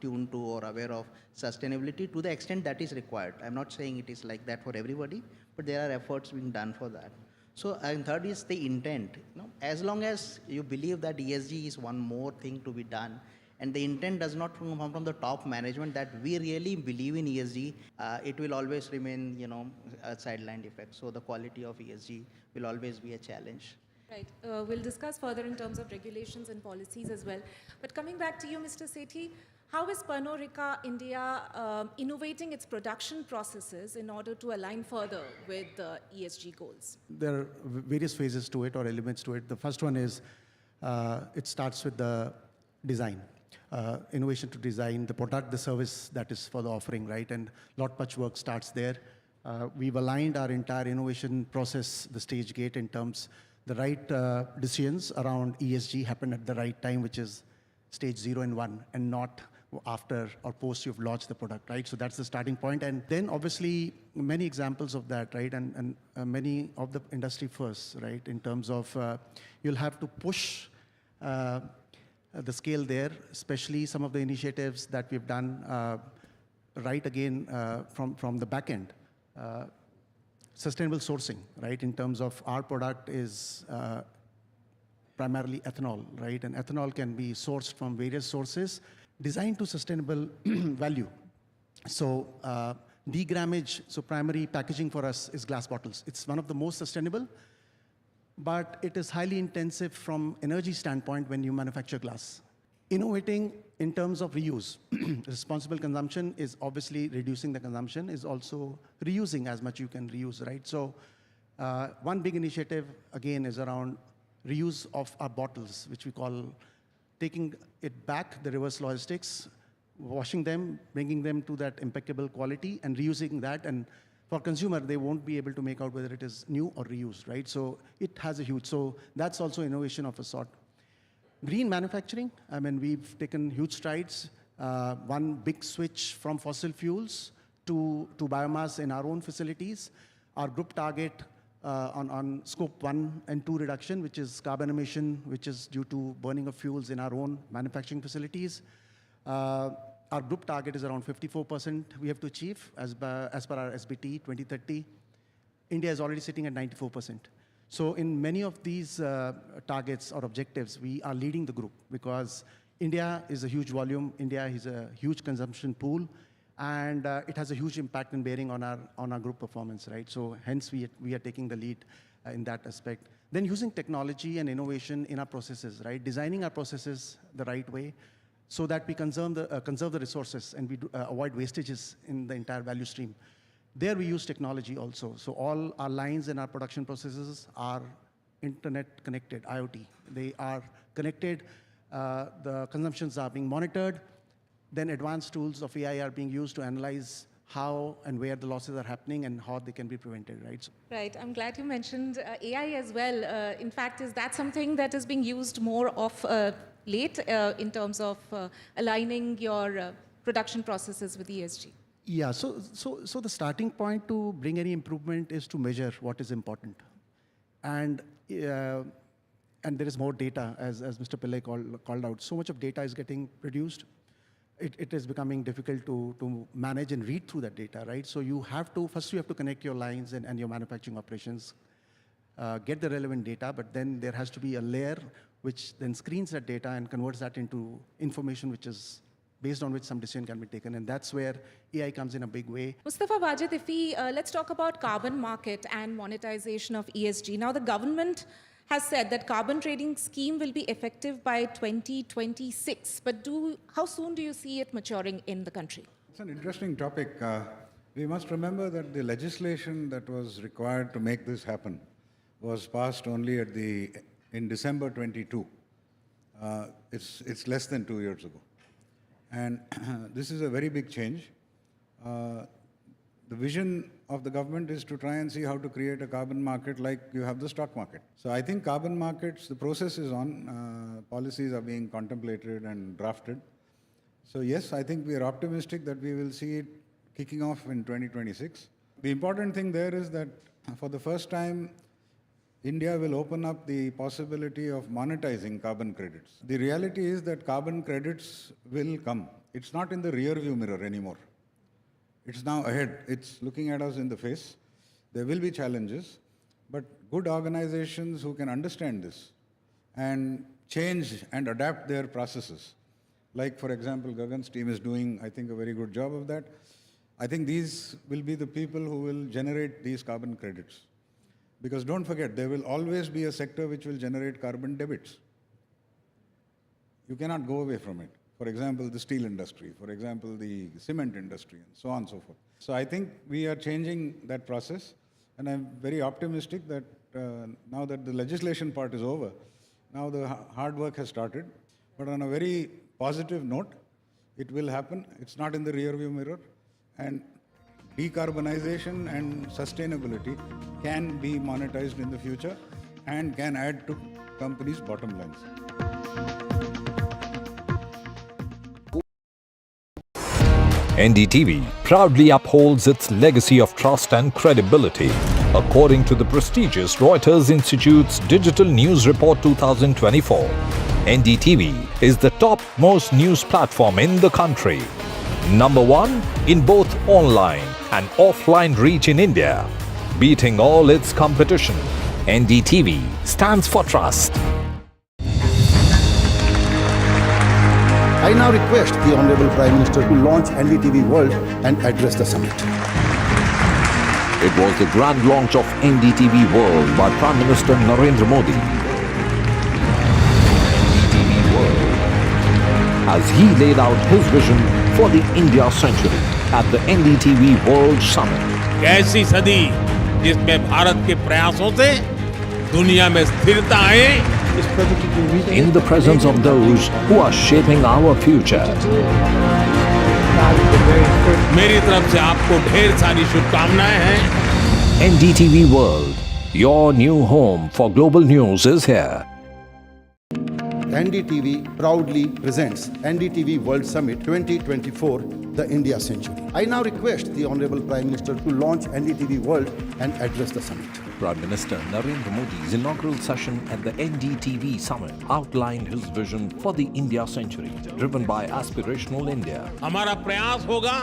tuned to or aware of sustainability to the extent that is required. I'm not saying it is like that for everybody, but there are efforts being done for that. So, and third is the intent. As long as you believe that ESG is one more thing to be done, and the intent does not come from the top management that we really believe in ESG, it will always remain, a sidelined effect. So the quality of ESG will always be a challenge. Right. We'll discuss further in terms of regulations and policies as well. But coming back to you, Mr. Sethi, how is Pernod Ricard India innovating its production processes in order to align further with the ESG goals? There are various phases to it or elements to it. The first one is it starts with the design. Innovation to design the product, the service that is for the offering, right? And much work starts there. We've aligned our entire innovation process, the stage gate, in terms the right decisions around ESG happen at the right time, which is stage 0 and 1, and not after or post you've launched the product, right? So that's the starting point. And then obviously many examples of that, right? And many of the industry firsts, right? In terms of you'll have to push the scale there, especially some of the initiatives that we've done right again from the back end. Sustainable sourcing, right? In terms of our product is primarily ethanol, right? And ethanol can be sourced from various sources designed to sustainable value. So degrammage, so primary packaging for us is glass bottles. It's one of the most sustainable, but it is highly intensive from energy standpoint when you manufacture glass. Innovating in terms of reuse. Responsible consumption is obviously reducing the consumption, is also reusing as much you can reuse, right? So one big initiative, again, is around reuse of our bottles, which we call taking it back, the reverse logistics, washing them, bringing them to that impeccable quality, and reusing that. And for consumer, they won't be able to make out whether it is new or reused, right? So it has a huge, so that's also innovation of a sort. Green manufacturing, I mean, we've taken huge strides. One big switch from fossil fuels to biomass in our own facilities. Our group target on scope 1 and 2 reduction, which is carbon emission, which is due to burning of fuels in our own manufacturing facilities. Our group target is around 54% we have to achieve as per our SBT 2030. India is already sitting at 94%. So in many of these targets or objectives, we are leading the group because India is a huge volume, India is a huge consumption pool, and it has a huge impact and bearing on our group performance, right? So hence we are taking the lead in that aspect. Then using technology and innovation in our processes, right? Designing our processes the right way so that we conserve the resources and we avoid wastages in the entire value stream. There we use technology also. So all our lines in our production processes are internet connected, IoT. They are connected, the consumptions are being monitored, then advanced tools of AI are being used to analyze how and where the losses are happening and how they can be prevented, right? Right, I'm glad you mentioned AI as well. In fact, is that something that is being used more of late in terms of aligning your production processes with ESG? Yeah, so the starting point to bring any improvement is to measure what is important. And there is more data, as Mr. Pillai called out. So much of data is getting produced. It is becoming difficult to manage and read through that data, right? So you have to, first you have to connect your lines and your manufacturing operations, get the relevant data, but then there has to be a layer which then screens that data and converts that into information which is based on which some decision can be taken. And that's where AI comes in a big way. Mustafa Wajid, if we, let's talk about carbon market and monetization of ESG. Now the government has said that carbon trading scheme will be effective by 2026. But how soon do you see it maturing in the country? It's an interesting topic. We must remember that the legislation that was required to make this happen was passed only in December 22. It's less than 2 years ago. And this is a very big change. The vision of the government is to try and see how to create a carbon market like you have the stock market. So I think carbon markets, the process is on. Policies are being contemplated and drafted. So yes, I think we are optimistic that we will see it kicking off in 2026. The important thing there is that for the first time, India will open up the possibility of monetizing carbon credits. The reality is that carbon credits will come. It's not in the rear view mirror anymore. It's now ahead. It's looking at us in the face. There will be challenges, but good organizations who can understand this and change and adapt their processes. Like, for example, Gagan's team is doing, I think, a very good job of that. I think these will be the people who will generate these carbon credits. Because don't forget, there will always be a sector which will generate carbon debits. You cannot go away from it. For example, the steel industry, for example, the cement industry, and so on and so forth. So I think we are changing that process, and I'm very optimistic that now that the legislation part is over, now the hard work has started. But on a very positive note, it will happen. It's not in the rear view mirror. And decarbonization and sustainability can be monetized in the future and can add to companies' bottom lines. NDTV proudly upholds its legacy of trust and credibility. According to the prestigious Reuters Institute's Digital News Report 2024, NDTV is the top-most news platform in the country. Number 1 in both online and offline reach in India. Beating all its competition, NDTV stands for trust. I now request the Honorable Prime Minister to launch NDTV World and address the summit. It was the grand launch of NDTV World by Prime Minister Narendra Modi. NDTV World, as he laid out his vision for the India century at the NDTV World Summit. ऐसी सदी जिसमें भारत के प्रयासों से दुनिया में स्थिरता आए. In the presence of those who are shaping our future. मेरी तरफ से आपको ढेर सारी शुभकामनाएं हैं. NDTV World, your new home for global news is here. NDTV proudly presents NDTV World Summit 2024, the India Century. I now request the Honorable Prime Minister to launch NDTV World and address the summit. Prime Minister Narendra Modi's inaugural session at the NDTV Summit outlined his vision for the India century, driven by aspirational India. हमारा प्रयास होगा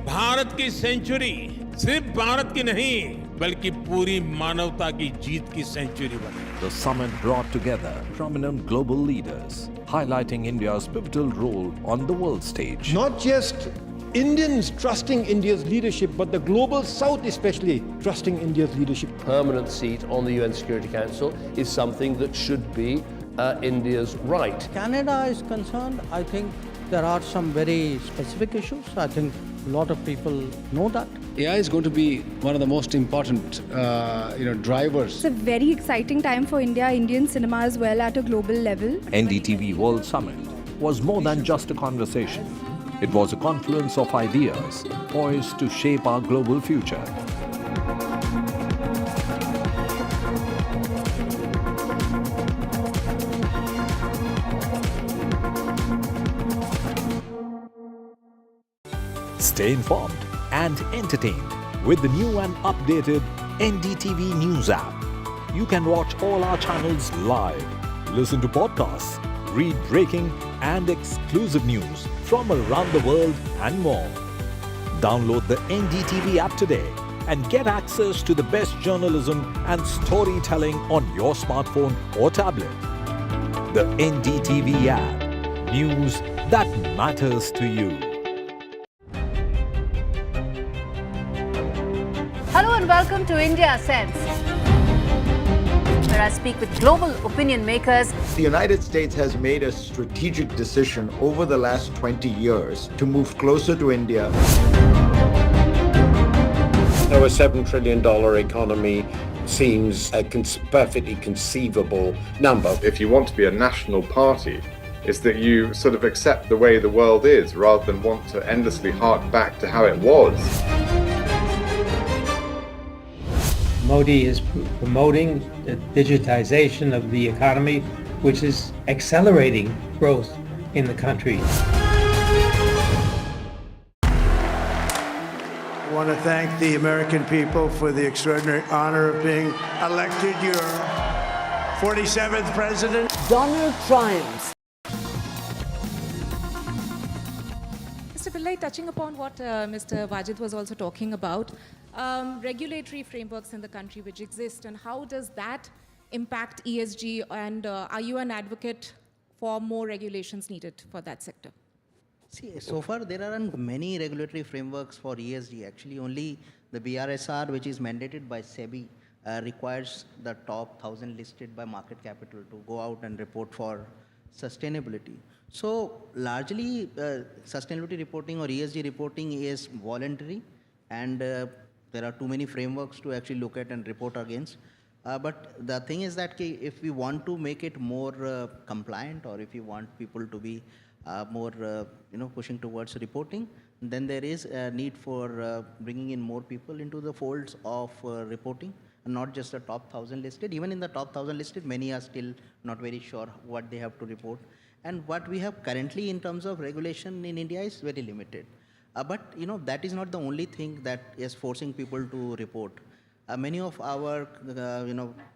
भारत की century सिर्फ भारत की नहीं बल्कि पूरी मानवता की जीत की सेंचुरी बने. The summit brought together prominent global leaders, highlighting India's pivotal role on the world stage. Not just Indians trusting India's leadership, but the global South especially trusting India's leadership. Permanent seat on the UN Security Council is something that should be India's right. Canada is concerned, I think there are some very specific issues. I think a lot of people know that. AI is going to be one of the most important drivers. It's a very exciting time for India, Indian cinema as well at a global level. NDTV World Summit was more than just a conversation. It was a confluence of ideas poised to shape our global future. Stay informed and entertained with the new and updated NDTV News app. You can watch all our channels live, listen to podcasts, read breaking and exclusive news from around the world and more. Download the NDTV app today and get access to the best journalism and storytelling on your smartphone or tablet. The NDTV app. News that matters to you. Hello and welcome to India Sense, where I speak with global opinion makers. The United States has made a strategic decision over the last 20 years to move closer to India. Our $7 trillion economy seems a perfectly conceivable number. If you want to be a national party, it's that you sort of accept the way the world is rather than want to endlessly hark back to how it was. Modi is promoting the digitization of the economy, which is accelerating growth in the country. I want to thank the American people for the extraordinary honor of being elected your 47th president. Donald triumphs. Mr. Pillai, touching upon what Mr. Wajid was also talking about, regulatory frameworks in the country which exist, and how does that impact ESG, and are you an advocate for more regulations needed for that sector? See, so far there aren't many regulatory frameworks for ESG. Actually, only the BRSR, which is mandated by SEBI, requires the top 1,000 listed by market capital to go out and report for sustainability. So largely, sustainability reporting or ESG reporting is voluntary, and there are too many frameworks to actually look at and report against. But the thing is that if we want to make it more compliant, or if you want people to be more pushing towards reporting, then there is a need for bringing in more people into the folds of reporting, and not just the top 1,000 listed. Even in the top 1,000 listed, many are still not very sure what they have to report. And what we have currently in terms of regulation in India is very limited. But that is not the only thing that is forcing people to report. Many of our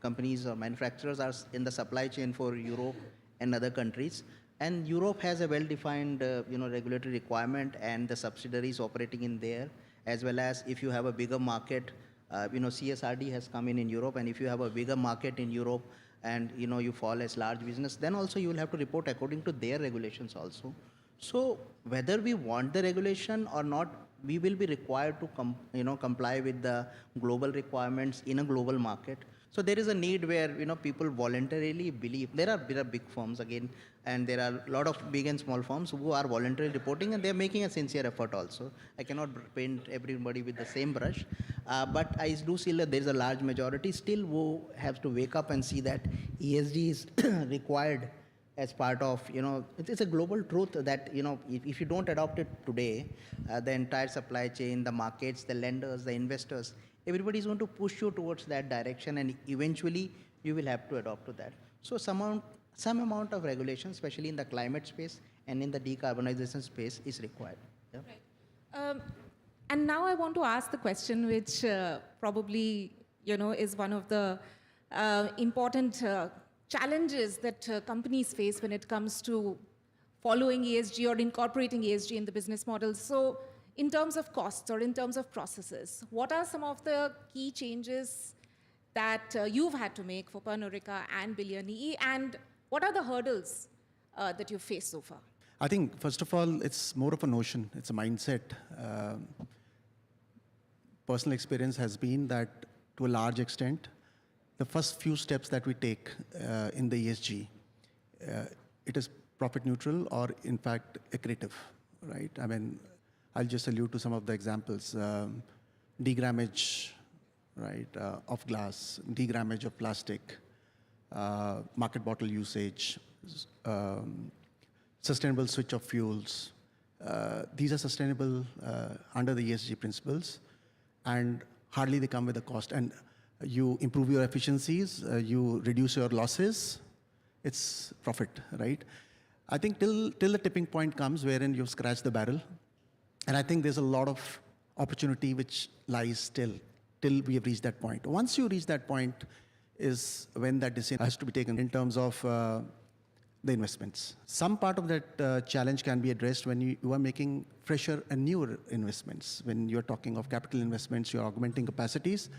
companies or manufacturers are in the supply chain for Europe and other countries. And Europe has a well-defined regulatory requirement, and the subsidiaries operating in there, as well as if you have a bigger market, CSRD has come in Europe, and if you have a bigger market in Europe and you fall as large business, then also you will have to report according to their regulations also. So whether we want the regulation or not, we will be required to comply with the global requirements in a global market. So there is a need where people voluntarily believe. There are big firms again, and there are a lot of big and small firms who are voluntarily reporting, and they are making a sincere effort also. I cannot paint everybody with the same brush, but I do see that there is a large majority still who have to wake up and see that ESG is required as part of, it's a global truth that, if you don't adopt it today, the entire supply chain, the markets, the lenders, the investors, everybody is going to push you towards that direction, and eventually you will have to adopt to that. So some amount of regulation, especially in the climate space and in the decarbonization space, is required. Yeah? Right. And now I want to ask the question which probably, is one of the important challenges that companies face when it comes to following ESG or incorporating ESG in the business models. So in terms of costs or in terms of processes, what are some of the key changes that you've had to make for Pernod Ricard and Billion EE, and what are the hurdles that you've faced so far? I think, first of all, it's more of a notion. It's a mindset. Personal experience has been that, to a large extent, the first few steps that we take in the ESG, it is profit neutral or, in fact, accretive, right? I mean, I'll just allude to some of the examples. Degrammage, right, of glass, degrammage of plastic, market bottle usage, sustainable switch of fuels. These are sustainable under the ESG principles, and hardly they come with a cost. And you improve your efficiencies, you reduce your losses, it's profit, right? I think till the tipping point comes wherein you've scratched the barrel, and I think there's a lot of opportunity which lies till we have reached that point. Once you reach that point is when that decision has to be taken in terms of the investments. Some part of that challenge can be addressed when you are making fresher and newer investments. When you're talking of capital investments, you're augmenting capacities.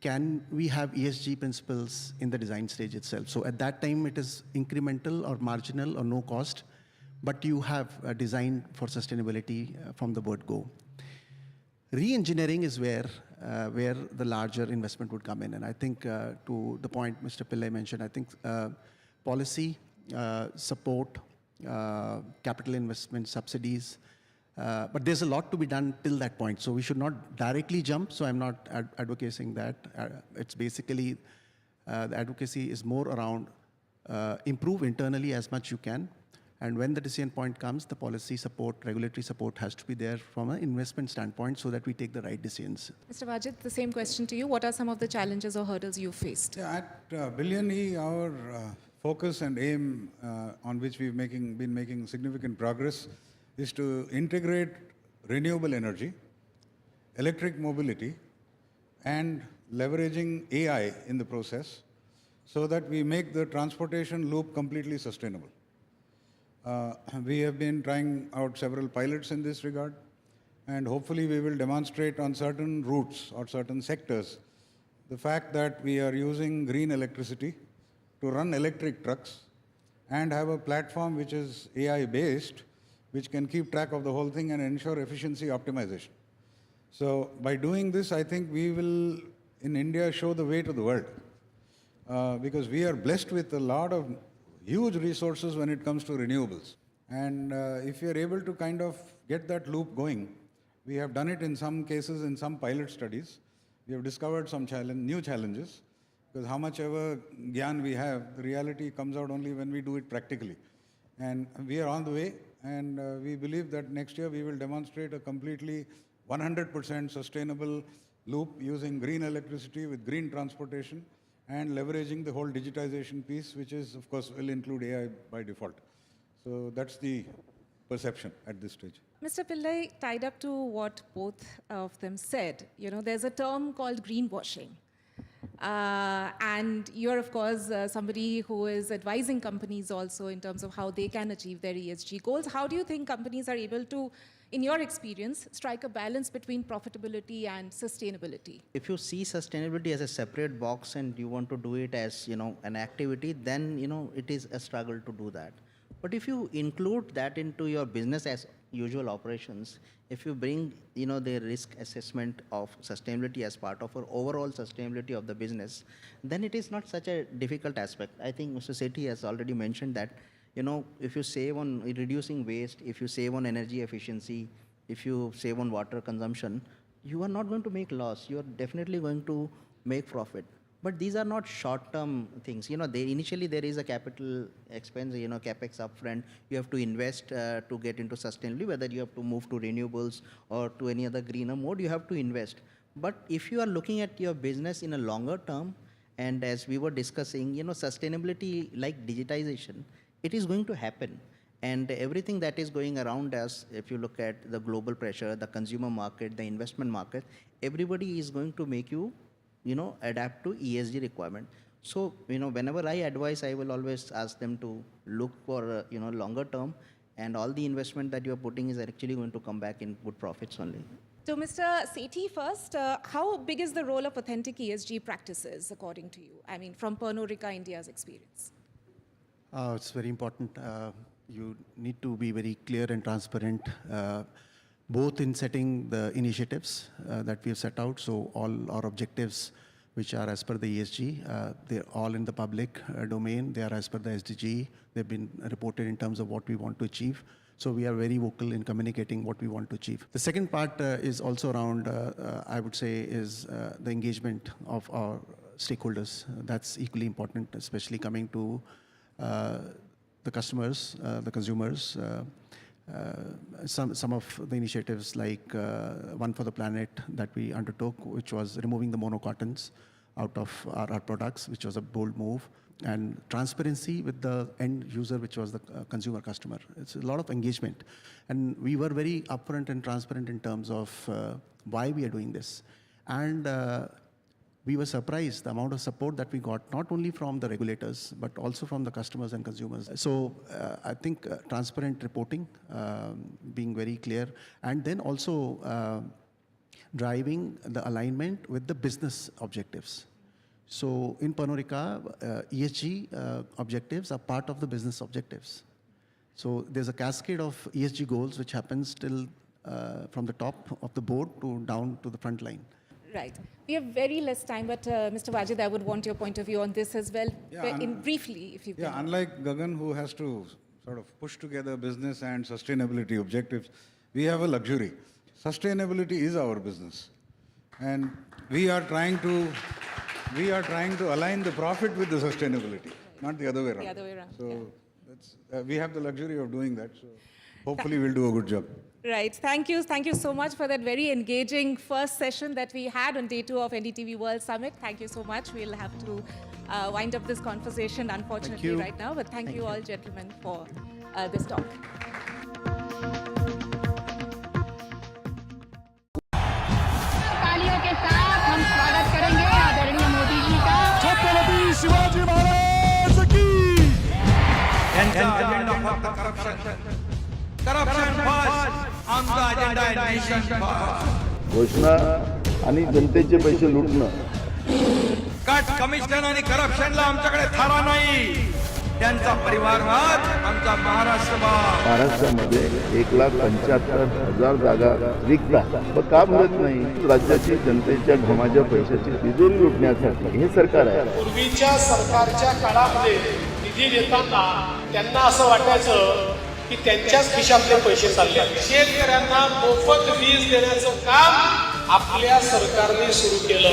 Can we have ESG principles in the design stage itself? So at that time, it is incremental or marginal or no cost, but you have designed for sustainability from the word go. Re-engineering is where the larger investment would come in. And I think to the point Mr. Pillai mentioned, I think policy, support, capital investment, subsidies, But there's a lot to be done till that point. So we should not directly jump. So I'm not advocating that. It's basically, the advocacy is more around improve internally as much you can. And when the decision point comes, the policy support, regulatory support has to be there from an investment standpoint so that we take the right decisions. Mr. Gadget, the same question to you. What are some of the challenges or hurdles you faced? Yeah, at Billion E, our focus and aim on which we've been making significant progress is to integrate renewable energy, electric mobility, and leveraging AI in the process so that we make the transportation loop completely sustainable. We have been trying out several pilots in this regard, and hopefully we will demonstrate on certain routes or certain sectors the fact that we are using green electricity to run electric trucks and have a platform which is AI-based, which can keep track of the whole thing and ensure efficiency optimization. So by doing this, I think we will, in India, show the way to the world, because we are blessed with a lot of huge resources when it comes to renewables. And if you are able to kind of get that loop going, we have done it in some cases in some pilot studies. We have discovered some new challenges, because how much ever gyan we have, the reality comes out only when we do it practically. And we are on the way, and we believe that next year we will demonstrate a completely 100% sustainable loop using green electricity with green transportation and leveraging the whole digitization piece, which is, of course, will include AI by default. So that's the perception at this stage. Mr. Pillai, tied up to what both of them said, there's a term called greenwashing. And you're, of course, somebody who is advising companies also in terms of how they can achieve their ESG goals. How do you think companies are able to, in your experience, strike a balance between profitability and sustainability? If you see sustainability as a separate box and you want to do it as, an activity, then, it is a struggle to do that. But if you include that into your business as usual operations, if you bring, the risk assessment of sustainability as part of our overall sustainability of the business, then it is not such a difficult aspect. I think Mr. Sethi has already mentioned that, if you save on reducing waste, if you save on energy efficiency, if you save on water consumption, you are not going to make loss. You are definitely going to make profit. But these are not short-term things. Initially there is a capital expense, capex upfront. You have to invest to get into sustainability, whether you have to move to renewables or to any other greener mode, you have to invest. But if you are looking at your business in a longer term, and as we were discussing, sustainability like digitization, it is going to happen. And everything that is going around us, if you look at the global pressure, the consumer market, the investment market, everybody is going to make you adapt to ESG requirement. So, whenever I advise, I will always ask them to look for, longer term, and all the investment that you are putting is actually going to come back in good profits only. So, Mr. Sethi, first, how big is the role of authentic ESG practices, according to you? I mean, from Pernod Ricard India's experience. It's very important. You need to be very clear and transparent, both in setting the initiatives that we have set out. So all our objectives, which are as per the ESG, they're all in the public domain. They are as per the SDG. They've been reported in terms of what we want to achieve. So we are very vocal in communicating what we want to achieve. The second part is also around, I would say, is the engagement of our stakeholders. That's equally important, especially coming to the customers, the consumers. Some of the initiatives like One for the Planet that we undertook, which was removing the monocottons out of our products, which was a bold move, and transparency with the end user, which was the consumer customer. It's a lot of engagement. And we were very upfront and transparent in terms of why we are doing this. And we were surprised the amount of support that we got, not only from the regulators, but also from the customers and consumers. So I think transparent reporting, being very clear, and then also driving the alignment with the business objectives. So in Pernod Ricard, ESG objectives are part of the business objectives. So there's a cascade of ESG goals which happens till from the top of the board to down to the front line. Right. We have very less time, but Mr. Wajid, I would want your point of view on this as well, briefly, if you can. Yeah, unlike Gagan, who has to sort of push together business and sustainability objectives, we have a luxury. Sustainability is our business. And we are trying to align the profit with the sustainability, not the other way around. The other way around. So that's, we have the luxury of doing that. So hopefully we'll do a good job. Right. Thank you. Thank you so much for that very engaging first session that we had on day 2 of NDTV World Summit. Thank you so much. We'll have to wind up this conversation, unfortunately, right now. But thank you all, gentlemen, for this talk. तालियों के साथ हम स्वागत करेंगे आदरणीय मोदी जी का। छत्रपति शिवाजी महाराज की। घोषणा आणि जनतेचे पैसे लुटणं. कट कमिशन आणि करप्शनला आमच्याकडे थारा नाही. त्यांचा परिवारवाद आमचा महाराष्ट्रामध्ये 1,75,000 जागा रिक्त आहेत. मग का भरत नाही? राज्याची जनतेच्या घमाच्या पैशाची तिजोरी लुटण्यासाठी हे सरकार आहे. पूर्वीच्या सरकारच्या काळामध्ये निधी देताना त्यांना असं वाटायचं की त्यांच्याच खिशातले पैसे चालले. शेतकऱ्यांना मोफत वीज देण्याचं काम आपल्या सरकारने सुरू केलं.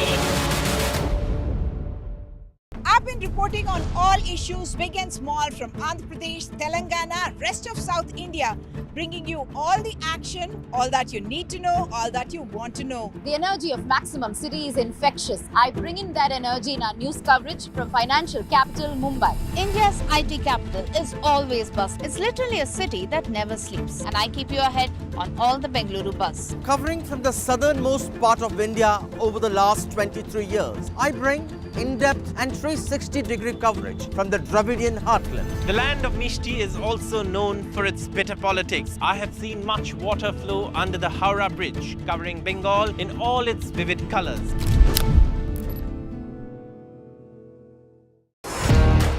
I've been reporting on all issues, big and small, from Andhra Pradesh, Telangana, rest of South India, bringing you all the action, all that you need to know, all that you want to know. The energy of Maximum City is infectious. I bring in that energy in our news coverage from financial capital Mumbai. India's IT capital is always bustling. It's literally a city that never sleeps. And I keep you ahead on all the Bengaluru buzz. Covering from the southernmost part of India over the last 23 years, I bring in-depth and 360-degree coverage from the Dravidian heartland. The land of Mishti is also known for its bitter politics. I have seen much water flow under the Howrah Bridge, covering Bengal in all its vivid colors.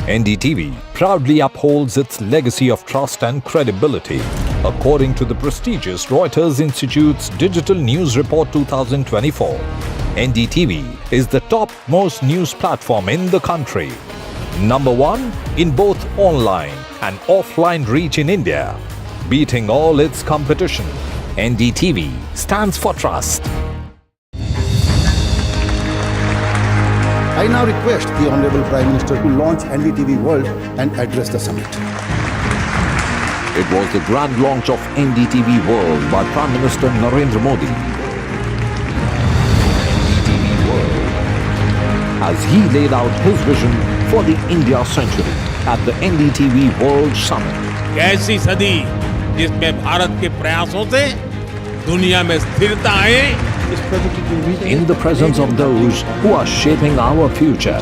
NDTV proudly upholds its legacy of trust and credibility. According to the prestigious Reuters Institute's Digital News Report 2024, NDTV is the top-most news platform in the country. Number 1 in both online and offline reach in India. Beating all its competition, NDTV stands for trust. I now request the Honorable Prime Minister to launch NDTV World and address the summit. It was the grand launch of NDTV World by Prime Minister Narendra Modi. NDTV World, as he laid out his vision for the India century at the NDTV World Summit. कैसी सदी जिसमें भारत के प्रयासों से दुनिया में स्थिरता आए. In the presence of those who are shaping our future.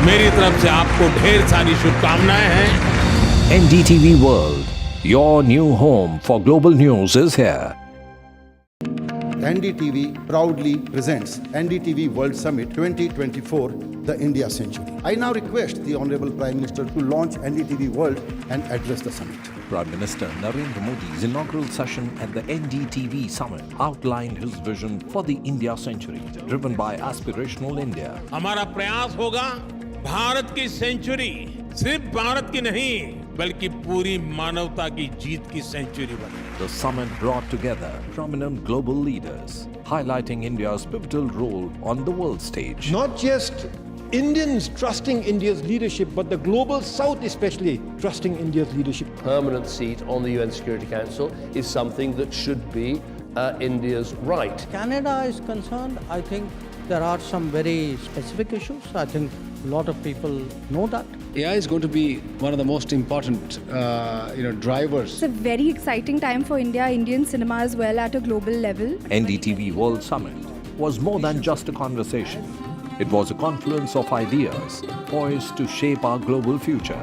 मेरी तरफ से आपको ढेर सारी शुभकामनाएं हैं. NDTV World, your new home for global news is here. NDTV proudly presents NDTV World Summit 2024, the India Century. I now request the Honorable Prime Minister to launch NDTV World and address the summit. Prime Minister Narendra Modi's inaugural session at the NDTV Summit outlined his vision for the India century, driven by aspirational India. हमारा प्रयास होगा भारत की century सिर्फ भारत की नहीं बल्कि पूरी मानवता की जीत की सेंचुरी बने. The summit brought together prominent global leaders, highlighting India's pivotal role on the world stage. Not just Indians trusting India's leadership, but the global South especially trusting India's leadership. Permanent seat on the UN Security Council is something that should be India's right. Canada is concerned, I think there are some very specific issues. I think a lot of people know that. AI is going to be one of the most important, drivers. It's a very exciting time for India, Indian cinema as well at a global level. NDTV World Summit was more than just a conversation. It was a confluence of ideas poised to shape our global future.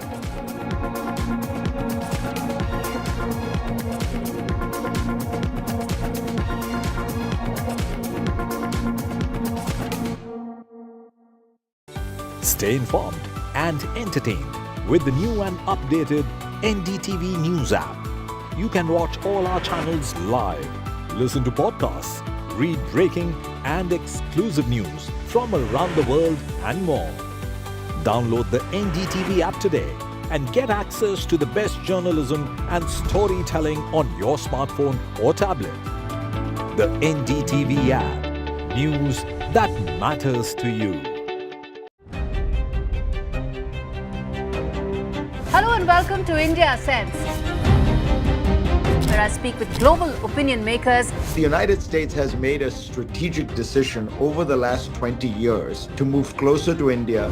Stay informed and entertained with the new and updated NDTV News app. You can watch all our channels live, listen to podcasts, read breaking and exclusive news from around the world and more. Download the NDTV app today and get access to the best journalism and storytelling on your smartphone or tablet. The NDTV app. News that matters to you. Hello and welcome to India Sense, where I speak with global opinion makers. The United States has made a strategic decision over the last 20 years to move closer to India.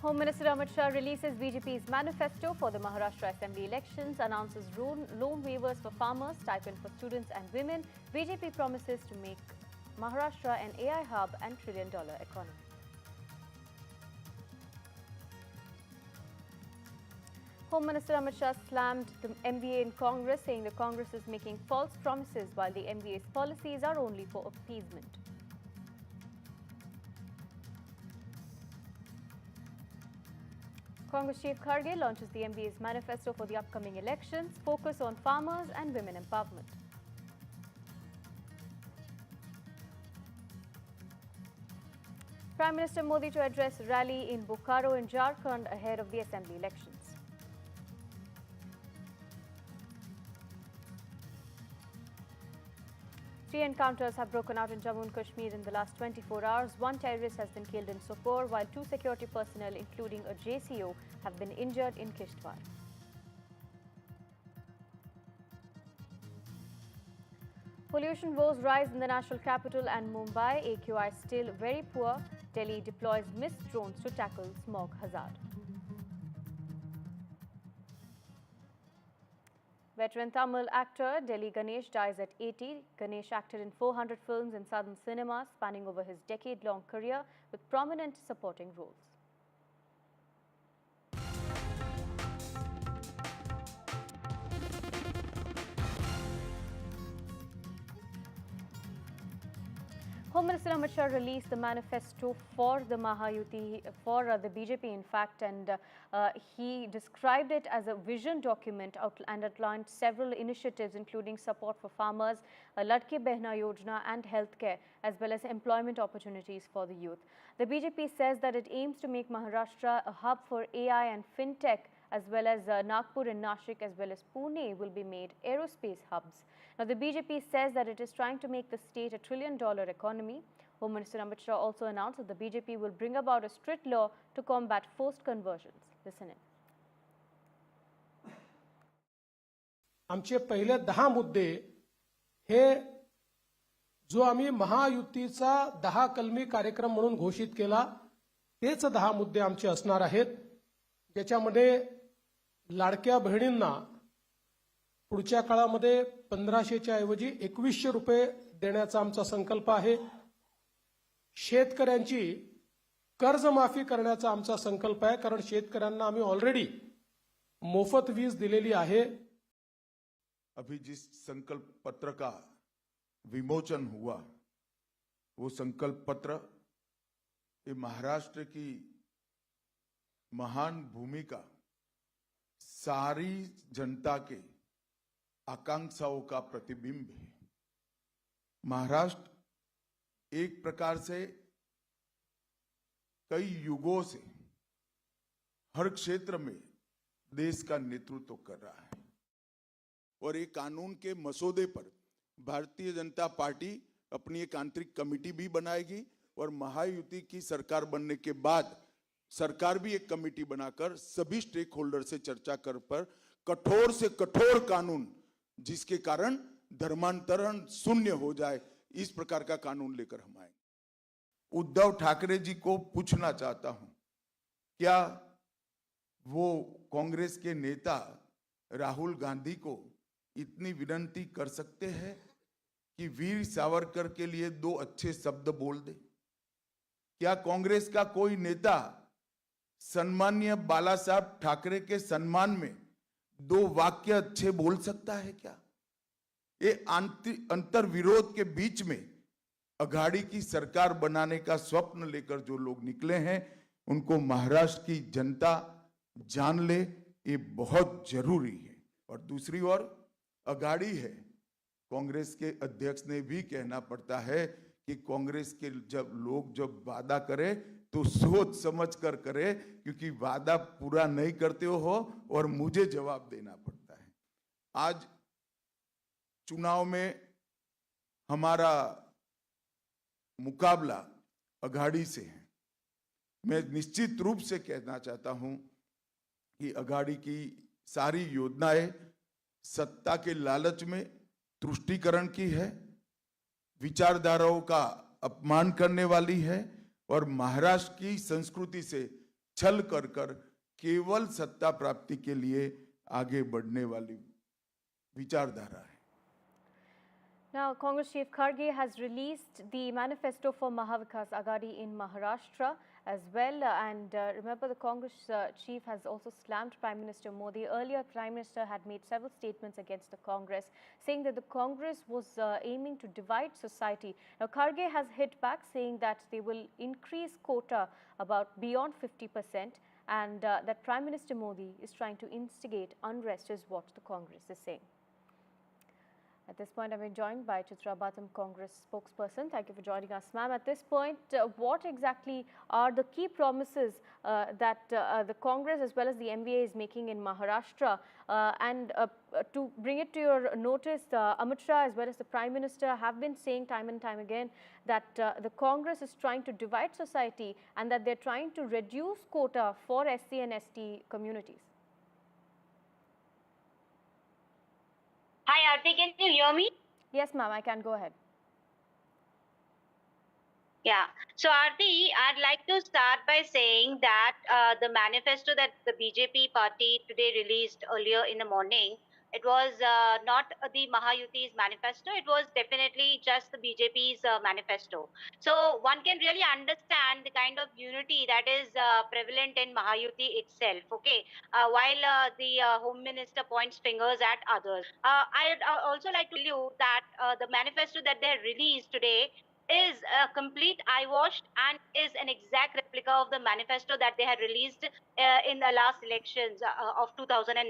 Home Minister Amit Shah releases BJP's manifesto for the Maharashtra Assembly elections, announces loan waivers for farmers, stipend for students and women. BJP promises to make Maharashtra an AI hub and $1 trillion economy. Home Minister Amit Shah slammed the MBA in Congress, saying the Congress is making false promises while the MBA's policies are only for appeasement. Congress Chief Kharge launches the MBA's manifesto for the upcoming elections, focus on farmers and women empowerment. Prime Minister Modi to address rally in Bokaro in Jharkhand ahead of the assembly elections. Three encounters have broken out in Jammu and Kashmir in the last 24 hours. One terrorist has been killed in Sopore, while two security personnel, including a JCO, have been injured in Kishtwar. Pollution woes rise in the national capital and Mumbai. AQI still very poor. Delhi deploys mist drones to tackle smog hazard. Veteran Tamil actor Delhi Ganesh dies at 80. Ganesh acted in 400 films in southern cinemas, spanning over his decade-long career with prominent supporting roles. Home Minister Amit Shah released the manifesto for the Mahayuti, for the BJP in fact, and he described it as a vision document and outlined several initiatives including support for farmers, Ladki Behna Yojana and healthcare, as well as employment opportunities for the youth. The BJP says that it aims to make Maharashtra a hub for AI and fintech, as well as Nagpur and Nashik as well as Pune will be made aerospace hubs. Now, the BJP says that it is trying to make the state a $1 trillion economy. Home Minister Amit Shah also announced that the BJP will bring about a strict law to combat forced conversions. Listen in. आमचे पहिले 10 मुद्दे हे जो आम्ही महायुतीचा 10 कलमी कार्यक्रम म्हणून घोषित केला तेच 10 मुद्दे आमचे असणार आहेत, ज्याच्यामध्ये लाडक्या बहिणींना पुढच्या काळामध्ये 1500च्या ऐवजी 2100 रुपये देण्याचा आमचा संकल्प आहे. शेतकऱ्यांची कर्जमाफी करण्याचा आमचा संकल्प आहे, कारण शेतकऱ्यांना आम्ही ऑलरेडी मोफत वीज दिलेली आहे. अभी जिस संकल्प पत्र का विमोचन हुआ वो संकल्प पत्र ये महाराष्ट्र की महान भूमिका, सारी जनता के आकांक्षाओं का प्रतिबिंब है. महाराष्ट्र एक प्रकार से कई युगों से हर क्षेत्र में देश का नेतृत्व कर रहा है और एक कानून के मसौदे पर भारतीय जनता पार्टी अपनी एक आंतरिक कमेटी भी बनाएगी और महायुति की सरकार बनने के बाद सरकार भी एक कमेटी बनाकर सभी स्टेक होल्डर से चर्चा कर पर कठोर से कठोर कानून जिसके कारण धर्मांतरण शून्य हो जाए, इस प्रकार का कानून लेकर हम आए. उद्धव ठाकरे जी को पूछना चाहता हूं, क्या वो कांग्रेस के नेता राहुल गांधी को इतनी विनती कर सकते हैं कि वीर सावरकर के लिए 2 अच्छे शब्द बोल दे? क्या कांग्रेस का कोई नेता सम्माननीय बाला साहब ठाकरे के सम्मान में 2 वाक्य अच्छे बोल सकता है क्या? ये अंतर विरोध के बीच में अघाड़ी की सरकार बनाने का स्वप्न लेकर जो लोग निकले हैं, उनको महाराष्ट्र की जनता जान ले, ये बहुत जरूरी है. और दूसरी ओर अगाड़ी है। कांग्रेस के अध्यक्ष ने भी कहना पड़ता है कि कांग्रेस के जब वादा करे तो सोच समझ कर करे, क्योंकि वादा पूरा नहीं करते हो और मुझे जवाब देना पड़ता है। आज चुनाव में हमारा मुकाबला अघाड़ी से है। मैं निश्चित रूप से कहना चाहता हूं कि अघाड़ी की सारी योजनाएं सत्ता के लालच में तुष्टीकरण की है, विचारधाराओं का अपमान करने वाली है और महाराष्ट्र की संस्कृति से छल कर केवल सत्ता प्राप्ति के लिए आगे बढ़ने वाली विचारधारा है। Now, Congress Chief Kharge has released the manifesto for Mahavikas Aghadi in Maharashtra as well. And remember, the Congress chief has also slammed Prime Minister Modi. Earlier, Prime Minister had made several statements against the Congress, saying that the Congress was aiming to divide society. Now, Kharge has hit back, saying that they will increase quota about beyond 50%, and that Prime Minister Modi is trying to instigate unrest, is what the Congress is saying. At this point, I'm joined by Chitra Batam, Congress spokesperson. Thank you for joining us, ma'am. At this point, what exactly are the key promises that the Congress as well as the MVA is making in Maharashtra? And to bring it to your notice, Amit Shah as well as the Prime Minister have been saying time and time again that the Congress is trying to divide society and that they're trying to reduce quota for SC and ST communities. Hi, Aarti, can you hear me? Yes, ma'am, I can go ahead. Yeah. So, Aarti, I'd like to start by saying that the manifesto that the BJP party today released earlier in the morning, it was not the Mahayuti's manifesto, it was definitely just the BJP's manifesto. So, one can really understand the kind of unity that is prevalent in Mahayuti itself, okay, while the Home Minister points fingers at others. I'd also like to tell you that the manifesto that they released today is complete eye-washed and is an exact replica of the manifesto that they had released in the last elections of 2019.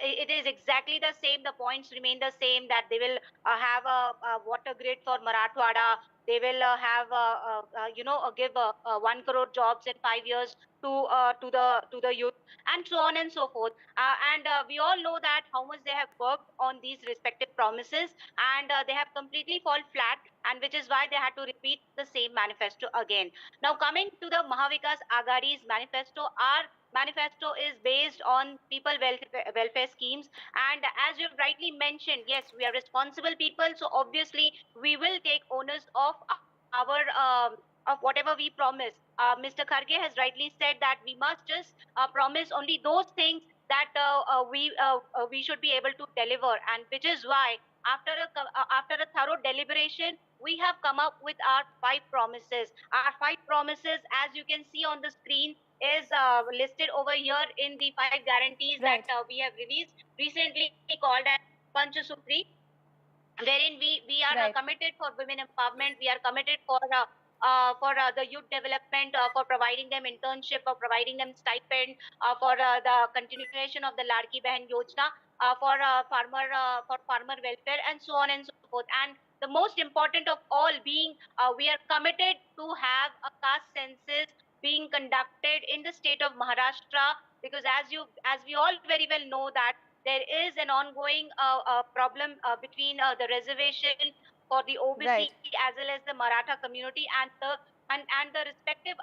It is exactly the same. The points remain the same, that they will have a water grid for Marathwada. They will have, give 1 crore jobs in 5 years to the youth, and so on and so forth. And we all know that how much they have worked on these respective promises, and they have completely fallen flat, and which is why they had to repeat the same manifesto again. Now, coming to the Mahavikas Aghadi's manifesto, our manifesto is based on people welfare schemes, and as you have rightly mentioned, yes, we are responsible people, so obviously we will take onus of our of whatever we promise. Mr. Kharge has rightly said that we must just promise only those things that we should be able to deliver, and which is why after a thorough deliberation, we have come up with our 5 promises. Our 5 promises, as you can see on the screen, is listed over here in the 5 guarantees that we have released recently, called as Panchasutri, wherein we are committed for women empowerment, we are committed for the youth development, for providing them internship, for providing them stipend, for the continuation of the Ladki Behan Yojana, for farmer welfare, and so on and so forth. And the most important of all being, we are committed to have a caste census being conducted in the state of Maharashtra, because as we all very well know that there is an ongoing problem between the reservation for the OBC as well as the Maratha community, and the respective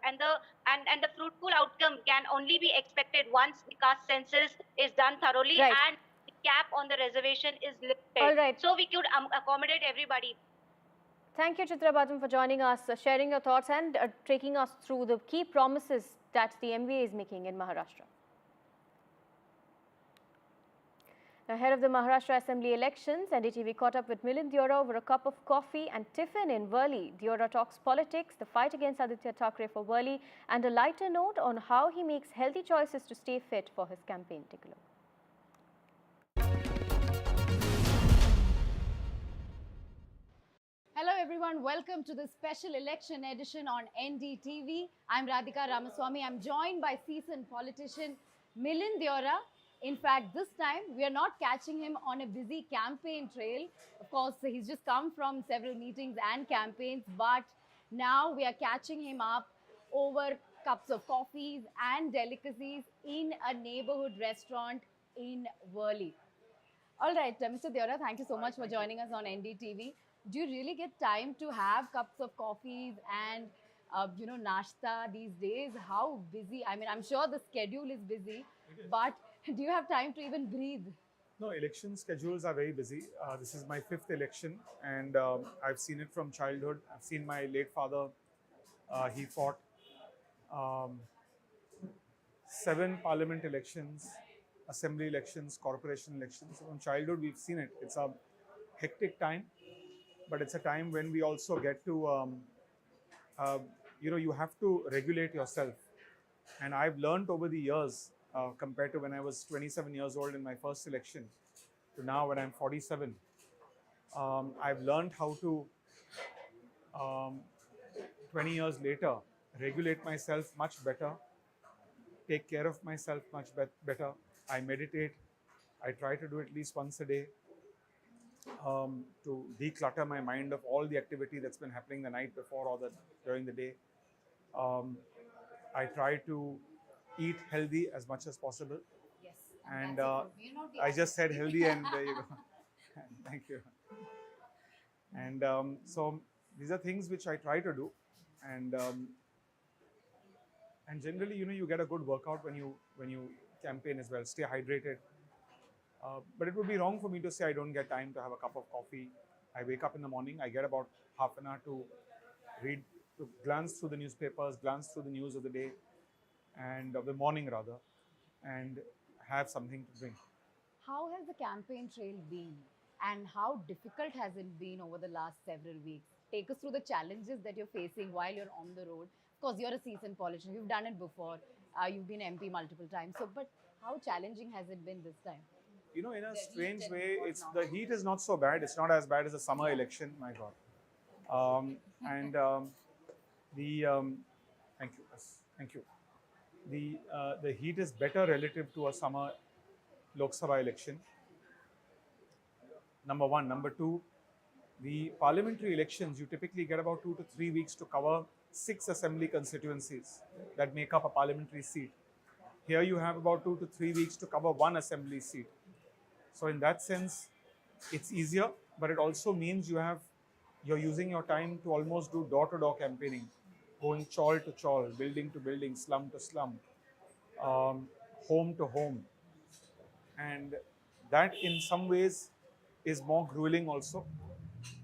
and the fruitful outcome can only be expected once the caste census is done thoroughly and the cap on the reservation is lifted. So we could accommodate everybody. Thank you, Chitra Batam, for joining us, sharing your thoughts and taking us through the key promises that the MVA is making in Maharashtra. Ahead of the Maharashtra Assembly elections, NDTV caught up with Milind Deora over a cup of coffee and tiffin in Worli. Deora talks politics, the fight against Aditya Thackeray for Worli, and a lighter note on how he makes healthy choices to stay fit for his campaign. Take a look. Hello everyone, welcome to the special election edition on NDTV. I'm Radhika Ramaswamy. I'm joined by seasoned politician Milind Deora. In fact, this time we are not catching him on a busy campaign trail. Of course, he's just come from several meetings and campaigns, but now we are catching him up over cups of coffees and delicacies in a neighborhood restaurant in Worli. All right, Mr. Deora, thank you so much for joining us on NDTV. Do you really get time to have cups of coffees and, nashta these days? How busy? I mean, I'm sure the schedule is busy, but do you have time to even breathe? No, election schedules are very busy. This is my 5th election, and I've seen it from childhood. I've seen my late father. He fought 7 parliament elections, assembly elections, corporation elections. So from childhood, we've seen it. It's a hectic time, but it's a time when we also get to, you have to regulate yourself. And I've learned over the years, compared to when I was 27 years old in my first election, to now when I'm 47, I've learned how to, 20 years later, regulate myself much better, take care of myself much better. I meditate. I try to do at least once a day to declutter my mind of all the activity that's been happening the night before or during the day. I try to eat healthy as much as possible. Yes. And I just said healthy, and there you go. Thank you. And so these are things which I try to do, and generally, you get a good workout when you campaign as well. Stay hydrated. But it would be wrong for me to say I don't get time to have a cup of coffee. I wake up in the morning. I get about half an hour to read, to glance through the newspapers, glance through the news of the day, and of the morning rather, and have something to drink. How has the campaign trail been, and how difficult has it been over the last several weeks? Take us through the challenges that you're facing while you're on the road. Of course, you're a seasoned politician. You've done it before. You've been MP multiple times. So, but how challenging has it been this time? In a strange way, the heat is not so bad. It's not as bad as a summer election. My God. Thank you. Thank you. The heat is better relative to a summer Lok Sabha election. Number one. Number two, the parliamentary elections, you typically get about 2 to 3 weeks to cover 6 assembly constituencies that make up a parliamentary seat. Here you have about 2 to 3 weeks to cover 1 assembly seat. So in that sense, it's easier, but it also means you're using your time to almost do door-to-door campaigning, going chawl to chawl, building to building, slum to slum, home to home. And that in some ways is more grueling also.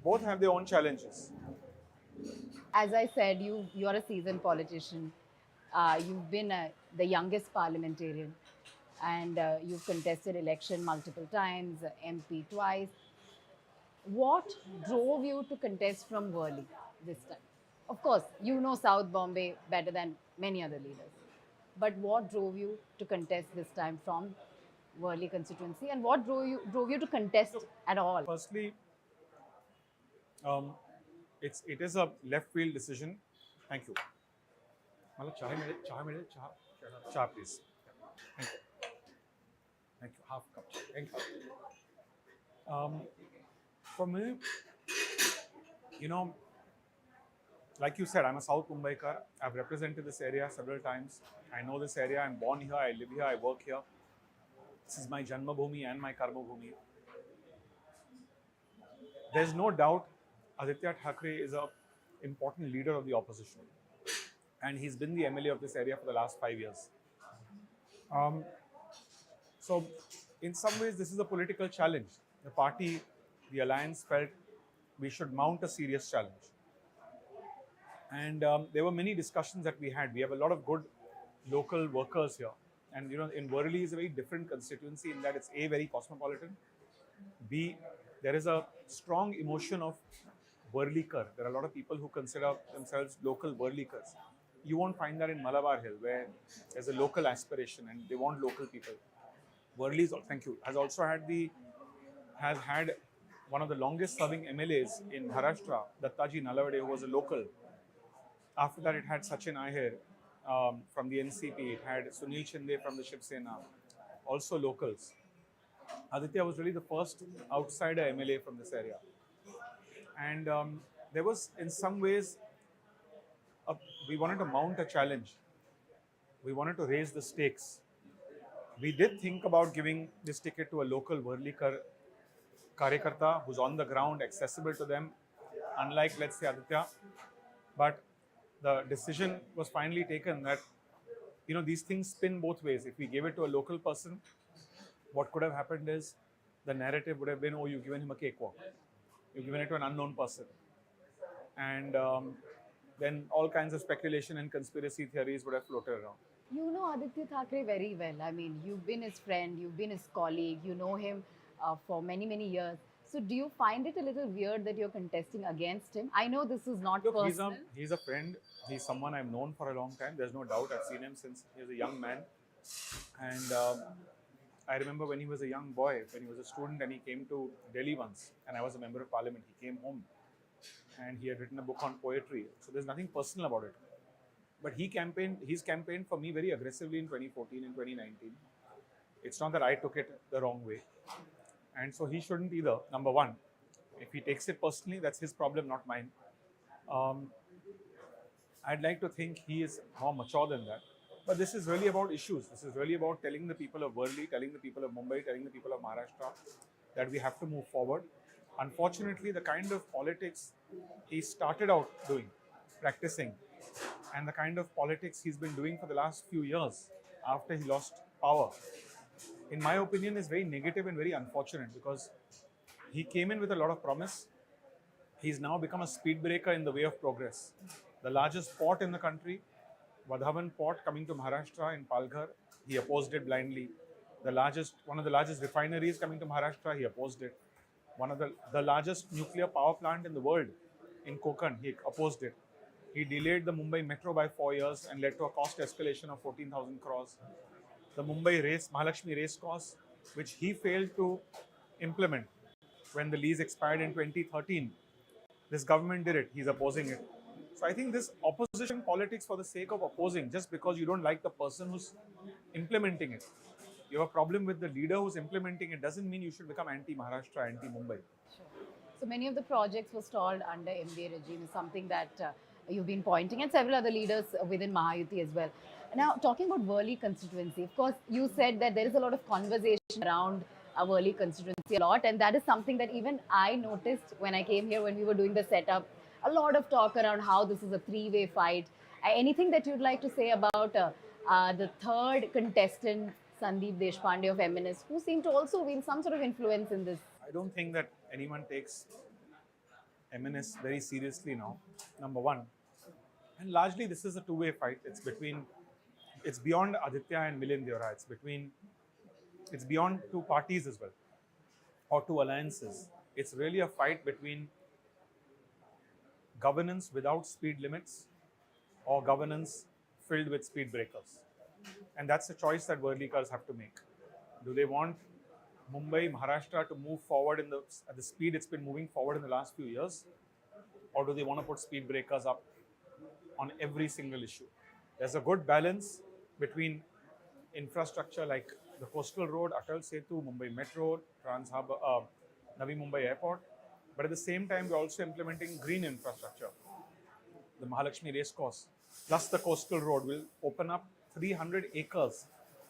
Both have their own challenges. As I said, you're a seasoned politician. You've been the youngest parliamentarian, and you've contested election multiple times, MP twice. What drove you to contest from Worli this time? Of course, you know South Bombay better than many other leaders. But what drove you to contest this time from Worli constituency, and what drove you to contest at all? Firstly, it is a left field decision. Thank you. Chai, please. Thank you. Thank you. Half cup. Thank you. For me, like you said, I'm a South Mumbaikar. I've represented this area several times. I know this area. I'm born here. I live here. I work here. This is my Janma Bhumi and my Karma Bhumi. There's no doubt Aditya Thackeray is an important leader of the opposition. And he's been the MLA of this area for the last 5 years. So, in some ways, this is a political challenge. The party, the alliance felt we should mount a serious challenge. And there were many discussions that we had. We have a lot of good local workers here. And in Worli is a very different constituency in that it's A, very cosmopolitan. B, there is a strong emotion of Worlikar. There are a lot of people who consider themselves local Worlikars. You won't find that in Malabar Hill, where there's a local aspiration and they want local people. Worli, thank you, has had one of the longest serving MLAs in Maharashtra, Dattaji Nalavade, who was a local. After that, it had Sachin Ahir from the NCP. It had Sunil Shinde from the Shiv Sena. also locals. Aditya was really the first outsider MLA from this area. And there was, in some ways, we wanted to mount a challenge. We wanted to raise the stakes. We did think about giving this ticket to a local Worli Karyakarta who's on the ground, accessible to them, unlike, let's say, Aditya. But the decision was finally taken that, these things spin both ways. If we gave it to a local person, what could have happened is the narrative would have been, oh, you've given him a cakewalk. You've given it to an unknown person. And then all kinds of speculation and conspiracy theories would have floated around. You know Aditya Thackeray very well. I mean, you've been his friend, you've been his colleague, you know him for many, many years. So do you find it a little weird that you're contesting against him? I know this is not personal. He's a friend. He's someone I've known for a long time. There's no doubt. I've seen him since he was a young man. And I remember when he was a young boy, when he was a student and he came to Delhi once, and I was a member of parliament. He came home and he had written a book on poetry. So there's nothing personal about it. But he's campaigned for me very aggressively in 2014 and 2019. It's not that I took it the wrong way. And so he shouldn't either, number one. If he takes it personally, that's his problem, not mine. I'd like to think he is more mature than that. But this is really about issues. This is really about telling the people of Worli, telling the people of Mumbai, telling the people of Maharashtra that we have to move forward. Unfortunately, the kind of politics he started out doing, practicing, and the kind of politics he's been doing for the last few years after he lost power, in my opinion, is very negative and very unfortunate, because he came in with a lot of promise. He's now become a speed breaker in the way of progress. The largest port in the country, Vadhavan port, coming to Maharashtra in Palghar, he opposed it blindly. One of the largest refineries coming to Maharashtra, he opposed it. One of the largest nuclear power plant in the world in Konkan, he opposed it. He delayed the Mumbai metro by 4 years and led to a cost escalation of 14,000 crores. The Mumbai Mahalakshmi race course, which he failed to implement when the lease expired in 2013. This government did it. He's opposing it. So I think this opposition politics for the sake of opposing, just because you don't like the person who's implementing it. You have a problem with the leader who's implementing it, doesn't mean you should become anti-Maharashtra, anti-Mumbai. Sure. So many of the projects were stalled under MBA regime is something that you've been pointing, and several other leaders within Mahayuti as well. Now, talking about Worli constituency, of course, you said that there is a lot of conversation around our Worli constituency a lot, and that is something that even I noticed when I came here, when we were doing the setup. A lot of talk around how this is a three-way fight. Anything that you'd like to say about the third contestant, Sandeep Deshpande of MNS, who seemed to also win some sort of influence in this? I don't think that anyone takes MNS very seriously now, number one. And largely this is a two-way fight. It's beyond Aditya and Milind Deora. It's beyond two parties as well, or two alliances. It's really a fight between governance without speed limits or governance filled with speed breakers. And that's a choice that Worlikars have to make. Do they want Mumbai, Maharashtra to move forward at the speed it's been moving forward in the last few years? Or do they want to put speed breakers up on every single issue? There's a good balance between infrastructure like the coastal road, Atal Setu, Mumbai Metro, Trans Harbour, Navi Mumbai Airport. But at the same time, we're also implementing green infrastructure. The Mahalakshmi race course, plus the coastal road, will open up 300 acres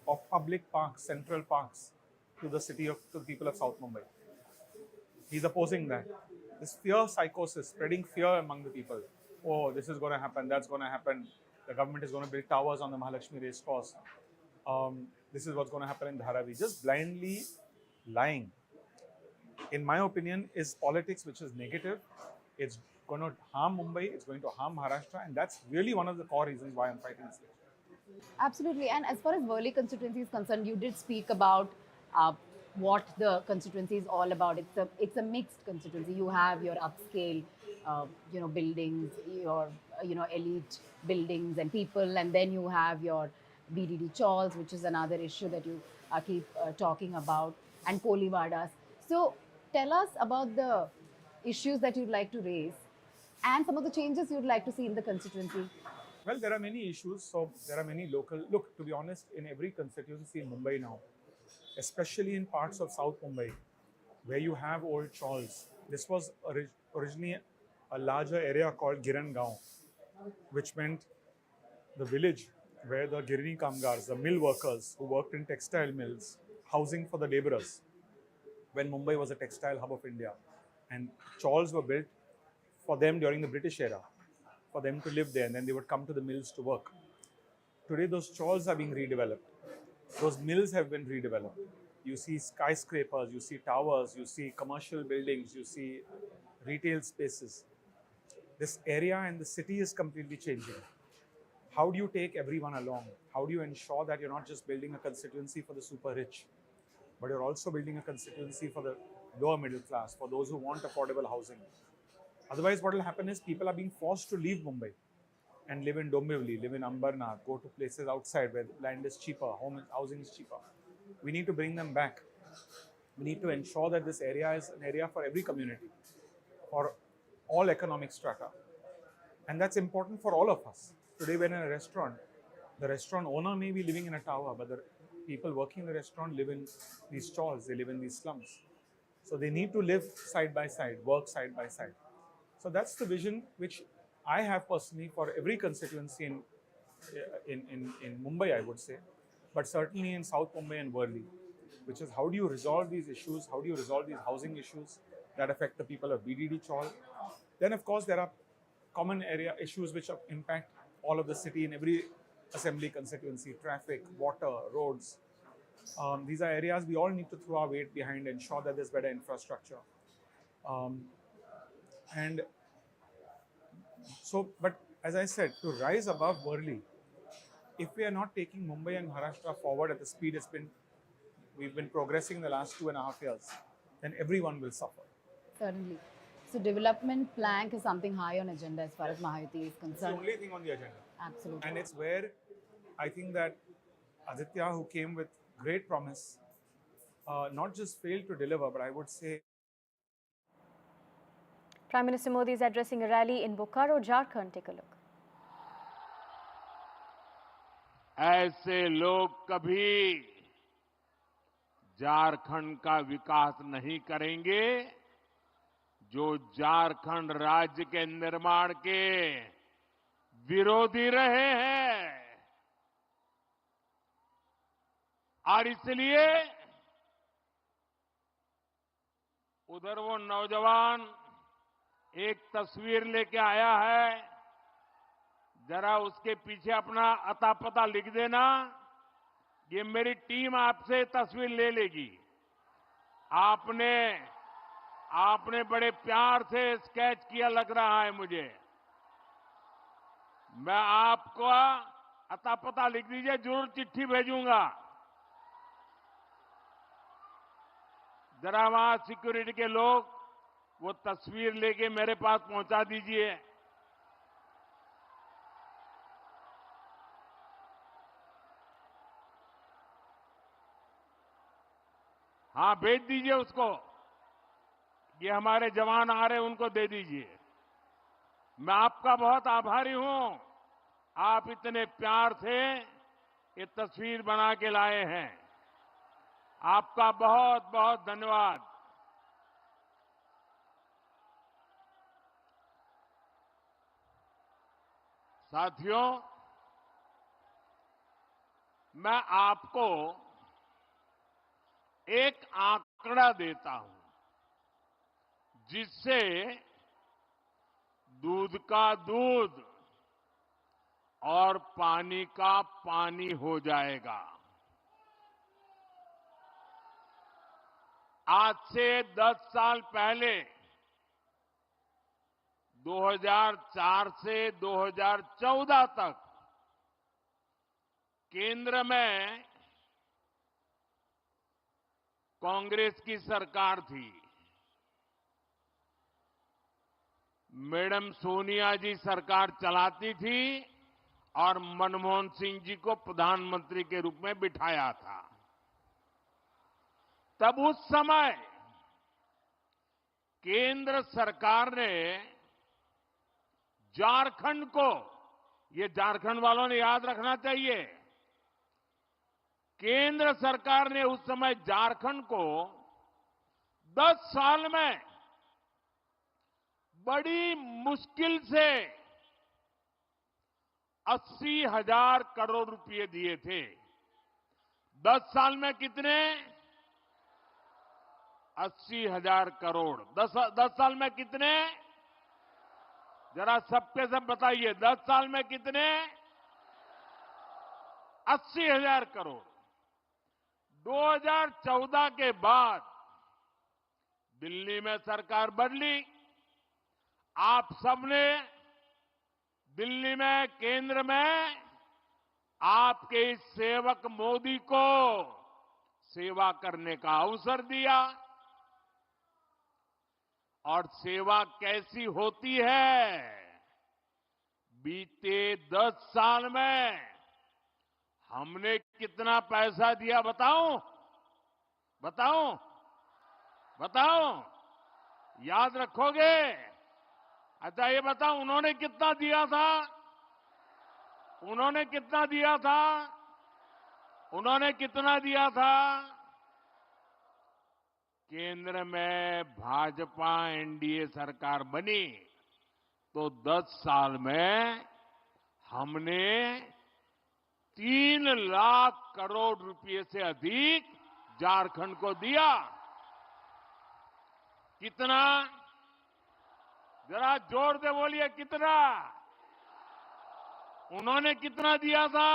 of public parks, central parks, to the people of South Mumbai. He's opposing that. This fear psychosis, spreading fear among the people. Oh, this is going to happen, that's going to happen. The government is going to build towers on the Mahalakshmi race course. This is what's going to happen in Dharavi. Just blindly lying, in my opinion, is politics which is negative. It's going to harm Mumbai, it's going to harm Maharashtra, and that's really one of the core reasons why I'm fighting this case. Absolutely. And as far as Worli constituency is concerned, you did speak about what the constituency is all about. It's a mixed constituency. You have your upscale, buildings, your elite buildings and people, and then you have your BDD chawls, which is another issue that you keep talking about, and Koliwadas. So tell us about the issues that you'd like to raise and some of the changes you'd like to see in the constituency. Well, there are many issues. So there are many local. Look, to be honest, in every constituency in Mumbai now, especially in parts of South Mumbai, where you have old chawls. This was originally a larger area called Giran Gaon, which meant the village where the Girini Kamgars, the mill workers who worked in textile mills, housing for the laborers, when Mumbai was a textile hub of India. And chawls were built for them during the British era, for them to live there, and then they would come to the mills to work. Today, those chawls are being redeveloped. Those mills have been redeveloped. You see skyscrapers, you see towers, you see commercial buildings, you see retail spaces. This area and the city is completely changing. How do you take everyone along? How do you ensure that you're not just building a constituency for the super rich, but you're also building a constituency for the lower middle class, for those who want affordable housing? Otherwise, what will happen is people are being forced to leave Mumbai and live in Dombivli, live in Ambarnath, go to places outside where land is cheaper, housing is cheaper. We need to bring them back. We need to ensure that this area is an area for every community, for all economic strata. And that's important for all of us. Today, when in a restaurant, the restaurant owner may be living in a tower, but the people working in the restaurant live in these chawls, they live in these slums. So they need to live side by side, work side by side. So that's the vision which I have personally for every constituency in Mumbai, I would say, but certainly in South Mumbai and Worli, which is how do you resolve these issues, how do you resolve these housing issues that affect the people of BDD chawl. Then, of course, there are common area issues which impact all of the city in every assembly constituency: traffic, water, roads. These are areas we all need to throw our weight behind, ensure that there's better infrastructure. And so, but as I said, to rise above Worli, if we are not taking Mumbai and Maharashtra forward at the speed we've been progressing in the last 2.5 years, then everyone will suffer. Certainly. So development plank is something high on agenda as far as Mahayuti is concerned. It's the only thing on the agenda. Absolutely. And it's where I think that Aditya, who came with great promise, not just failed to deliver, but I would say. Prime Minister Modi is addressing a rally in Bokaro, Jharkhand. Take a look. ऐसे लोग कभी झारखंड का विकास नहीं करेंगे जो झारखंड राज्य के निर्माण के विरोधी रहे हैं। और इसलिए उधर वो नौजवान एक तस्वीर लेके आया है, जरा उसके पीछे अपना अता पता लिख देना। ये मेरी टीम आपसे तस्वीर ले लेगी। आपने बड़े प्यार से स्केच किया लग रहा है मुझे। मैं आपको अता पता लिख दीजिए, जरूर चिट्ठी भेजूंगा। जरा वहां सिक्योरिटी के लोग वो तस्वीर लेके मेरे पास पहुंचा दीजिए। हाँ, भेज दीजिए उसको। ये हमारे जवान आ रहे हैं, उनको दे दीजिए। मैं आपका बहुत आभारी हूं, आप इतने प्यार से ये तस्वीर बना के लाए हैं। आपका बहुत बहुत धन्यवाद। साथियों, मैं आपको एक आंकड़ा देता हूं जिससे दूध का दूध और पानी का पानी हो जाएगा। आज से 10 साल पहले 2004 से 2014 तक केंद्र में कांग्रेस की सरकार थी। मैडम सोनिया जी सरकार चलाती थी और मनमोहन सिंह जी को प्रधानमंत्री के रूप में बिठाया था। तब उस समय केंद्र सरकार ने झारखंड को, ये झारखंड वालों ने याद रखना चाहिए, केंद्र सरकार ने उस समय झारखंड को 10 साल में बड़ी मुश्किल से 80,000 करोड़ रुपए दिए थे। 10 साल में कितने? 80,000 करोड़। 10 साल में कितने? जरा सबके सब बताइए, 10 साल में कितने? 80,000 करोड़। 2014 के बाद दिल्ली में सरकार बदली। आप सबने दिल्ली में, केंद्र में आपके इस सेवक मोदी को सेवा करने का अवसर दिया। और सेवा कैसी होती है? बीते 10 साल में हमने कितना पैसा दिया बताऊं? बताऊं? बताऊं? याद रखोगे? अच्छा ये बताओ, उन्होंने कितना दिया था? उन्होंने कितना दिया था? उन्होंने कितना दिया था? केंद्र में भाजपा एनडीए सरकार बनी तो 10 साल में हमने 3 लाख करोड़ रुपए से अधिक झारखंड को दिया। कितना? जरा जोर से बोलिए, कितना? उन्होंने कितना दिया था?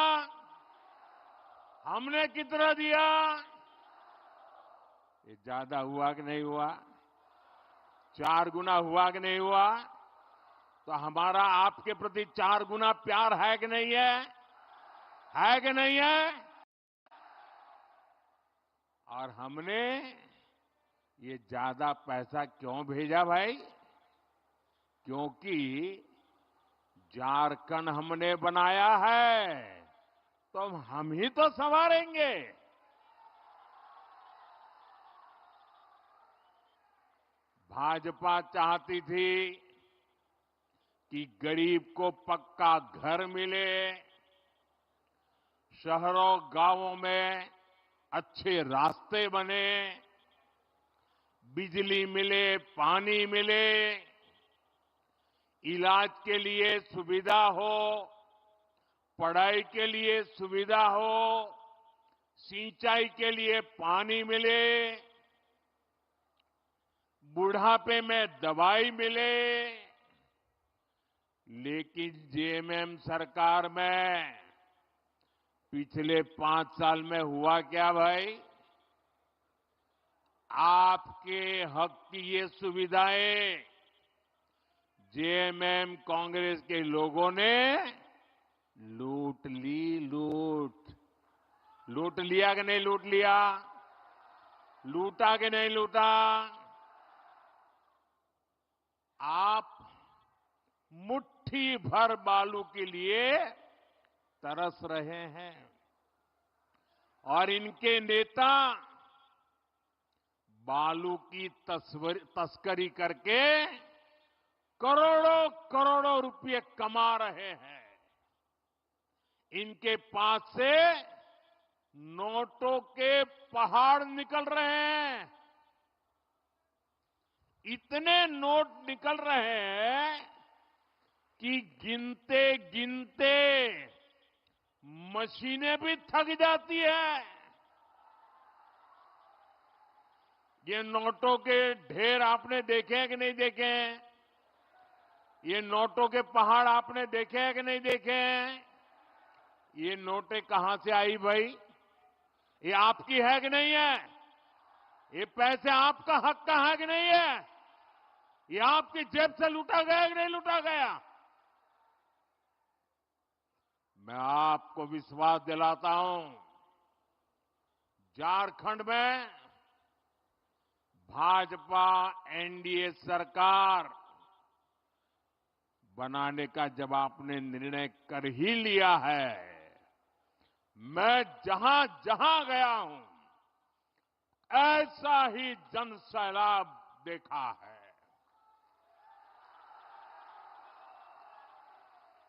हमने कितना दिया? ये ज्यादा हुआ कि नहीं हुआ? 4 गुना हुआ कि नहीं हुआ? तो हमारा आपके प्रति 4 गुना प्यार है कि नहीं है? है कि नहीं है? और हमने ये ज्यादा पैसा क्यों भेजा भाई? क्योंकि झारखंड हमने बनाया है तो हम ही तो संवारेंगे। भाजपा चाहती थी कि गरीब को पक्का घर मिले, शहरों गांवों में अच्छे रास्ते बने, बिजली मिले, पानी मिले, इलाज के लिए सुविधा हो, पढ़ाई के लिए सुविधा हो, सिंचाई के लिए पानी मिले, बुढ़ापे में दवाई मिले। लेकिन जेएमएम सरकार में पिछले 5 साल में हुआ क्या भाई? आपके हक की ये सुविधाएं जेएमएम कांग्रेस के लोगों ने लूट ली। लूट लिया कि नहीं लूट लिया? लूटा कि नहीं लूटा? आप मुट्ठी भर बालू के लिए तरस रहे हैं और इनके नेता बालू की तस्करी करके करोड़ों करोड़ों रुपए कमा रहे हैं। इनके पास से नोटों के पहाड़ निकल रहे हैं। इतने नोट निकल रहे हैं कि गिनते गिनते मशीनें भी थक जाती है। ये नोटों के ढेर आपने देखे हैं कि नहीं देखे हैं? ये नोटों के पहाड़ आपने देखे हैं कि नहीं देखे हैं? ये नोटें कहां से आई भाई? ये आपकी है कि नहीं है? ये पैसे आपका हक का है कि नहीं है? ये आपकी जेब से लूटा गया कि नहीं लूटा गया? मैं आपको विश्वास दिलाता हूं, झारखंड में भाजपा एनडीए सरकार बनाने का जब आपने निर्णय कर ही लिया है, मैं जहां जहां गया हूं ऐसा ही जन सैलाब देखा है।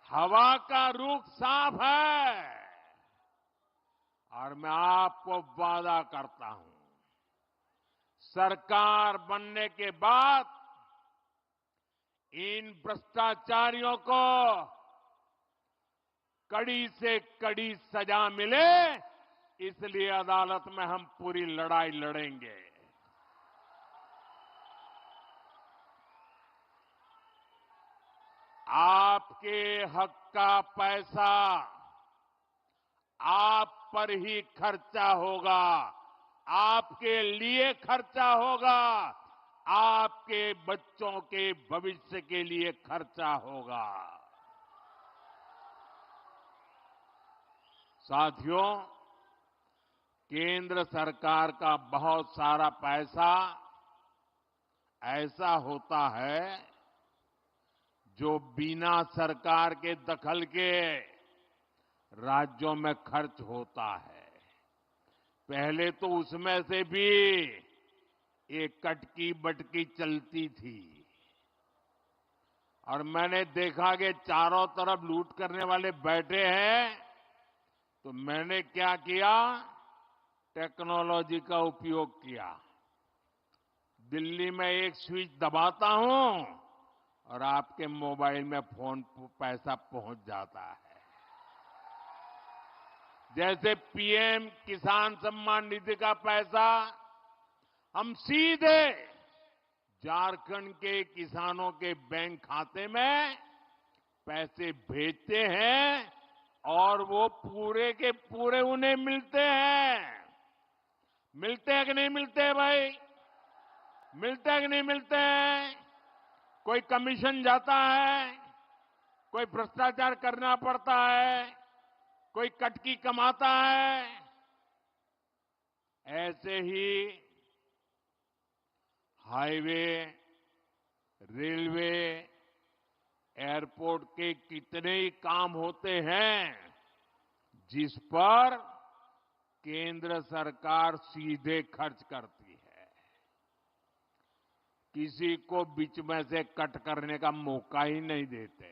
हवा का रुख साफ है और मैं आपको वादा करता हूं, सरकार बनने के बाद इन भ्रष्टाचारियों को कड़ी से कड़ी सजा मिले, इसलिए अदालत में हम पूरी लड़ाई लड़ेंगे। आपके हक का पैसा आप पर ही खर्चा होगा, आपके लिए खर्चा होगा, आपके बच्चों के भविष्य के लिए खर्चा होगा। साथियों, केंद्र सरकार का बहुत सारा पैसा ऐसा होता है जो बिना सरकार के दखल के राज्यों में खर्च होता है। पहले तो उसमें से भी एक कटकी बटकी चलती थी और मैंने देखा कि चारों तरफ लूट करने वाले बैठे हैं, तो मैंने क्या किया, टेक्नोलॉजी का उपयोग किया। दिल्ली में एक स्विच दबाता हूं और आपके मोबाइल में फोन पैसा पहुंच जाता है। जैसे पीएम किसान सम्मान निधि का पैसा हम सीधे झारखंड के किसानों के बैंक खाते में पैसे भेजते हैं और वो पूरे के पूरे उन्हें मिलते हैं। मिलते हैं कि नहीं मिलते हैं भाई? मिलते हैं कि नहीं मिलते हैं? कोई कमीशन जाता है, कोई भ्रष्टाचार करना पड़ता है, कोई कटकी कमाता है। ऐसे ही हाईवे, रेलवे, एयरपोर्ट के कितने ही काम होते हैं जिस पर केंद्र सरकार सीधे खर्च करती है। किसी को बीच में से कट करने का मौका ही नहीं देते।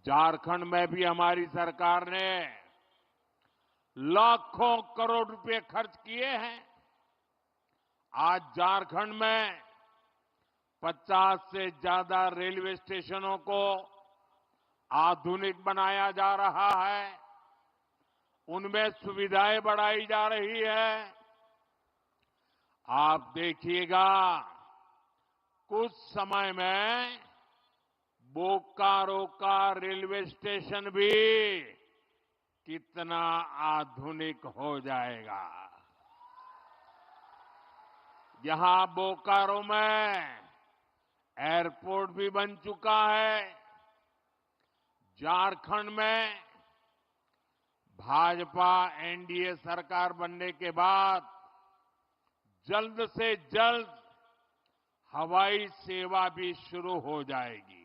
झारखंड में भी हमारी सरकार ने लाखों करोड़ रुपए खर्च किए हैं। आज झारखंड में 50 से ज्यादा रेलवे स्टेशनों को आधुनिक बनाया जा रहा है, उनमें सुविधाएं बढ़ाई जा रही है। आप देखिएगा कुछ समय में बोकारो का रेलवे स्टेशन भी कितना आधुनिक हो जाएगा। यहां बोकारो में एयरपोर्ट भी बन चुका है। झारखंड में भाजपा एनडीए सरकार बनने के बाद जल्द से जल्द हवाई सेवा भी शुरू हो जाएगी।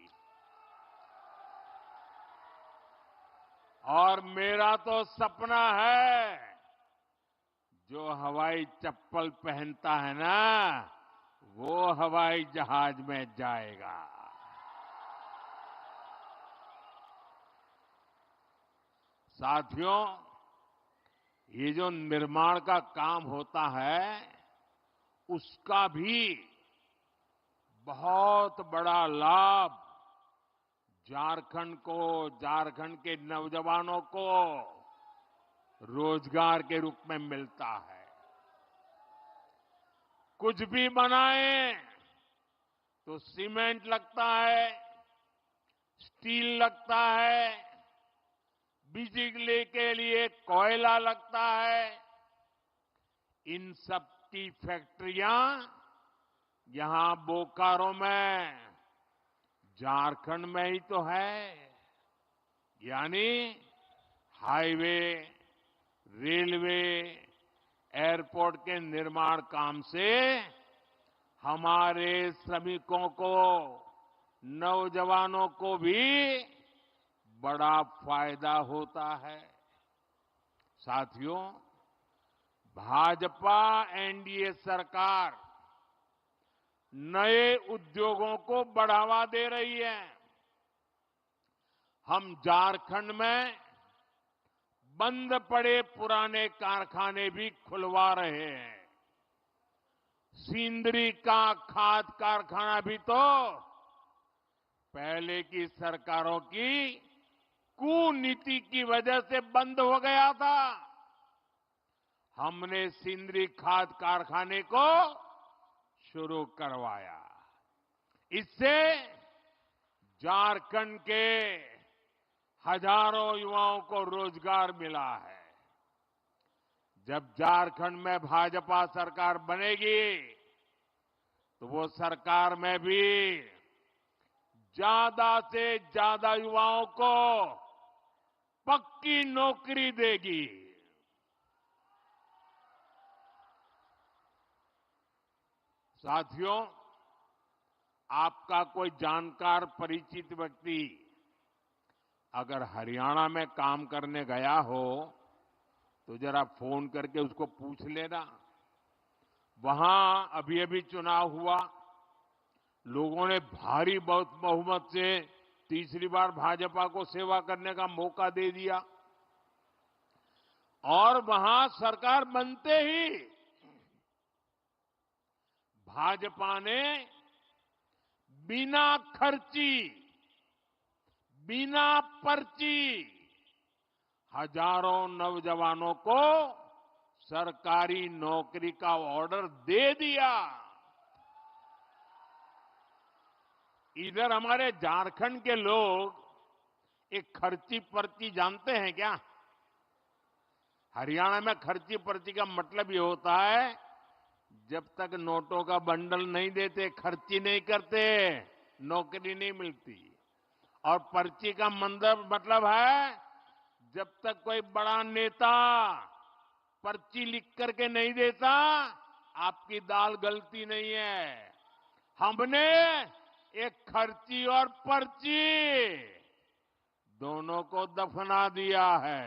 और मेरा तो सपना है, जो हवाई चप्पल पहनता है ना, वो हवाई जहाज में जाएगा। साथियों, ये जो निर्माण का काम होता है, उसका भी बहुत बड़ा लाभ झारखंड को, झारखंड के नौजवानों को रोजगार के रूप में मिलता है। कुछ भी बनाए तो सीमेंट लगता है, स्टील लगता है, बिजली के लिए कोयला लगता है। इन सब की फैक्ट्रियां यहां बोकारो में, झारखंड में ही तो है। यानी हाईवे, रेलवे, एयरपोर्ट के निर्माण काम से हमारे श्रमिकों को, नौजवानों को भी बड़ा फायदा होता है। साथियों, भाजपा एनडीए सरकार नए उद्योगों को बढ़ावा दे रही है। हम झारखंड में बंद पड़े पुराने कारखाने भी खुलवा रहे हैं। सिंदरी का खाद कारखाना भी तो पहले की सरकारों की कुनीति की वजह से बंद हो गया था। हमने सिंदरी खाद कारखाने को शुरू करवाया। इससे झारखंड के हजारों युवाओं को रोजगार मिला है। जब झारखंड में भाजपा सरकार बनेगी तो वो सरकार में भी ज्यादा से ज्यादा युवाओं को पक्की नौकरी देगी। साथियों, आपका कोई जानकार परिचित व्यक्ति अगर हरियाणा में काम करने गया हो तो जरा फोन करके उसको पूछ लेना। वहां अभी अभी चुनाव हुआ, लोगों ने भारी बहुमत से तीसरी बार भाजपा को सेवा करने का मौका दे दिया और वहां सरकार बनते ही भाजपा ने बिना खर्ची, बिना पर्ची हजारों नौजवानों को सरकारी नौकरी का ऑर्डर दे दिया। इधर हमारे झारखंड के लोग एक खर्ची पर्ची जानते हैं क्या? हरियाणा में खर्ची पर्ची का मतलब ये होता है, जब तक नोटों का बंडल नहीं देते, खर्ची नहीं करते, नौकरी नहीं मिलती। और पर्ची का मतलब है, जब तक कोई बड़ा नेता पर्ची लिख करके नहीं देता, आपकी दाल गलती नहीं है। हमने एक खर्ची और पर्ची दोनों को दफना दिया है।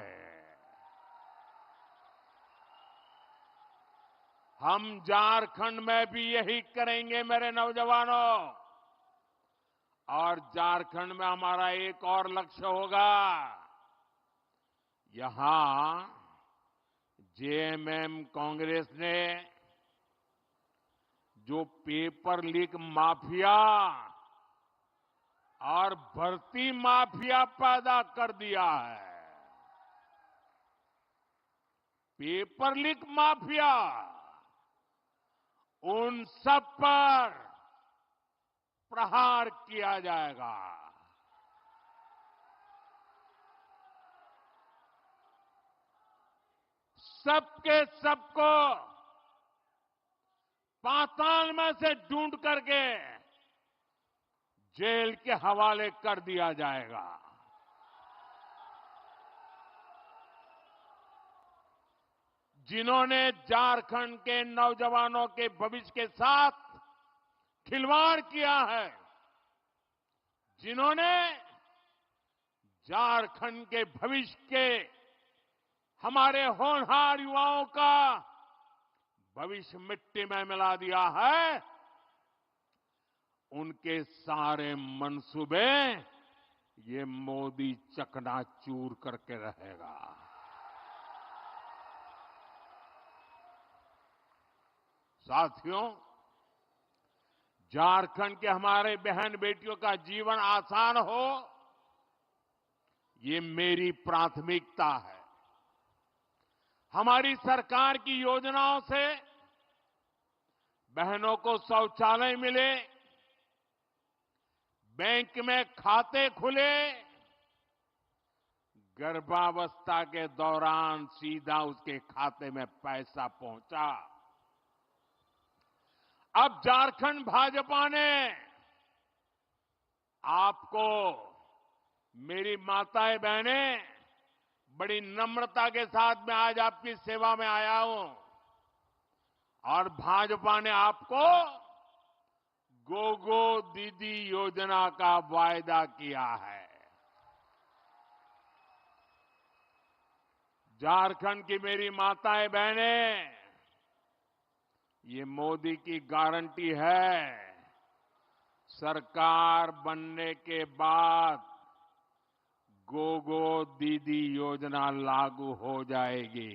हम झारखंड में भी यही करेंगे मेरे नौजवानों। और झारखंड में हमारा एक और लक्ष्य होगा। यहां जेएमएम कांग्रेस ने जो पेपर लीक माफिया और भर्ती माफिया पैदा कर दिया है, पेपर लीक माफिया, उन सब पर प्रहार किया जाएगा। सबके सबको पाताल में से ढूंढ करके जेल के हवाले कर दिया जाएगा। जिन्होंने झारखंड के नौजवानों के भविष्य के साथ खिलवाड़ किया है, जिन्होंने झारखंड के भविष्य के हमारे होनहार युवाओं का भविष्य मिट्टी में मिला दिया है, उनके सारे मंसूबे ये मोदी चकनाचूर करके रहेगा। साथियों, झारखंड के हमारे बहन बेटियों का जीवन आसान हो, ये मेरी प्राथमिकता है। हमारी सरकार की योजनाओं से बहनों को शौचालय मिले, बैंक में खाते खुले, गर्भावस्था के दौरान सीधा उसके खाते में पैसा पहुंचा। अब झारखंड भाजपा ने आपको, मेरी माताएं बहनें, बड़ी नम्रता के साथ मैं आज आपकी सेवा में आया हूं और भाजपा ने आपको गोगो दीदी योजना का वायदा किया है। झारखंड की मेरी माताएं बहनें, ये मोदी की गारंटी है, सरकार बनने के बाद गोगो दीदी योजना लागू हो जाएगी।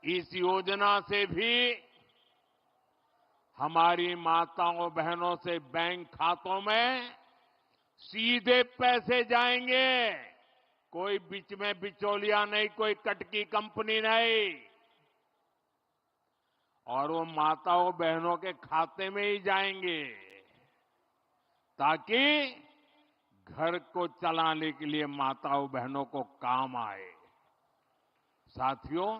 इस योजना से भी हमारी माताओं बहनों से बैंक खातों में सीधे पैसे जाएंगे। कोई बीच में बिचौलिया नहीं, कोई कटकी कंपनी नहीं, और वो माताओं बहनों के खाते में ही जाएंगे, ताकि घर को चलाने के लिए माताओं बहनों को काम आए। साथियों,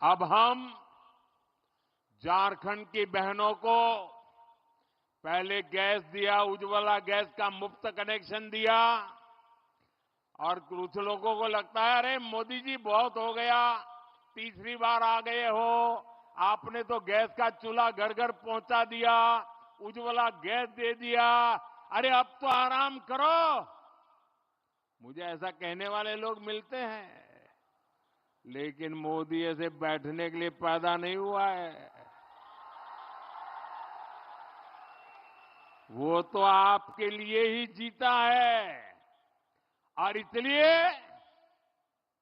अब हम झारखंड की बहनों को पहले गैस दिया, उज्ज्वला गैस का मुफ्त कनेक्शन दिया, और कुछ लोगों को लगता है अरे मोदी जी बहुत हो गया, तीसरी बार आ गए हो, आपने तो गैस का चूल्हा घर घर पहुंचा दिया, उज्ज्वला गैस दे दिया, अरे अब तो आराम करो। मुझे ऐसा कहने वाले लोग मिलते हैं, लेकिन मोदी ऐसे बैठने के लिए पैदा नहीं हुआ है। वो तो आपके लिए ही जीता है, और इसलिए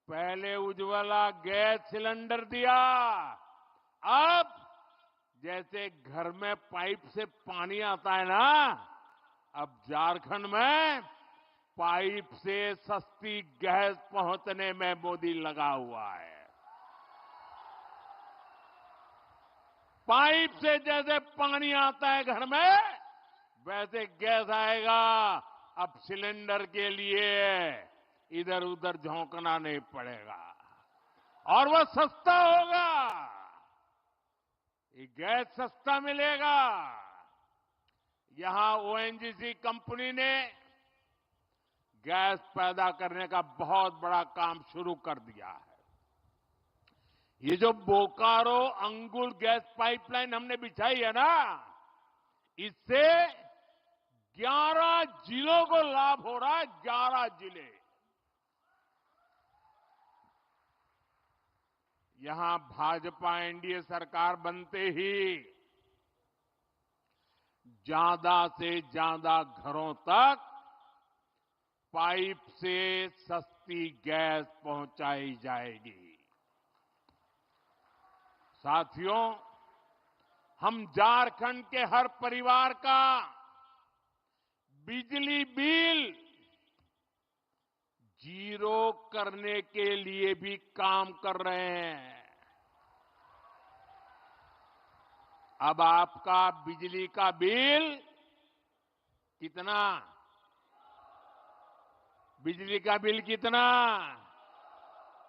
पहले उज्ज्वला गैस सिलेंडर दिया, अब जैसे घर में पाइप से पानी आता है ना, अब झारखंड में पाइप से सस्ती गैस पहुंचने में मोदी लगा हुआ है। पाइप से जैसे पानी आता है घर में, वैसे गैस आएगा। अब सिलेंडर के लिए इधर उधर झोंकना नहीं पड़ेगा, और वह सस्ता होगा। ये गैस सस्ता मिलेगा। यहां ओएनजीसी कंपनी ने गैस पैदा करने का बहुत बड़ा काम शुरू कर दिया है। ये जो बोकारो अंगुल गैस पाइपलाइन हमने बिछाई है ना, इससे 11 जिलों को लाभ हो रहा है। 11 जिले। यहां भाजपा एनडीए सरकार बनते ही ज्यादा से ज्यादा घरों तक पाइप से सस्ती गैस पहुंचाई जाएगी। साथियों, हम झारखंड के हर परिवार का बिजली बिल जीरो करने के लिए भी काम कर रहे हैं। अब आपका बिजली का बिल कितना? बिजली का बिल कितना?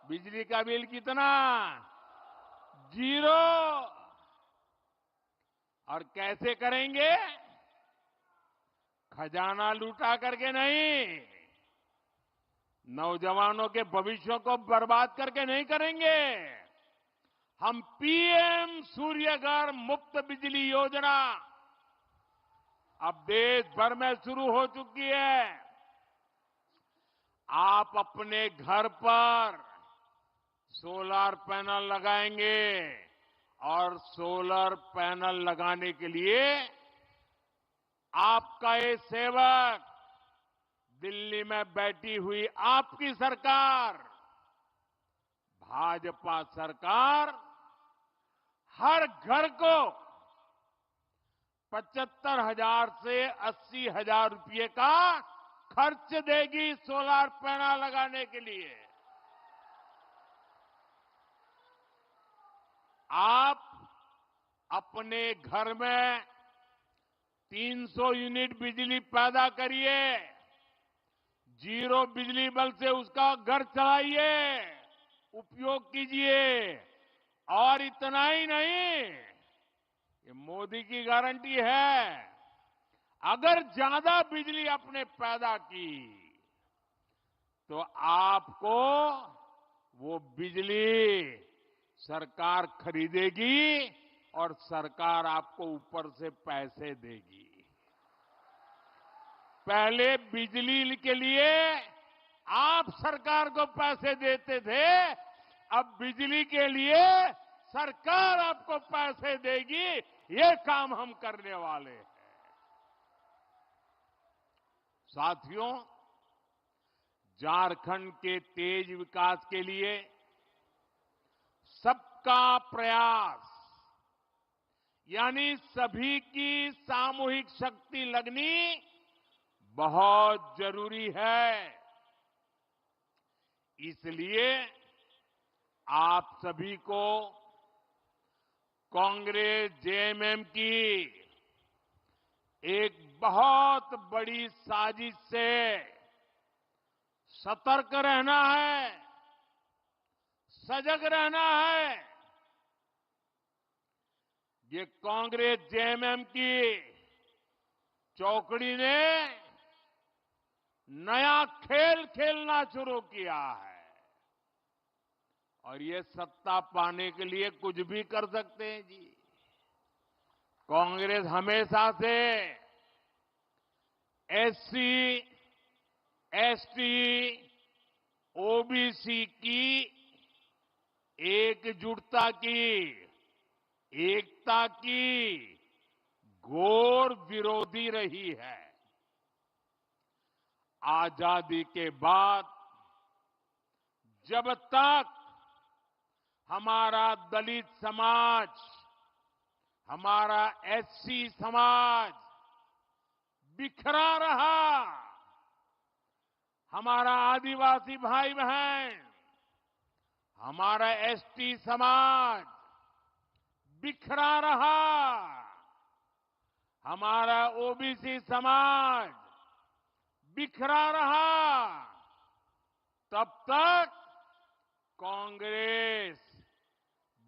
बिजली का बिल कितना? जीरो। और कैसे करेंगे? खजाना लूटा करके नहीं, नौजवानों के भविष्य को बर्बाद करके नहीं करेंगे। हम पीएम सूर्यघर मुफ्त बिजली योजना अब देश भर में शुरू हो चुकी है। आप अपने घर पर सोलर पैनल लगाएंगे, और सोलर पैनल लगाने के लिए आपका ये सेवक, दिल्ली में बैठी हुई आपकी सरकार, भाजपा सरकार, हर घर को 75,000 से 80,000 रुपये का खर्च देगी सोलर पैनल लगाने के लिए। आप अपने घर में 300 यूनिट बिजली पैदा करिए, जीरो बिजली बिल से उसका घर चलाइए, उपयोग कीजिए। और इतना ही नहीं, ये मोदी की गारंटी है, अगर ज्यादा बिजली आपने पैदा की तो आपको वो बिजली सरकार खरीदेगी, और सरकार आपको ऊपर से पैसे देगी। पहले बिजली के लिए आप सरकार को पैसे देते थे, अब बिजली के लिए सरकार आपको पैसे देगी। ये काम हम करने वाले हैं। साथियों, झारखंड के तेज विकास के लिए सबका प्रयास यानी सभी की सामूहिक शक्ति लगनी बहुत जरूरी है। इसलिए आप सभी को कांग्रेस जेएमएम की एक बहुत बड़ी साजिश से सतर्क रहना है, सजग रहना है। ये कांग्रेस जेएमएम की चौकड़ी ने नया खेल खेलना शुरू किया है और ये सत्ता पाने के लिए कुछ भी कर सकते हैं जी। कांग्रेस हमेशा से एससी, एसटी, ओबीसी की एकजुटता की, एकता की घोर विरोधी रही है। आजादी के बाद जब तक हमारा दलित समाज, हमारा एससी समाज बिखरा रहा, हमारा आदिवासी भाई बहन, हमारा एसटी समाज बिखरा रहा, हमारा ओबीसी समाज बिखरा रहा, तब तक कांग्रेस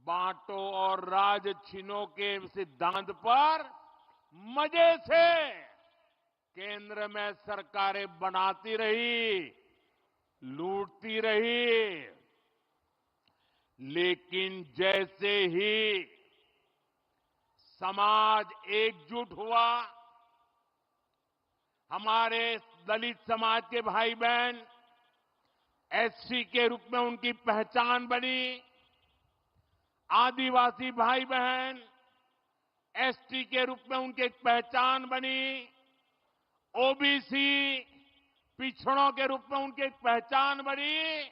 बांटो और राज छीनो के सिद्धांत पर मजे से केंद्र में सरकारें बनाती रही, लूटती रही। लेकिन जैसे ही समाज एकजुट हुआ, हमारे दलित समाज के भाई बहन एससी के रूप में उनकी पहचान बनी, आदिवासी भाई बहन एसटी के रूप में उनकी एक पहचान बनी, ओबीसी पिछड़ों के रूप में उनकी एक पहचान बनी,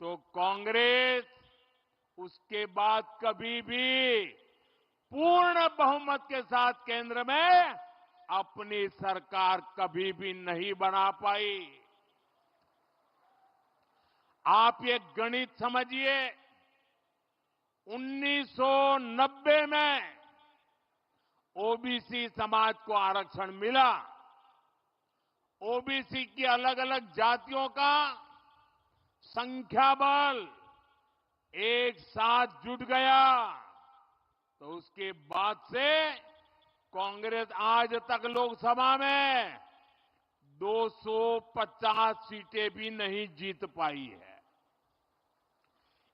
तो कांग्रेस उसके बाद कभी भी पूर्ण बहुमत के साथ केंद्र में अपनी सरकार कभी भी नहीं बना पाई। आप ये गणित समझिए, 1990 में ओबीसी समाज को आरक्षण मिला, ओबीसी की अलग अलग जातियों का संख्या बल एक साथ जुट गया, तो उसके बाद से कांग्रेस आज तक लोकसभा में 250 सीटें भी नहीं जीत पाई है।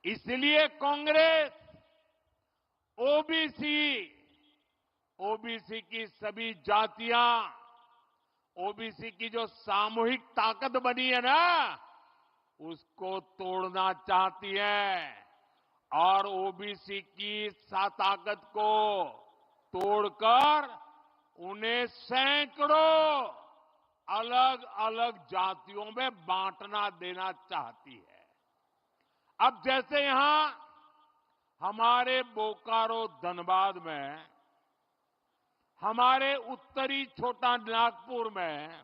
इसलिए कांग्रेस ओबीसी की सभी जातियां, ओबीसी की जो सामूहिक ताकत बनी है ना, उसको तोड़ना चाहती है और ओबीसी की ताकत को तोड़कर उन्हें सैकड़ों अलग अलग जातियों में बांटना देना चाहती है। अब जैसे यहां हमारे बोकारो धनबाद में, हमारे उत्तरी छोटा नागपुर में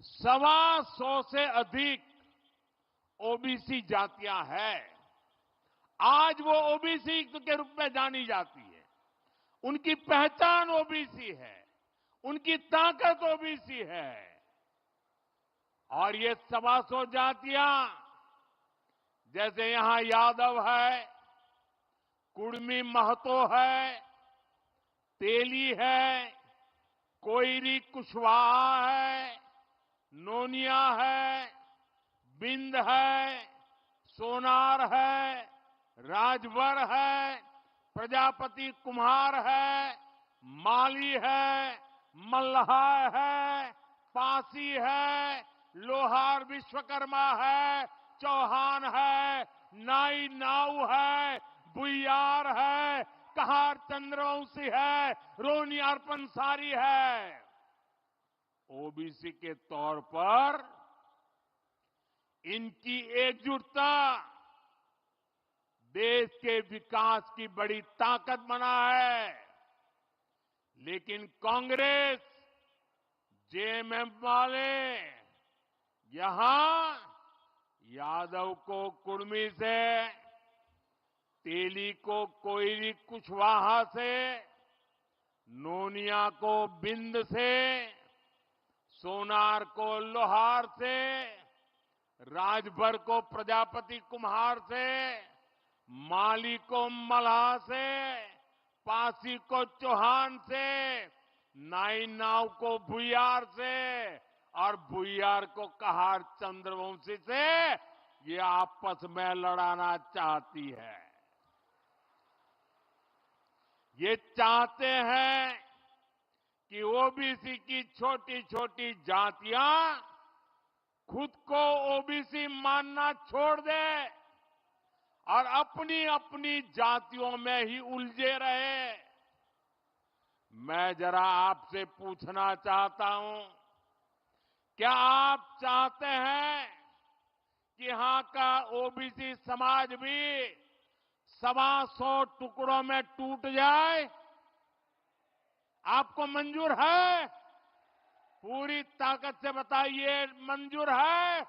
125 से अधिक ओबीसी जातियां हैं। आज वो ओबीसी के रूप में जानी जाती है, उनकी पहचान ओबीसी है, उनकी ताकत ओबीसी है। और ये 125 जातियां, जैसे यहां यादव है, कुड़मी महतो है, तेली है, कोयरी कुशवाहा है, नोनिया है, बिंद है, सोनार है, राजभर है, प्रजापति कुम्हार है, माली है, मल्हा है, पासी है, लोहार विश्वकर्मा है, चौहान है, नाई नाऊ है, बुइयार है, कहार चंद्रवंशी है, रोनियार पंसारी है। ओबीसी के तौर पर इनकी एकजुटता देश के विकास की बड़ी ताकत बना है। लेकिन कांग्रेस, जेएमएम वाले यहां यादव को कुर्मी से, तेली को कोयली कुशवाहा से, नोनिया को बिंद से, सोनार को लोहार से, राजभर को प्रजापति कुम्हार से, माली को मल्हार से, पासी को चौहान से, नाई नाव को भुयार से और भुयार को कहार चंद्रवंशी से ये आपस में लड़ाना चाहती है। ये चाहते हैं कि ओबीसी की छोटी छोटी जातियां खुद को ओबीसी मानना छोड़ दे और अपनी अपनी जातियों में ही उलझे रहे। मैं जरा आपसे पूछना चाहता हूं, क्या आप चाहते हैं कि यहां का ओबीसी समाज भी 125 टुकड़ों में टूट जाए? आपको मंजूर है? पूरी ताकत से बताइए, मंजूर है?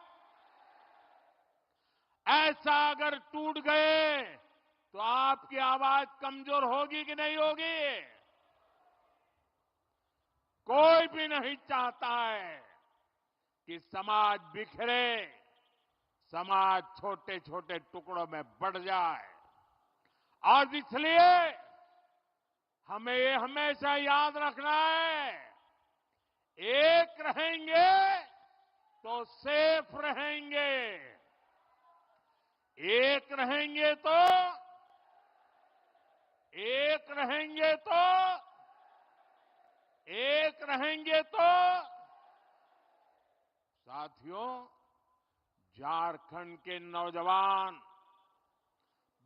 ऐसा अगर टूट गए तो आपकी आवाज कमजोर होगी कि नहीं होगी? कोई भी नहीं चाहता है कि समाज बिखरे, समाज छोटे छोटे टुकड़ों में बढ़ जाए। और इसलिए हमें ये हमेशा याद रखना है, एक रहेंगे तो सेफ रहेंगे, एक रहेंगे तो एक रहेंगे तो एक रहेंगे तो साथियों, झारखंड के नौजवान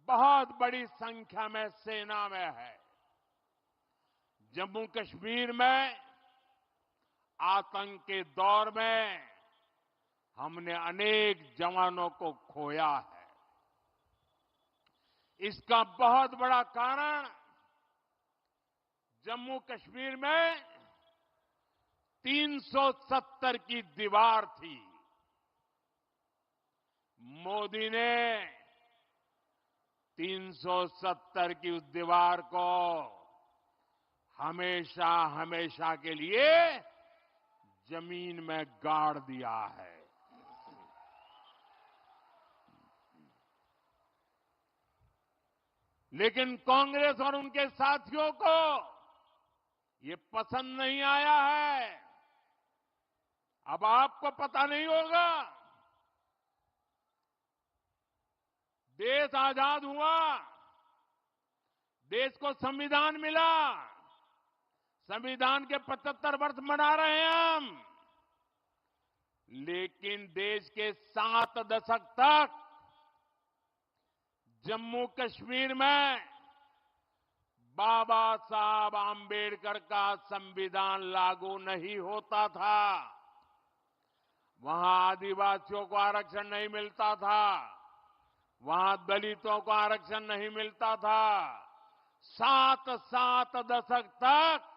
बहुत बड़ी संख्या में सेना में है। जम्मू कश्मीर में आतंक के दौर में हमने अनेक जवानों को खोया है। इसका बहुत बड़ा कारण जम्मू कश्मीर में 370 की दीवार थी। मोदी ने 370 की उस दीवार को हमेशा हमेशा के लिए जमीन में गाड़ दिया है। लेकिन कांग्रेस और उनके साथियों को ये पसंद नहीं आया है। अब आपको पता नहीं होगा, देश आजाद हुआ, देश को संविधान मिला, संविधान के 75 वर्ष मना रहे हैं हम, लेकिन देश के 7 दशक तक जम्मू कश्मीर में बाबा साहब आंबेडकर का संविधान लागू नहीं होता था। वहां आदिवासियों को आरक्षण नहीं मिलता था, वहां दलितों को आरक्षण नहीं मिलता था। 7 दशक तक